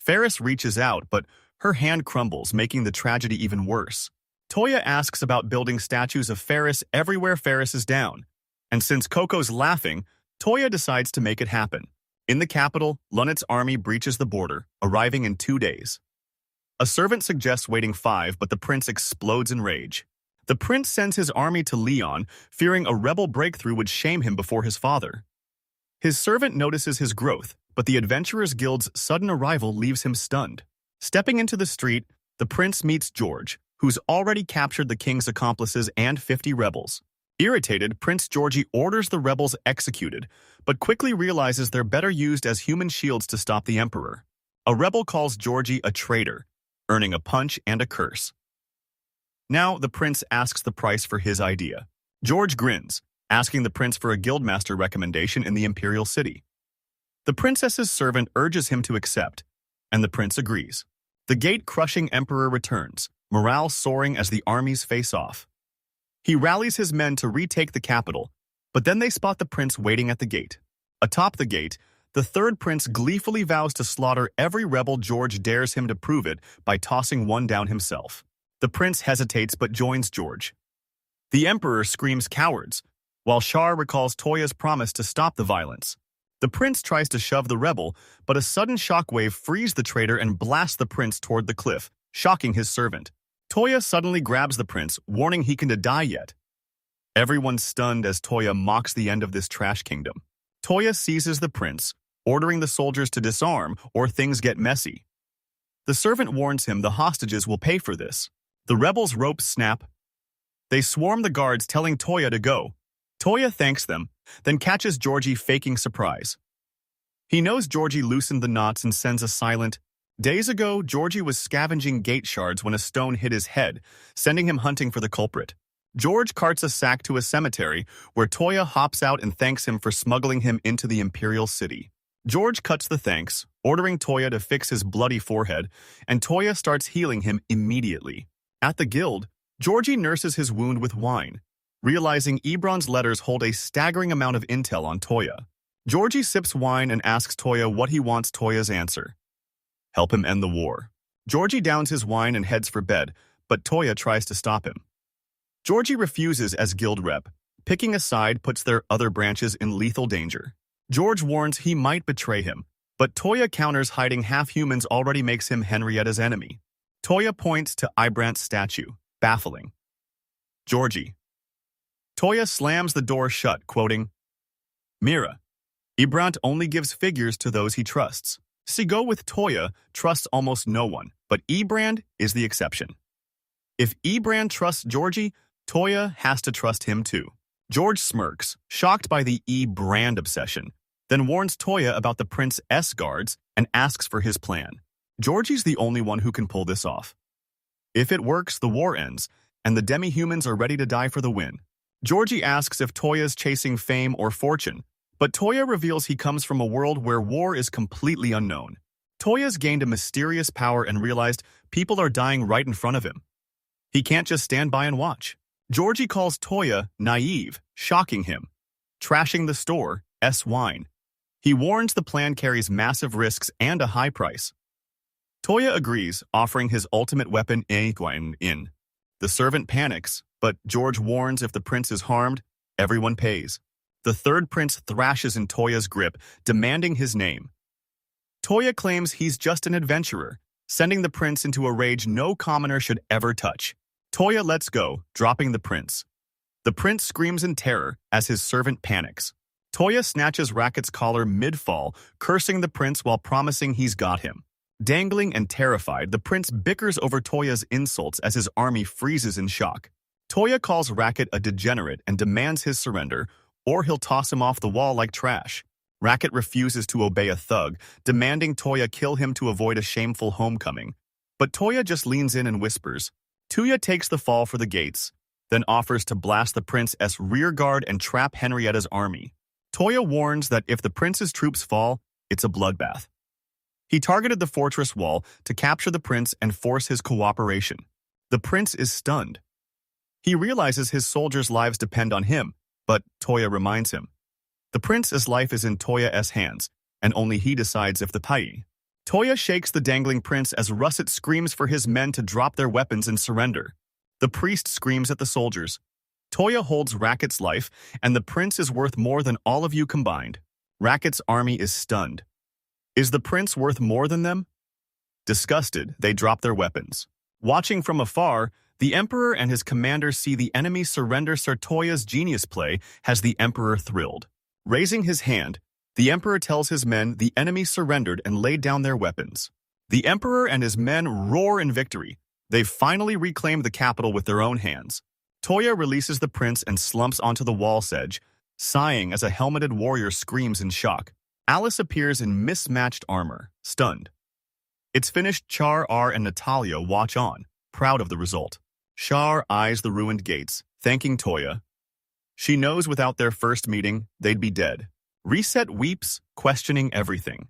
Speaker 1: Ferris reaches out, but her hand crumbles, making the tragedy even worse. Toya asks about building statues of Ferris everywhere Ferris is down, and since Coco's laughing, Toya decides to make it happen. In the capital, Lunet's army breaches the border, arriving in 2 days. A servant suggests waiting 5, but the prince explodes in rage. The prince sends his army to Leon, fearing a rebel breakthrough would shame him before his father. His servant notices his growth, but the Adventurers Guild's sudden arrival leaves him stunned. Stepping into the street, the prince meets George, who's already captured the king's accomplices and 50 rebels. Irritated, Prince Georgie orders the rebels executed, but quickly realizes they're better used as human shields to stop the emperor. A rebel calls Georgie a traitor, earning a punch and a curse. Now, the prince asks the price for his idea. George grins, asking the prince for a guildmaster recommendation in the imperial city. The princess's servant urges him to accept, and the prince agrees. The gate-crushing emperor returns, morale soaring as the armies face off. He rallies his men to retake the capital, but then they spot the prince waiting at the gate. Atop the gate, the third prince gleefully vows to slaughter every rebel George dares him to prove it by tossing one down himself. The prince hesitates but joins George. The emperor screams cowards, while Char recalls Toya's promise to stop the violence. The prince tries to shove the rebel, but a sudden shockwave frees the traitor and blasts the prince toward the cliff, shocking his servant. Toya suddenly grabs the prince, warning he can die yet. Everyone's stunned as Toya mocks the end of this trash kingdom. Toya seizes the prince, ordering the soldiers to disarm or things get messy. The servant warns him the hostages will pay for this. The rebels' ropes snap. They swarm the guards, telling Toya to go. Toya thanks them, then catches Georgie faking surprise. He knows Georgie loosened the knots and sends a silent, "Days ago, Georgie was scavenging gate shards when a stone hit his head, sending him hunting for the culprit." George carts a sack to a cemetery, where Toya hops out and thanks him for smuggling him into the imperial city. George cuts the thanks, ordering Toya to fix his bloody forehead, and Toya starts healing him immediately. At the guild, Georgie nurses his wound with wine, realizing Ebron's letters hold a staggering amount of intel on Toya. Georgie sips wine and asks Toya what he wants. Toya's answer: help him end the war. Georgie downs his wine and heads for bed, but Toya tries to stop him. Georgie refuses as guild rep. Picking a side puts their other branches in lethal danger. George warns he might betray him, but Toya counters hiding half-humans already makes him Henrietta's enemy. Toya points to Ibrant's statue, baffling Georgie. Toya slams the door shut, quoting, "Mira, Ibrant only gives figures to those he trusts." Sigo with Toya trusts almost no one, but Ibrand is the exception. If Ibrand trusts Georgie, Toya has to trust him too. George smirks, shocked by the Ibrand obsession, then warns Toya about the Prince's guards and asks for his plan. Georgie's the only one who can pull this off. If it works, the war ends, and the demi-humans are ready to die for the win. Georgie asks if Toya's chasing fame or fortune, but Toya reveals he comes from a world where war is completely unknown. Toya's gained a mysterious power and realized people are dying right in front of him. He can't just stand by and watch. Georgie calls Toya naive, shocking him, trashing the store's wine. He warns the plan carries massive risks and a high price. Toya agrees, offering his ultimate weapon in. The servant panics, but George warns if the prince is harmed, everyone pays. The third prince thrashes in Toya's grip, demanding his name. Toya claims he's just an adventurer, sending the prince into a rage no commoner should ever touch. Toya lets go, dropping the prince. The prince screams in terror as his servant panics. Toya snatches Racket's collar mid-fall, cursing the prince while promising he's got him. Dangling and terrified, the prince bickers over Toya's insults as his army freezes in shock. Toya calls Racket a degenerate and demands his surrender, or he'll toss him off the wall like trash. Racket refuses to obey a thug, demanding Toya kill him to avoid a shameful homecoming. But Toya just leans in and whispers. Toya takes the fall for the gates, then offers to blast the prince's rearguard and trap Henrietta's army. Toya warns that if the prince's troops fall, it's a bloodbath. He targeted the fortress wall to capture the prince and force his cooperation. The prince is stunned. He realizes his soldiers' lives depend on him, but Toya reminds him. The prince's life is in Toya's hands, and only he decides if the pai. Toya shakes the dangling prince as Russet screams for his men to drop their weapons and surrender. The priest screams at the soldiers. Toya holds Racket's life, and the prince is worth more than all of you combined. Racket's army is stunned. Is the prince worth more than them? Disgusted, they drop their weapons. Watching from afar, the emperor and his commander see the enemy surrender. Sir Toya's genius play has the emperor thrilled. Raising his hand, the emperor tells his men the enemy surrendered and laid down their weapons. The emperor and his men roar in victory. They've finally reclaimed the capital with their own hands. Toya releases the prince and slumps onto the wall's edge, sighing as a helmeted warrior screams in shock. Alice appears in mismatched armor, stunned. It's finished. Char and Natalia watch on, proud of the result. Char eyes the ruined gates, thanking Toya. She knows without their first meeting, they'd be dead. Reset weeps, questioning everything.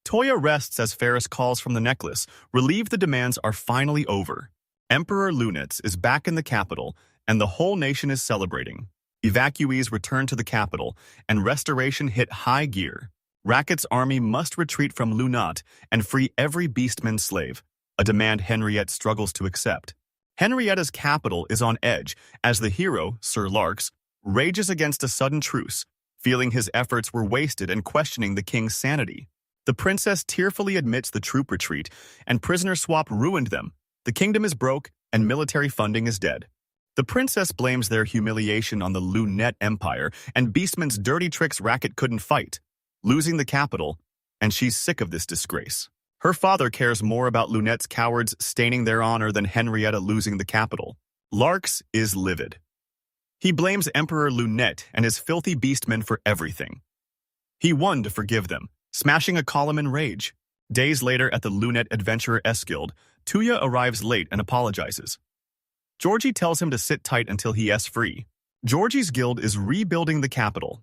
Speaker 1: Toya rests as Ferris calls from the necklace, relieved the demands are finally over. Emperor Lunitz is back in the capital, and the whole nation is celebrating. Evacuees return to the capital, and restoration hit high gear. Racket's army must retreat from Lunat and free every beastman slave, a demand Henriette struggles to accept. Henrietta's capital is on edge as the hero, Sir Larks, rages against a sudden truce, feeling his efforts were wasted and questioning the king's sanity. The princess tearfully admits the troop retreat and prisoner swap ruined them. The kingdom is broke and military funding is dead. The princess blames their humiliation on the Lunette Empire and Beastman's dirty tricks. Racket couldn't fight, losing the capital, and she's sick of this disgrace. Her father cares more about Lunette's cowards staining their honor than Henrietta losing the capital. Larks is livid. He blames Emperor Lunette and his filthy beastmen for everything. He won to forgive them, smashing a column in rage. Days later at the Lunette Adventurer Escort, Toya arrives late and apologizes. Georgie tells him to sit tight until he is free. Georgie's guild is rebuilding the capital.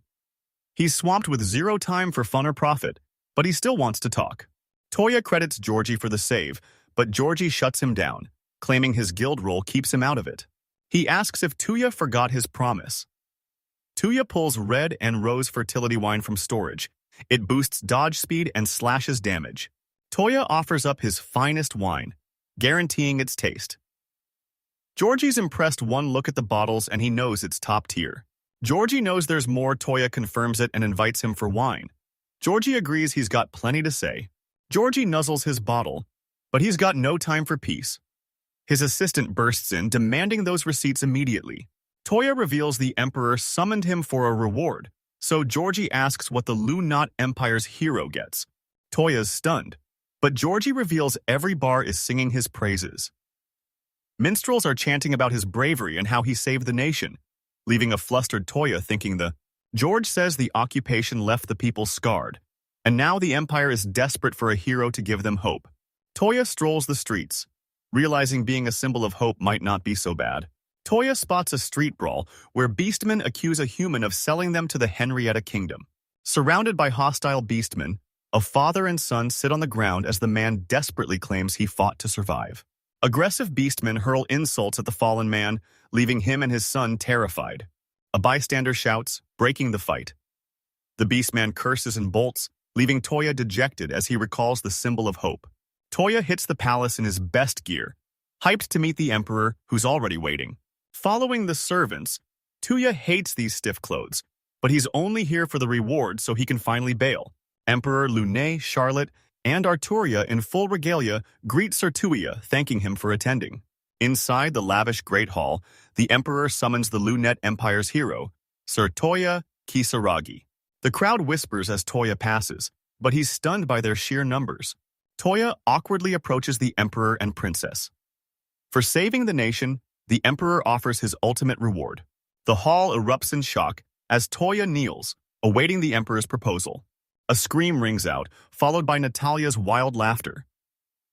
Speaker 1: He's swamped with zero time for fun or profit, but he still wants to talk. Toya credits Georgie for the save, but Georgie shuts him down, claiming his guild role keeps him out of it. He asks if Toya forgot his promise. Toya pulls red and rose fertility wine from storage. It boosts dodge speed and slashes damage. Toya offers up his finest wine, guaranteeing its taste. Georgie's impressed. One look at the bottles and he knows it's top tier. Georgie knows there's more. Toya confirms it and invites him for wine. Georgie agrees he's got plenty to say. Georgie nuzzles his bottle, but he's got no time for peace. His assistant bursts in, demanding those receipts immediately. Toya reveals the emperor summoned him for a reward, so Georgie asks what the Lunat Empire's hero gets. Toya's stunned, but Georgie reveals every bar is singing his praises. Minstrels are chanting about his bravery and how he saved the nation, leaving a flustered Toya thinking George says the occupation left the people scarred, and now the empire is desperate for a hero to give them hope. Toya strolls the streets, realizing being a symbol of hope might not be so bad. Toya spots a street brawl where beastmen accuse a human of selling them to the Henrietta kingdom. Surrounded by hostile beastmen, a father and son sit on the ground as the man desperately claims he fought to survive. Aggressive beastmen hurl insults at the fallen man, leaving him and his son terrified. A bystander shouts, breaking the fight. The beastman curses and bolts, leaving Toya dejected as he recalls the symbol of hope. Toya hits the palace in his best gear, hyped to meet the emperor, who's already waiting. Following the servants, Toya hates these stiff clothes, but he's only here for the reward so he can finally bail. Emperor Lunay, Charlotte, and Arturia in full regalia greet Sir Toya, thanking him for attending. Inside the lavish Great Hall, the emperor summons the Lunette Empire's hero, Sir Toya Kisaragi. The crowd whispers as Toya passes, but he's stunned by their sheer numbers. Toya awkwardly approaches the emperor and princess. For saving the nation, the emperor offers his ultimate reward. The hall erupts in shock as Toya kneels, awaiting the emperor's proposal. A scream rings out, followed by Natalia's wild laughter.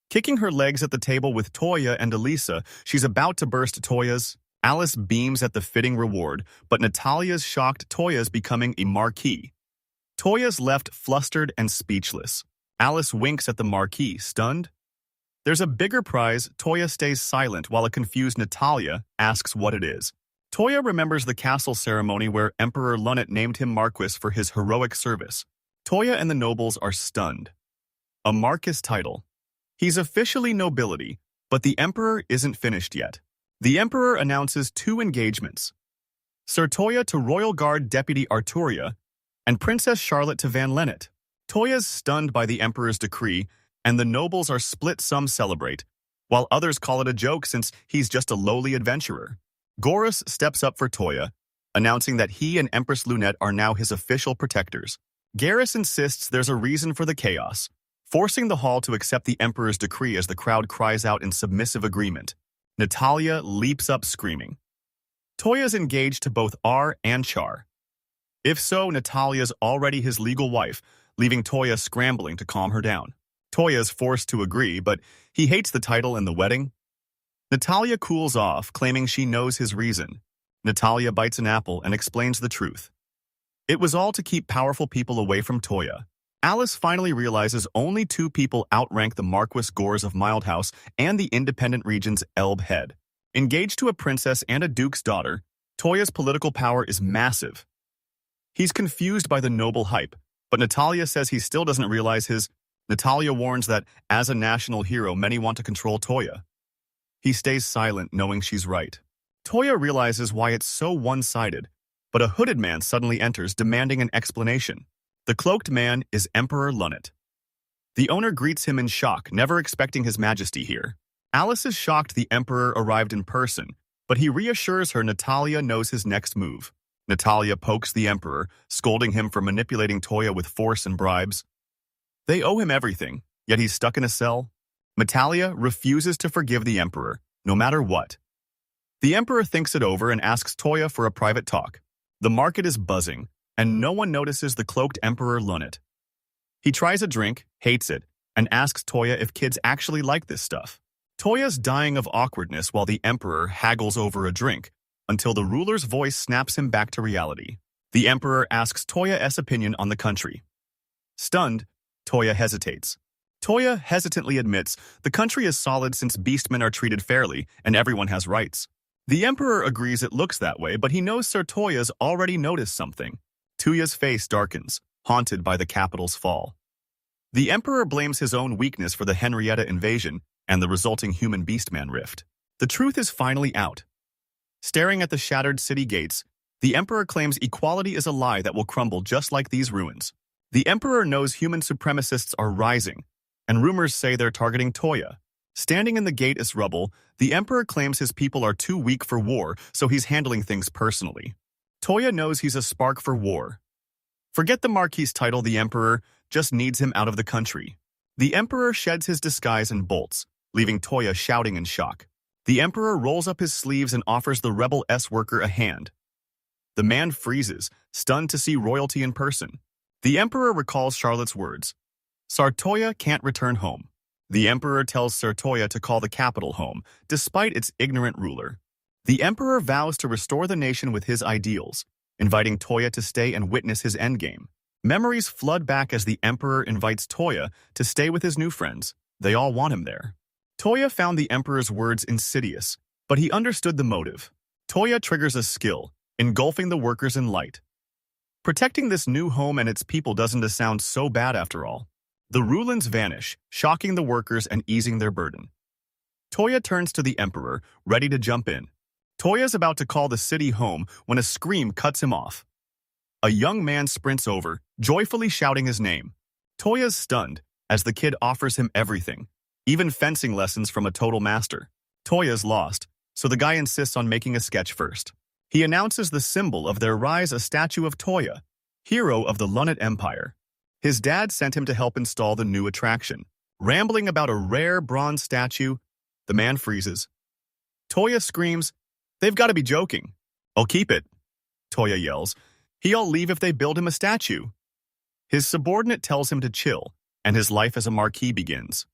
Speaker 1: Kicking her legs at the table with Toya and Elisa, she's about to burst Toya's. Alice beams at the fitting reward, but Natalia's shocked Toya's becoming a marquis. Toya's left flustered and speechless. Alice winks at the marquis, stunned. There's a bigger prize. Toya stays silent while a confused Natalia asks what it is. Toya remembers the castle ceremony where Emperor Lunnet named him Marquis for his heroic service. Toya and the nobles are stunned. A Marquis title. He's officially nobility, but the Emperor isn't finished yet. The Emperor announces 2 engagements. Sir Toya to Royal Guard Deputy Arturia, and Princess Charlotte to Van Lennet. Toya's stunned by the Emperor's decree, and the nobles are split. Some celebrate, while others call it a joke since he's just a lowly adventurer. Gorus steps up for Toya, announcing that he and Empress Lunette are now his official protectors. Garrus insists there's a reason for the chaos, forcing the hall to accept the Emperor's decree as the crowd cries out in submissive agreement. Natalia leaps up screaming. Toya's engaged to both R and Char. If so, Natalia's already his legal wife, leaving Toya scrambling to calm her down. Toya's forced to agree, but he hates the title and the wedding. Natalia cools off, claiming she knows his reason. Natalia bites an apple and explains the truth. It was all to keep powerful people away from Toya. Alice finally realizes only 2 people outrank the Marquis Gores of Mildhouse and the independent region's Elbe head. Engaged to a princess and a duke's daughter, Toya's political power is massive. He's confused by the noble hype, but Natalia says he still doesn't realize his. Natalia warns that, as a national hero, many want to control Toya. He stays silent, knowing she's right. Toya realizes why it's so one-sided, but a hooded man suddenly enters, demanding an explanation. The cloaked man is Emperor Lunnet. The owner greets him in shock, never expecting his majesty here. Alice is shocked the Emperor arrived in person, but he reassures her Natalia knows his next move. Natalia pokes the Emperor, scolding him for manipulating Toya with force and bribes. They owe him everything, yet he's stuck in a cell. Natalia refuses to forgive the Emperor, no matter what. The Emperor thinks it over and asks Toya for a private talk. The market is buzzing, and no one notices the cloaked Emperor Lunnet. He tries a drink, hates it, and asks Toya if kids actually like this stuff. Toya's dying of awkwardness while the Emperor haggles over a drink, until the ruler's voice snaps him back to reality. The Emperor asks Toya's opinion on the country. Stunned, Toya hesitates. Toya hesitantly admits the country is solid since beastmen are treated fairly and everyone has rights. The Emperor agrees it looks that way, but he knows Sir Toya's already noticed something. Toya's face darkens, haunted by the capital's fall. The Emperor blames his own weakness for the Henrietta invasion and the resulting human-beastman rift. The truth is finally out. Staring at the shattered city gates, the Emperor claims equality is a lie that will crumble just like these ruins. The Emperor knows human supremacists are rising, and rumors say they're targeting Toya. Standing in the gate as rubble, the Emperor claims his people are too weak for war, so he's handling things personally. Toya knows he's a spark for war. Forget the Marquis title, the Emperor just needs him out of the country. The Emperor sheds his disguise and bolts, leaving Toya shouting in shock. The Emperor rolls up his sleeves and offers the rebel S-worker a hand. The man freezes, stunned to see royalty in person. The Emperor recalls Charlotte's words. Sir Toya can't return home. The Emperor tells Sir Toya to call the capital home, despite its ignorant ruler. The Emperor vows to restore the nation with his ideals, inviting Toya to stay and witness his endgame. Memories flood back as the Emperor invites Toya to stay with his new friends. They all want him there. Toya found the Emperor's words insidious, but he understood the motive. Toya triggers a skill, engulfing the workers in light. Protecting this new home and its people doesn't sound so bad after all. The Rulans vanish, shocking the workers and easing their burden. Toya turns to the Emperor, ready to jump in. Toya's about to call the city home when a scream cuts him off. A young man sprints over, joyfully shouting his name. Toya's stunned, as the kid offers him everything, even fencing lessons from a total master. Toya's lost, so the guy insists on making a sketch first. He announces the symbol of their rise, a statue of Toya, hero of the Lunnet Empire. His dad sent him to help install the new attraction. Rambling about a rare bronze statue, the man freezes. Toya screams, "They've got to be joking." "I'll keep it," Toya yells. He'll leave if they build him a statue. His subordinate tells him to chill, and his life as a marquis begins.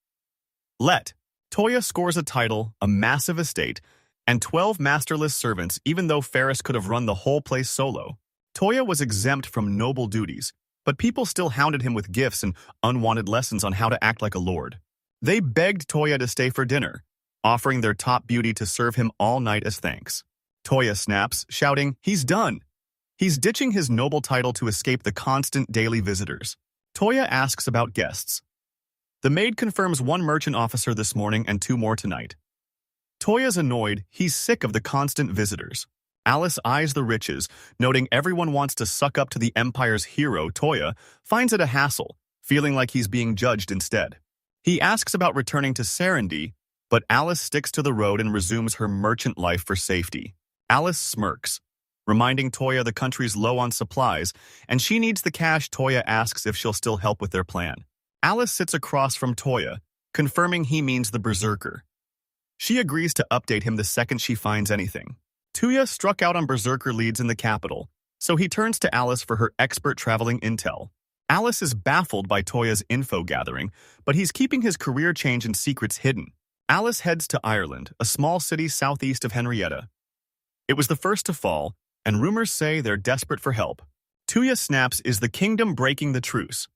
Speaker 1: Let. Toya scores a title, a massive estate, and 12 masterless servants even though Ferris could have run the whole place solo. Toya was exempt from noble duties, but people still hounded him with gifts and unwanted lessons on how to act like a lord. They begged Toya to stay for dinner, offering their top beauty to serve him all night as thanks. Toya snaps, shouting, "He's done!" He's ditching his noble title to escape the constant daily visitors. Toya asks about guests. The maid confirms 1 merchant officer this morning and 2 more tonight. Toya's annoyed, he's sick of the constant visitors. Alice eyes the riches, noting everyone wants to suck up to the Empire's hero. Toya finds it a hassle, feeling like he's being judged instead. He asks about returning to Serendy, but Alice sticks to the road and resumes her merchant life for safety. Alice smirks, reminding Toya the country's low on supplies, and she needs the cash. Toya asks if she'll still help with their plan. Alice sits across from Toya, confirming he means the berserker. She agrees to update him the second she finds anything. Toya struck out on berserker leads in the capital, so he turns to Alice for her expert traveling intel. Alice is baffled by Toya's info gathering, but he's keeping his career change and secrets hidden. Alice heads to Ireland, a small city southeast of Henrietta. It was the first to fall, and rumors say they're desperate for help. Toya snaps, "Is the kingdom breaking the truce?"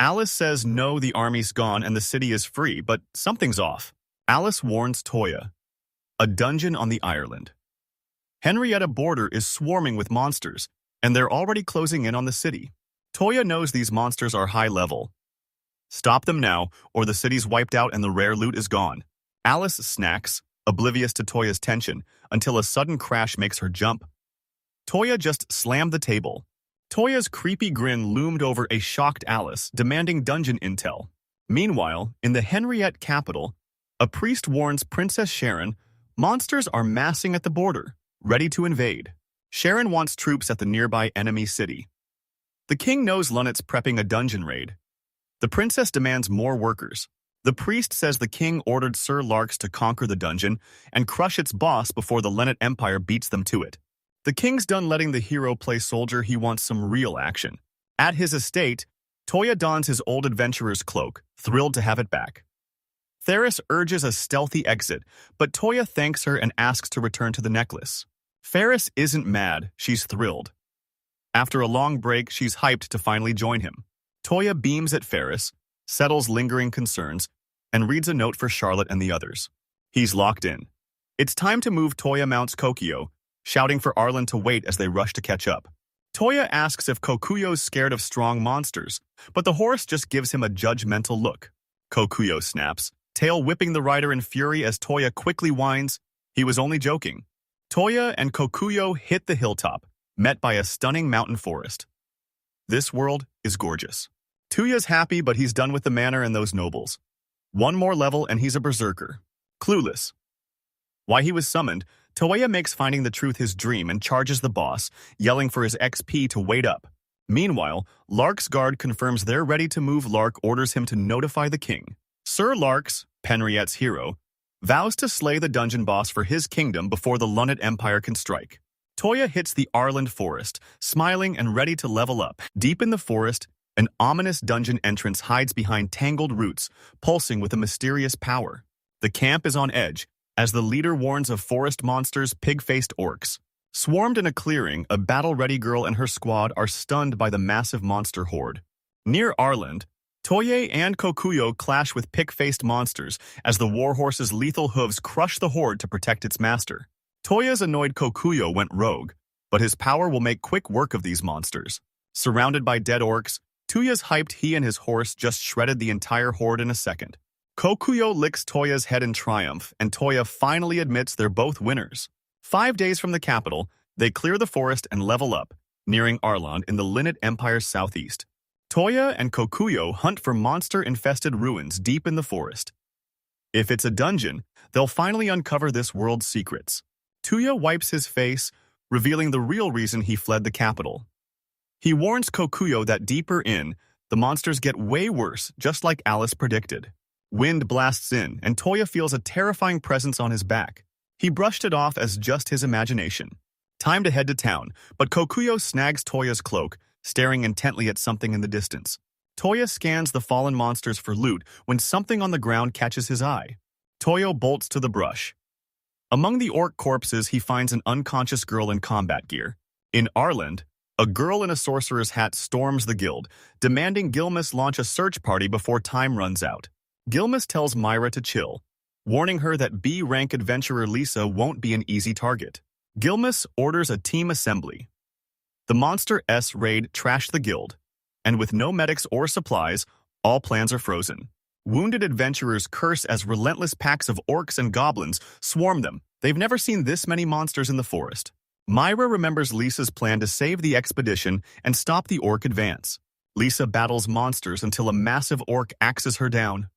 Speaker 1: Alice says no, the army's gone and the city is free, but something's off. Alice warns Toya. A dungeon on the Ireland. Henrietta border is swarming with monsters, and they're already closing in on the city. Toya knows these monsters are high level. Stop them now, or the city's wiped out and the rare loot is gone. Alice snacks, oblivious to Toya's tension, until a sudden crash makes her jump. Toya just slammed the table. Toya's creepy grin loomed over a shocked Alice, demanding dungeon intel. Meanwhile, in the Henriette capital, a priest warns Princess Sharon monsters are massing at the border, ready to invade. Sharon wants troops at the nearby enemy city. The king knows Lunnet's prepping a dungeon raid. The princess demands more workers. The priest says the king ordered Sir Larks to conquer the dungeon and crush its boss before the Lennet Empire beats them to it. The king's done letting the hero play soldier, he wants some real action. At his estate, Toya dons his old adventurer's cloak, thrilled to have it back. Ferris urges a stealthy exit, but Toya thanks her and asks to return to the necklace. Ferris isn't mad, she's thrilled. After a long break, she's hyped to finally join him. Toya beams at Ferris, settles lingering concerns, and reads a note for Charlotte and the others. He's locked in. It's time to move. Toya mounts Kokyo, shouting for Arlen to wait as they rush to catch up. Toya asks if Kokuyo's scared of strong monsters, but the horse just gives him a judgmental look. Kokuyo snaps, tail whipping the rider in fury as Toya quickly whines, he was only joking. Toya and Kokuyo hit the hilltop, met by a stunning mountain forest. This world is gorgeous. Toya's happy, but he's done with the manor and those nobles. 1 more level and he's a berserker. Clueless. Why he was summoned, Toya makes finding the truth his dream and charges the boss, yelling for his XP to wait up. Meanwhile, Lark's guard confirms they're ready to move. Lark orders him to notify the king. Sir Larks, Henriette's hero, vows to slay the dungeon boss for his kingdom before the Lunnet Empire can strike. Toya hits the Arland forest, smiling and ready to level up. Deep in the forest, an ominous dungeon entrance hides behind tangled roots, pulsing with a mysterious power. The camp is on edge, as the leader warns of forest monsters, pig-faced orcs. Swarmed in a clearing, a battle-ready girl and her squad are stunned by the massive monster horde. Near Arland, Toya and Kokuyo clash with pig-faced monsters as the warhorse's lethal hooves crush the horde to protect its master. Toya's annoyed Kokuyo went rogue, but his power will make quick work of these monsters. Surrounded by dead orcs, Toya's hyped he and his horse just shredded the entire horde in a second. Kokuyo licks Toya's head in triumph, and Toya finally admits they're both winners. 5 days from the capital, they clear the forest and level up, nearing Arland in the Linnet Empire's southeast. Toya and Kokuyo hunt for monster-infested ruins deep in the forest. If it's a dungeon, they'll finally uncover this world's secrets. Toya wipes his face, revealing the real reason he fled the capital. He warns Kokuyo that deeper in, the monsters get way worse, just like Alice predicted. Wind blasts in, and Toya feels a terrifying presence on his back. He brushed it off as just his imagination. Time to head to town, but Kokuyo snags Toya's cloak, staring intently at something in the distance. Toya scans the fallen monsters for loot when something on the ground catches his eye. Toya bolts to the brush. Among the orc corpses, he finds an unconscious girl in combat gear. In Ireland, a girl in a sorcerer's hat storms the guild, demanding Gilmus launch a search party before time runs out. Gilmus tells Myra to chill, warning her that B-rank adventurer Lisa won't be an easy target. Gilmus orders a team assembly. The Monster S raid trashed the guild, and with no medics or supplies, all plans are frozen. Wounded adventurers curse as relentless packs of orcs and goblins swarm them. They've never seen this many monsters in the forest. Myra remembers Lisa's plan to save the expedition and stop the orc advance. Lisa battles monsters until a massive orc axes her down.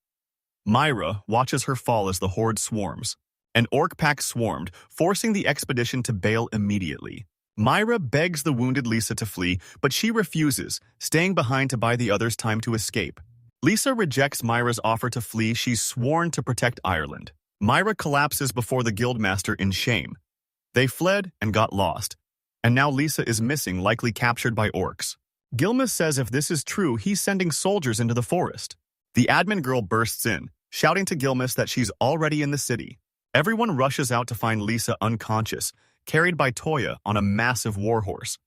Speaker 1: Myra watches her fall as the horde swarms. An orc pack swarmed, forcing the expedition to bail immediately. Myra begs the wounded Lisa to flee, but she refuses, staying behind to buy the others time to escape. Lisa rejects Myra's offer to flee. She's sworn to protect Ireland. Myra collapses before the guildmaster in shame. They fled and got lost, and now Lisa is missing, likely captured by orcs. Gilmus says if this is true, he's sending soldiers into the forest. The admin girl bursts in, shouting to Gilmus that she's already in the city. Everyone rushes out to find Lisa unconscious, carried by Toya on a massive warhorse.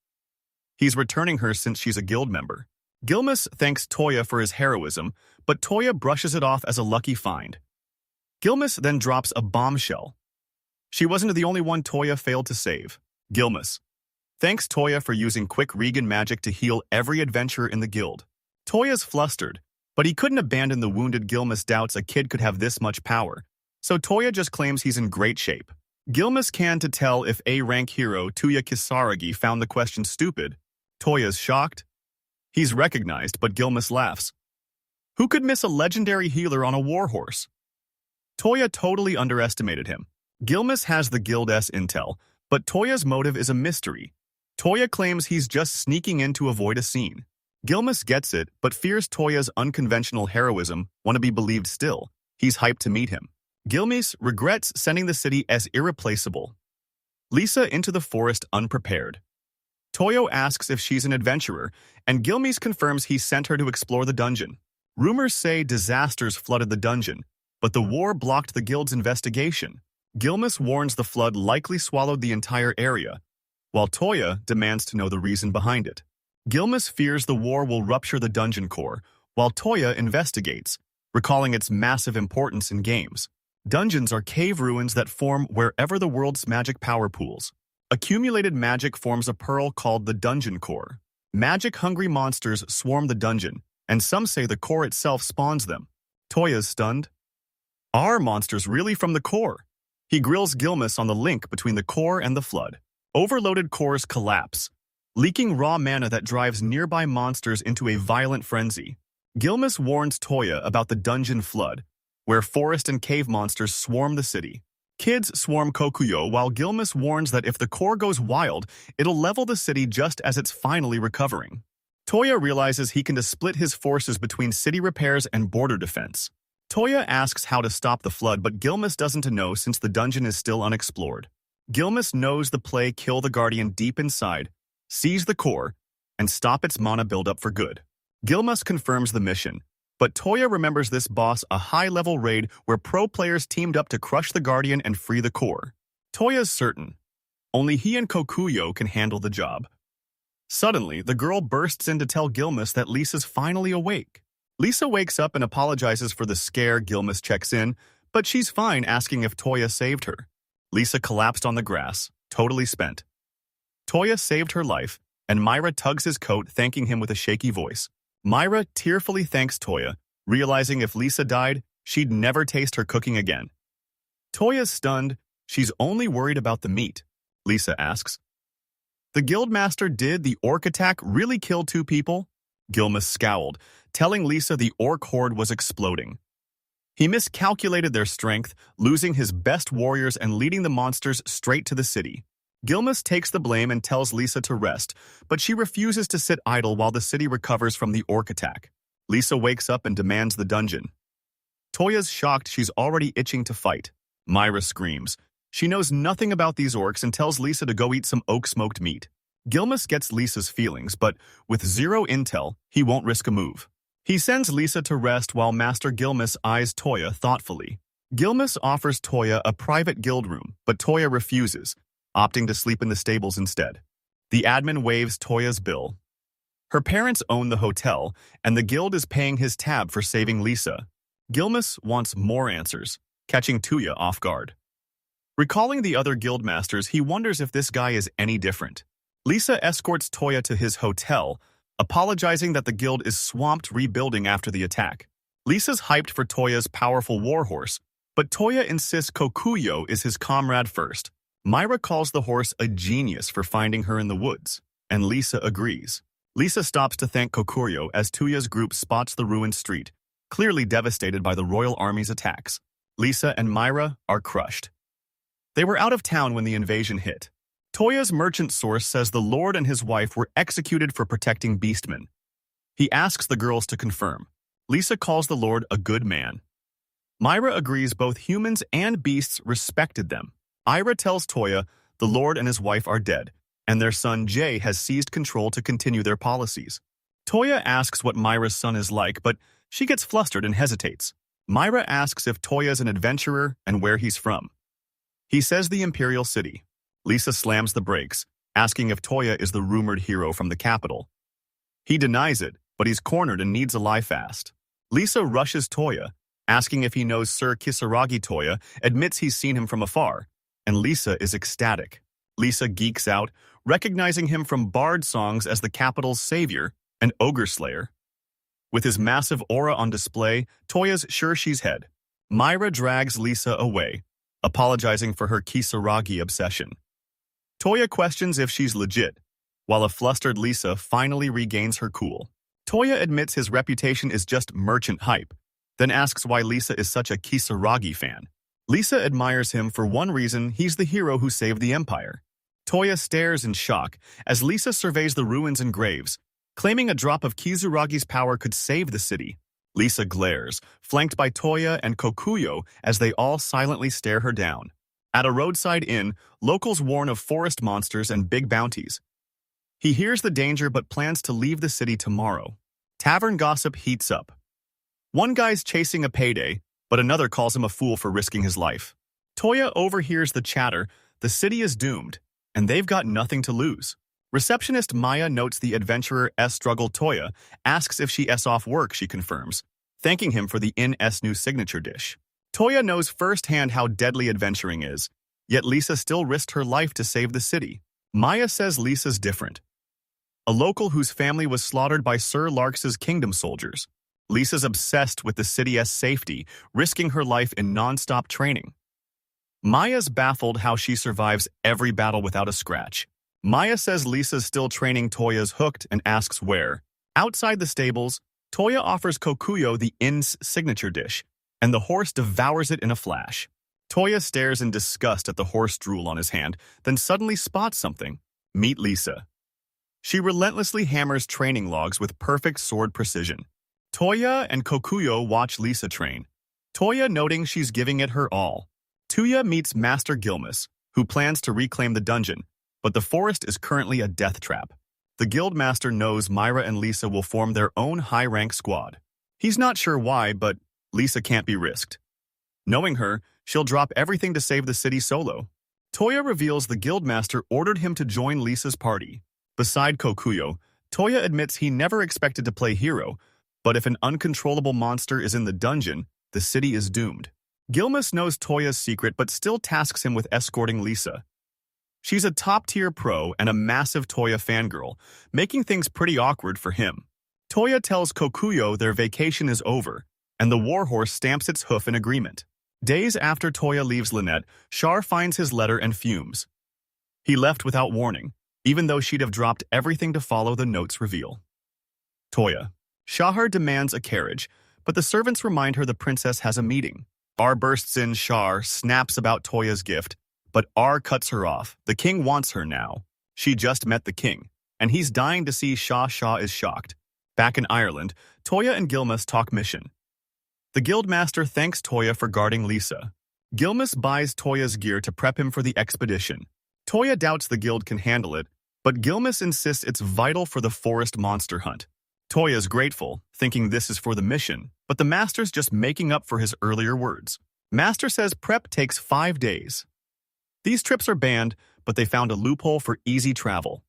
Speaker 1: He's returning her since she's a guild member. Gilmus thanks Toya for his heroism, but Toya brushes it off as a lucky find. Gilmus then drops a bombshell. She wasn't the only one Toya failed to save. Gilmus thanks Toya for using quick Regan magic to heal every adventurer in the guild. Toya's flustered, but he couldn't abandon the wounded Gilmus doubts a kid could have this much power, so Toya just claims he's in great shape. Gilmus can to tell if A-rank hero Toya Kisaragi found the question stupid. Toya's shocked. He's recognized, but Gilmus laughs. Who could miss a legendary healer on a warhorse? Toya totally underestimated him. Gilmus has the Guild S intel, but Toya's motive is a mystery. Toya claims he's just sneaking in to avoid a scene. Gilmus gets it, but fears Toya's unconventional heroism want to be believed still. He's hyped to meet him. Gilmus regrets sending the city as irreplaceable. Lisa into the forest unprepared. Toya asks if she's an adventurer, and Gilmus confirms he sent her to explore the dungeon. Rumors say disasters flooded the dungeon, but the war blocked the guild's investigation. Gilmus warns the flood likely swallowed the entire area, while Toya demands to know the reason behind it. Gilmus fears the war will rupture the dungeon core, while Toya investigates, recalling its massive importance in games. Dungeons are cave ruins that form wherever the world's magic power pools. Accumulated magic forms a pearl called the dungeon core. Magic-hungry monsters swarm the dungeon, and some say the core itself spawns them. Toya's stunned. Are monsters really from the core? He grills Gilmus on the link between the core and the flood. Overloaded cores collapse, leaking raw mana that drives nearby monsters into a violent frenzy. Gilmus warns Toya about the dungeon flood, where forest and cave monsters swarm the city. Kids swarm Kokuyo, while Gilmus warns that if the core goes wild, it'll level the city just as it's finally recovering. Toya realizes he can split his forces between city repairs and border defense. Toya asks how to stop the flood, but Gilmus doesn't know since the dungeon is still unexplored. Gilmus knows the play kill the guardian deep inside, seize the core, and stop its mana buildup for good. Gilmus confirms the mission, but Toya remembers this boss a high-level raid where pro players teamed up to crush the guardian and free the core. Toya's certain. Only he and Kokuyo can handle the job. Suddenly, the girl bursts in to tell Gilmus that Lisa's finally awake. Lisa wakes up and apologizes for the scare. Gilmus checks in, but she's fine, asking if Toya saved her. Lisa collapsed on the grass, totally spent. Toya saved her life, and Myra tugs his coat, thanking him with a shaky voice. Myra tearfully thanks Toya, realizing if Lisa died, she'd never taste her cooking again. Toya's stunned. She's only worried about the meat. Lisa asks, "The guildmaster did the orc attack really kill 2 people?" Gilmus scowled, telling Lisa the orc horde was exploding. He miscalculated their strength, losing his best warriors and leading the monsters straight to the city. Gilmus takes the blame and tells Lisa to rest, but she refuses to sit idle while the city recovers from the orc attack. Lisa wakes up and demands the dungeon. Toya's shocked. She's already itching to fight. Myra screams. She knows nothing about these orcs and tells Lisa to go eat some oak-smoked meat. Gilmus gets Lisa's feelings, but with zero intel, he won't risk a move. He sends Lisa to rest while Master Gilmus eyes Toya thoughtfully. Gilmus offers Toya a private guild room, but Toya refuses, opting to sleep in the stables instead. The admin waives Toya's bill. Her parents own the hotel, and the guild is paying his tab for saving Lisa. Gilmus wants more answers, catching Toya off guard. Recalling the other guild masters, he wonders if this guy is any different. Lisa escorts Toya to his hotel, apologizing that the guild is swamped rebuilding after the attack. Lisa's hyped for Toya's powerful warhorse, but Toya insists Kokuyo is his comrade first. Myra calls the horse a genius for finding her in the woods, and Lisa agrees. Lisa stops to thank Kokuyo as Toya's group spots the ruined street, clearly devastated by the royal army's attacks. Lisa and Myra are crushed. They were out of town when the invasion hit. Toya's merchant source says the lord and his wife were executed for protecting beastmen. He asks the girls to confirm. Lisa calls the lord a good man. Myra agrees both humans and beasts respected them. Ira tells Toya the lord and his wife are dead, and their son Jay has seized control to continue their policies. Toya asks what Myra's son is like, but she gets flustered and hesitates. Myra asks if Toya's an adventurer and where he's from. He says the Imperial City. Lisa slams the brakes, asking if Toya is the rumored hero from the capital. He denies it, but he's cornered and needs a lie fast. Lisa rushes Toya, asking if he knows Sir Kisaragi. Toya admits he's seen him from afar, and Lisa is ecstatic. Lisa geeks out, recognizing him from bard songs as the capital's savior, an ogre slayer. With his massive aura on display, Toya's sure she's head. Myra drags Lisa away, apologizing for her Kisaragi obsession. Toya questions if she's legit, while a flustered Lisa finally regains her cool. Toya admits his reputation is just merchant hype, then asks why Lisa is such a Kisaragi fan. Lisa admires him for one reason: he's the hero who saved the empire. Toya stares in shock as Lisa surveys the ruins and graves, claiming a drop of Kisaragi's power could save the city. Lisa glares, flanked by Toya and Kokuyo as they all silently stare her down. At a roadside inn, locals warn of forest monsters and big bounties. He hears the danger but plans to leave the city tomorrow. Tavern gossip heats up. One guy's chasing a payday, but another calls him a fool for risking his life. Toya overhears the chatter. The city is doomed, and they've got nothing to lose. Receptionist Maya notes the adventurer's struggle. Toya asks if she's off work. She confirms, thanking him for the inn's new signature dish. Toya knows firsthand how deadly adventuring is, yet Lisa still risked her life to save the city. Maya says Lisa's different. A local whose family was slaughtered by Sir Larx's kingdom soldiers. Lisa's obsessed with the city's safety, risking her life in non-stop training. Maya's baffled how she survives every battle without a scratch. Maya says Lisa's still training. Toya's hooked and asks where. Outside the stables, Toya offers Kokuyo the inn's signature dish, and the horse devours it in a flash. Toya stares in disgust at the horse drool on his hand, then suddenly spots something. Meet Lisa. She relentlessly hammers training logs with perfect sword precision. Toya and Kokuyo watch Lisa train, Toya noting she's giving it her all. Toya meets Master Gilmus, who plans to reclaim the dungeon, but the forest is currently a death trap. The guildmaster knows Myra and Lisa will form their own high-rank squad. He's not sure why, but Lisa can't be risked. Knowing her, she'll drop everything to save the city solo. Toya reveals the guildmaster ordered him to join Lisa's party. Beside Kokuyo, Toya admits he never expected to play hero, but if an uncontrollable monster is in the dungeon, the city is doomed. Gilmus knows Toya's secret but still tasks him with escorting Lisa. She's a top-tier pro and a massive Toya fangirl, making things pretty awkward for him. Toya tells Kokuyo their vacation is over, and the warhorse stamps its hoof in agreement. Days after Toya leaves Lynette, Char finds his letter and fumes. He left without warning, even though she'd have dropped everything to follow the note's reveal. Toya. Shahar demands a carriage, but the servants remind her the princess has a meeting. R bursts in. Char snaps about Toya's gift, but R cuts her off. The king wants her now. She just met the king, and he's dying to see Shah. Shah is shocked. Back in Ireland, Toya and Gilmus talk mission. The guildmaster thanks Toya for guarding Lisa. Gilmus buys Toya's gear to prep him for the expedition. Toya doubts the guild can handle it, but Gilmus insists it's vital for the forest monster hunt. Toya's grateful, thinking this is for the mission, but the master's just making up for his earlier words. Master says prep takes 5 days. These trips are banned, but they found a loophole for easy travel.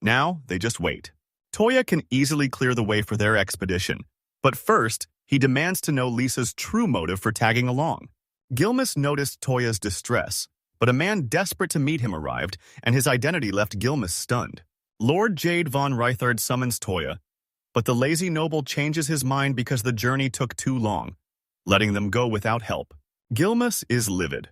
Speaker 1: Now, they just wait. Toya can easily clear the way for their expedition, but first, he demands to know Lisa's true motive for tagging along. Gilmus noticed Toya's distress, but a man desperate to meet him arrived, and his identity left Gilmus stunned. Lord Jade von Rythard summons Toya, but the lazy noble changes his mind because the journey took too long, letting them go without help. Gilmus is livid.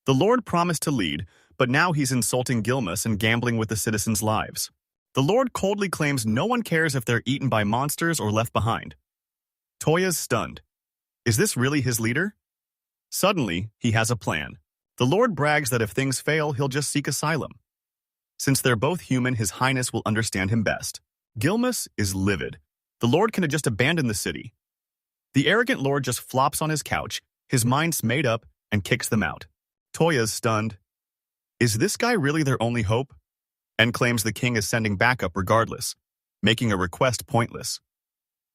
Speaker 1: The Lord promised to lead, but now he's insulting Gilmus and gambling with the citizens' lives. The Lord coldly claims no one cares if they're eaten by monsters or left behind. Toya's stunned. Is this really his leader? Suddenly, he has a plan. The Lord brags that if things fail, he'll just seek asylum. Since they're both human, His Highness will understand him best. Gilmus is livid. The Lord can have just abandoned the city. The arrogant Lord just flops on his couch, his mind's made up, and kicks them out. Toya's stunned. Is this guy really their only hope? And claims the king is sending backup regardless, making a request pointless.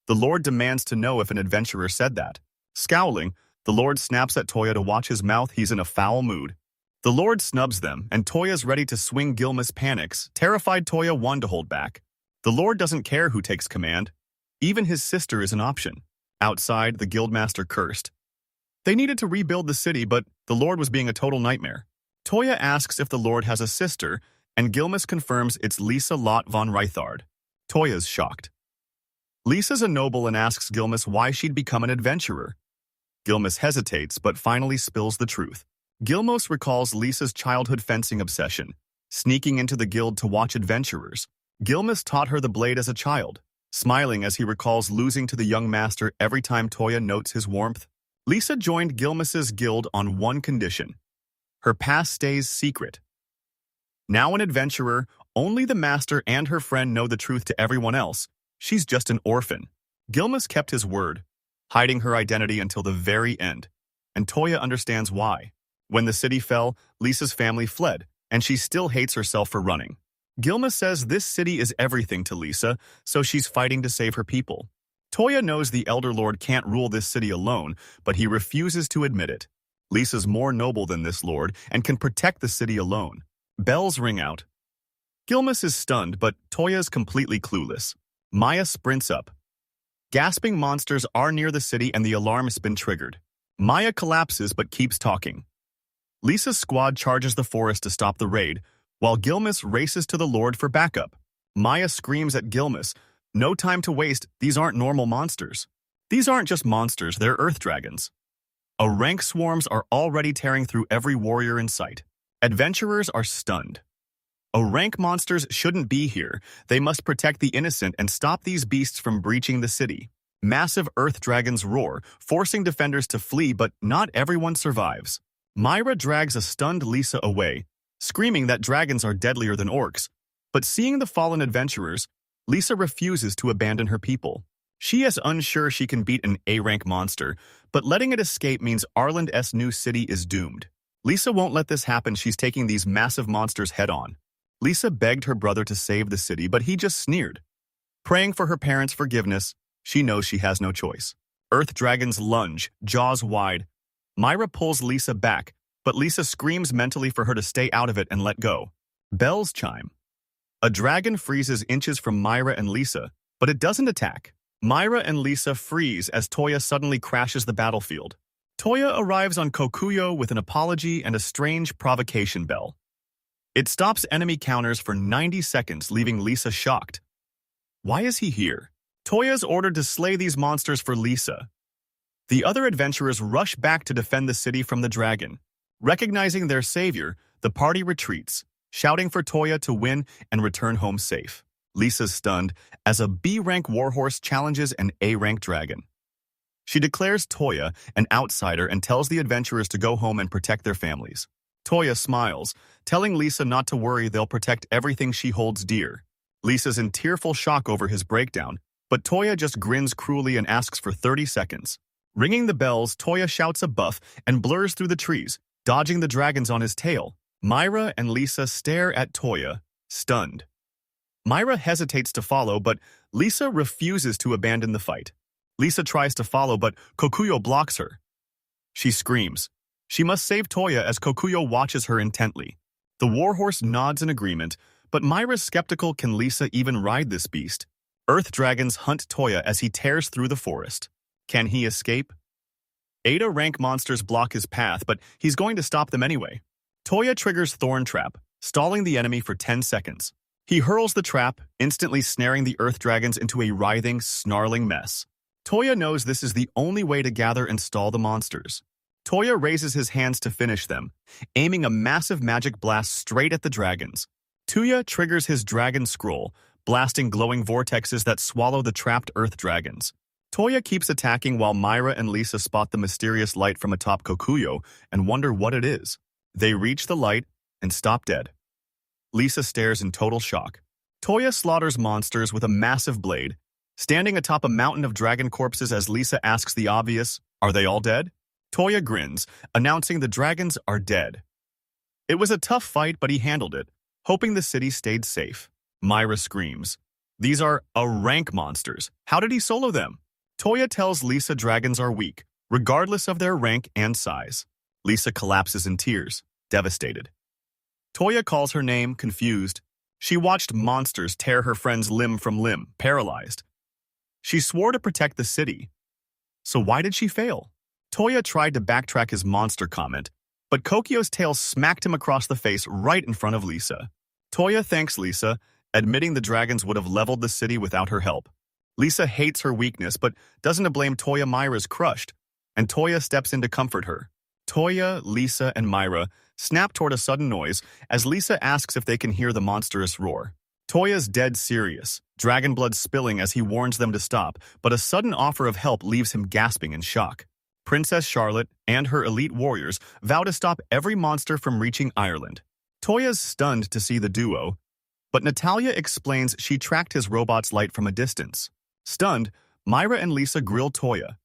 Speaker 1: The Lord demands to know if an adventurer said that. Scowling, the Lord snaps at Toya to watch his mouth. He's in a foul mood. The Lord snubs them, and Toya's ready to swing. Gilmus panics, terrified. Toya won to hold back. The Lord doesn't care who takes command. Even his sister is an option. Outside, the guildmaster cursed. They needed to rebuild the city, but the Lord was being a total nightmare. Toya asks if the Lord has a sister, and Gilmus confirms it's Lisa Lot von Rythard. Toya's shocked. Lisa's a noble and asks Gilmus why she'd become an adventurer. Gilmus hesitates, but finally spills the truth. Gilmus recalls Lisa's childhood fencing obsession, sneaking into the guild to watch adventurers. Gilmus taught her the blade as a child, smiling as he recalls losing to the young master every time. Toya notes his warmth. Lisa joined Gilmus's guild on one condition. Her past stays secret. Now an adventurer, only the master and her friend know the truth to everyone else. She's just an orphan. Gilmus kept his word, hiding her identity until the very end, and Toya understands why. When the city fell, Lisa's family fled, and she still hates herself for running. Gilmus says this city is everything to Lisa, so she's fighting to save her people. Toya knows the Elder Lord can't rule this city alone, but he refuses to admit it. Lisa's more noble than this lord and can protect the city alone. Bells ring out. Gilmus is stunned, but Toya's completely clueless. Maya sprints up. Gasping monsters are near the city and the alarm's been triggered. Maya collapses but keeps talking. Lisa's squad charges the forest to stop the raid, while Gilmus races to the Lord for backup. Maya screams at Gilmus, "No time to waste, these aren't normal monsters. These aren't just monsters, they're earth dragons." A rank swarms are already tearing through every warrior in sight. Adventurers are stunned. Rank monsters shouldn't be here. They must protect the innocent and stop these beasts from breaching the city. Massive earth dragons roar, forcing defenders to flee, but not everyone survives. Myra drags a stunned Lisa away, screaming that dragons are deadlier than orcs. But seeing the fallen adventurers, Lisa refuses to abandon her people. She is unsure she can beat an A-rank monster, but letting it escape means Arland's new city is doomed. Lisa won't let this happen. She's taking these massive monsters head-on. Lisa begged her brother to save the city, but he just sneered. Praying for her parents' forgiveness, she knows she has no choice. Earth dragons lunge, jaws wide. Myra pulls Lisa back, but Lisa screams mentally for her to stay out of it and let go. Bells chime. A dragon freezes inches from Myra and Lisa, but it doesn't attack. Myra and Lisa freeze as Toya suddenly crashes the battlefield. Toya arrives on Kokuyo with an apology and a strange provocation bell. It stops enemy counters for 90 seconds, leaving Lisa shocked. Why is he here? Toya's ordered to slay these monsters for Lisa. The other adventurers rush back to defend the city from the dragon. Recognizing their savior, the party retreats, shouting for Toya to win and return home safe. Lisa's stunned as a B-rank warhorse challenges an A-rank dragon. She declares Toya an outsider and tells the adventurers to go home and protect their families. Toya smiles, telling Lisa not to worry, they'll protect everything she holds dear. Lisa's in tearful shock over his breakdown, but Toya just grins cruelly and asks for 30 seconds. Ringing the bells, Toya shouts a buff and blurs through the trees, dodging the dragons on his tail. Myra and Lisa stare at Toya, stunned. Myra hesitates to follow, but Lisa refuses to abandon the fight. Lisa tries to follow, but Kokuyo blocks her. She screams. She must save Toya as Kokuyo watches her intently. The warhorse nods in agreement, but Myra's skeptical. Can Lisa even ride this beast? Earth dragons hunt Toya as he tears through the forest. Can he escape? Ada rank monsters block his path, but he's going to stop them anyway. Toya triggers Thorn Trap, stalling the enemy for 10 seconds. He hurls the trap, instantly snaring the earth dragons into a writhing, snarling mess. Toya knows this is the only way to gather and stall the monsters. Toya raises his hands to finish them, aiming a massive magic blast straight at the dragons. Toya triggers his dragon scroll, blasting glowing vortexes that swallow the trapped earth dragons. Toya keeps attacking while Myra and Lisa spot the mysterious light from atop Kokuyo and wonder what it is. They reach the light and stop dead. Lisa stares in total shock. Toya slaughters monsters with a massive blade, standing atop a mountain of dragon corpses as Lisa asks the obvious, "Are they all dead?" Toya grins, announcing the dragons are dead. It was a tough fight, but he handled it, hoping the city stayed safe. Myra screams, "These are rank monsters. How did he solo them?" Toya tells Lisa dragons are weak, regardless of their rank and size. Lisa collapses in tears, devastated. Toya calls her name, confused. She watched monsters tear her friend's limb from limb, paralyzed. She swore to protect the city. So why did she fail? Toya tried to backtrack his monster comment, but Kokio's tail smacked him across the face right in front of Lisa. Toya thanks Lisa, admitting the dragons would have leveled the city without her help. Lisa hates her weakness, but doesn't blame Toya. Myra's crushed, and Toya steps in to comfort her. Toya, Lisa, and Myra snap toward a sudden noise as Lisa asks if they can hear the monstrous roar. Toya's dead serious, dragon blood spilling as he warns them to stop, but a sudden offer of help leaves him gasping in shock. Princess Charlotte and her elite warriors vow to stop every monster from reaching Ireland. Toya's stunned to see the duo, but Natalia explains she tracked his robot's light from a distance. Stunned, Myra and Lisa grill Toya.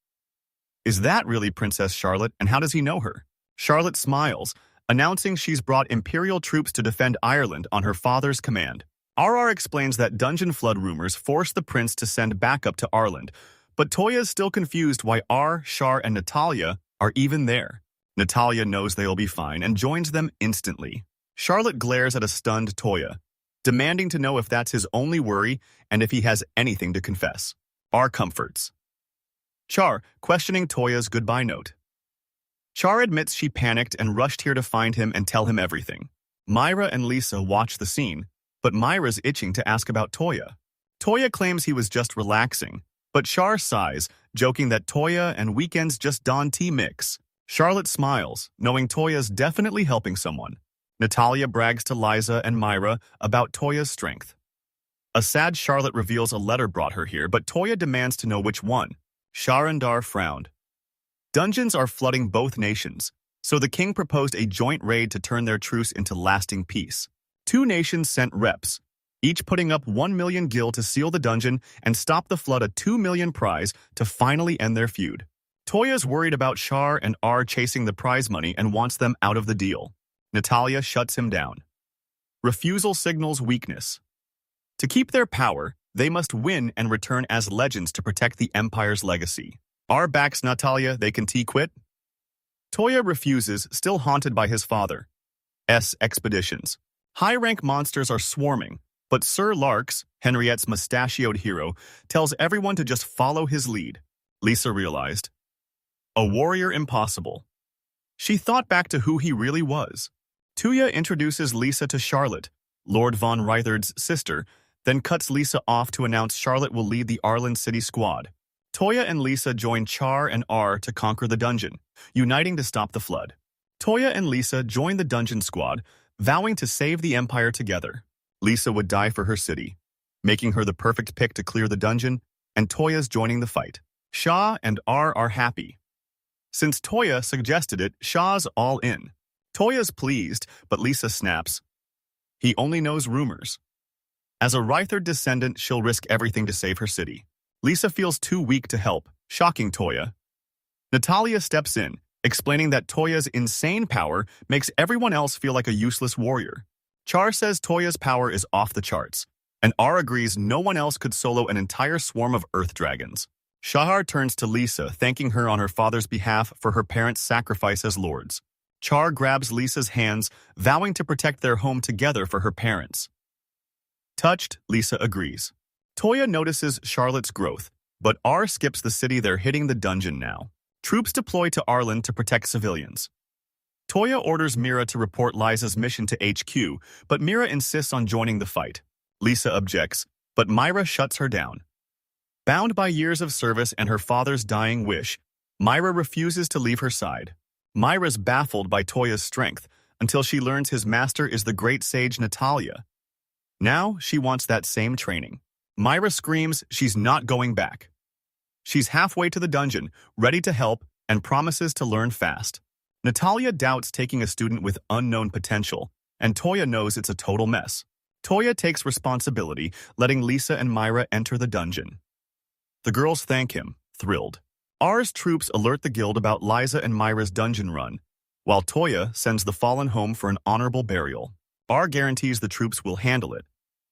Speaker 1: Is that really Princess Charlotte, and how does he know her? Charlotte smiles, announcing she's brought Imperial troops to defend Ireland on her father's command. RR explains that dungeon flood rumors forced the prince to send backup to Ireland, but Toya is still confused why Char, and Natalia are even there. Natalia knows they'll be fine and joins them instantly. Charlotte glares at a stunned Toya, demanding to know if that's his only worry and if he has anything to confess. R comforts Char, questioning Toya's goodbye note. Char admits she panicked and rushed here to find him and tell him everything. Myra and Lisa watch the scene, but Myra's itching to ask about Toya. Toya claims he was just relaxing, but Char sighs, joking that Toya and weekends just Don T mix. Charlotte smiles, knowing Toya's definitely helping someone. Natalia brags to Liza and Myra about Toya's strength. A sad Charlotte reveals a letter brought her here, but Toya demands to know which one. Sharandar frowned. Dungeons are flooding both nations, so the king proposed a joint raid to turn their truce into lasting peace. 2 nations sent reps, each putting up 1 million gil to seal the dungeon and stop the flood, a 2 million prize to finally end their feud. Toya's worried about Char and R chasing the prize money and wants them out of the deal. Natalia shuts him down. Refusal signals weakness. To keep their power, they must win and return as legends to protect the Empire's legacy. R backs Natalia, they can quit. Toya refuses, still haunted by his father's expeditions. High-rank monsters are swarming, but Sir Larks, Henriette's mustachioed hero, tells everyone to just follow his lead. Lisa realized. A warrior impossible. She thought back to who he really was. Toya introduces Lisa to Charlotte, Lord von Rythard's sister, then cuts Lisa off to announce Charlotte will lead the Arlen City squad. Toya and Lisa join Char and R to conquer the dungeon, uniting to stop the flood. Toya and Lisa join the dungeon squad, vowing to save the Empire together. Lisa would die for her city, making her the perfect pick to clear the dungeon, and Toya's joining the fight. Sha and R are happy. Since Toya suggested it, Sha's all in. Toya's pleased, but Lisa snaps. He only knows rumors. As a Rythard descendant, she'll risk everything to save her city. Lisa feels too weak to help, shocking Toya. Natalia steps in, explaining that Toya's insane power makes everyone else feel like a useless warrior. Char says Toya's power is off the charts, and R agrees no one else could solo an entire swarm of earth dragons. Shahar turns to Lisa, thanking her on her father's behalf for her parents' sacrifice as lords. Char grabs Lisa's hands, vowing to protect their home together for her parents. Touched, Lisa agrees. Toya notices Charlotte's growth, but R skips the city. They're hitting the dungeon now. Troops deploy to Arlen to protect civilians. Toya orders Mira to report Liza's mission to HQ, but Mira insists on joining the fight. Lisa objects, but Myra shuts her down. Bound by years of service and her father's dying wish, Myra refuses to leave her side. Myra's baffled by Toya's strength until she learns his master is the great sage Natalia. Now she wants that same training. Myra screams she's not going back. She's halfway to the dungeon, ready to help, and promises to learn fast. Natalia doubts taking a student with unknown potential, and Toya knows it's a total mess. Toya takes responsibility, letting Lisa and Myra enter the dungeon. The girls thank him, thrilled. R's troops alert the guild about Liza and Myra's dungeon run, while Toya sends the fallen home for an honorable burial. R guarantees the troops will handle it.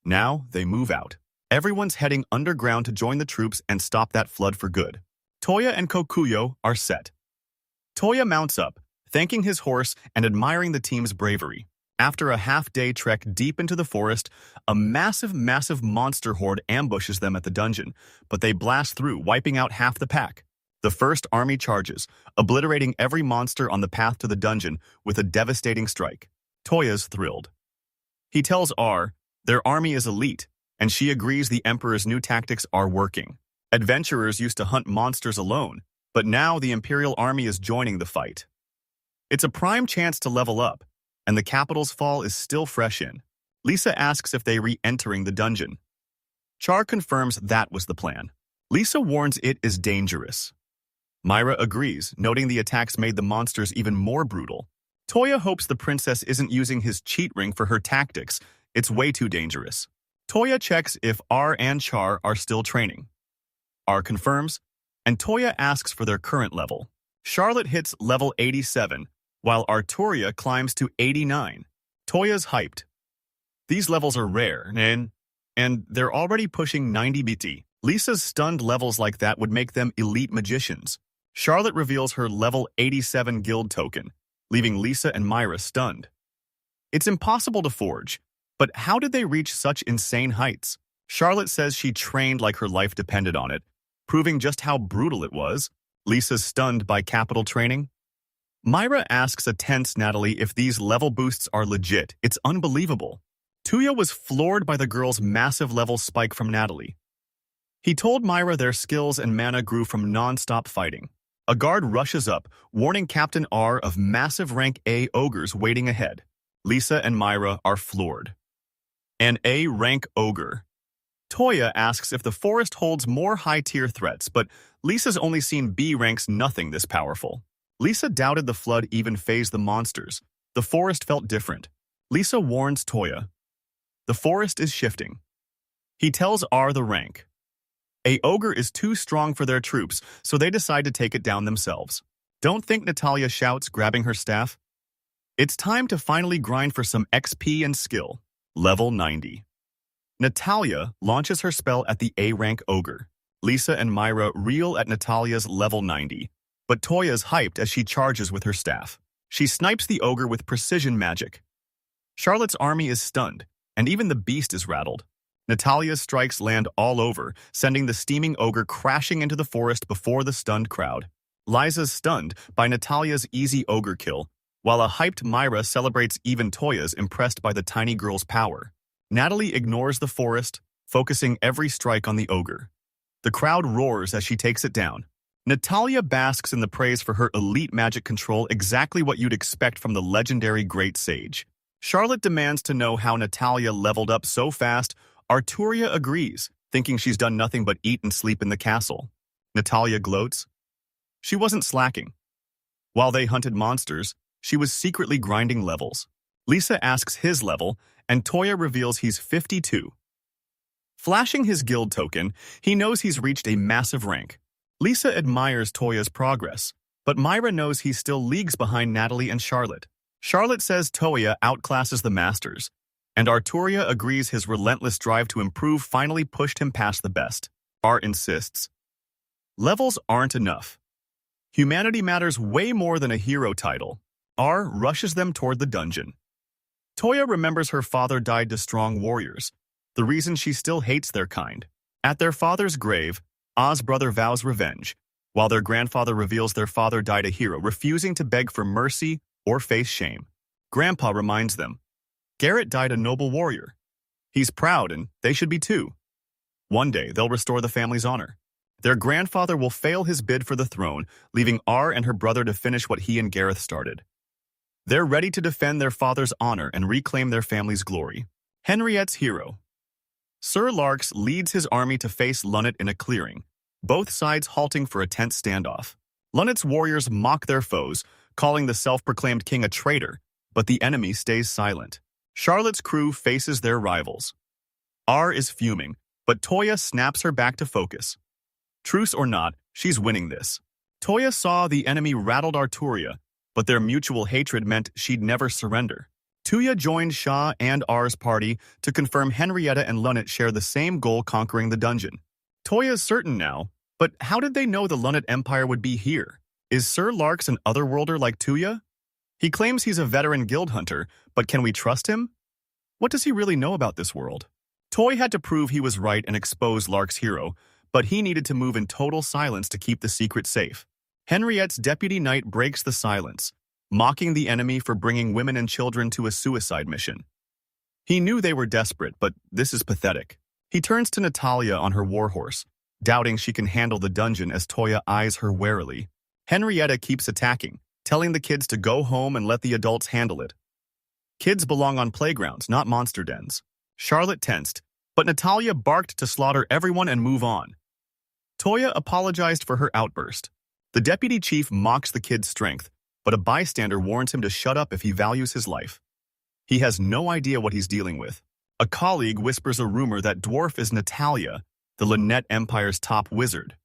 Speaker 1: Now they move out. Everyone's heading underground to join the troops and stop that flood for good. Toya and Kokuyo are set. Toya mounts up, thanking his horse and admiring the team's bravery. After a half-day trek deep into the forest, a massive monster horde ambushes them at the dungeon, but they blast through, wiping out half the pack. The first army charges, obliterating every monster on the path to the dungeon with a devastating strike. Toya's thrilled. He tells R their army is elite, and she agrees the Emperor's new tactics are working. Adventurers used to hunt monsters alone, but now the Imperial army is joining the fight. It's a prime chance to level up, and the capital's fall is still fresh in. Lisa asks if they re-entering the dungeon. Char confirms that was the plan. Lisa warns it is dangerous. Myra agrees, noting the attacks made the monsters even more brutal. Toya hopes the princess isn't using his cheat ring for her tactics. It's way too dangerous. Toya checks if R and Char are still training. R confirms, and Toya asks for their current level. Charlotte hits level 87, while Arturia climbs to 89. Toya's hyped. These levels are rare, and they're already pushing 90 BT. Lisa's stunned levels like that would make them elite magicians. Charlotte reveals her level 87 guild token, leaving Lisa and Myra stunned. It's impossible to forge, but how did they reach such insane heights? Charlotte says she trained like her life depended on it, proving just how brutal it was. Lisa's stunned by capital training. Myra asks a tense Natalie if these level boosts are legit. It's unbelievable. Toya was floored by the girl's massive level spike from Natalie. He told Myra their skills and mana grew from non-stop fighting. A guard rushes up, warning Captain R of massive rank A ogres waiting ahead. Lisa and Myra are floored. An A rank ogre. Toya asks if the forest holds more high-tier threats, but Lisa's only seen B ranks nothing this powerful. Lisa doubted the flood even phased the monsters. The forest felt different. Lisa warns Toya. The forest is shifting. He tells R the rank. A ogre is too strong for their troops, so they decide to take it down themselves. Don't think, Natalia shouts, grabbing her staff. It's time to finally grind for some XP and skill. Level 90. Natalia launches her spell at the A-rank ogre. Lisa and Myra reel at Natalia's level 90, but Toya's hyped as she charges with her staff. She snipes the ogre with precision magic. Charlotte's army is stunned, and even the beast is rattled. Natalia's strikes land all over, sending the steaming ogre crashing into the forest before the stunned crowd. Liza's stunned by Natalia's easy ogre kill, while a hyped Myra celebrates. Even Toya's impressed by the tiny girl's power. Natalie ignores the forest, focusing every strike on the ogre. The crowd roars as she takes it down. Natalia basks in the praise for her elite magic control, exactly what you'd expect from the legendary Great Sage. Charlotte demands to know how Natalia leveled up so fast. Arturia agrees, thinking she's done nothing but eat and sleep in the castle. Natalia gloats. She wasn't slacking. While they hunted monsters, she was secretly grinding levels. Lisa asks his level, and Toya reveals he's 52. Flashing his guild token, he knows he's reached a massive rank. Lisa admires Toya's progress, but Myra knows he's still leagues behind Natalie and Charlotte. Charlotte says Toya outclasses the masters, and Arturia agrees his relentless drive to improve finally pushed him past the best. R insists, levels aren't enough. Humanity matters way more than a hero title. R rushes them toward the dungeon. Toya remembers her father died to strong warriors, the reason she still hates their kind. At their father's grave, Ah's brother vows revenge, while their grandfather reveals their father died a hero, refusing to beg for mercy or face shame. Grandpa reminds them, Garrett died a noble warrior. He's proud and they should be too. One day, they'll restore the family's honor. Their grandfather will fail his bid for the throne, leaving R and her brother to finish what he and Gareth started. They're ready to defend their father's honor and reclaim their family's glory. Henriette's hero. Sir Larks leads his army to face Lunnet in a clearing, both sides halting for a tense standoff. Lunnet's warriors mock their foes, calling the self-proclaimed king a traitor, but the enemy stays silent. Charlotte's crew faces their rivals. R is fuming, but Toya snaps her back to focus. Truce or not, she's winning this. Toya saw the enemy rattled Arturia, but their mutual hatred meant she'd never surrender. Toya joined Shah and R's party to confirm Henrietta and Lunnet share the same goal, conquering the dungeon. Toya's certain now, but how did they know the Lunnet Empire would be here? Is Sir Larks an otherworlder like Toya? He claims he's a veteran guild hunter, but can we trust him? What does he really know about this world? Toy had to prove he was right and expose Lark's hero, but he needed to move in total silence to keep the secret safe. Henriette's deputy knight breaks the silence, mocking the enemy for bringing women and children to a suicide mission. He knew they were desperate, but this is pathetic. He turns to Natalia on her warhorse, doubting she can handle the dungeon as Toya eyes her warily. Henrietta keeps attacking, telling the kids to go home and let the adults handle it. Kids belong on playgrounds, not monster dens. Charlotte tensed, but Natalia barked to slaughter everyone and move on. Toya apologized for her outburst. The deputy chief mocks the kid's strength, but a bystander warns him to shut up if he values his life. He has no idea what he's dealing with. A colleague whispers a rumor that Dwarf is Natalia, the Lunnet Empire's top wizard.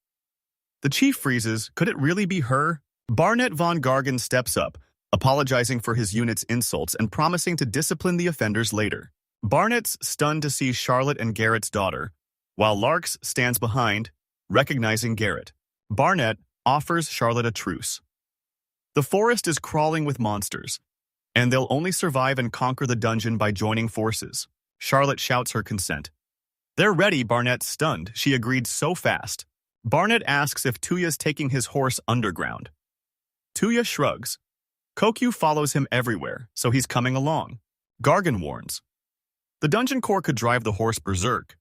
Speaker 1: The chief freezes. Could it really be her? Barnett von Gargan steps up, apologizing for his unit's insults and promising to discipline the offenders later. Barnett's stunned to see Charlotte and Garrett's daughter, while Larks stands behind, recognizing Garrett. Barnett offers Charlotte a truce. The forest is crawling with monsters, and they'll only survive and conquer the dungeon by joining forces. Charlotte shouts her consent. They're ready, Barnett's stunned. She agreed so fast. Barnett asks if Tuya's taking his horse underground. Toya shrugs. Kokyu follows him everywhere, so he's coming along. Gargan warns. The dungeon core could drive the horse berserk.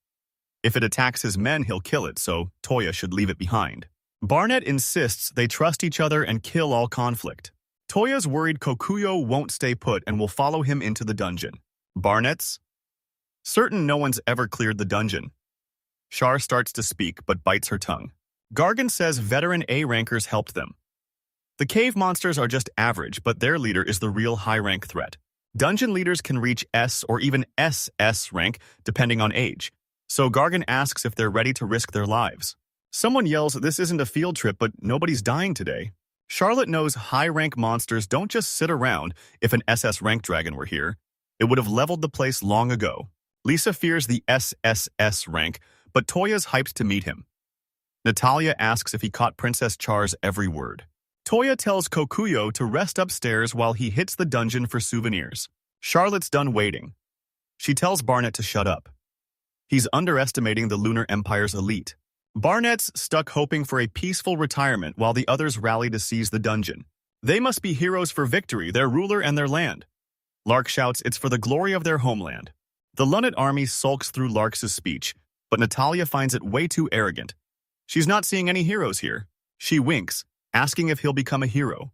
Speaker 1: If it attacks his men, he'll kill it, so Toya should leave it behind. Barnett insists they trust each other and kill all conflict. Toya's worried Kokuyo won't stay put and will follow him into the dungeon. Barnett's certain no one's ever cleared the dungeon. Char starts to speak, but bites her tongue. Gargan says veteran A-rankers helped them. The cave monsters are just average, but their leader is the real high-rank threat. Dungeon leaders can reach S or even SS rank, depending on age. So Gargan asks if they're ready to risk their lives. Someone yells, this isn't a field trip, but nobody's dying today. Charlotte knows high-rank monsters don't just sit around. If an SS rank dragon were here, it would have leveled the place long ago. Lisa fears the SSS rank, but Toya's hyped to meet him. Natalia asks if he caught Princess Char's every word. Toya tells Kokuyo to rest upstairs while he hits the dungeon for souvenirs. Charlotte's done waiting. She tells Barnett to shut up. He's underestimating the Lunar Empire's elite. Barnett's stuck hoping for a peaceful retirement while the others rally to seize the dungeon. They must be heroes for victory, their ruler and their land. Lark shouts it's for the glory of their homeland. The Lunnet army sulks through Lark's speech, but Natalia finds it way too arrogant. She's not seeing any heroes here. She winks, asking if he'll become a hero.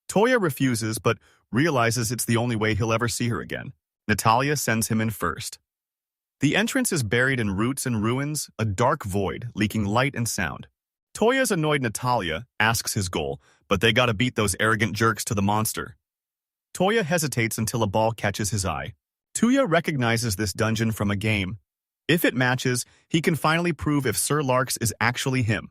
Speaker 1: Toya refuses, but realizes it's the only way he'll ever see her again. Natalia sends him in first. The entrance is buried in roots and ruins, a dark void, leaking light and sound. Toya's annoyed Natalia, asks his goal, but they gotta beat those arrogant jerks to the monster. Toya hesitates until a ball catches his eye. Toya recognizes this dungeon from a game. If it matches, he can finally prove if Sir Larks is actually him.